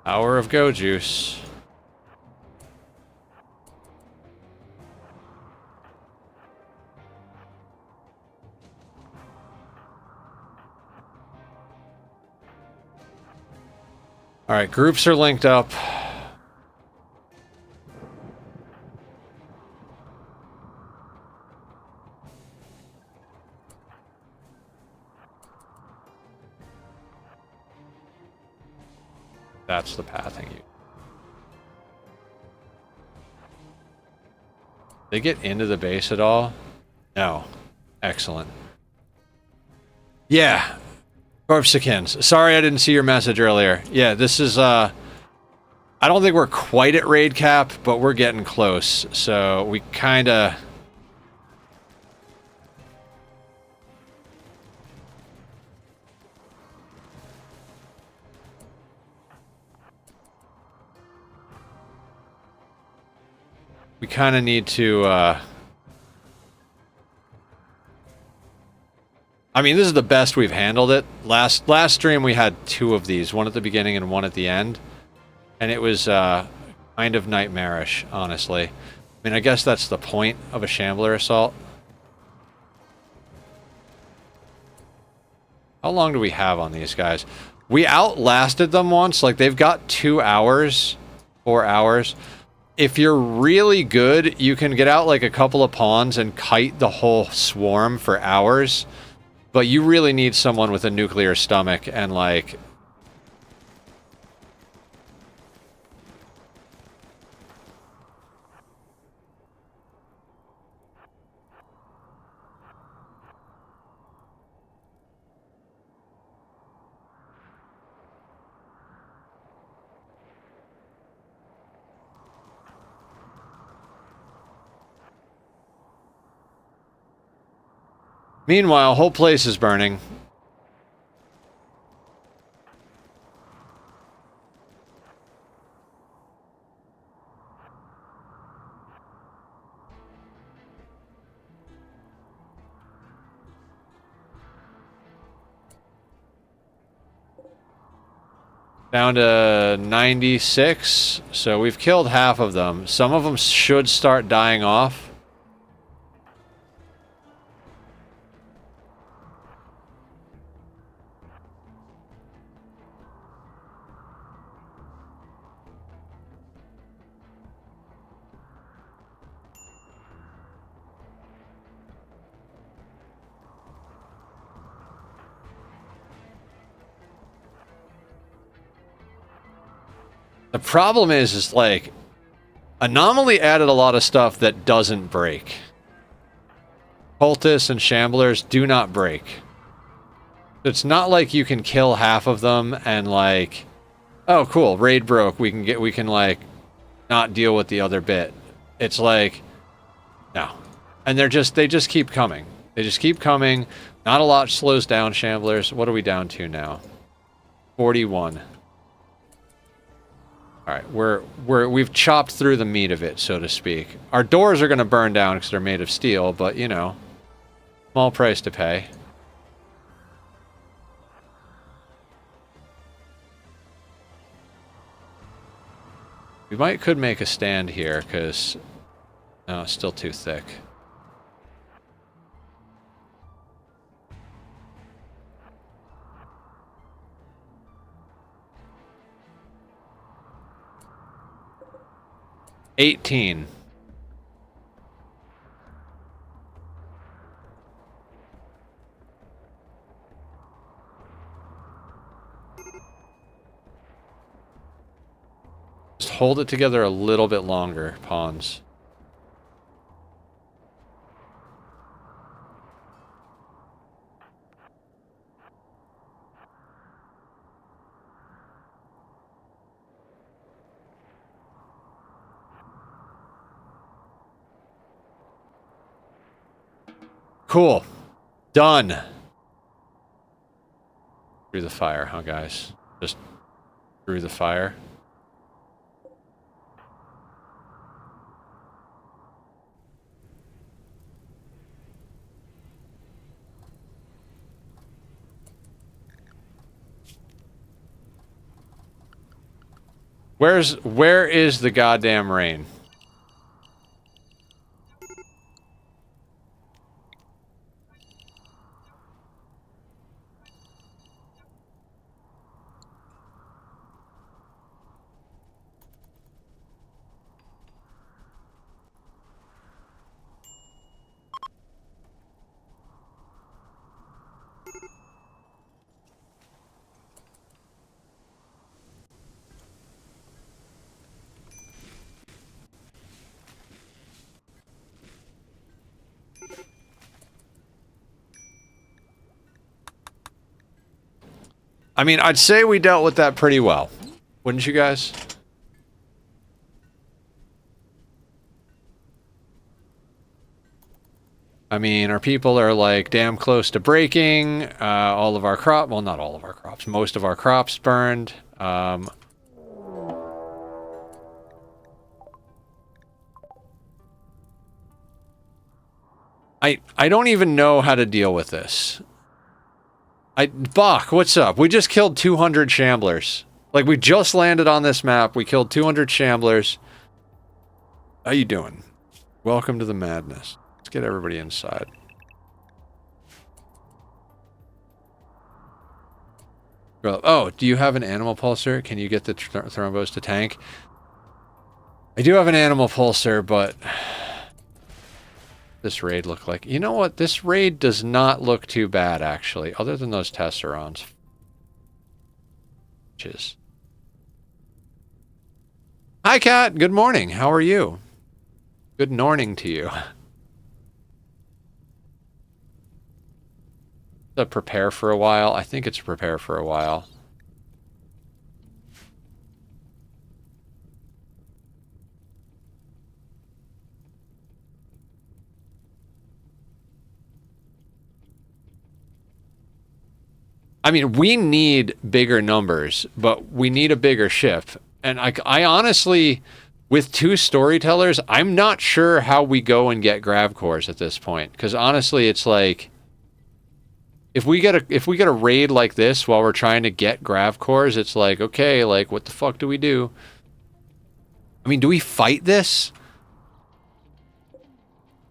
Hour of go juice. All right, groups are linked up. That's the pathing you. They get into the base at all? No. Excellent. Yeah. Corpsikins. Sorry I didn't see your message earlier. Yeah, this is, I don't think we're quite at raid cap, but we're getting close. So we kinda... We kinda need to, I mean, this is the best we've handled it. Last stream we had 2 of these, one at the beginning and one at the end. And it was kind of nightmarish, honestly. I mean, I guess that's the point of a Shambler assault. How long do we have on these guys? We outlasted them once. Like, they've got 2 hours, 4 hours. If you're really good, you can get out like a couple of pawns and kite the whole swarm for hours. But you really need someone with a nuclear stomach and, like... Meanwhile, whole place is burning. Down to 96, so we've killed half of them. Some of them should start dying off. The problem is like, Anomaly added a lot of stuff that doesn't break. Cultists and Shamblers do not break. It's not like you can kill half of them and like, oh cool, raid broke, we can like not deal with the other bit. It's like, no. And they just keep coming. They just keep coming. Not a lot slows down Shamblers. What are we down to now? 41. All right, we've chopped through the meat of it, so to speak. Our doors are going to burn down because they're made of steel, but you know, small price to pay. We could make a stand here because no, it's still too thick. $18. Just hold it together a little bit longer, pawns. Cool. Done. Through the fire, huh, guys? Just through the fire. Where is the goddamn rain? I mean, I'd say we dealt with that pretty well. Wouldn't you guys? I mean, our people are like damn close to breaking. All of our crop, well, not all of our crops, most of our crops burned. I don't even know how to deal with this. Bach, what's up? We just killed 200 shamblers. Like, we just landed on this map. We killed 200 shamblers. How you doing? Welcome to the madness. Let's get everybody inside. Oh, do you have an animal pulsar? Can you get the thrombos to tank? I do have an animal pulsar, but this raid looked like... You know what? This raid does not look too bad, actually, other than those tesserons. Hi, Kat. Good morning. How are you? Good morning to you. Prepare for a while. I think it's prepare for a while. I mean, we need bigger numbers, but we need a bigger ship. And I honestly, with 2 storytellers, I'm not sure how we go and get grav cores at this point. Because honestly, it's like, if we get a raid like this while we're trying to get grav cores, it's like, okay, like, what the fuck do we do? I mean, do we fight this?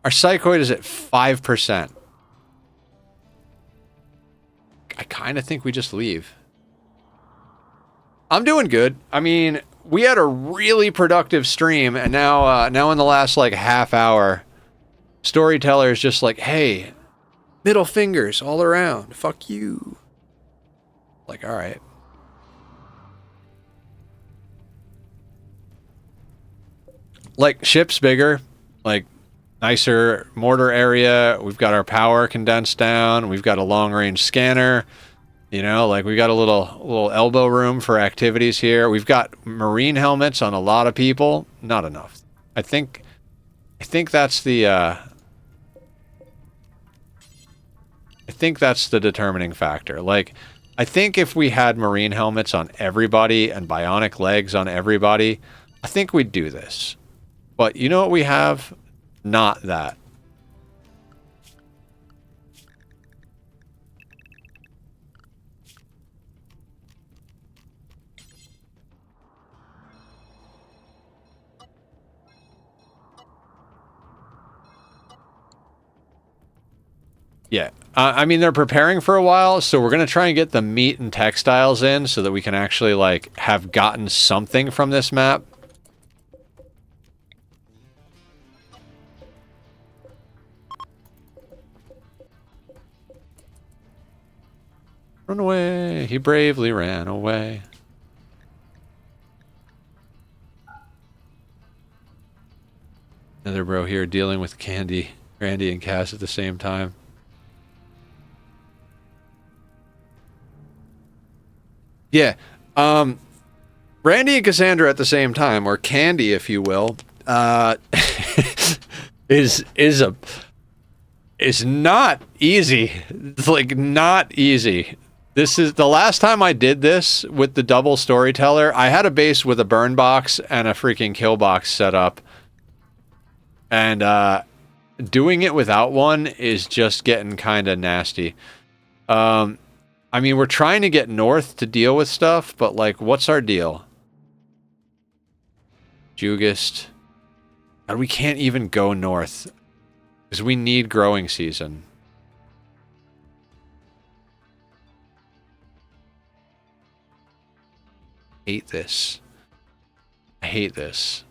Our psychoid is at 5%. I kind of think we just leave. I'm doing good. I mean, we had a really productive stream, and now in the last, like, half hour, Storyteller is just like, hey, middle fingers all around. Fuck you. Like, all right. Like, ship's bigger. Like, nicer mortar area. We've got our power condensed down. We've got a long-range scanner. You know, like, we got a little elbow room for activities here. We've got marine helmets on a lot of people. Not enough. I think that's the I think that's the determining factor. Like, I think if we had marine helmets on everybody and bionic legs on everybody, I think we'd do this. But you know what we have? Not that. Yeah. I mean, they're preparing for a while, so we're going to try and get the meat and textiles in so that we can actually, like, have gotten something from this map. Run away. He bravely ran away. Another bro here dealing with Randy and Cass at the same time. Yeah. Randy and Cassandra at the same time, or Candy, if you will, is not easy. It's like not easy. This is the last time I did this with the double storyteller. I had a base with a burn box and a freaking kill box set up. And doing it without one is just getting kind of nasty. I mean, we're trying to get north to deal with stuff, but, like, what's our deal? Jugist. God, we can't even go north. Because we need growing season. Hate this. I hate this.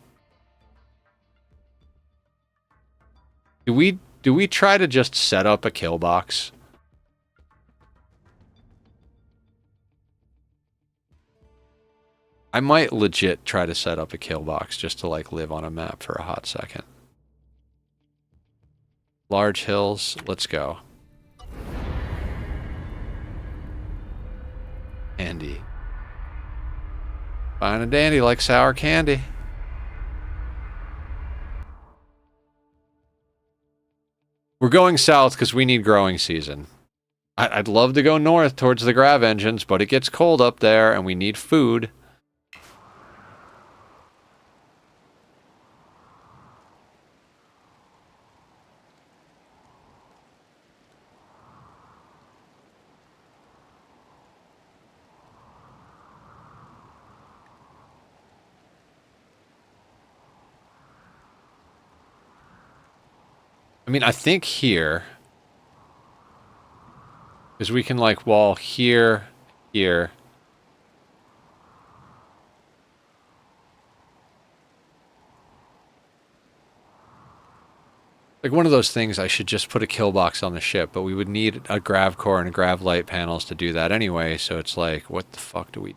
Do we try to just set up a kill box? I might legit try to set up a kill box just to like live on a map for a hot second. Large hills, let's go. Andy. Fine and dandy like sour candy. We're going south because we need growing season. I'd love to go north towards the grav engines, but it gets cold up there and we need food. I mean, I think here, because we can like wall here, here. Like one of those things, I should just put a kill box on the ship, but we would need a grav core and a grav light panels to do that anyway, so it's like, what the fuck do we...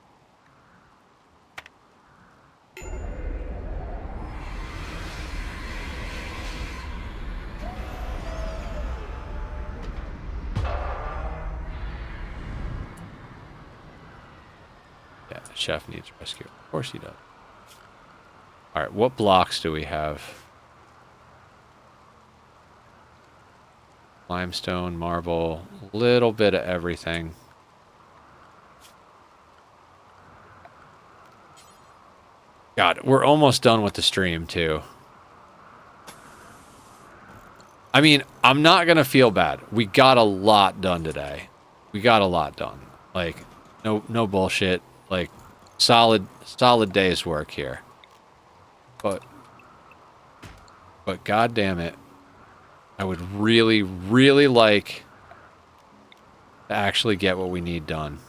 Yeah, the chef needs rescue. Of course he does. Alright, what blocks do we have? Limestone, marble, a little bit of everything. God, we're almost done with the stream, too. I mean, I'm not gonna feel bad. We got a lot done today. We got a lot done. Like, no bullshit. Like, solid day's work here. But god damn it. I would really, really like to actually get what we need done.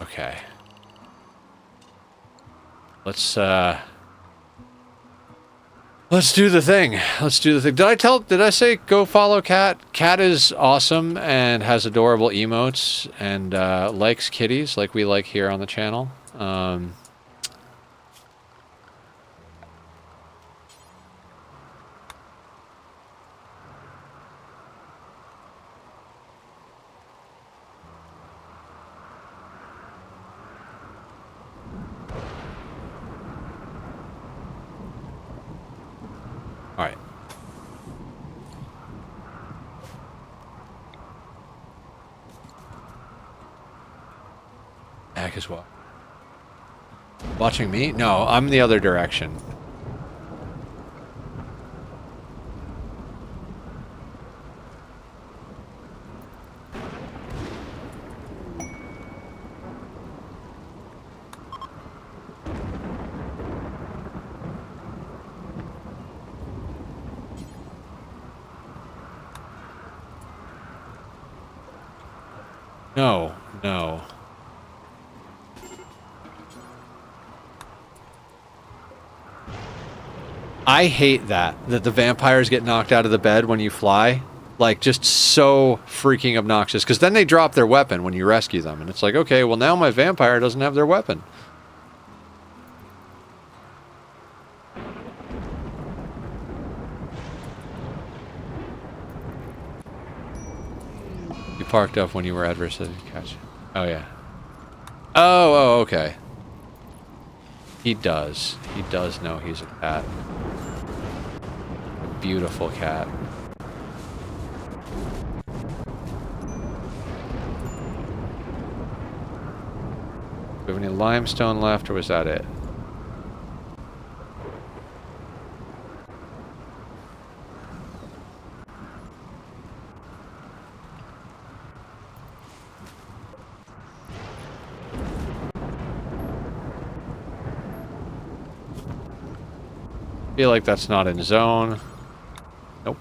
Okay. Let's do the thing. Let's do the thing. Did I say go follow Cat? Cat is awesome and has adorable emotes and likes kitties like we like here on the channel. Alright. Heck as well. Watching me? No, I'm the other direction. No, no. I hate that the vampires get knocked out of the bed when you fly. Like, just so freaking obnoxious. Because then they drop their weapon when you rescue them. And it's like, okay, well now my vampire doesn't have their weapon. You parked up when you were adversely catch. Oh, yeah. Oh, okay. He does. He does know he's a cat. beautiful cat. Do we have any limestone left, or was that it? Feel like that's not in zone. Nope.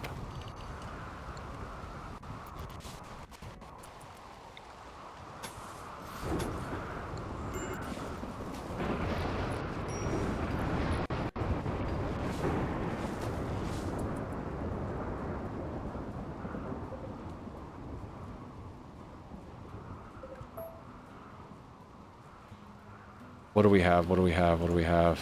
What do we have? What do we have? What do we have?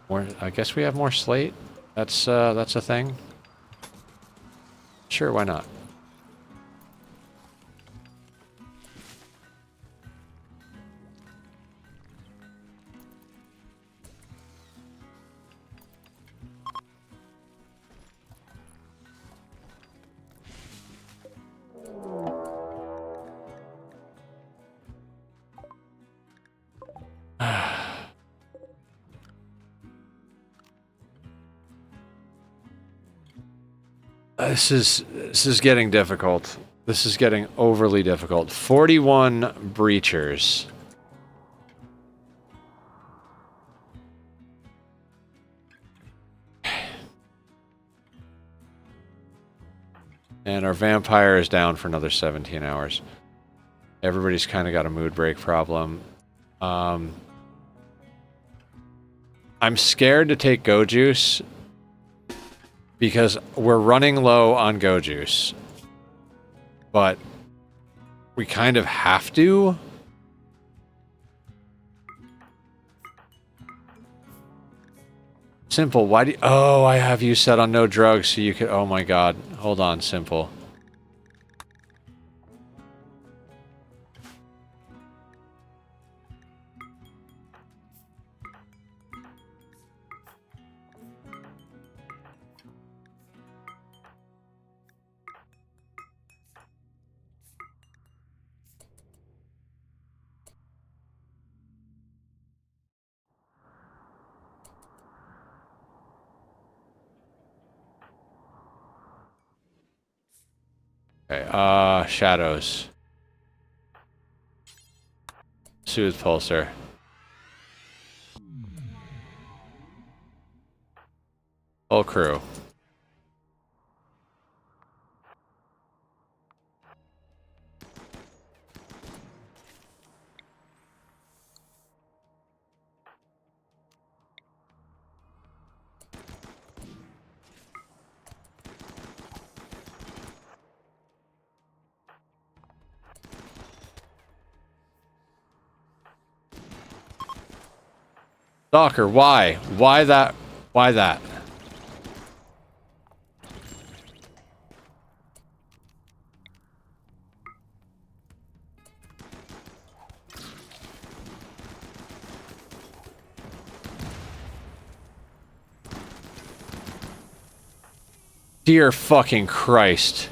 More, I guess we have more slate. That's a thing. Sure, why not? This is getting difficult. This is getting overly difficult. 41 breachers. And our vampire is down for another 17 hours. Everybody's kind of got a mood break problem. I'm scared to take Go Juice because we're running low on Go Juice. But we kind of have to. Simple, why do you... Oh, I have you set on no drugs so you could... Oh my god. Hold on, Simple. Okay, shadows. Soothe pulsar. Whole crew. Stalker, why? Why that? Why that? Dear fucking Christ.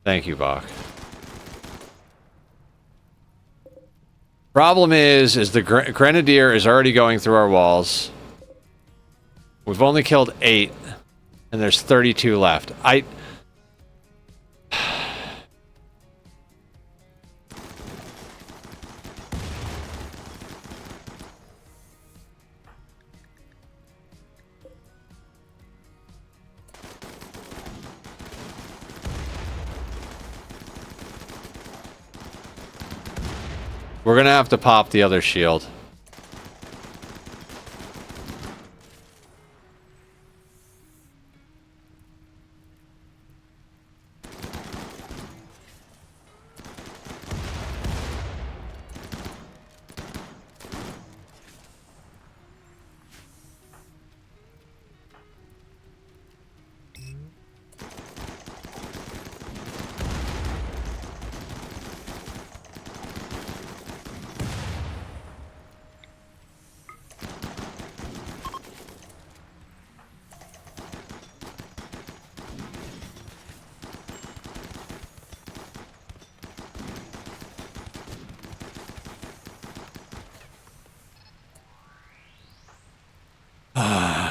Thank you, Bach. Problem is the Grenadier is already going through our walls. We've only killed 8, and there's 32 left. We're gonna have to pop the other shield.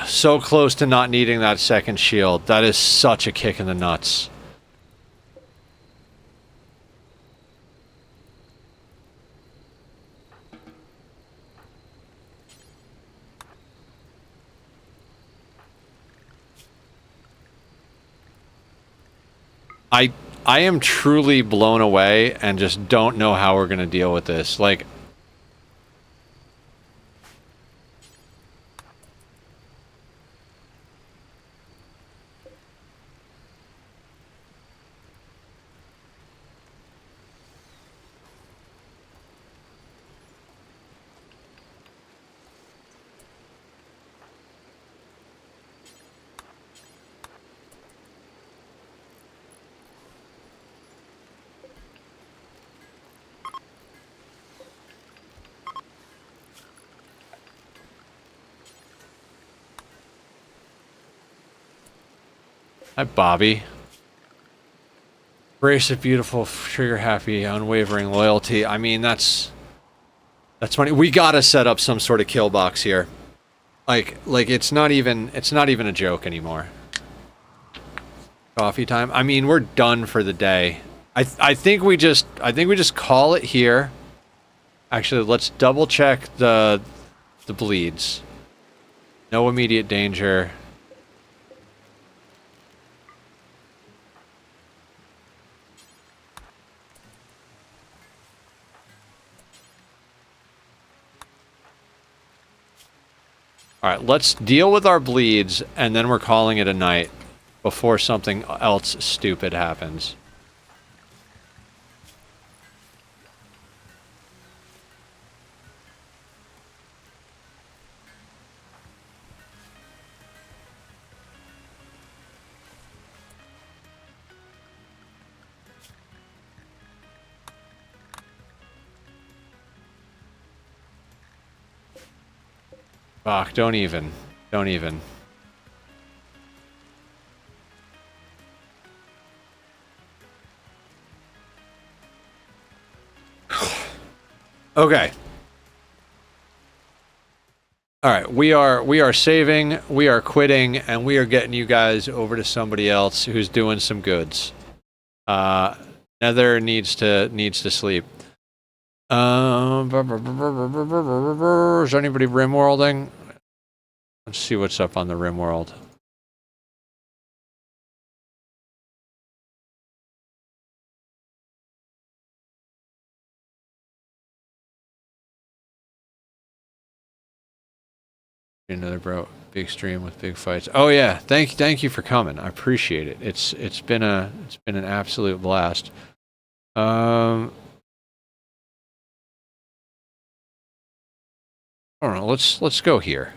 So close to not needing that second shield. That is such a kick in the nuts. I am truly blown away and just don't know how we're gonna deal with this. Like, hi, Bobby. Brace of beautiful, trigger happy, unwavering loyalty. I mean, that's funny. We gotta set up some sort of kill box here. Like it's not even a joke anymore. Coffee time. I mean, we're done for the day. I think we just call it here. Actually, let's double check the bleeds. No immediate danger. Alright, let's deal with our bleeds, and then we're calling it a night before something else stupid happens. Fuck, don't even. Don't even. Okay. Alright, we are saving, we are quitting, and we are getting you guys over to somebody else who's doing some goods. Nether needs to sleep. Is anybody Rimworlding? Let's see what's up on the Rimworld. Another big stream with big fights. Oh yeah, thank you for coming. I appreciate it. It's been an absolute blast. I don't know. Let's go here.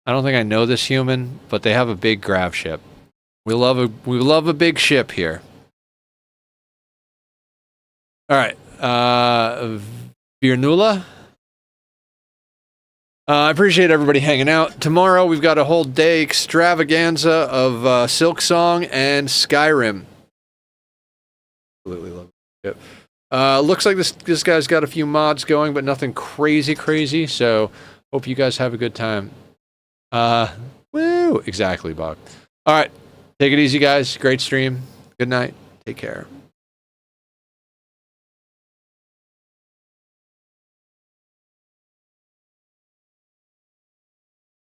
I don't think I know this human, but they have a big Gravship. We love a big ship here. All right, Virnula. I appreciate everybody hanging out. Tomorrow we've got a whole day extravaganza of Silk Song and Skyrim. Absolutely love it. Looks like this guy's got a few mods going, but nothing crazy. So hope you guys have a good time. Woo! Exactly, Bob. All right, take it easy, guys. Great stream. Good night. Take care.